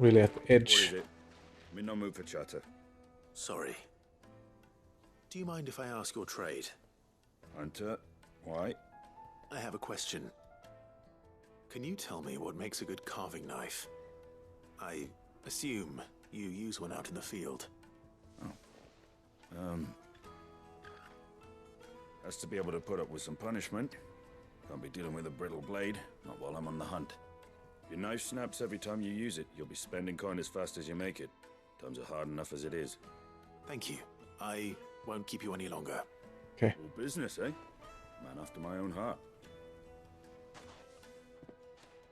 Really at the What edge. is it? I'm in no mood for chatter. Sorry. Do you mind if I ask your trade? Hunter, why? I have a question. Can you tell me what makes a good carving knife? I assume you use one out in the field. Has to be able to put up with some punishment. Can't be dealing with a brittle blade, not while I'm on the hunt. If your knife snaps every time you use it, you'll be spending coin as fast as you make it. Times are hard enough as it is. Thank you. I won't keep you any longer. Okay. All business, eh? Man after my own heart.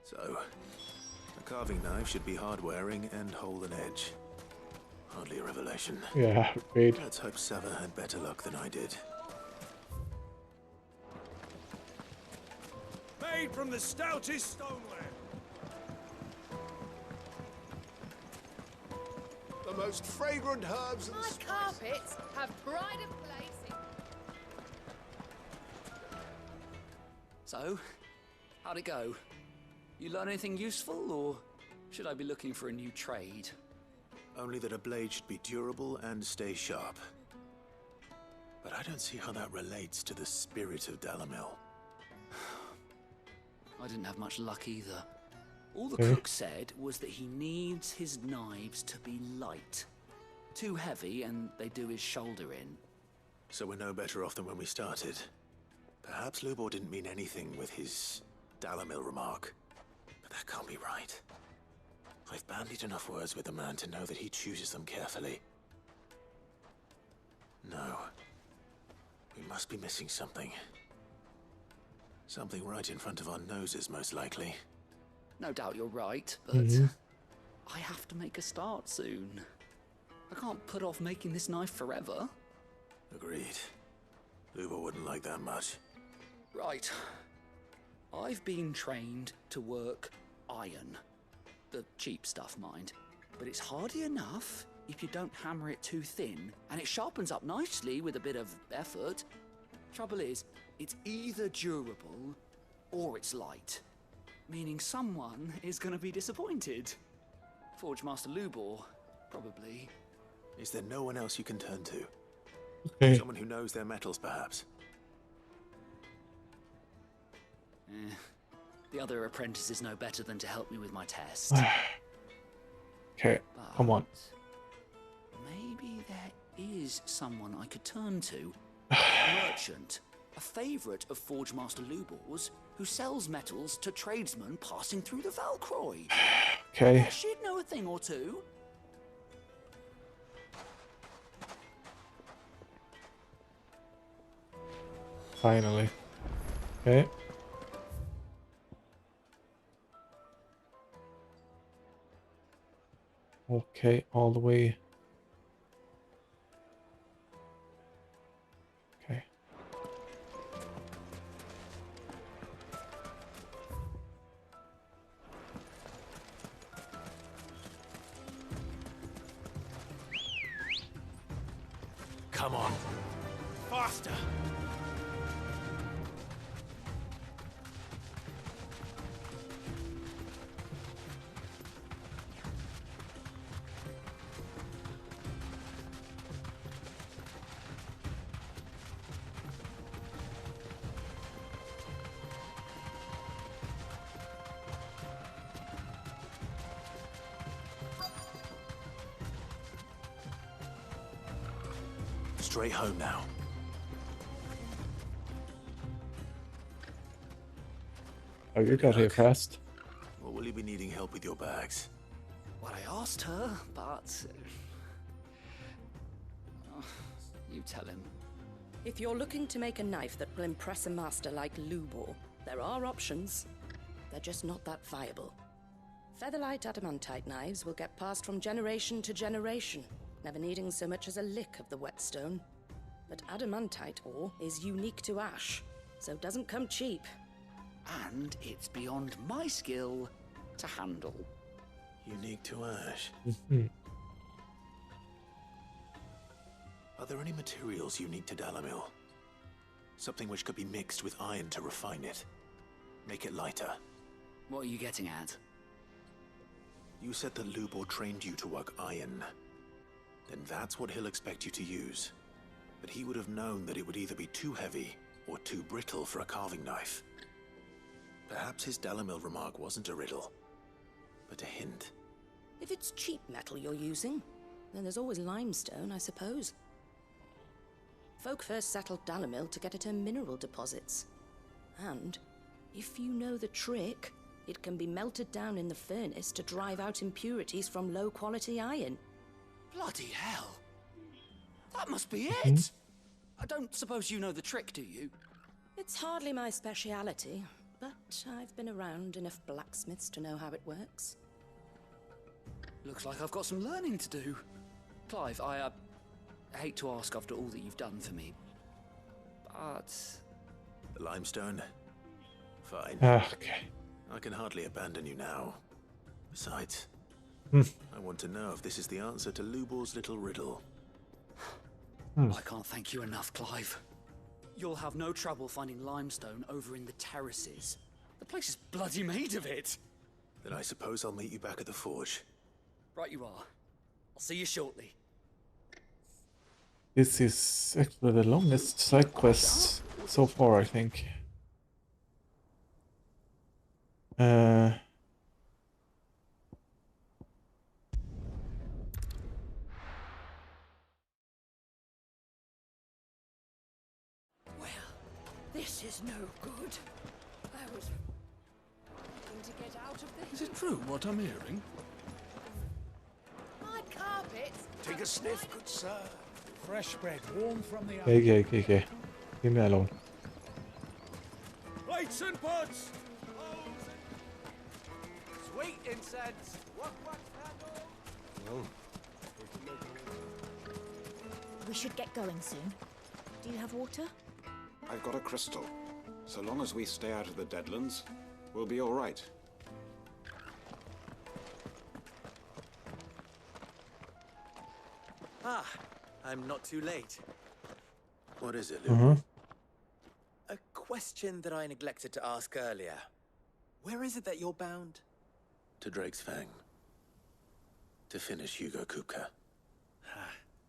So, a carving knife should be hard-wearing and hold an edge. Hardly a revelation. Yeah, great. Let's hope Sava had better luck than I did. Made from the stoutest stoneware. The most fragrant herbs and My carpets have pride of place in... So, how'd it go? You learn anything useful, or should I be looking for a new trade? Only that a blade should be durable and stay sharp. But I don't see how that relates to the spirit of Dalamil. I didn't have much luck either. All the Okay. cook said was that he needs his knives to be light. Too heavy and they do his shoulder in. So we're no better off than when we started. Perhaps Lubor didn't mean anything with his Dalamil remark. But that can't be right. I've bandied enough words with the man to know that he chooses them carefully. No. We must be missing something. Something right in front of our noses, most likely. No doubt you're right, but I have to make a start soon. I can't put off making this knife forever. Agreed. Lubor wouldn't like that much. Right. I've been trained to work iron. The cheap stuff, mind. But it's hardy enough if you don't hammer it too thin, and it sharpens up nicely with a bit of effort. Trouble is, it's either durable or it's light. Meaning someone is going to be disappointed. Forge Master Lubor, probably. Is there no one else you can turn to? Okay. Someone who knows their metals, perhaps? The other apprentices know better than to help me with my test. Okay, come on. Maybe there is someone I could turn to. A merchant, a favourite of Forge Master Lubor's, who sells metals to tradesmen passing through the Valcroy. Okay. She'd know a thing or two. Finally. Okay. Okay, all the way. Okay. Come on. Faster! Straight home now. Oh, you got here fast. What be needing help with your bags? Well, I asked her, but... you tell him. If you're looking to make a knife that will impress a master like Lubor, there are options. They're just not that viable. Featherlight adamantite knives will get passed from generation to generation, never needing so much as a lick of the whetstone. But adamantite ore is unique to ash, so it doesn't come cheap. And it's beyond my skill to handle. Unique to ash. Are there any materials unique to Dalamil? Something which could be mixed with iron to refine it. Make it lighter. What are you getting at? You said that Lubor trained you to work iron. Then that's what he'll expect you to use. But he would have known that it would either be too heavy or too brittle for a carving knife. Perhaps his Dalamil remark wasn't a riddle, but a hint. If it's cheap metal you're using, then there's always limestone, I suppose. Folk first settled Dalamil to get at her mineral deposits. And, if you know the trick, it can be melted down in the furnace to drive out impurities from low-quality iron. Bloody hell! That must be it! I don't suppose you know the trick, do you? It's hardly my speciality, but I've been around enough blacksmiths to know how it works. Looks like I've got some learning to do. Clive, I hate to ask after all that you've done for me, but... The limestone? Fine. Okay. I can hardly abandon you now. Besides, Hmm. I want to know if this is the answer to Lubor's little riddle. I can't thank you enough, Clive. You'll have no trouble finding limestone over in the terraces. The place is bloody made of it. Then I suppose I'll meet you back at the forge. Right you are. I'll see you shortly. This is actually the longest side quest so far, I think. This is no good. I was looking to get out of this. Is it true what I'm hearing? My carpets. Take a sniff, good sir. Fresh bread, warm from the oven. Okay. Leave me alone. Plates and pots! Sweet incense! What candle? Well, We should get going soon. Do you have water? I've got a crystal. So long as we stay out of the Deadlands, we'll be all right. Ah, I'm not too late. What is it, Luke? A question that I neglected to ask earlier. Where is it that you're bound? To Drake's Fang. To finish Hugo Kupka.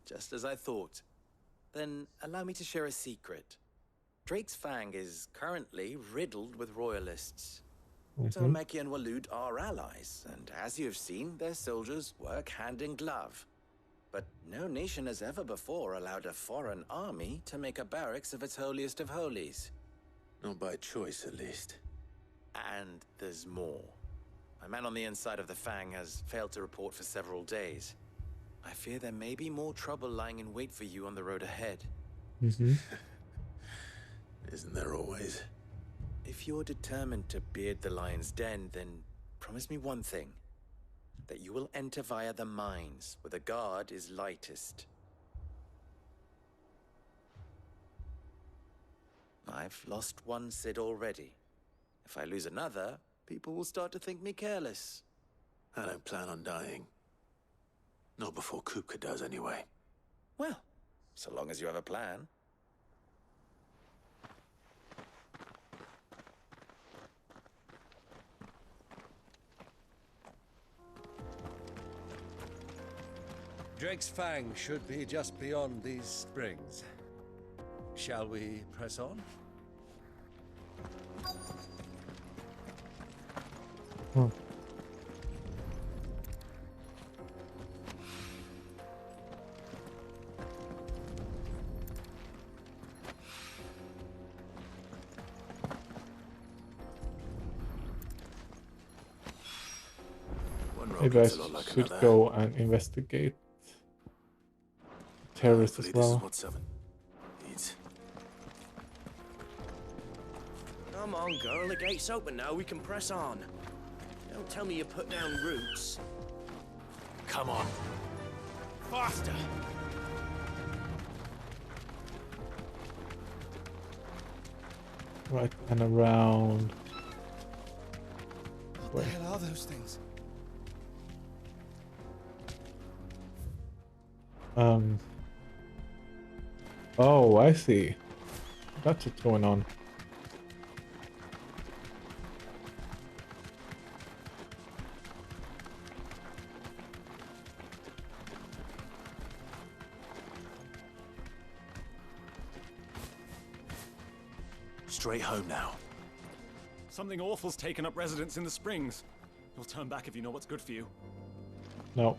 Just as I thought. Then allow me to share a secret. Drake's Fang is currently riddled with royalists. Dhalmeki and Waloed are allies, and as you have seen, their soldiers work hand in glove. But no nation has ever before allowed a foreign army to make a barracks of its holiest of holies. Not by choice, at least. And there's more. My man on the inside of the Fang has failed to report for several days. I fear there may be more trouble lying in wait for you on the road ahead. Isn't there always? If you're determined to beard the lion's den, then promise me one thing. That you will enter via the mines, where the guard is lightest. I've lost one Cid already. If I lose another, people will start to think me careless. I don't plan on dying. Not before Kupka does, anyway. Well, so long as you have a plan. Drake's Fang should be just beyond these springs. Shall we press on? Maybe I looks a lot like should another. go and investigate terrorists as Hopefully this is well. what Seven needs. Come on, girl. The gate's open now. We can press on. Don't tell me you put down roots. Come on. Faster! Right, and around. What the hell are those things? Oh, I see. That's what's going on. Straight home now. Something awful's taken up residence in the Springs. You'll turn back if you know what's good for you. No.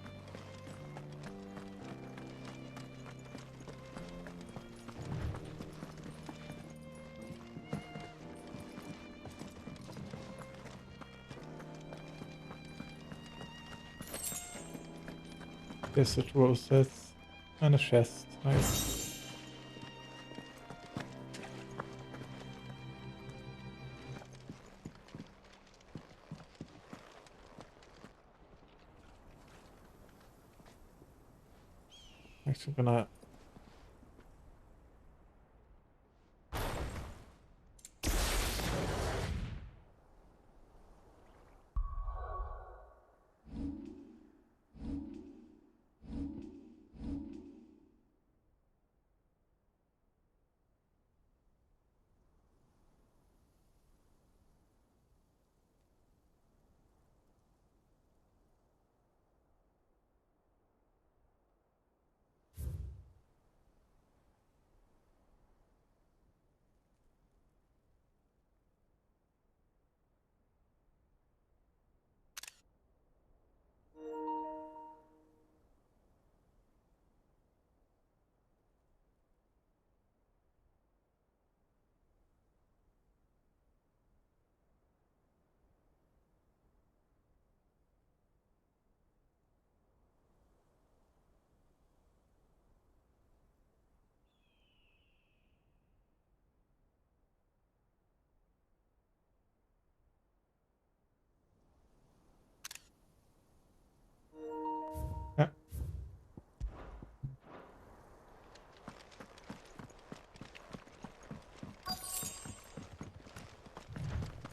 Desert roses and a chest. Nice. Actually gonna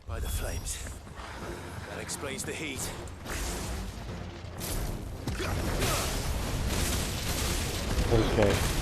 By the flames. That explains the heat. okay.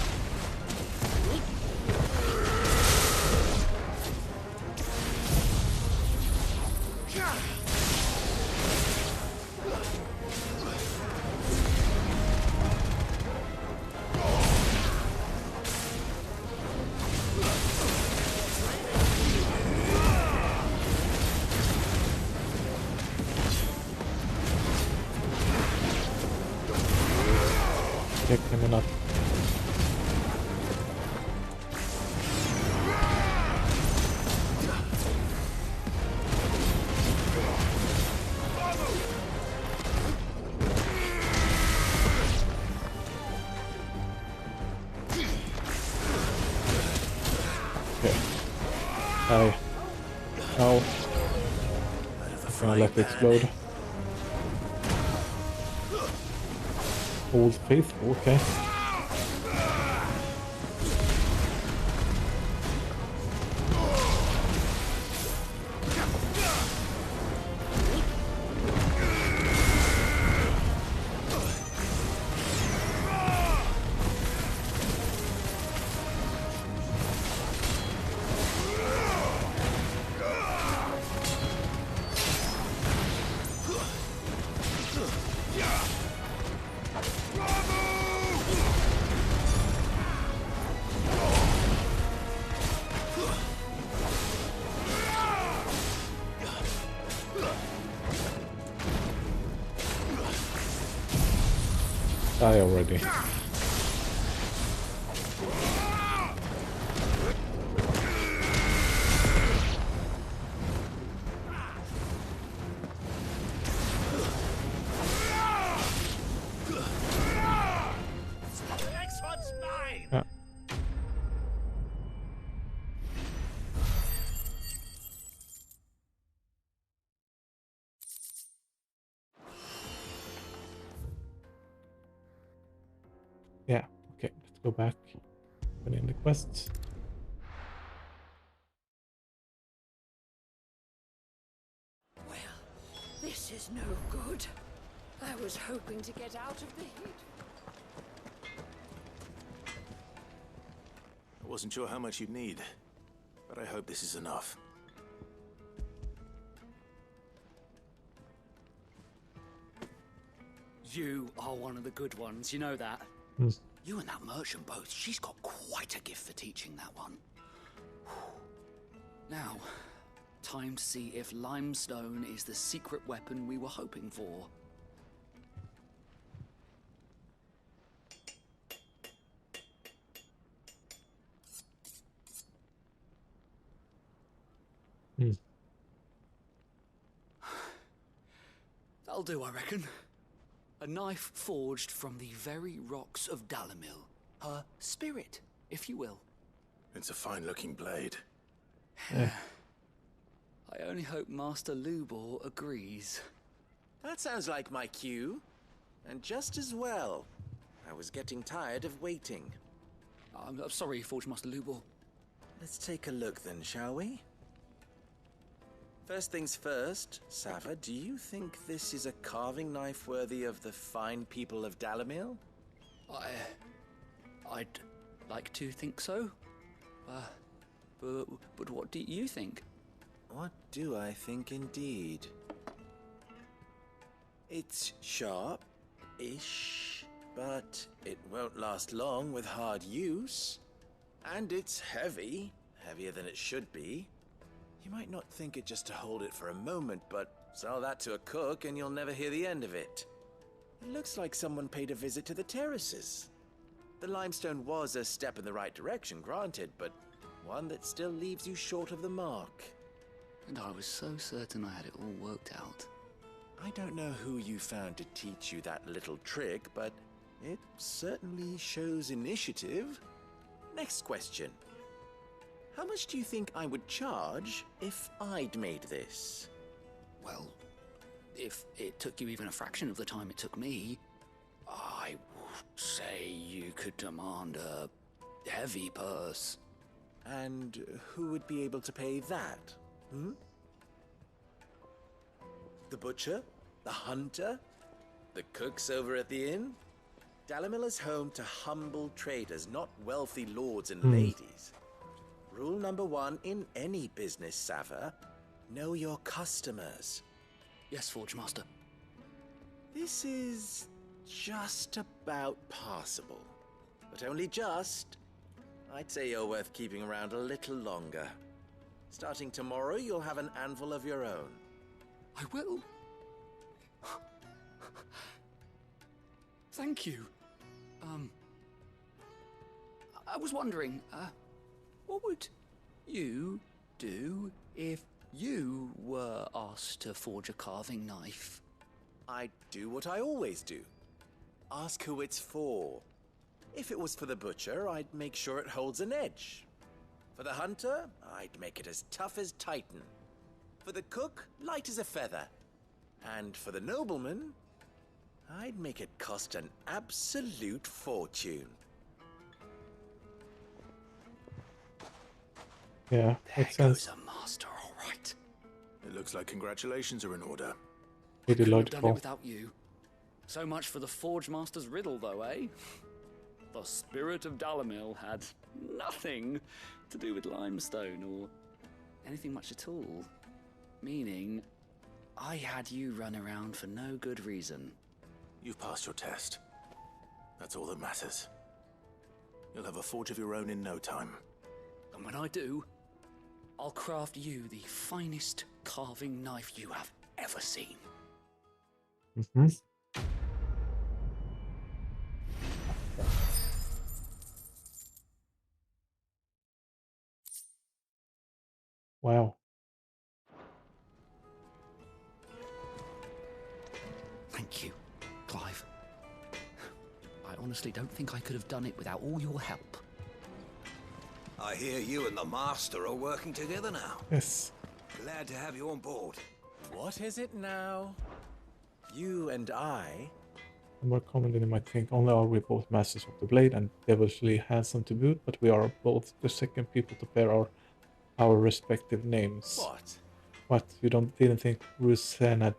Check them up. Okay. Oh. Gonna let it explode. Old Faithful, okay. Die already. Yeah, okay, let's go back. Put in the quests. This is no good. I was hoping to get out of the heat. I wasn't sure how much you'd need, but I hope this is enough. You are one of the good ones, you know that? Mm. You and that merchant both, she's got quite a gift for teaching that one. Now, time to see if limestone is the secret weapon we were hoping for. That'll do, I reckon. A knife forged from the very rocks of Dalamil. Her spirit, if you will. It's a fine-looking blade. I only hope Master Lubor agrees. That sounds like my cue. And just as well. I was getting tired of waiting. I'm sorry, Forge Master Lubor. Let's take a look then, shall we? First things first, Sava, do you think this is a carving knife worthy of the fine people of Dalamil? I'd like to think so. But what do you think? What do I think indeed? It's sharp-ish, but it won't last long with hard use. And it's heavy, heavier than it should be. You might not think it just to hold it for a moment, but sell that to a cook and you'll never hear the end of it. It looks like someone paid a visit to the terraces. The limestone was a step in the right direction, granted, but one that still leaves you short of the mark. And I was so certain I had it all worked out. I don't know who you found to teach you that little trick, but it certainly shows initiative. Next question. How much do you think I would charge if I'd made this? Well, if it took you even a fraction of the time it took me, I would say you could demand a heavy purse. And who would be able to pay that? The butcher? The hunter? The cooks over at the inn? Dalamil is home to humble traders, not wealthy lords and ladies. Rule number 1 in any business, Sava, know your customers. Yes, Forge Master. This is just about passable, but only just. I'd say you're worth keeping around a little longer. Starting tomorrow, you'll have an anvil of your own. I will. Thank you. I was wondering, what would you do if you were asked to forge a carving knife? I'd do what I always do. Ask who it's for. If it was for the butcher, I'd make sure it holds an edge. For the hunter, I'd make it as tough as Titan. For the cook, light as a feather. And for the nobleman, I'd make it cost an absolute fortune. Yeah, makes sense. There's a master, all right. It looks like congratulations are in order. Pretty Couldn't have done it logical. without you. So much for the Forge Master's riddle, though, eh? The spirit of Dalamil had nothing to do with limestone or anything much at all. Meaning, I had you run around for no good reason. You've passed your test. That's all that matters. You'll have a forge of your own in no time. And when I do, I'll craft you the finest carving knife you have ever seen. Wow. Thank you, Clive. I honestly don't think I could have done it without all your help. I hear you and the Master are working together now. Yes. Glad to have you on board. What is it now? You and I? more common than you might think. Only are we both masters of the blade and devilishly handsome to boot, but we are both the second people to bear our respective names. What? What? You didn't think Rosanna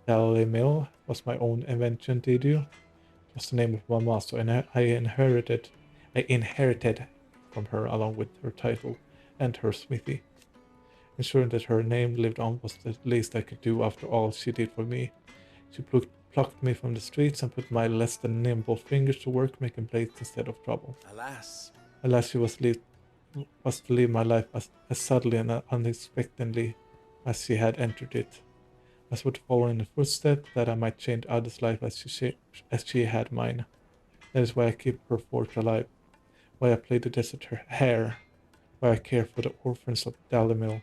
Dalimil was my own invention, did you? It was the name of my master, and I inherited from her along with her title and her smithy. Ensuring that her name lived on was the least I could do after all she did for me. She plucked me from the streets and put my less than nimble fingers to work making blades instead of trouble. Alas. Alas, she was to leave my life as suddenly and unexpectedly as she had entered it. I would follow in the footsteps that I might change others' life as she had mine. That is why I keep her forge alive, why I play the desert hare, why I care for the orphans of Dalimil.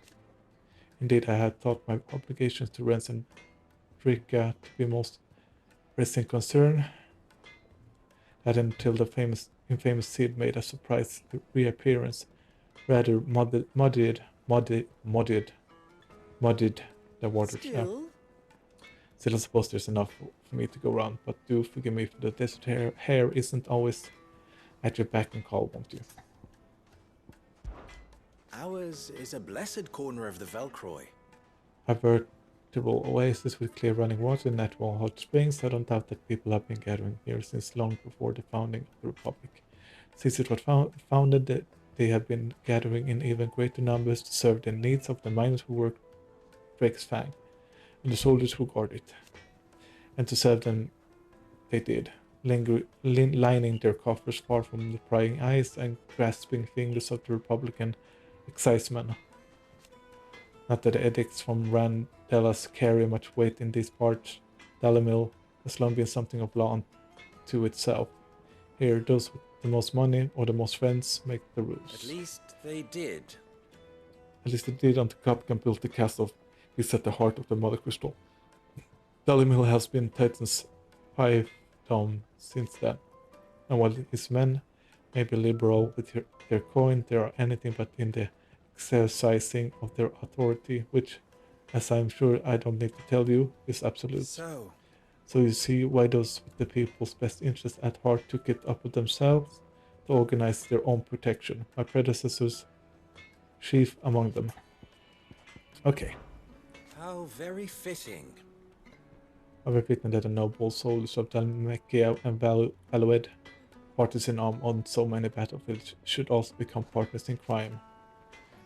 Indeed, I had thought my obligations to Renz and Drika to be most pressing concern, that until the infamous Cid made a surprise reappearance, rather muddied the waters. Still, I suppose there's enough for me to go around, but do forgive me for the desert hare isn't always at your beck and call, won't you? Ours is a blessed corner of the Velcroy. A veritable oasis with clear running water and natural hot springs. I don't doubt that people have been gathering here since long before the founding of the Republic. Since it was founded, they have been gathering in even greater numbers to serve the needs of the miners who work Drake's Fang and the soldiers who guard it. And to serve them they did, lining their coffers far from the prying eyes and grasping fingers of the Republican excisemen. Not that the edicts from Randellas carry much weight in these parts. Dalimil has long been something of law unto itself. Here, those with the most money or the most friends make the rules. At least they did. At least they did until Capcan built the castle is at the heart of the Mother Crystal. Dalimil has been Titan's fiefdom since then, and while his men may be liberal with their coin, they are anything but in the exercising of their authority, which, as I'm sure I don't need to tell you, is absolute. So you see why those with the people's best interests at heart took it upon themselves to organize their own protection. My predecessors, chief among them. Okay. How very fitting. I've written that the noble souls of Dalmacia and Valued, partners in arms on so many battlefields, should also become partners in crime.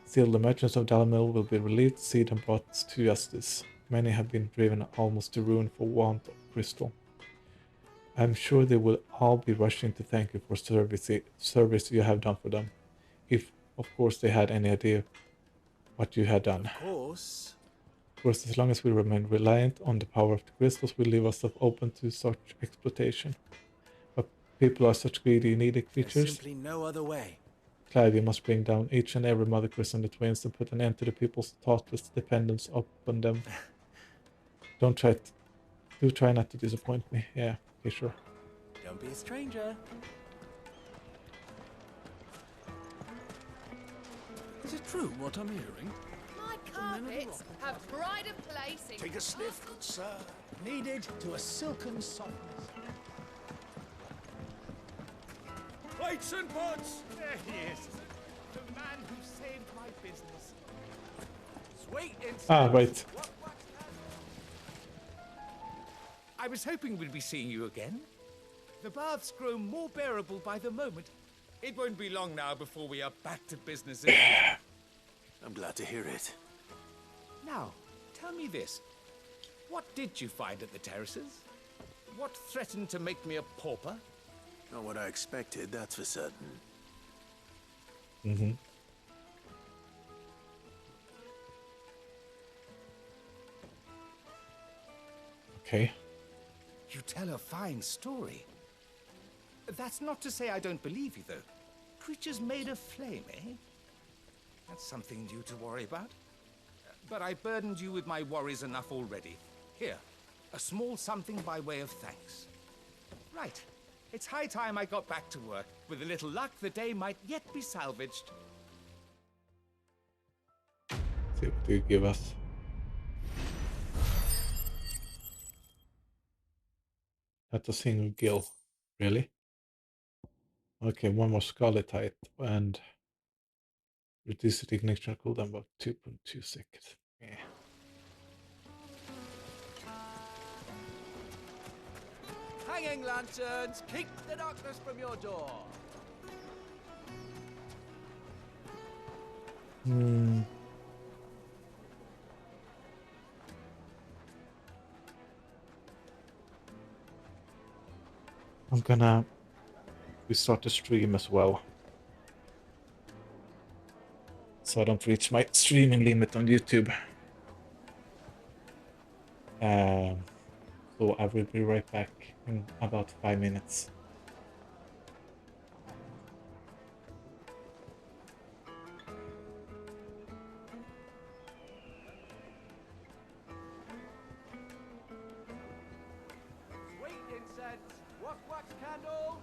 Still, the merchants of Dalimil will be relieved, seized and brought to justice. Many have been driven almost to ruin for want of crystal. I'm sure they will all be rushing to thank you for service you have done for them, if, of course, they had any idea what you had done. Of course, as long as we remain reliant on the power of the crystals, we leave ourselves open to such exploitation. But people are such greedy, needy creatures. There's simply no other way. Clive, you must bring down each and every Mother Crystal and the twins and put an end to the people's thoughtless dependence upon them. Do try not to disappoint me. Yeah, okay, sure. Don't be a stranger. Is it true what I'm hearing? My carpets have pride of place in... Take a sniff, good sir. Needed to a silken softness. Plates and pots! There he is. The man who saved my business. Sweet and right. I was hoping we'd be seeing you again. The baths grow more bearable by the moment. It won't be long now before we are back to business again. I'm glad to hear it. Now, tell me this. What did you find at the terraces? What threatened to make me a pauper? Not what I expected, that's for certain. Mm-hmm. Okay. You tell a fine story. That's not to say I don't believe you, though. Creatures made of flame, eh? That's something new to worry about. But I burdened you with my worries enough already. Here, a small something by way of thanks. Right. It's high time I got back to work. With a little luck, the day might yet be salvaged. See what you give us. That's a single gill. Really? Okay, one more Scarlet height and reduce the ignition cooldown by 2.2 seconds. Yeah. Hanging lanterns, keep the darkness from your door. Hmm. I'm gonna restart the stream as well, so I don't reach my streaming limit on YouTube. So I will be right back in about 5 minutes. Sweet incense, wax candle,